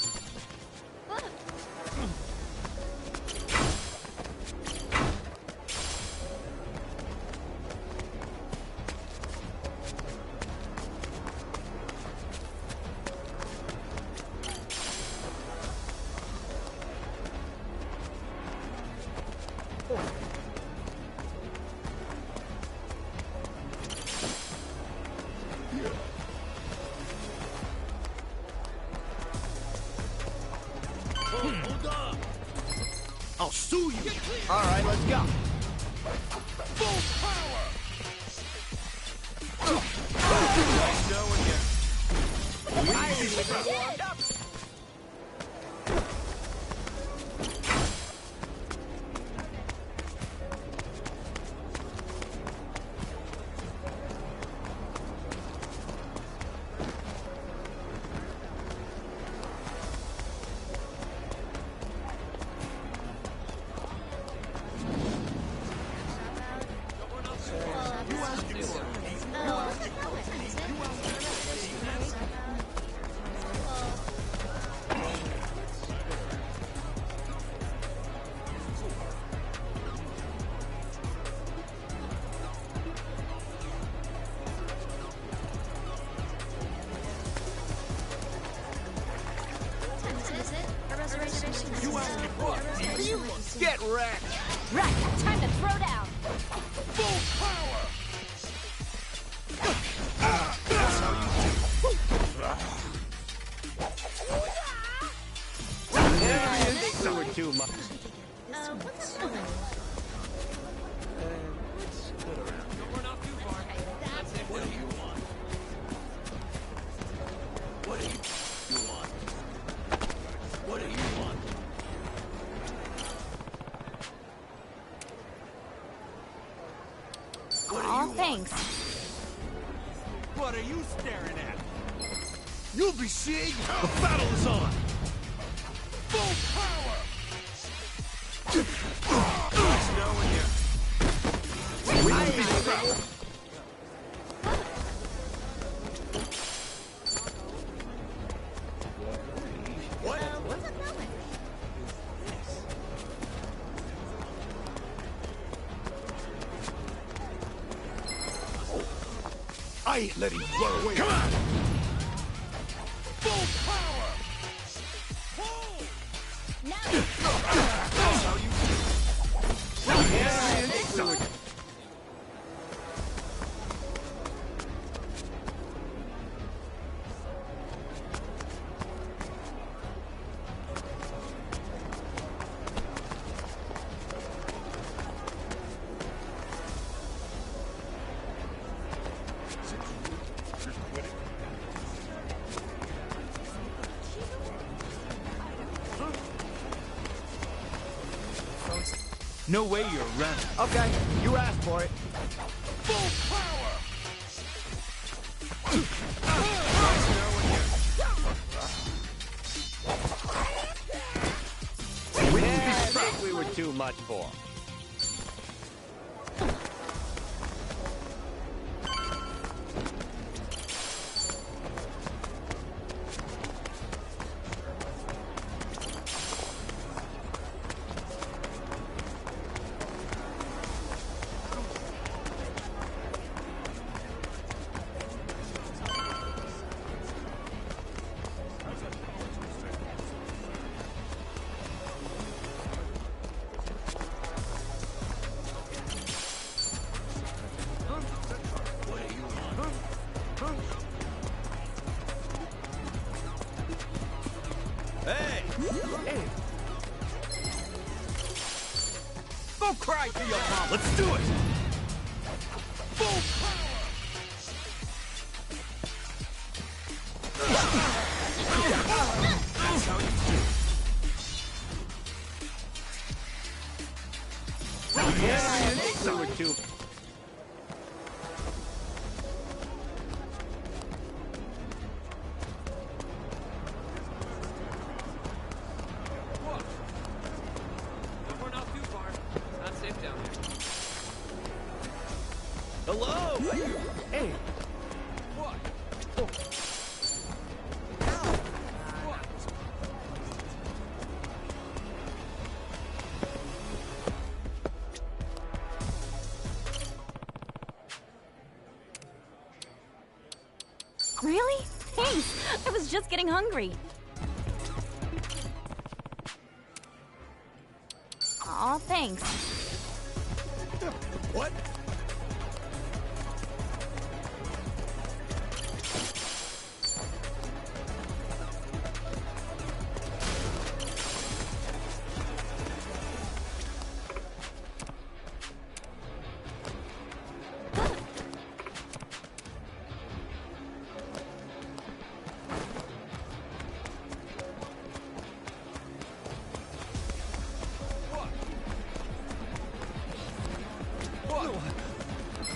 Speaker 10: Hold on! I'll sue you!
Speaker 2: All right, let's go.
Speaker 10: Full power! Nice knowing you.
Speaker 2: I ain't even warmed up. Get wrecked!
Speaker 21: Right, time to throw down.
Speaker 10: Full power!
Speaker 2: They were too much.
Speaker 10: What do you want? What do you want? What do you want?
Speaker 21: Aw, thanks.
Speaker 10: What are you staring at? You'll be seeing the battle is on! Full power! Nice knowing you. I ain't letting you run away. Come on! Full power! That's how you
Speaker 6: No way you're running.
Speaker 2: Okay, you asked for it.
Speaker 10: full power!
Speaker 2: I think we were too much for him.
Speaker 10: Hey! Go cry to your mom! Let's do it! Full power! That's how you do it!
Speaker 2: I think we were too...
Speaker 9: We're not too far. Not safe down here.
Speaker 2: Hello? Hey.
Speaker 9: What?
Speaker 21: Really? Thanks. I was just getting hungry. Aw, thanks.
Speaker 10: What?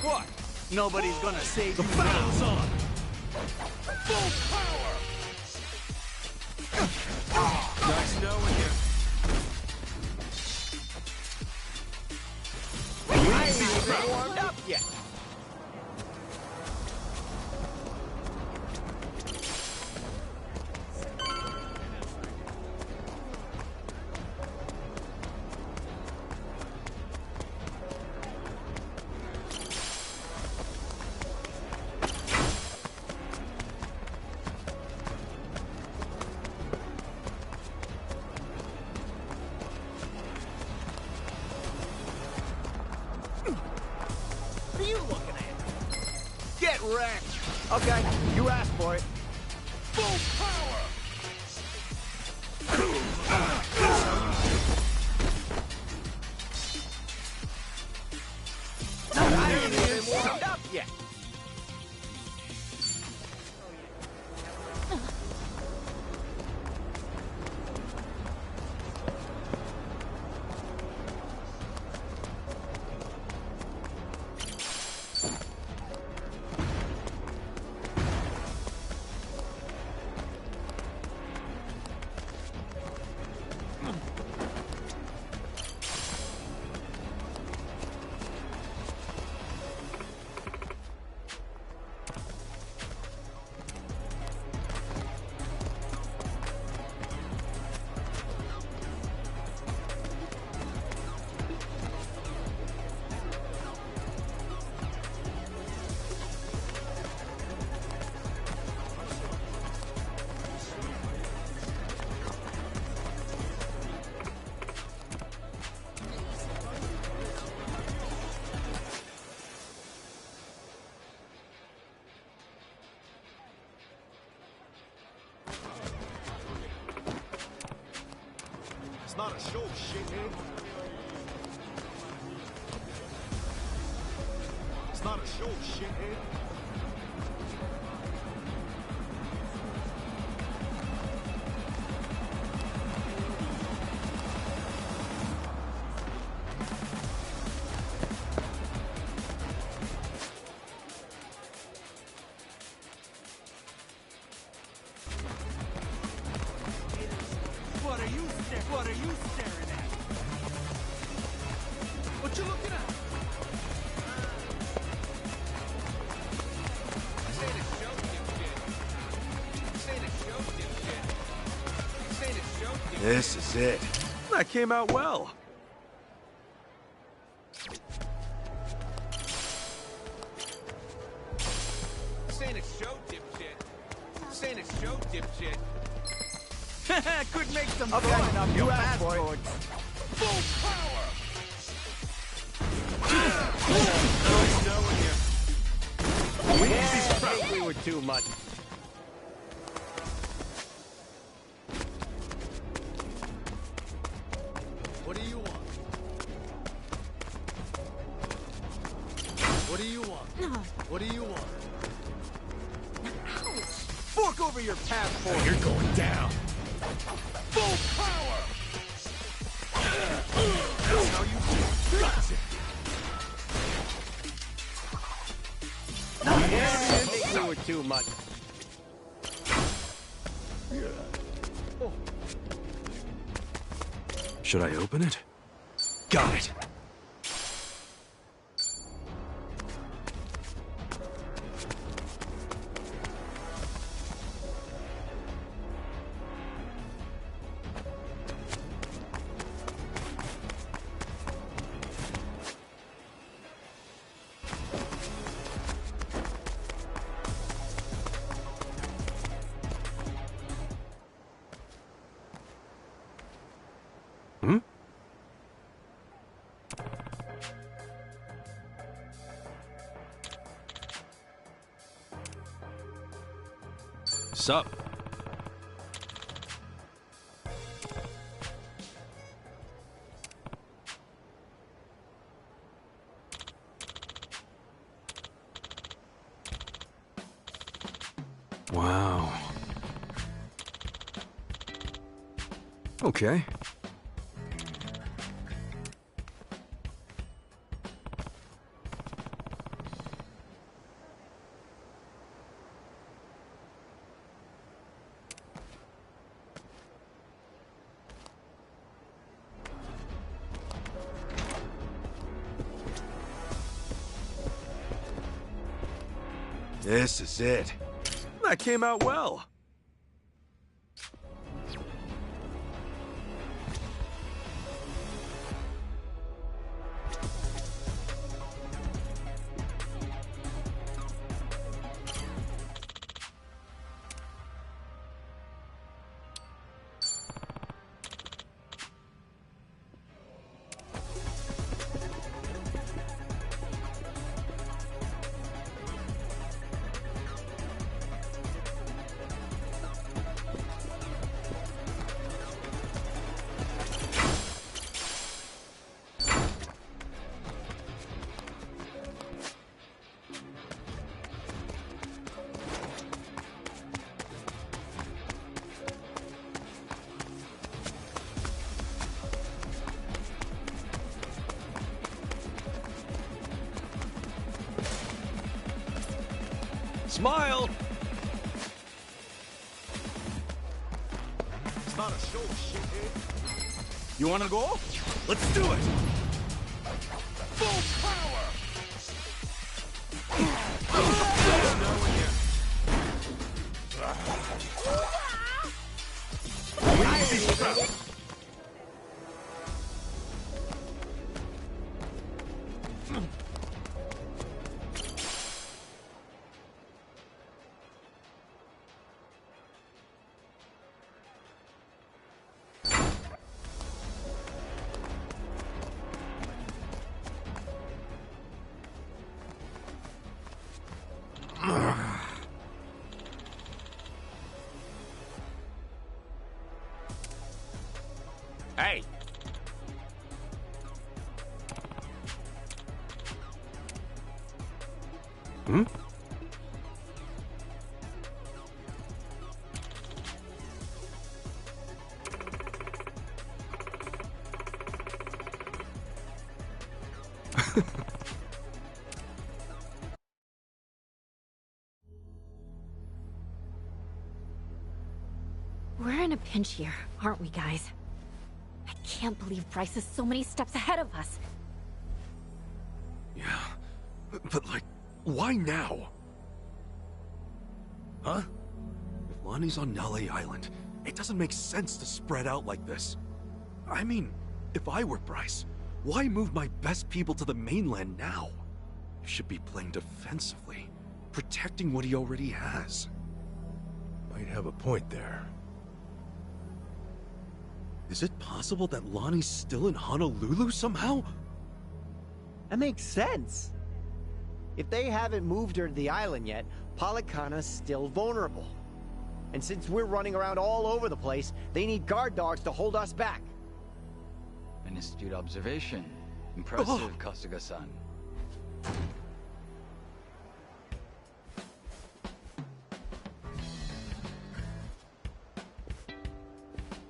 Speaker 9: What?
Speaker 2: Nobody's gonna save
Speaker 10: The
Speaker 2: you
Speaker 10: battle's
Speaker 2: now.
Speaker 10: on! Full power! Nice knowing you.
Speaker 2: I ain't even warmed up yet. wrecked. Okay, you asked for it.
Speaker 10: Full power!
Speaker 2: I ain't even warmed up yet.
Speaker 10: It's not a show, shithead. It's not a show, shithead.
Speaker 9: What are you staring at? What you looking at?
Speaker 24: This is it. That came out well.
Speaker 10: This ain't a show, dipshit. This ain't a show, dipshit.
Speaker 2: Could make some fun enough. You asked for it.
Speaker 10: Full power!
Speaker 2: We were too much.
Speaker 10: What do you want? What do you want? What do you want?
Speaker 2: Fork over your passport.
Speaker 1: You're going down.
Speaker 10: Full power!
Speaker 1: That's how you do it. Gotcha.
Speaker 2: We were too much.
Speaker 24: Should I open it? Got it. Hmm? Sup? Wow. Okay. This is it. That came out well. Smile!
Speaker 10: It's not a show, shithead.
Speaker 24: You wanna go? Let's do it!
Speaker 10: Full power!
Speaker 13: Hey!
Speaker 24: Hmm?
Speaker 8: We're in a pinch here, aren't we, guys? I can't believe Bryce is so many steps ahead of us.
Speaker 24: Yeah, but like, why now? Huh? If Lonnie's on Nale Island, it doesn't make sense to spread out like this. I mean, if I were Bryce, why move my best people to the mainland now? You should be playing defensively, protecting what he already has.
Speaker 1: Might have a point there.
Speaker 24: Is it possible that Lonnie's still in Honolulu somehow?
Speaker 2: That makes sense. If they haven't moved her to the island yet, Polycana's still vulnerable. And since we're running around all over the place, they need guard dogs to hold us back.
Speaker 12: An astute observation. Impressive, Kasuga-san.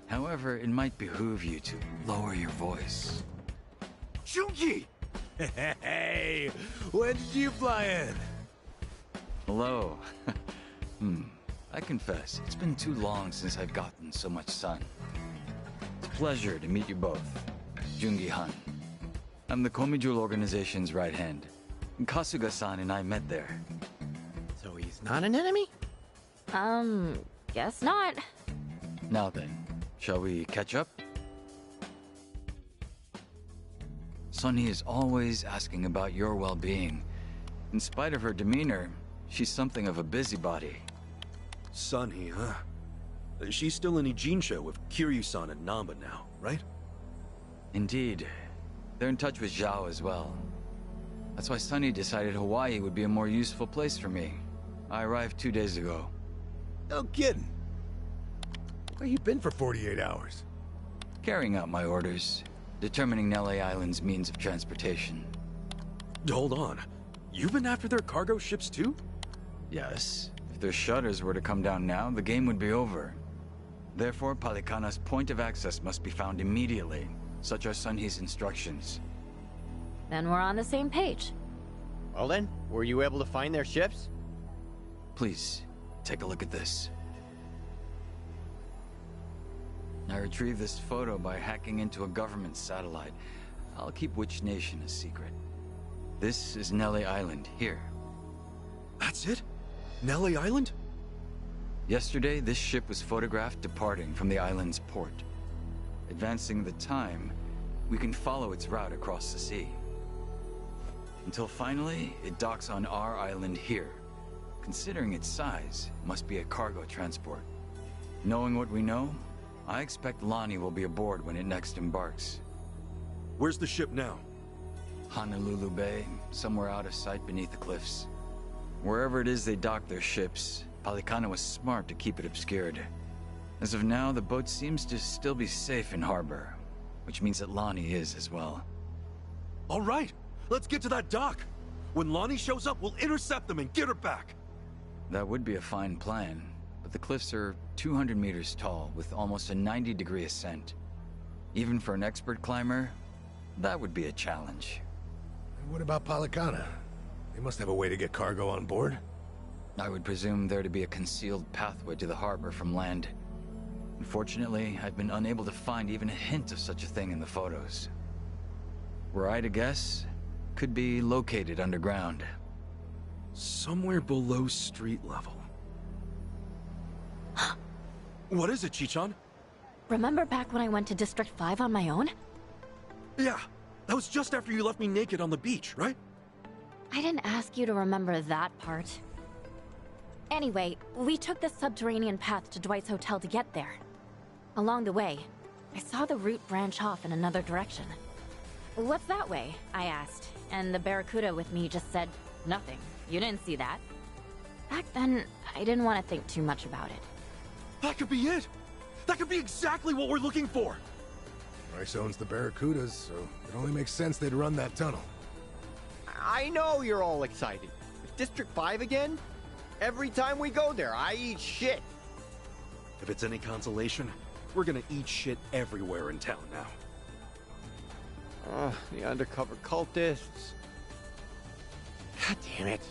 Speaker 12: However, it might behoove you to lower your voice.
Speaker 24: Jungi!
Speaker 1: Hey, when did you fly in?
Speaker 12: Hello. I confess, it's been too long since I've gotten so much sun. It's a pleasure to meet you both. Jungi Han. I'm the Komijul organization's right hand. Kasuga-san and I met there.
Speaker 2: So he's not an enemy?
Speaker 8: Guess not.
Speaker 12: Now then, shall we catch up? Sunny is always asking about your well-being. In spite of her demeanor, she's something of a busybody.
Speaker 24: Sunny, huh? She's still in Ijinsha with Kiryu-san and Namba now, right?
Speaker 12: Indeed. They're in touch with Zhao as well. That's why Sunny decided Hawaii would be a more useful place for me. I arrived 2 days ago.
Speaker 1: No kidding. Where you been for 48 hours?
Speaker 12: Carrying out my orders. Determining Nele Island's means of transportation.
Speaker 24: Hold on. You've been after their cargo ships too?
Speaker 12: Yes. If their shutters were to come down now, the game would be over. Therefore, Palicana's point of access must be found immediately. Such are Sunhee's instructions.
Speaker 8: Then we're on the same page.
Speaker 2: Well then, were you able to find their ships?
Speaker 12: Please, take a look at this. I retrieved this photo by hacking into a government satellite. I'll keep which nation a secret. This is Nele Island, here.
Speaker 24: That's it? Nele Island?
Speaker 12: Yesterday, this ship was photographed departing from the island's port. Advancing the time, we can follow its route across the sea. Until finally, it docks on our island here. Considering its size, it must be a cargo transport. Knowing what we know, I expect Lonnie will be aboard when it next embarks.
Speaker 24: Where's the ship now?
Speaker 12: Honolulu Bay, somewhere out of sight beneath the cliffs. Wherever it is they dock their ships, Palicana was smart to keep it obscured. As of now, the boat seems to still be safe in harbor, which means that Lonnie is as well.
Speaker 24: All right, let's get to that dock. When Lonnie shows up, we'll intercept them and get her back.
Speaker 12: That would be a fine plan, but the cliffs are 200 meters tall with almost a 90-degree ascent. Even for an expert climber, that would be a challenge.
Speaker 1: And what about Palicana? They must have a way to get cargo on board.
Speaker 12: I would presume there to be a concealed pathway to the harbor from land. Unfortunately, I've been unable to find even a hint of such a thing in the photos. Were I to guess, could be located underground.
Speaker 24: Somewhere below street level. What is it, Chichan?
Speaker 8: Remember back when I went to District 5 on my own?
Speaker 24: Yeah, that was just after you left me naked on the beach, right?
Speaker 8: I didn't ask you to remember that part. Anyway, we took the subterranean path to Dwight's hotel to get there. Along the way, I saw the route branch off in another direction. What's that way? I asked, and the Barracuda with me just said, nothing. You didn't see that. Back then, I didn't want to think too much about it.
Speaker 24: That could be it! That could be exactly what we're looking for!
Speaker 1: Bryce owns the Barracudas, so it only makes sense they'd run that tunnel.
Speaker 2: I know you're all excited. District 5 again? Every time we go there, I eat shit.
Speaker 24: If it's any consolation, we're gonna eat shit everywhere in town now.
Speaker 2: The undercover cultists. God damn it.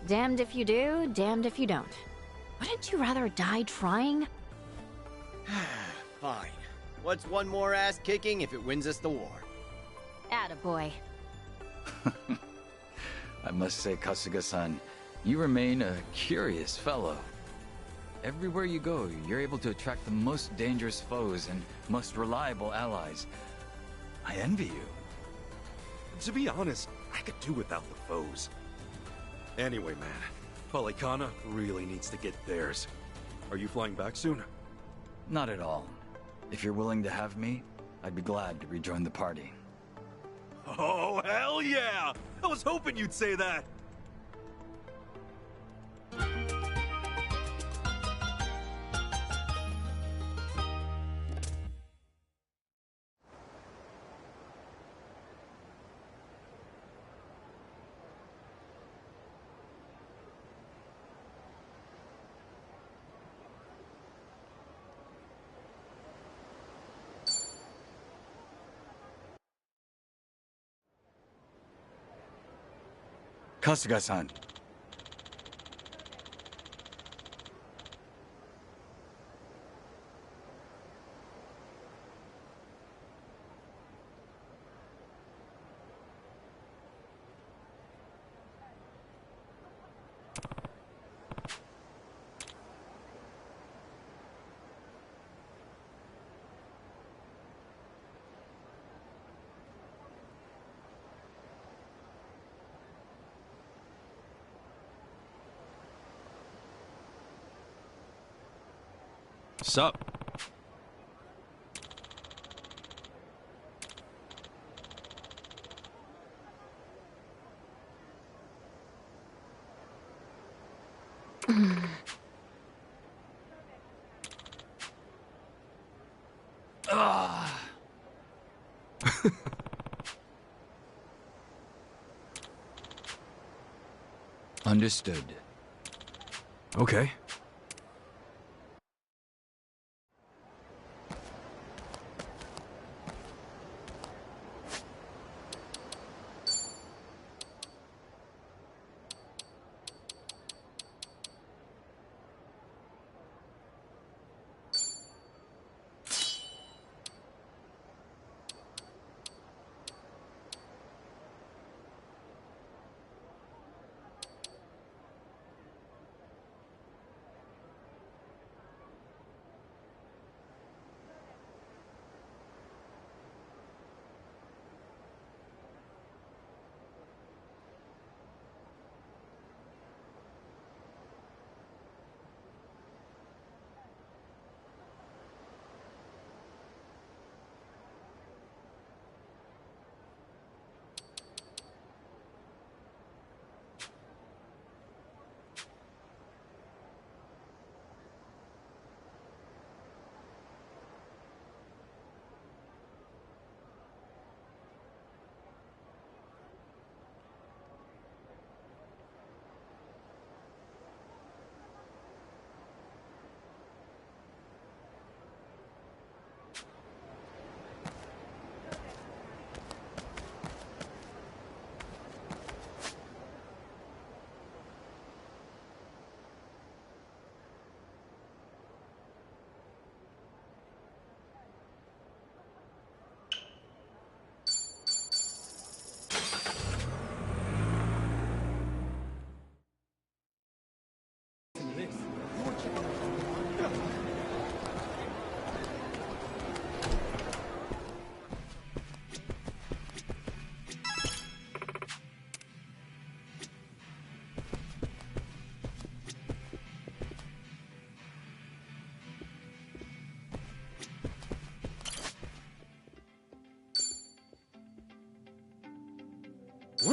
Speaker 8: Damned if you do, damned if you don't. Wouldn't you rather die trying?
Speaker 2: Fine. What's one more ass kicking if it wins us the war?
Speaker 8: Attaboy.
Speaker 12: I must say, Kasuga-san, you remain a curious fellow. Everywhere you go, you're able to attract the most dangerous foes and most reliable allies. I envy you.
Speaker 24: To be honest, I could do without the foes. Anyway, man, Polycana really needs to get theirs. Are you flying back soon?
Speaker 12: Not at all. If you're willing to have me, I'd be glad to rejoin the party.
Speaker 24: Oh, hell yeah! I was hoping you'd say that!
Speaker 12: Kasuga-san.
Speaker 24: Sup?
Speaker 12: Understood.
Speaker 24: Okay.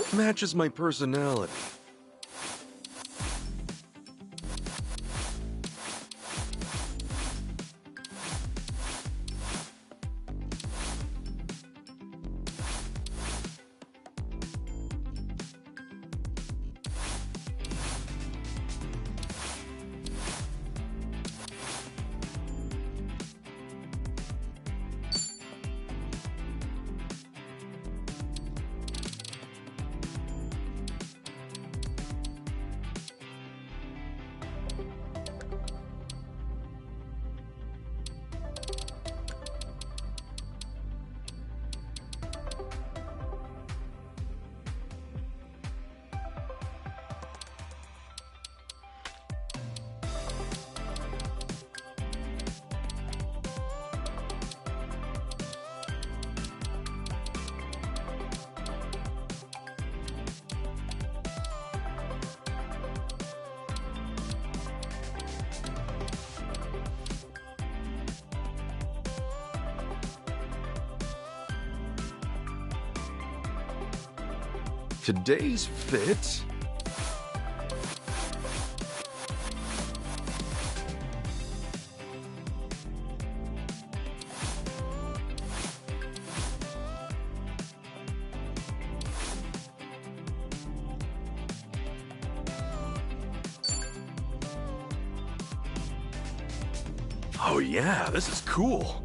Speaker 24: What matches my personality? Today's fit? Oh yeah, this is cool.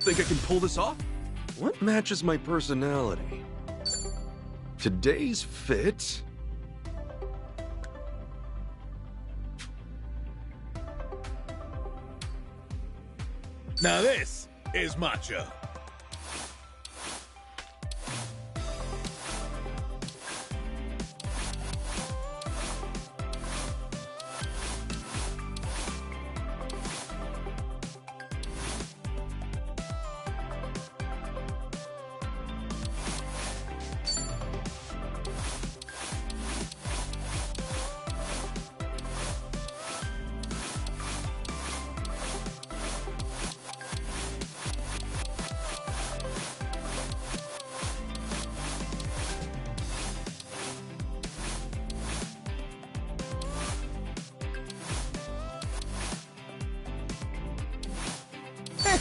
Speaker 24: Think I can pull this off? What matches my personality? Today's fit?
Speaker 1: Now this is macho.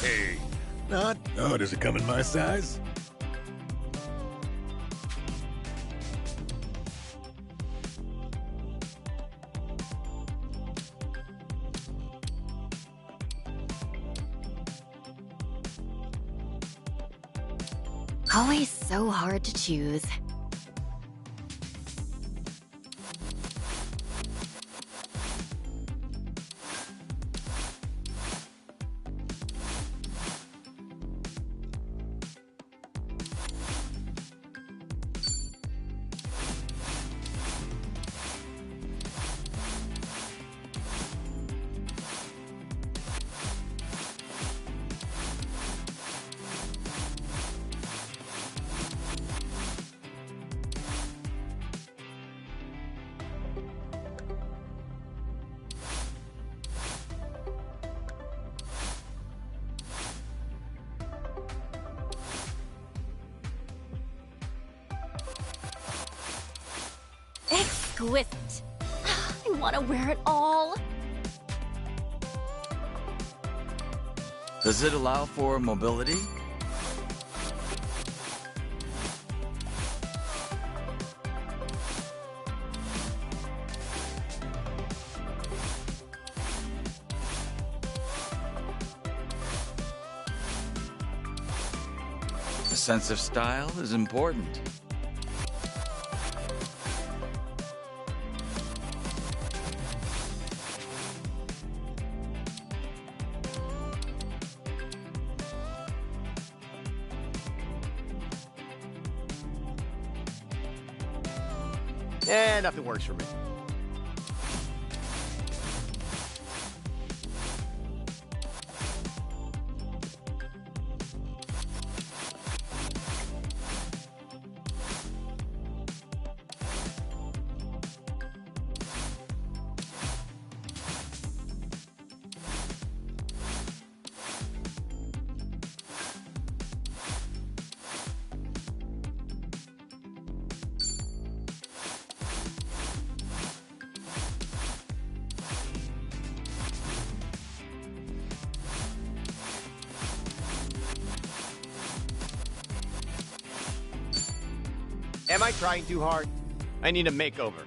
Speaker 1: Hey! Not. Oh, does it come in my size?
Speaker 8: Always so hard to choose. Exquisite. I want to wear it all.
Speaker 12: Does it allow for mobility? A sense of style is important.
Speaker 2: Nothing works for me. Am I trying too hard? I need a makeover.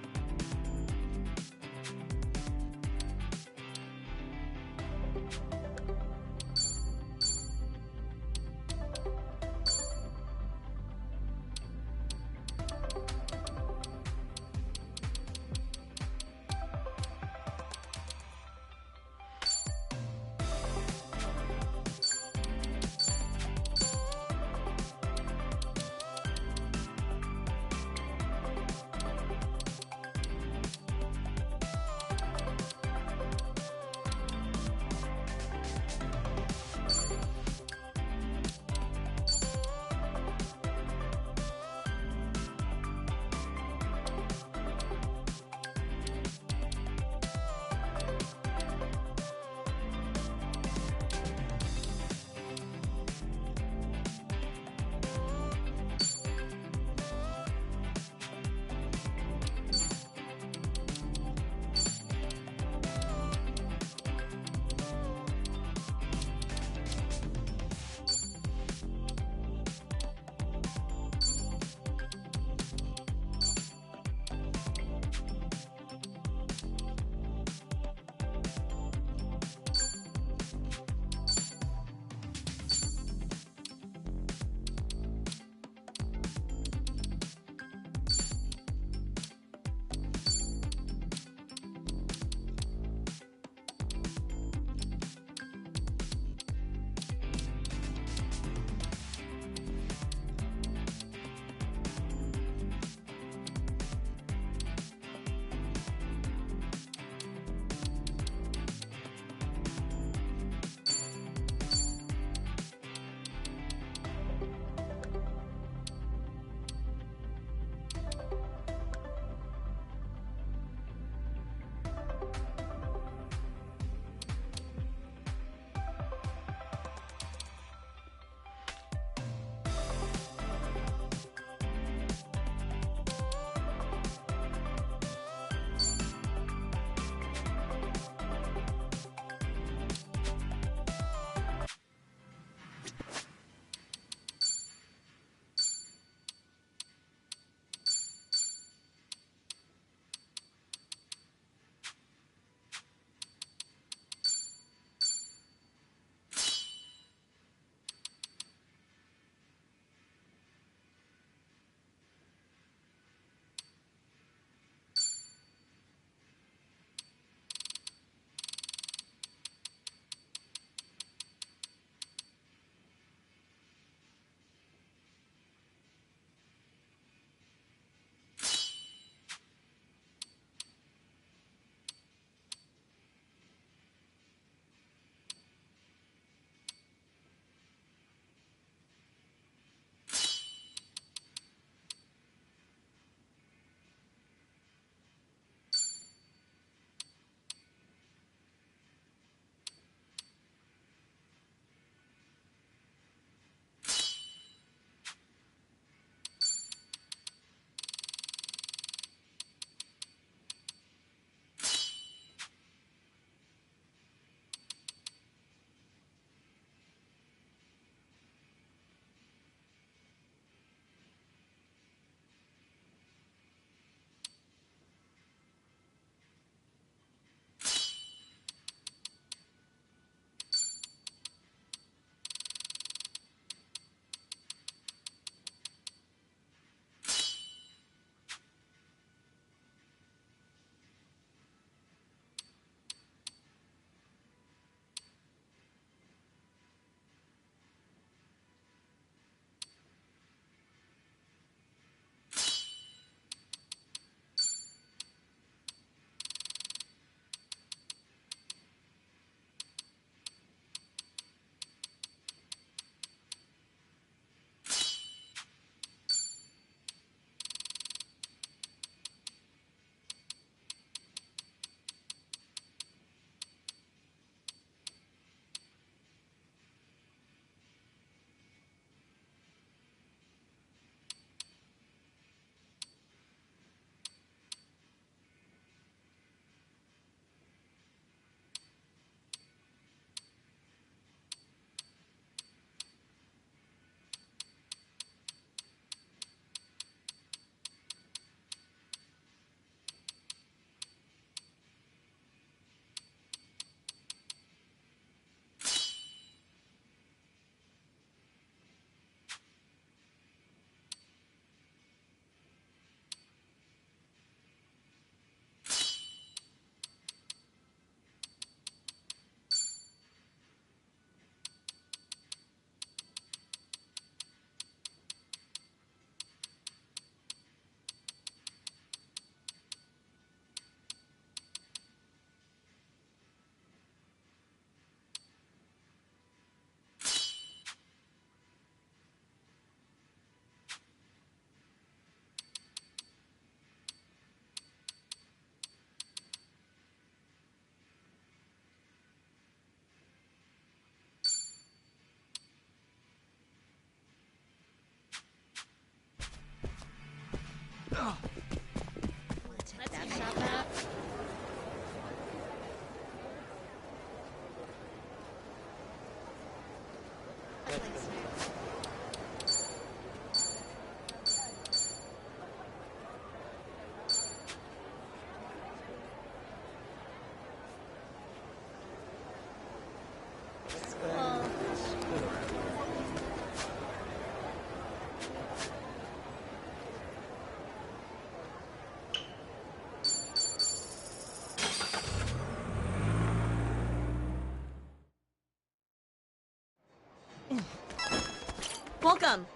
Speaker 5: Welcome.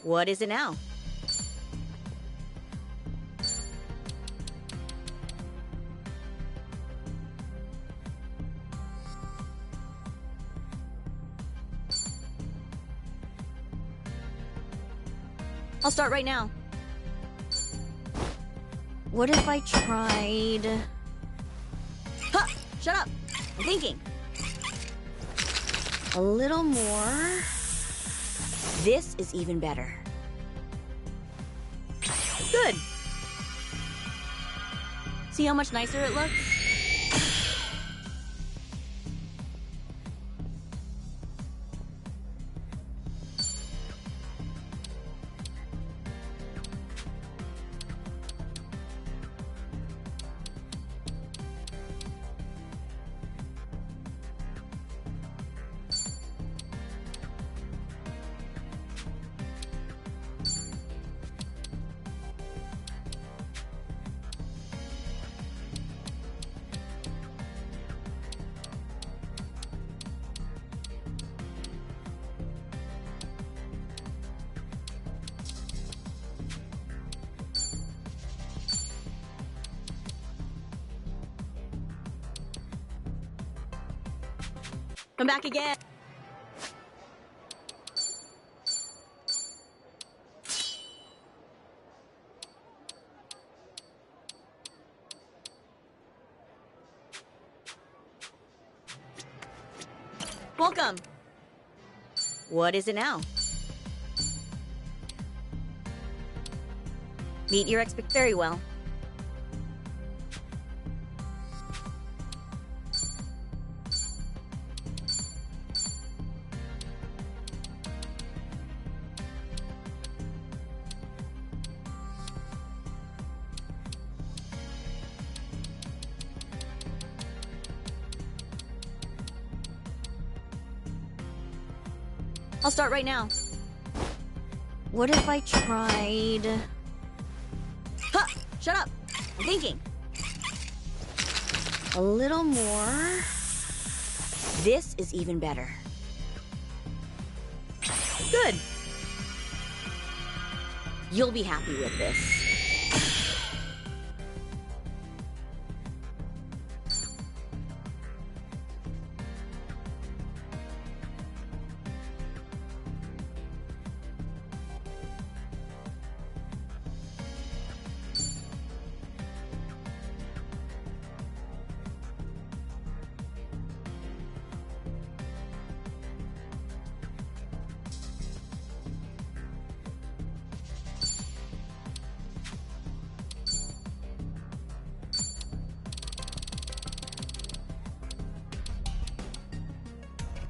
Speaker 5: What is it now? I'll start right now. What if I tried... Ha! Shut up! I'm thinking. A little more... This is even better. Good. See how much nicer it looks? Come back again. Welcome. What is it now? Meet your expect very well. I'll start right now. What if I tried... Ha! Shut up! I'm thinking. A little more... This is even better. Good. You'll be happy with this.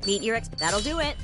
Speaker 5: Meet your ex. That'll do it.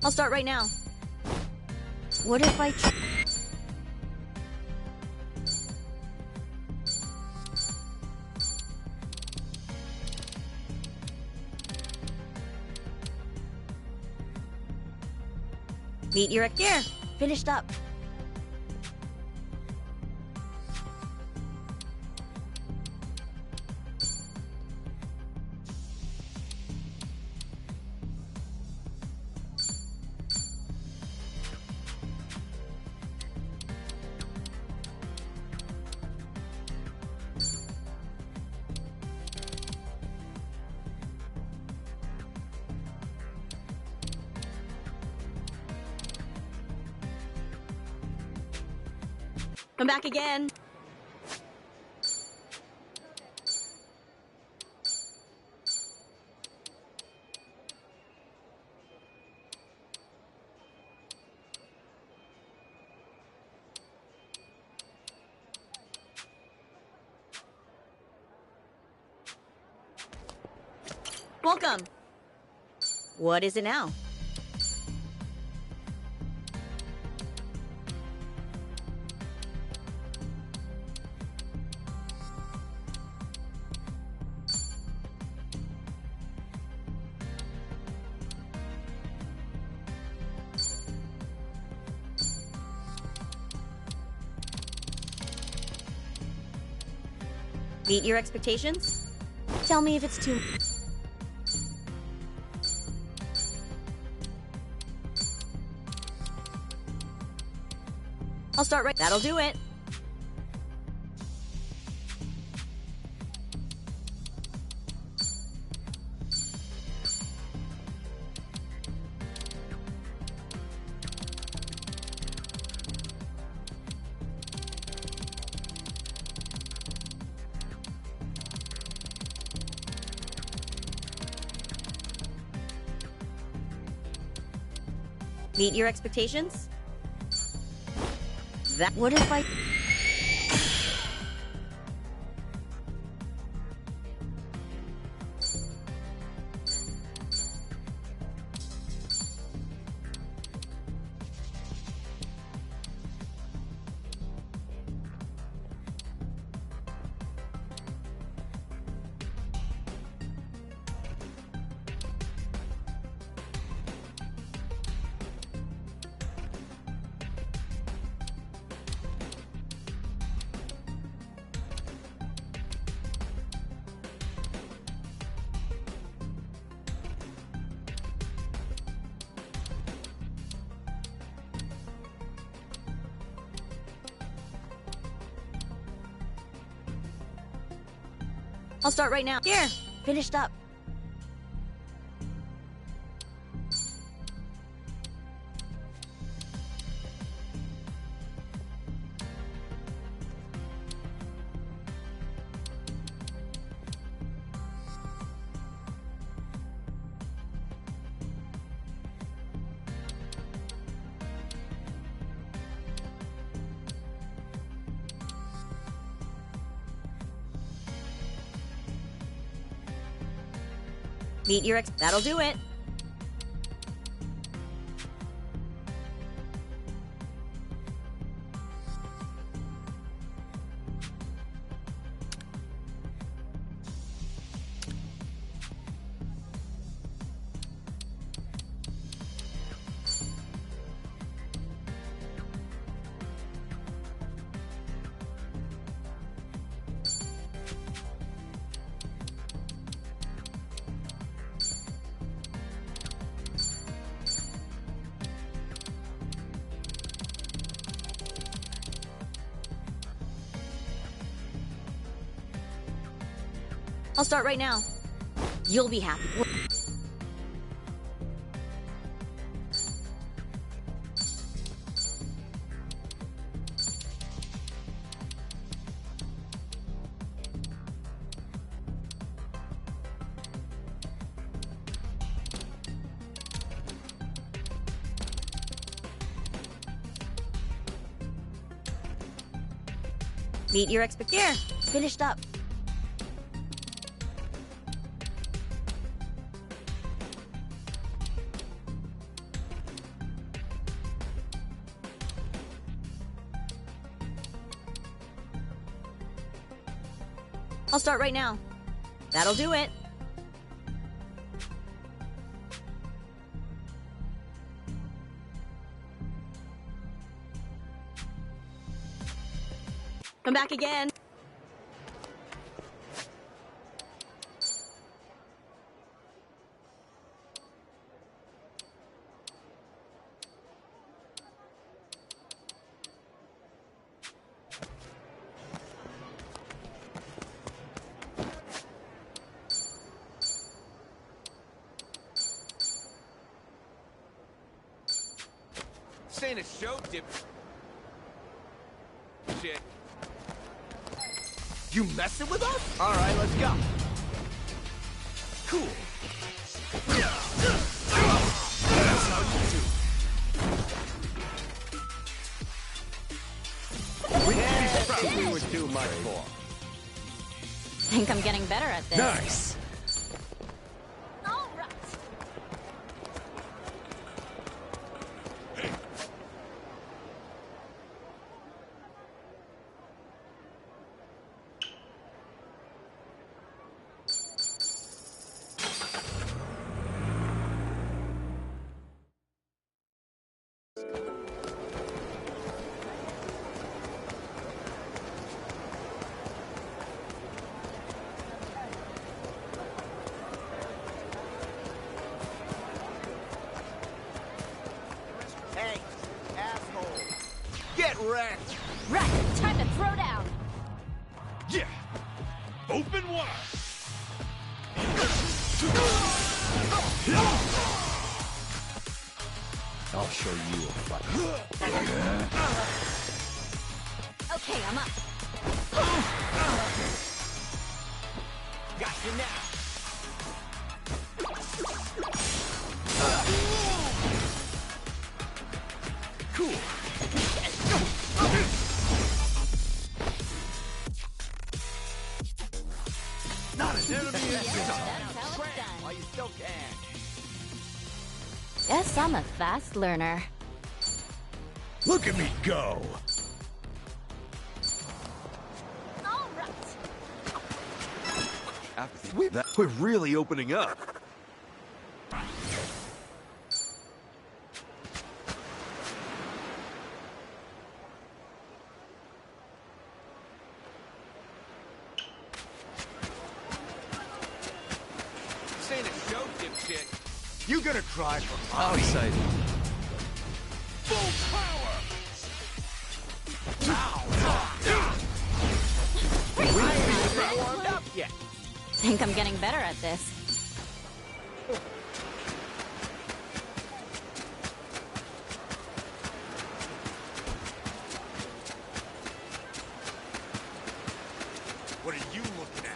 Speaker 5: I'll start right now. What if I... Meet your... Here, finished up. Come back again. Welcome. What is it now? Meet your expectations? Tell me if it's too... I'll start right... That'll do it. Meet your expectations? That... What if I... I'll start right now. Here, finished up. Meet your ex... That'll do it. I'll start right now. You'll be happy. Meet your expectations. Finished up. I'll start right now. That'll do it. Come back again.
Speaker 13: This ain't a show, dip. dipshit.
Speaker 2: You messing with us? All right, let's go. Cool. That's how you do. We were too much for.
Speaker 8: Think I'm getting better at this.
Speaker 1: Nice.
Speaker 8: All right.
Speaker 2: Hey, asshole. Get wrecked.
Speaker 8: Right, time to throw down.
Speaker 10: Yeah. Open wide.
Speaker 2: I'll show you a fight.
Speaker 8: Okay, I'm up.
Speaker 2: Got you now. Cool. Not an enemy in sight. While you still can.
Speaker 8: Guess I'm a fast learner.
Speaker 1: Look at me go.
Speaker 8: All right.
Speaker 24: We're really opening up.
Speaker 13: This ain't a show, dipshit.
Speaker 2: You gonna cry for
Speaker 12: How exciting.
Speaker 10: Full power.
Speaker 2: I ain't even warmed up yet.
Speaker 8: Think I'm getting better at this.
Speaker 10: What are you looking at?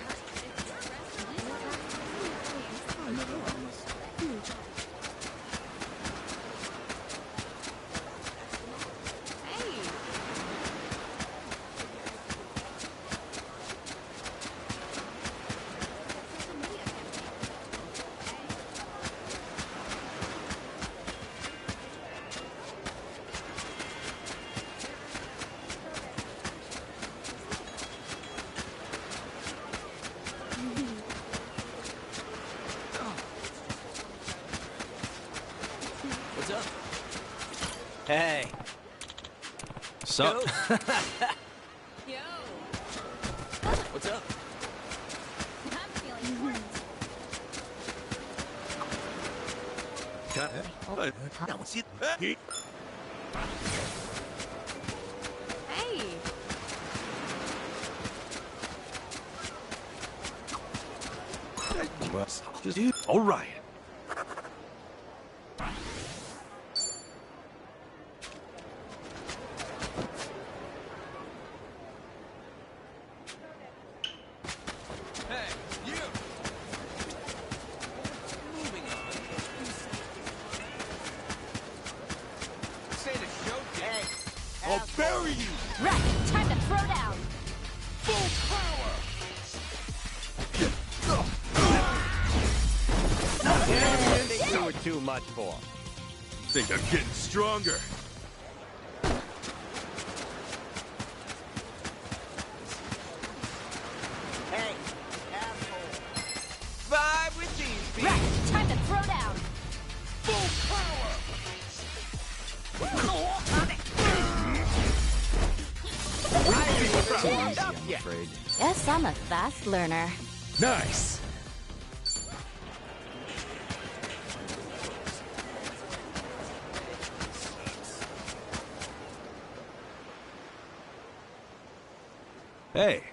Speaker 2: What's up? Hey.
Speaker 24: Sup?
Speaker 2: What's up?
Speaker 24: Now what's it?
Speaker 8: Hey.
Speaker 24: Just all right.
Speaker 13: Hey, you! Moving on. This ain't a show,
Speaker 2: Hey.
Speaker 10: I'll bury you.
Speaker 8: Right, time to throw down.
Speaker 10: Full power.
Speaker 2: You were too much for.
Speaker 10: Think I'm getting stronger.
Speaker 2: Hey, asshole.
Speaker 13: Vibe with these people.
Speaker 8: Right, time to throw down.
Speaker 10: Full power.
Speaker 2: I ain't even warmed up
Speaker 12: I'm
Speaker 2: yet.
Speaker 12: afraid.
Speaker 8: Guess I'm a fast learner.
Speaker 1: Nice.
Speaker 24: Hey.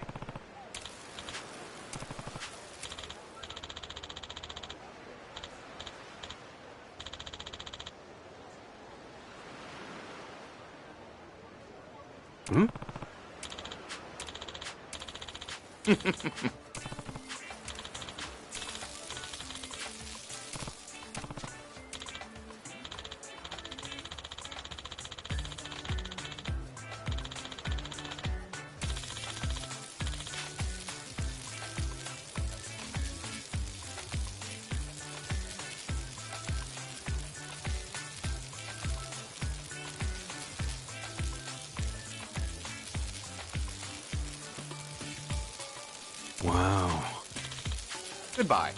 Speaker 24: Wow.
Speaker 13: Goodbye.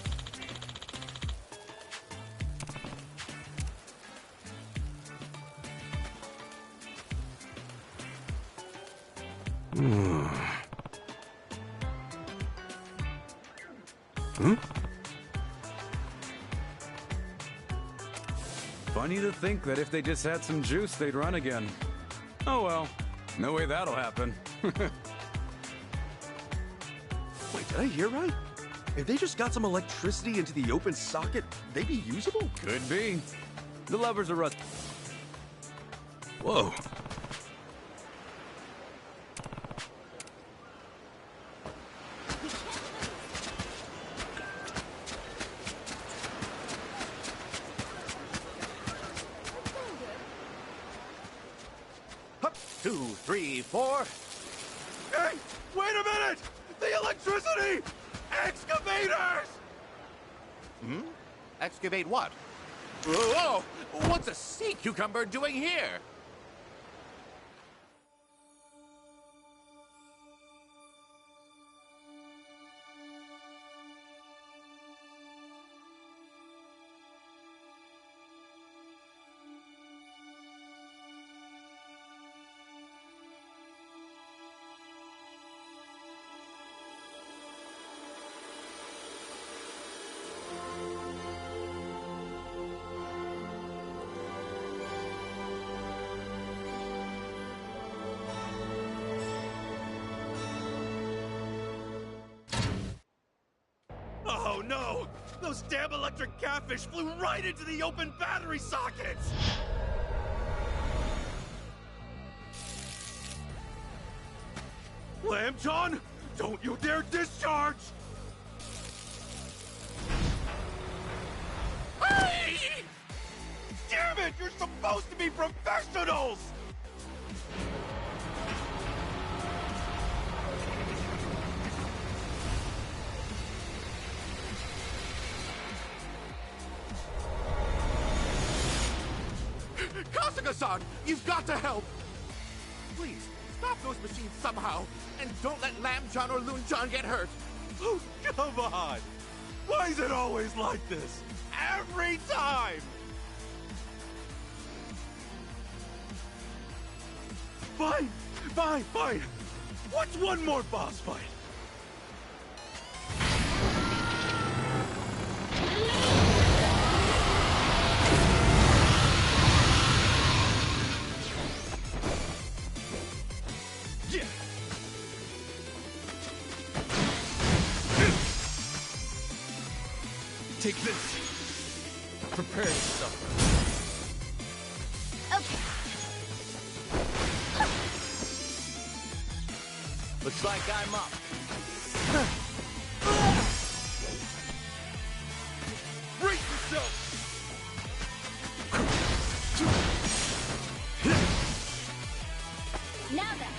Speaker 24: Hmm?
Speaker 3: Funny to think that if they just had some juice, they'd run again. Oh well, no way that'll happen.
Speaker 24: Wait, did I hear right? If they just got some electricity into the open socket, they'd be usable?
Speaker 3: Could be. The levers are rust.
Speaker 24: Whoa.
Speaker 13: Hup, 2, 3, 4.
Speaker 24: Hey, wait a minute! The electricity! Excavators!
Speaker 13: Hmm? Excavate what? Whoa! What's a sea cucumber doing here?
Speaker 24: Oh no! Those damn electric catfish flew right into the open battery sockets! Lamb John, don't you dare discharge! Hey! Damn it! You're supposed to be professionals!
Speaker 13: Kasuga-san, you've got to help! Please, stop those machines somehow, and don't let Lamb John or Loon John get hurt!
Speaker 24: Oh, come on! Why is it always like this? Every time! Fine! Fine, fine! What's one more boss fight? Yeah!
Speaker 9: Take this. Prepare yourself.
Speaker 21: Okay.
Speaker 2: Looks like I'm up.
Speaker 9: Brace yourself!
Speaker 21: Now then.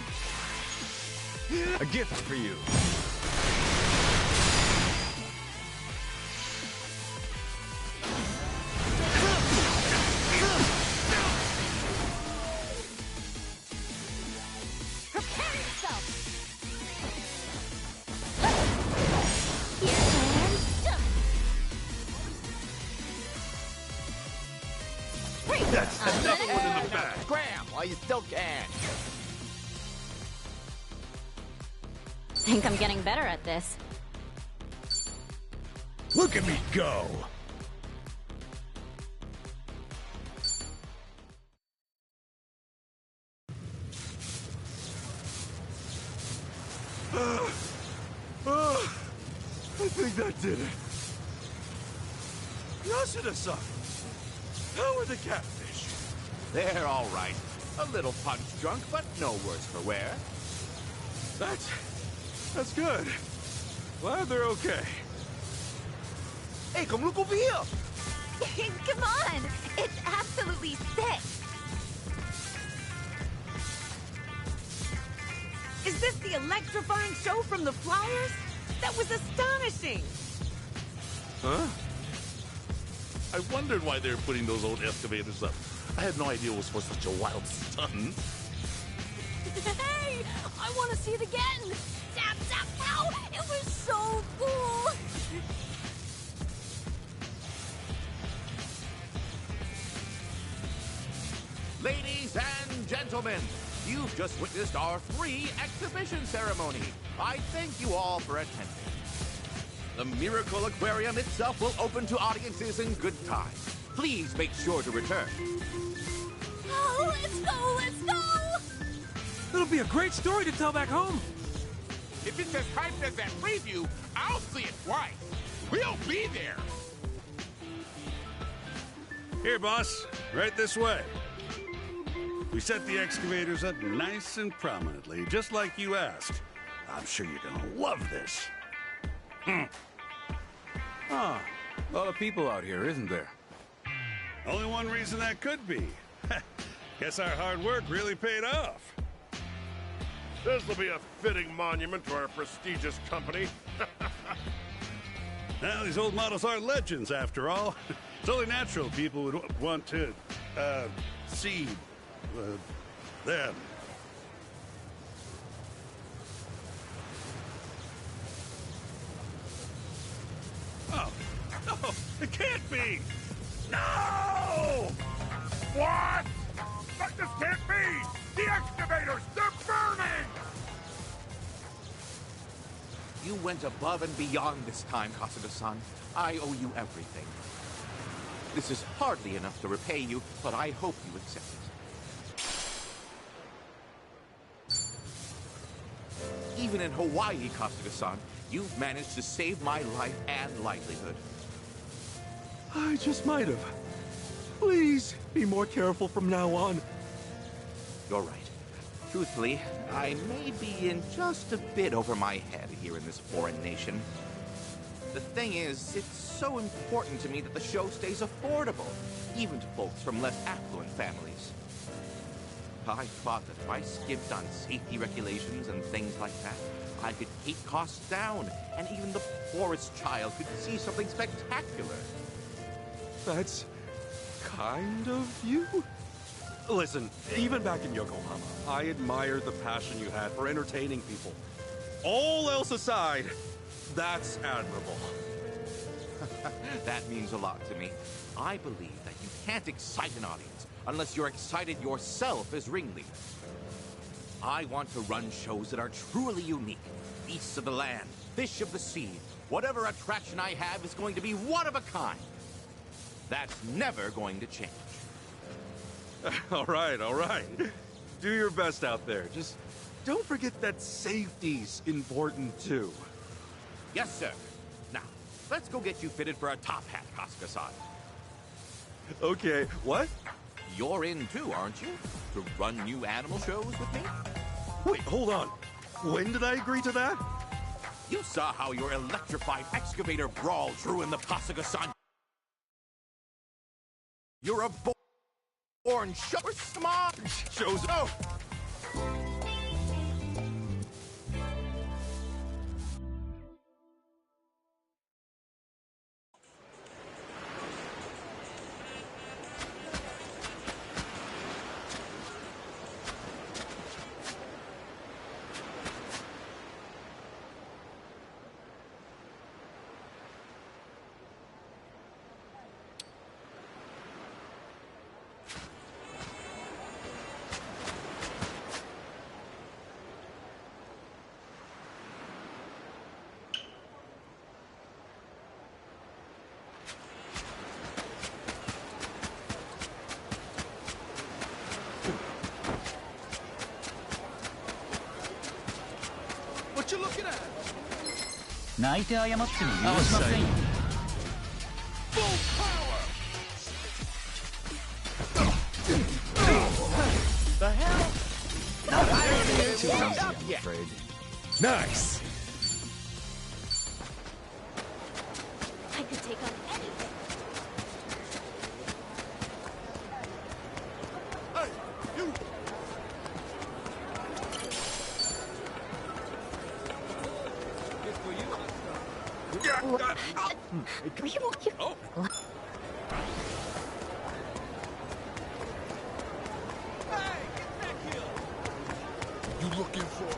Speaker 9: A gift for you.
Speaker 21: Prepare yourself.
Speaker 24: That's another one in the bag!
Speaker 2: Scram while you still can.
Speaker 8: Think I'm getting better at this.
Speaker 1: Look at me go!
Speaker 24: I think that did it. Yasuda-san, how are the catfish?
Speaker 13: They're all right. A little punch drunk, but no worse for wear.
Speaker 24: That's good. Glad they're okay.
Speaker 7: Hey, come look over here!
Speaker 21: Come on! It's absolutely sick!
Speaker 16: Is this the electrifying show from the flyers? That was astonishing!
Speaker 10: Huh? I wondered why they were putting those old excavators up. I had no idea it was for such a wild stunt.
Speaker 16: Hey! I want to see it again! Zap, zap, pow! It was so cool!
Speaker 13: Ladies and gentlemen, you've just witnessed our free exhibition ceremony. I thank you all for attending. The Miracle Aquarium itself will open to audiences in good time. Please make sure to return.
Speaker 16: Oh, let's go! Let's go!
Speaker 9: It'll be a great story to tell back home.
Speaker 13: If it's as hyped as that preview, I'll see it twice. We'll be there.
Speaker 17: Here, boss. Right this way. We set the excavators up nice and prominently, just like you asked. I'm sure you're gonna love this.
Speaker 3: Ah, a lot of people out here, isn't there?
Speaker 17: Only one reason that could be. Guess our hard work really paid off.
Speaker 10: This will be a fitting monument to our prestigious company.
Speaker 17: Now, these old models are legends, after all. It's only natural people would want to, see, them. Oh, no, it can't be! No!
Speaker 10: What? But this can't be! The excavators, they're burning!
Speaker 13: You went above and beyond this time, Kasuga-san. I owe you everything. This is hardly enough to repay you, but I hope you accept it. Even in Hawaii, Kasuga-san, you've managed to save my life and livelihood.
Speaker 24: I just might have. Please, be more careful from now on.
Speaker 13: You're right. Truthfully, I may be in just a bit over my head here in this foreign nation. The thing is, it's so important to me that the show stays affordable, even to folks from less affluent families. I thought that if I skimped on safety regulations and things like that, I could keep costs down, and even the poorest child could see something spectacular.
Speaker 24: That's kind of you? Listen, even back in Yokohama, I admired the passion you had for entertaining people. All else aside, that's admirable.
Speaker 13: That means a lot to me. I believe that you can't excite an audience unless you're excited yourself as ringleader. I want to run shows that are truly unique. Beasts of the land, fish of the sea. Whatever attraction I have is going to be one of a kind. That's never going to change.
Speaker 24: All right, all right. Do your best out there. Just don't forget that safety's important too.
Speaker 13: Yes, sir. Now, let's go get you fitted for a top hat, Kasuga-san.
Speaker 24: Okay, what?
Speaker 13: You're in too, aren't you? To run new animal shows with me?
Speaker 24: Wait, hold on. When did I agree to that?
Speaker 13: You saw how your electrified excavator brawl drew in the Kasuga-san. You're a born show smart shows. Oh.
Speaker 6: What you looking at?
Speaker 18: 泣いて謝っても許しませんよ。
Speaker 2: The hell?
Speaker 17: Too easy, I'm afraid. Nice! Oh.
Speaker 10: You looking for?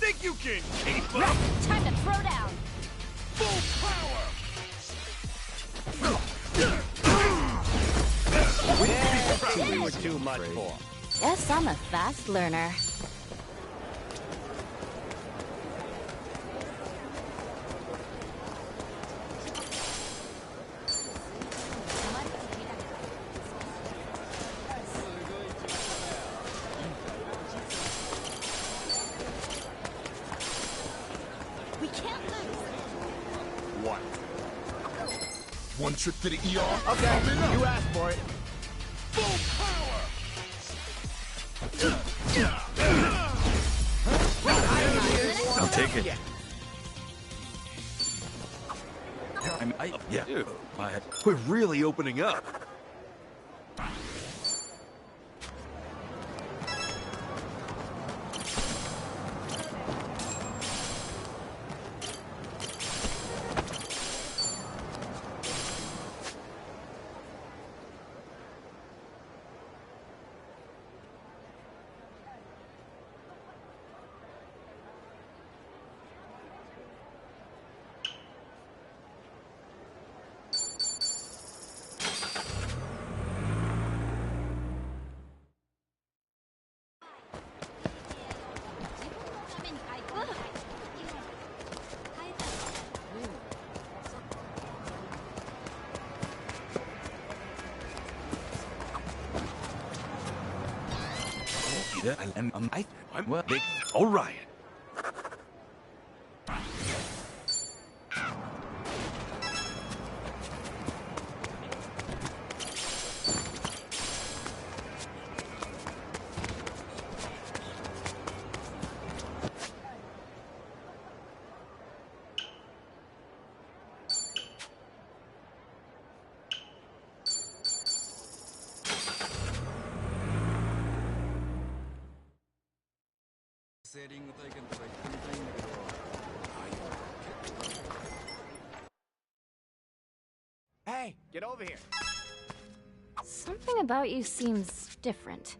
Speaker 17: Think you can keep
Speaker 16: Right,
Speaker 17: up?
Speaker 16: time to throw down.
Speaker 10: Full power!
Speaker 2: We were too much for.
Speaker 8: Guess I'm a fast learner.
Speaker 16: We can't lose.
Speaker 10: What? One trip to the ER?
Speaker 2: Okay, you asked for it.
Speaker 10: Full power!
Speaker 12: I'll take it. Yeah.
Speaker 24: We're really opening up.
Speaker 12: Yeah, I'm well.
Speaker 24: All right.
Speaker 2: Hey, get over here.
Speaker 8: Something about you seems different.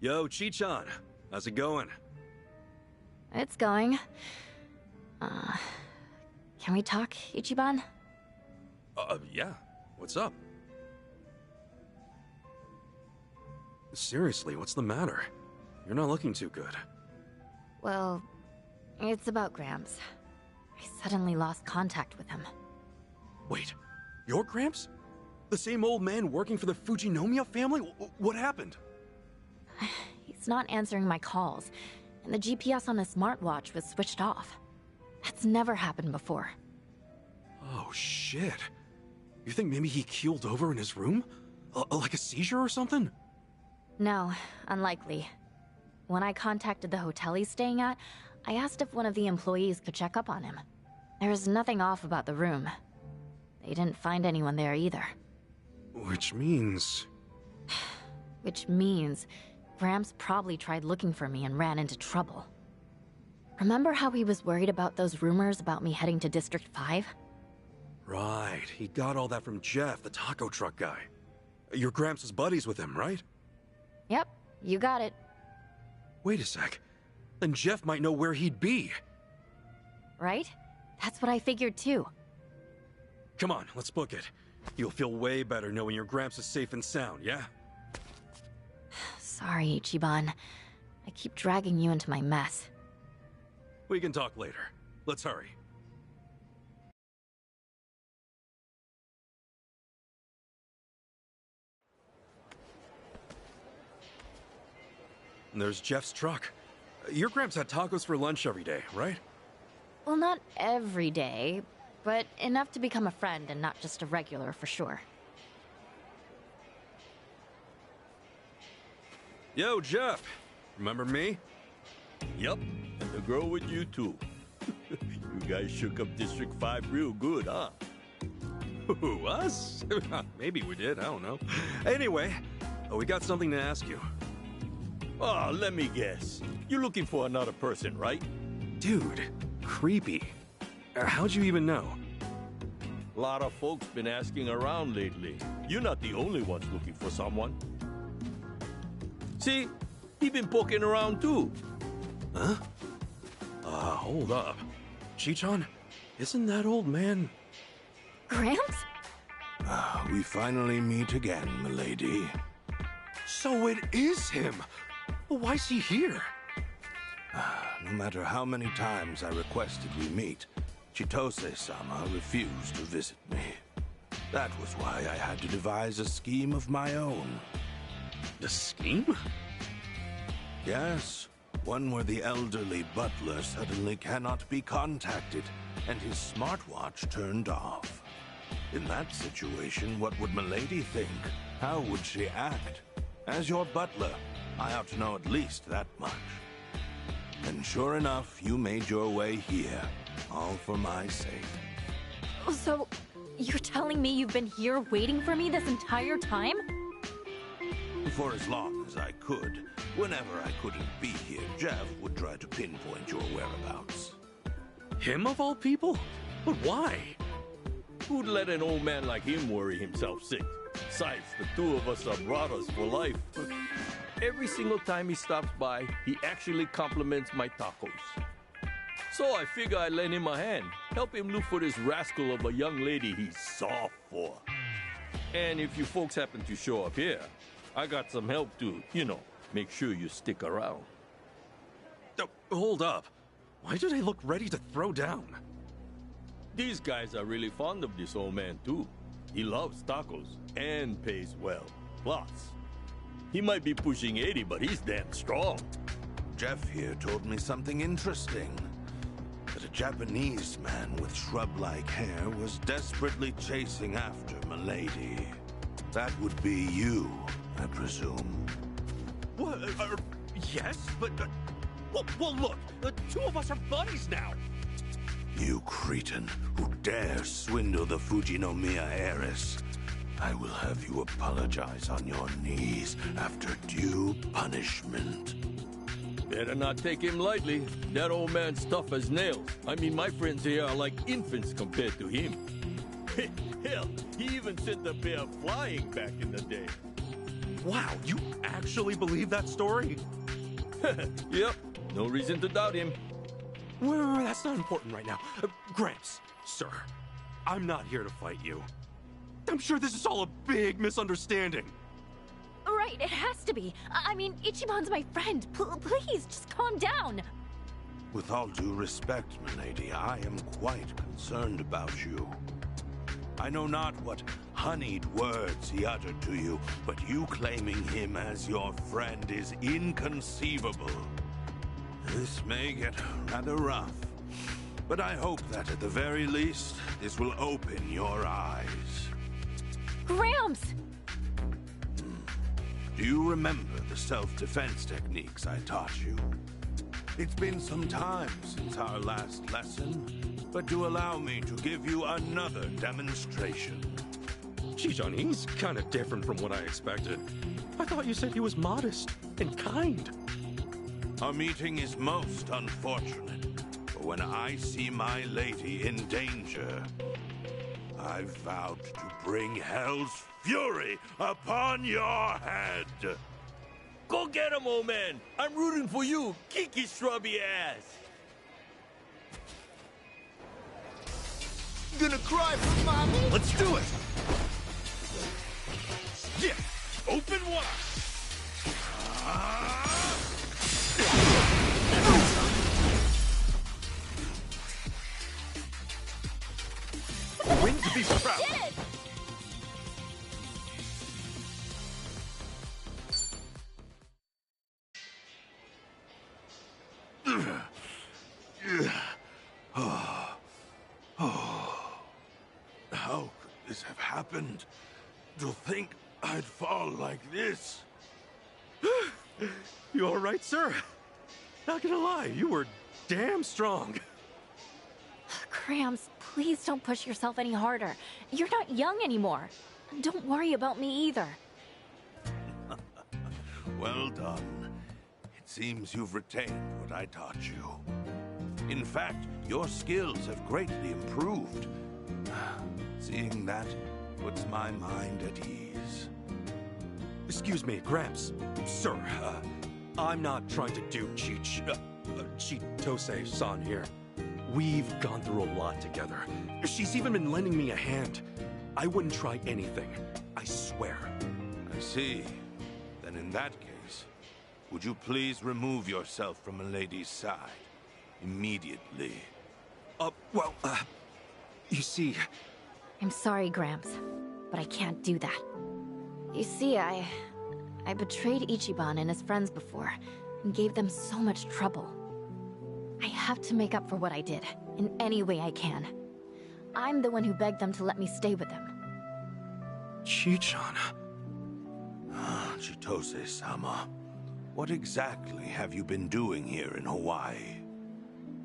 Speaker 24: Yo, Chichan. How's it going?
Speaker 8: It's going. Can we talk, Ichiban?
Speaker 24: Yeah. What's up? Seriously, what's the matter? You're not looking too good.
Speaker 8: Well, it's about Gramps. I suddenly lost contact with him.
Speaker 24: Wait, your Gramps? The same old man working for the Fujinomiya family? What happened?
Speaker 8: He's not answering my calls, and the GPS on his smartwatch was switched off. That's never happened before.
Speaker 24: Oh, shit. You think maybe he keeled over in his room? Like a seizure or something?
Speaker 8: No, unlikely. When I contacted the hotel he's staying at, I asked if one of the employees could check up on him. There was nothing off about the room. They didn't find anyone there either.
Speaker 24: Which means...
Speaker 8: Which means Gramps probably tried looking for me and ran into trouble. Remember how he was worried about those rumors about me heading to District 5?
Speaker 24: Right, he got all that from Jeff, the taco truck guy. Your Gramps is buddies with him, right?
Speaker 8: Yep, you got it.
Speaker 24: Wait a sec. Then Jeff might know where he'd be.
Speaker 8: Right? That's what I figured too.
Speaker 24: Come on, let's book it. You'll feel way better knowing your Gramps is safe and sound, yeah?
Speaker 8: Sorry, Ichiban. I keep dragging you into my mess.
Speaker 24: We can talk later. Let's hurry. And there's Jeff's truck. Your Gramps had tacos for lunch every day, right?
Speaker 8: Well, not every day, but enough to become a friend and not just a regular for sure.
Speaker 24: Yo, Jeff. Remember me?
Speaker 10: Yup, and the girl with you too. You guys shook up District 5 real good, huh?
Speaker 24: Who, us? Maybe we did, I don't know. Anyway, we got something to ask you.
Speaker 10: Oh, let me guess. You're looking for another person, right?
Speaker 24: Dude, creepy. How'd you even know?
Speaker 10: A lot of folks been asking around lately. You're not the only ones looking for someone. See, he been poking around too.
Speaker 24: Huh? Hold up. Chichon, isn't that old man...
Speaker 8: Gramps?
Speaker 14: We finally meet again, milady.
Speaker 24: So it is him! Why's he here?
Speaker 14: No matter how many times I requested we meet, Chitose-sama refused to visit me. That was why I had to devise a scheme of my own.
Speaker 24: A scheme?
Speaker 14: Yes, one where the elderly butler suddenly cannot be contacted, and his smartwatch turned off. In that situation, what would Milady think? How would she act? As your butler, I ought to know at least that much. And sure enough, you made your way here, all for my sake.
Speaker 8: So, you're telling me you've been here waiting for me this entire time?
Speaker 14: For as long as I could. Whenever I couldn't be here, Jeff would try to pinpoint your whereabouts.
Speaker 24: Him of all people? But why?
Speaker 10: Who'd let an old man like him worry himself sick? Besides, the two of us are brothers for life. Every single time he stops by, he actually compliments my tacos. So I figure I'd lend him a hand, help him look for this rascal of a young lady he's soft for. And if you folks happen to show up here, I got some help to, make sure you stick around.
Speaker 24: Hold up. Why do they look ready to throw down?
Speaker 10: These guys are really fond of this old man, too. He loves tacos and pays well. Plus, he might be pushing 80, but he's damn strong.
Speaker 14: Jeff here told me something interesting. That a Japanese man with shrub-like hair was desperately chasing after Milady. That would be you, I presume.
Speaker 24: What? Yes, but... well, look, the two of us are buddies now.
Speaker 14: You cretin who dares swindle the Fujinomiya heiress. I will have you apologize on your knees after due punishment.
Speaker 10: Better not take him lightly. That old man's tough as nails. I mean, my friends here are like infants compared to him. Hell, he even sent the bear flying back in the day.
Speaker 24: Wow, you actually believe that story?
Speaker 10: Yep, no reason to doubt him.
Speaker 24: Well, that's not important right now. Gramps, sir, I'm not here to fight you. I'm sure this is all a big misunderstanding.
Speaker 8: Right, it has to be. I mean, Ichimon's my friend. Please, just calm down.
Speaker 14: With all due respect, milady, I am quite concerned about you. I know not what honeyed words he uttered to you, but you claiming him as your friend is inconceivable. This may get rather rough, but I hope that at the very least, this will open your eyes.
Speaker 8: Gramps!
Speaker 14: Do you remember the self-defense techniques I taught you? It's been some time since our last lesson, but do allow me to give you another demonstration.
Speaker 24: Chichon, he's kind of different from what I expected. I thought you said he was modest and kind.
Speaker 14: Our meeting is most unfortunate, but when I see my lady in danger, I've vowed to bring hell's fury upon your head.
Speaker 10: Go get him, old man. I'm rooting for you. Kick his shrubby ass.
Speaker 6: Gonna cry for mommy?
Speaker 24: Let's do it.
Speaker 10: Yeah, open wide.
Speaker 24: Win to be proud.
Speaker 14: How could this have happened? To think I'd fall like this?
Speaker 24: You all right, sir? Not gonna lie, you were damn strong.
Speaker 8: Gramps, Please don't push yourself any harder. You're not young anymore. Don't worry about me either.
Speaker 14: Well done. It seems you've retained what I taught you. In fact, your skills have greatly improved. Seeing that puts my mind at ease.
Speaker 24: Excuse me, Gramps. Sir, I'm not trying to do Chitose-san here. We've gone through a lot together. She's even been lending me a hand. I wouldn't try anything. I swear.
Speaker 14: I see. Then in that case, would you please remove yourself from Milady's side? Immediately.
Speaker 24: You see...
Speaker 8: I'm sorry, Gramps, but I can't do that. You see, I betrayed Ichiban and his friends before, and gave them so much trouble. I have to make up for what I did, in any way I can. I'm the one who begged them to let me stay with them.
Speaker 24: Chi-chan...
Speaker 14: Chitose-sama, what exactly have you been doing here in Hawaii?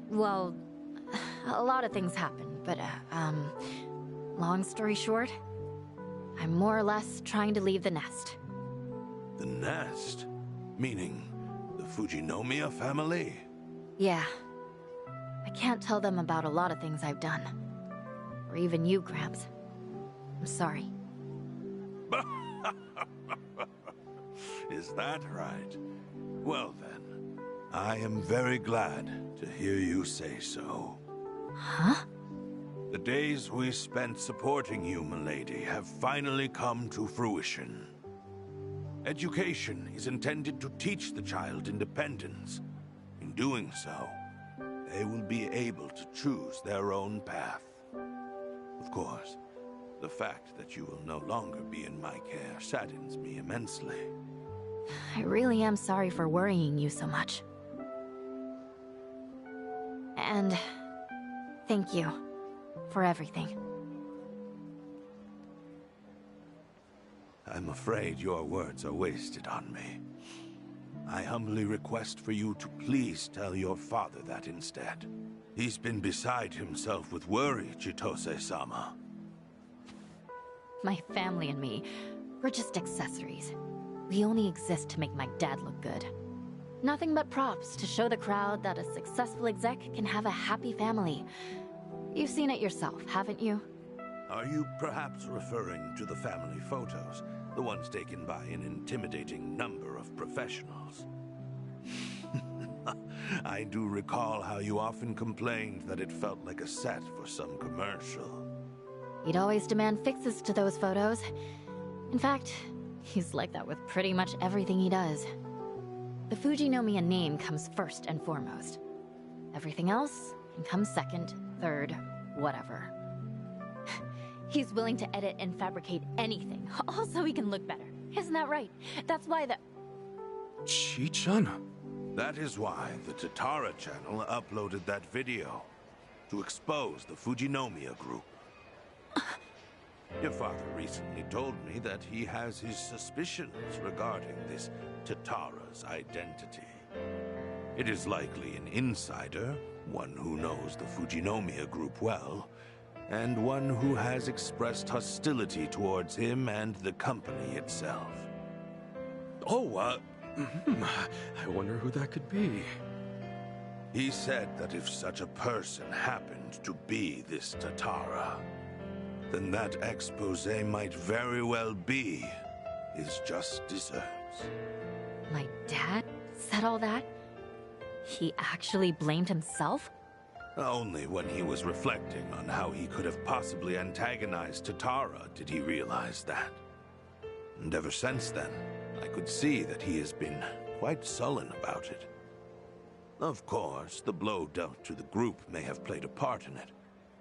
Speaker 8: Well, a lot of things happened, but, long story short, I'm more or less trying to leave the nest.
Speaker 14: The nest? Meaning the Fujinomiya family?
Speaker 8: Yeah. I can't tell them about a lot of things I've done. Or even you, Gramps. I'm sorry.
Speaker 14: Is that right? Well then, I am very glad to hear you say so.
Speaker 8: Huh?
Speaker 14: The days we spent supporting you, milady, have finally come to fruition. Education is intended to teach the child independence. In doing so, they will be able to choose their own path. Of course, the fact that you will no longer be in my care saddens me immensely.
Speaker 8: I really am sorry for worrying you so much. And thank you for everything.
Speaker 14: I'm afraid your words are wasted on me. I humbly request for you to please tell your father that instead. He's been beside himself with worry, Chitose-sama.
Speaker 8: My family and me, we're just accessories. We only exist to make my dad look good. Nothing but props to show the crowd that a successful exec can have a happy family. You've seen it yourself, haven't you?
Speaker 14: Are you perhaps referring to the family photos? The ones taken by an intimidating number of professionals? I do recall how you often complained that it felt like a set for some commercial.
Speaker 8: He'd always demand fixes to those photos. In fact, he's like that with pretty much everything he does. The Fujinomiya name comes first and foremost. Everything else can come second, third, whatever. He's willing to edit and fabricate anything, all so he can look better. Isn't that right? That's why the...
Speaker 24: Chi-chan?
Speaker 14: That is why the Tatara channel uploaded that video. To expose the Fujinomiya group. Your father recently told me that he has his suspicions regarding this Tatara's identity. It is likely an insider, one who knows the Fujinomiya group well, and one who has expressed hostility towards him and the company itself.
Speaker 24: I wonder who that could be.
Speaker 14: He said that if such a person happened to be this Tatara, then that expose might very well be his just desserts.
Speaker 8: My dad said all that? He actually blamed himself?
Speaker 14: Only when he was reflecting on how he could have possibly antagonized Tatara did he realize that. And ever since then, I could see that he has been quite sullen about it. Of course, the blow dealt to the group may have played a part in it,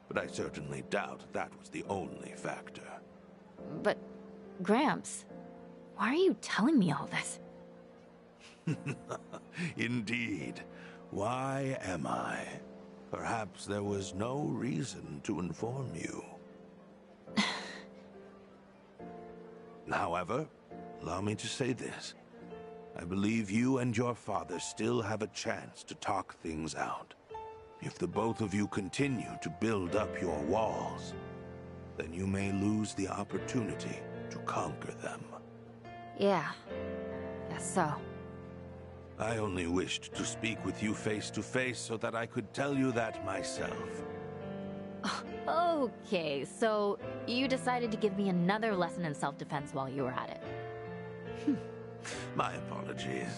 Speaker 14: but I certainly doubt that was the only factor.
Speaker 8: But, Gramps, why are you telling me all this?
Speaker 14: Indeed. Why am I? Perhaps there was no reason to inform you. However, allow me to say this. I believe you and your father still have a chance to talk things out. If the both of you continue to build up your walls, then you may lose the opportunity to conquer them.
Speaker 8: Yeah. Guess so.
Speaker 14: I only wished to speak with you face to face so that I could tell you that myself.
Speaker 8: Okay, so you decided to give me another lesson in self-defense while you were at it.
Speaker 14: My apologies.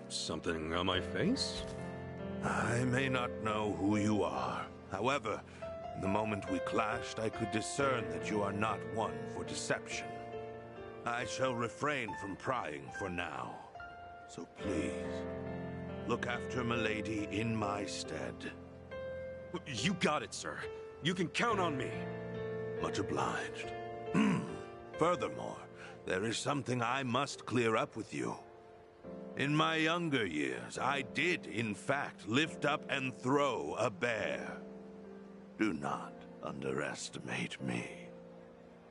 Speaker 24: Something on my face?
Speaker 14: I may not know who you are. However, in the moment we clashed, I could discern that you are not one for deception. I shall refrain from prying for now. So please, look after Milady in my stead.
Speaker 24: You got it, sir. You can count on me.
Speaker 14: Much obliged. Furthermore, there is something I must clear up with you. In my younger years, I did, in fact, lift up and throw a bear. Do not underestimate me.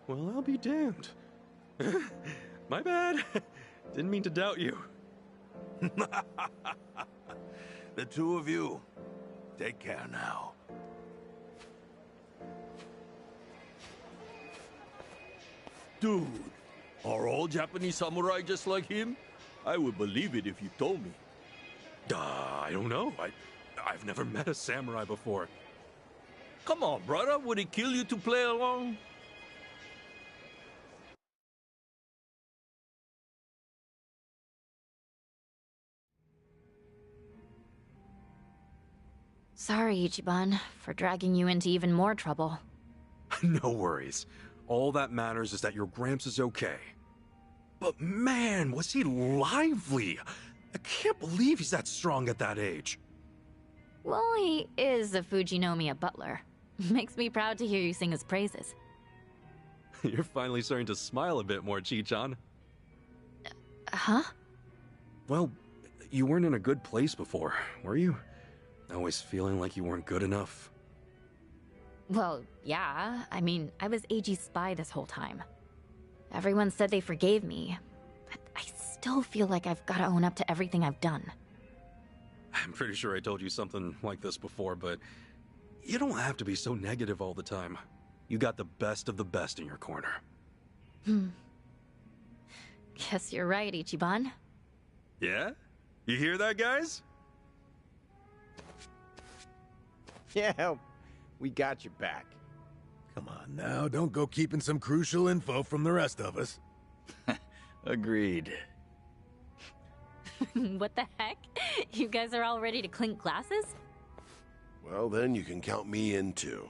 Speaker 24: Well, I'll be damned. My bad. Didn't mean to doubt you.
Speaker 14: The two of you, take care now.
Speaker 10: Dude, are all Japanese samurai just like him? I would believe it if you told me.
Speaker 24: I don't know. I've never met a samurai before.
Speaker 10: Come on, brother. Would it kill you to play along?
Speaker 8: Sorry, Ichiban, for dragging you into even more trouble.
Speaker 24: No worries. All that matters is that your Gramps is okay. But man, was he lively! I can't believe he's that strong at that age.
Speaker 8: Well, he is a Fujinomiya butler. Makes me proud to hear you sing his praises.
Speaker 24: You're finally starting to smile a bit more, Chi-chan.
Speaker 8: Huh?
Speaker 24: Well, you weren't in a good place before, were you? Always feeling like you weren't good enough.
Speaker 8: Well, yeah. I mean, I was AG's spy this whole time. Everyone said they forgave me, but I still feel like I've got to own up to everything I've done.
Speaker 24: I'm pretty sure I told you something like this before, but you don't have to be so negative all the time. You got the best of the best in your corner.
Speaker 8: Guess you're right, Ichiban.
Speaker 24: Yeah? You hear that, guys?
Speaker 2: Yeah, we got your back.
Speaker 1: Come on now, don't go keeping some crucial info from the rest of us.
Speaker 18: Agreed.
Speaker 8: What the heck? You guys are all ready to clink glasses?
Speaker 11: Well, then you can count me in too.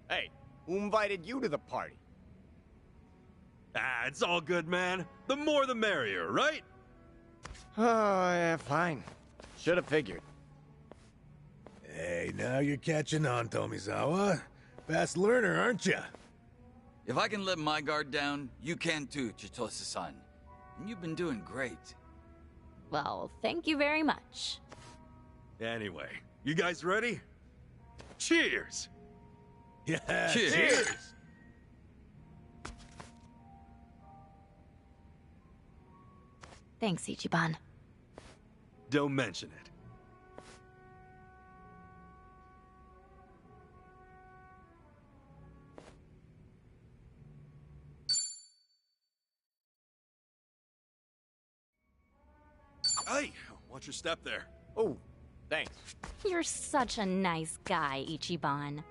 Speaker 2: Hey, who invited you to the party?
Speaker 24: Ah, it's all good, man. The more the merrier, right?
Speaker 2: Oh, yeah, fine. Should have figured.
Speaker 1: Hey, now you're catching on, Tomizawa. Fast learner, aren't you?
Speaker 12: If I can let my guard down, you can too, Chitose-san. And you've been doing great.
Speaker 8: Well, thank you very much.
Speaker 24: Anyway, you guys ready? Cheers!
Speaker 1: Yeah,
Speaker 24: cheers!
Speaker 8: Thanks, Ichiban.
Speaker 24: Don't mention it. Hey, watch your step there.
Speaker 2: Oh, thanks.
Speaker 8: You're such a nice guy, Ichiban.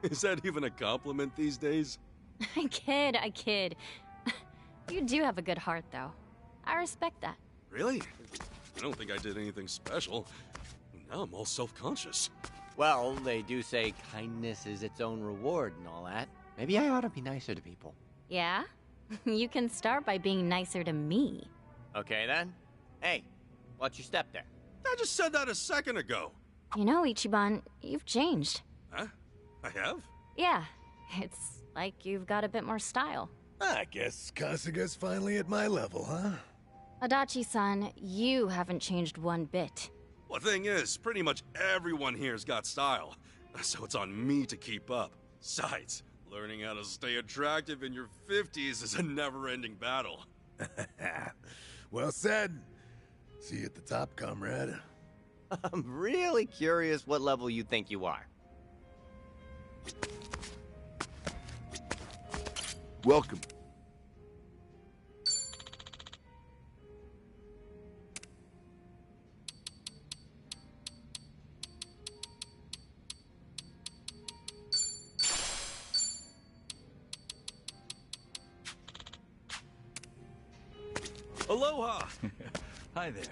Speaker 24: Is that even a compliment these days?
Speaker 8: I kid. You do have a good heart, though. I respect that.
Speaker 24: Really? I don't think I did anything special. Now I'm all self-conscious.
Speaker 2: Well, they do say kindness is its own reward and all that. Maybe I ought to be nicer to people.
Speaker 8: Yeah? You can start by being nicer to me.
Speaker 2: Okay, then. Hey, watch your step there.
Speaker 24: I just said that a second ago.
Speaker 8: You know, Ichiban, you've changed.
Speaker 24: Huh? I have?
Speaker 8: Yeah, it's like you've got a bit more style.
Speaker 1: I guess Kasuga's finally at my level, huh?
Speaker 8: Adachi-san, you haven't changed one bit.
Speaker 24: Well, the thing is, pretty much everyone here's got style. So it's on me to keep up. Besides, learning how to stay attractive in your 50s is a never-ending battle.
Speaker 1: Well said. See you at the top, comrade.
Speaker 2: I'm really curious what level you think you are.
Speaker 11: Welcome.
Speaker 24: Aloha!
Speaker 12: Hi there.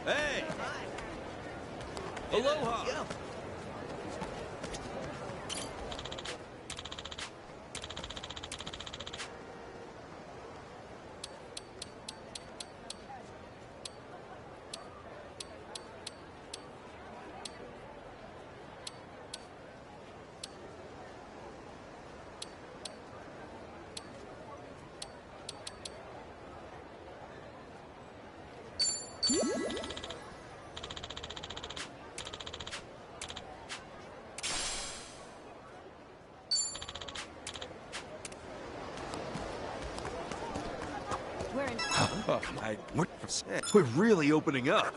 Speaker 24: Hey! Aloha! We're really opening up.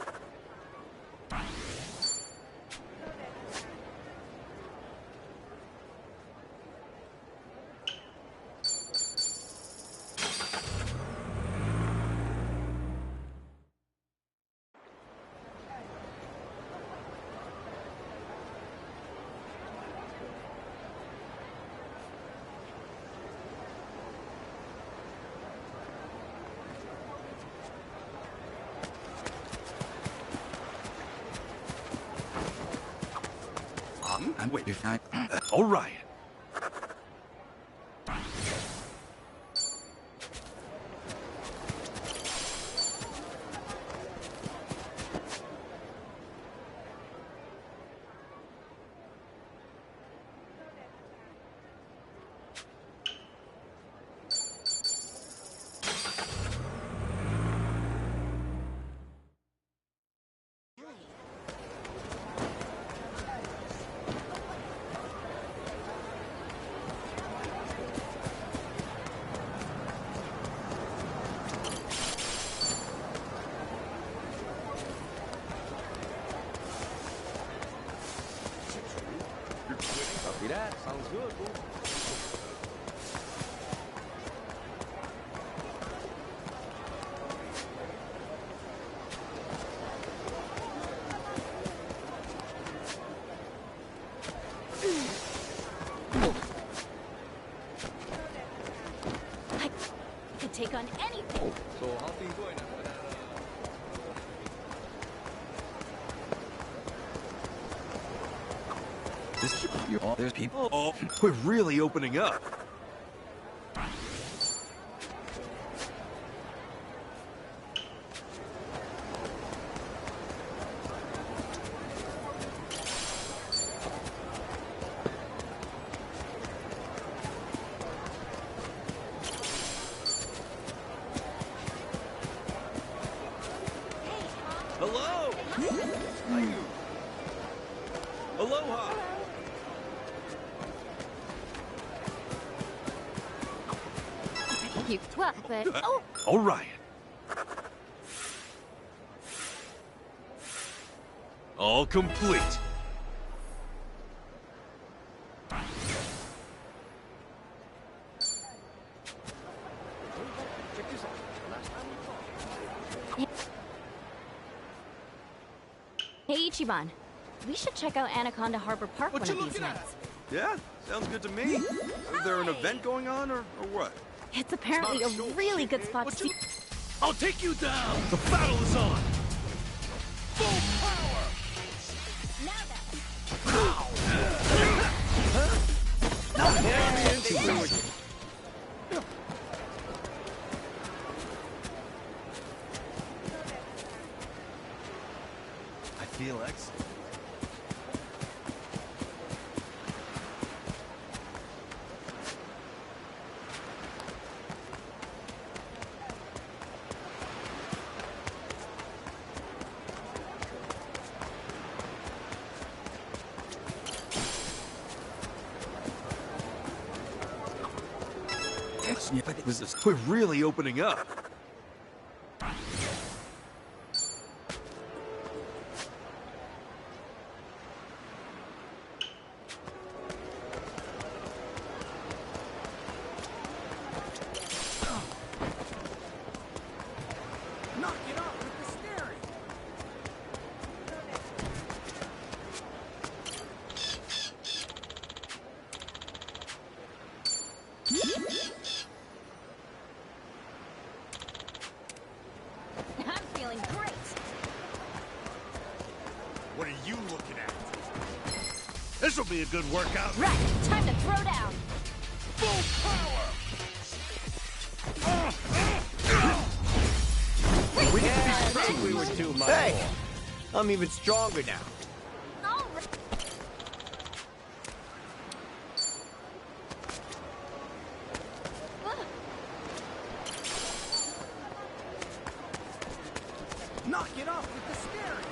Speaker 12: I'm waiting.
Speaker 24: All right.
Speaker 2: Copy that. Sounds good, fool.
Speaker 8: I could take on anything.
Speaker 2: So how things going?
Speaker 24: There's people. Oh, we're really opening up. Hello. Aloha.
Speaker 8: You well, but oh,
Speaker 24: All right. All complete.
Speaker 8: hey Ichiban, we should check out Anaconda Harbor Park one of these nights.
Speaker 24: Yeah, sounds good to me. Is there an event going on, or what?
Speaker 8: It's apparently a really good spot to see.
Speaker 10: I'll take you down! The battle is on! Full power!
Speaker 24: I feel excellent. We're really opening up.
Speaker 10: Knock it off with the steering!
Speaker 16: I'm feeling great.
Speaker 10: What are you looking at? This'll be a good workout.
Speaker 16: Right, time to throw down.
Speaker 10: Full power!
Speaker 2: I think we were too much. Hey, I'm even stronger now.
Speaker 16: All right.
Speaker 10: Knock it off with the steering!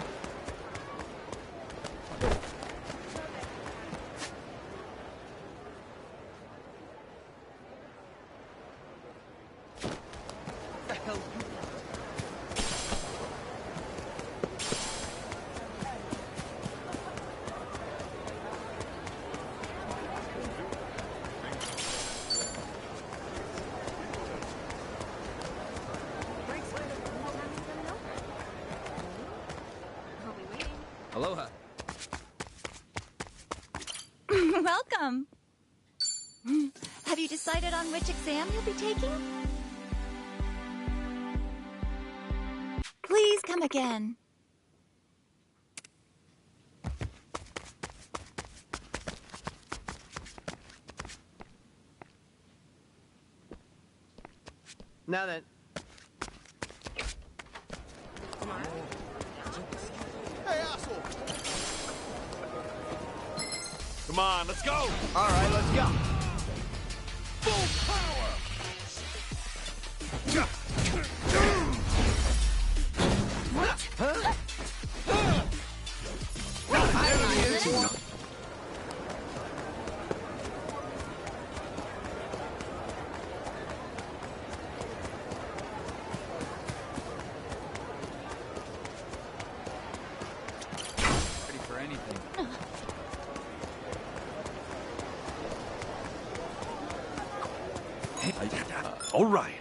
Speaker 7: The hell you
Speaker 9: Aloha.
Speaker 5: Welcome. Have you decided on which exam you'll be taking? Please come again.
Speaker 2: Now then.
Speaker 10: Hey, asshole! Come on, let's go!
Speaker 2: All right, let's go.
Speaker 10: Full power!
Speaker 2: What? Huh?
Speaker 9: Ready for anything.
Speaker 24: All right.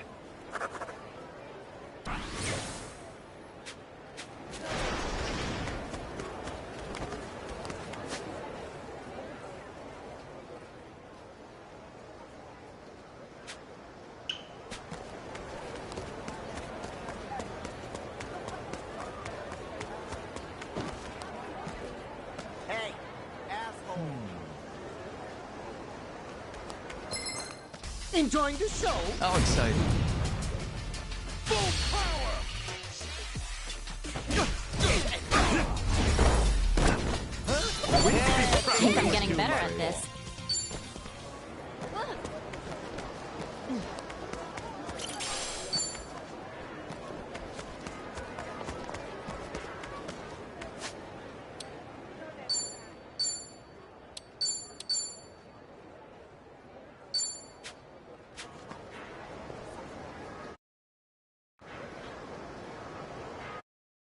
Speaker 2: Hey, asshole. Enjoying the show?
Speaker 12: How exciting.
Speaker 10: Full power!
Speaker 8: I think I'm getting better at this.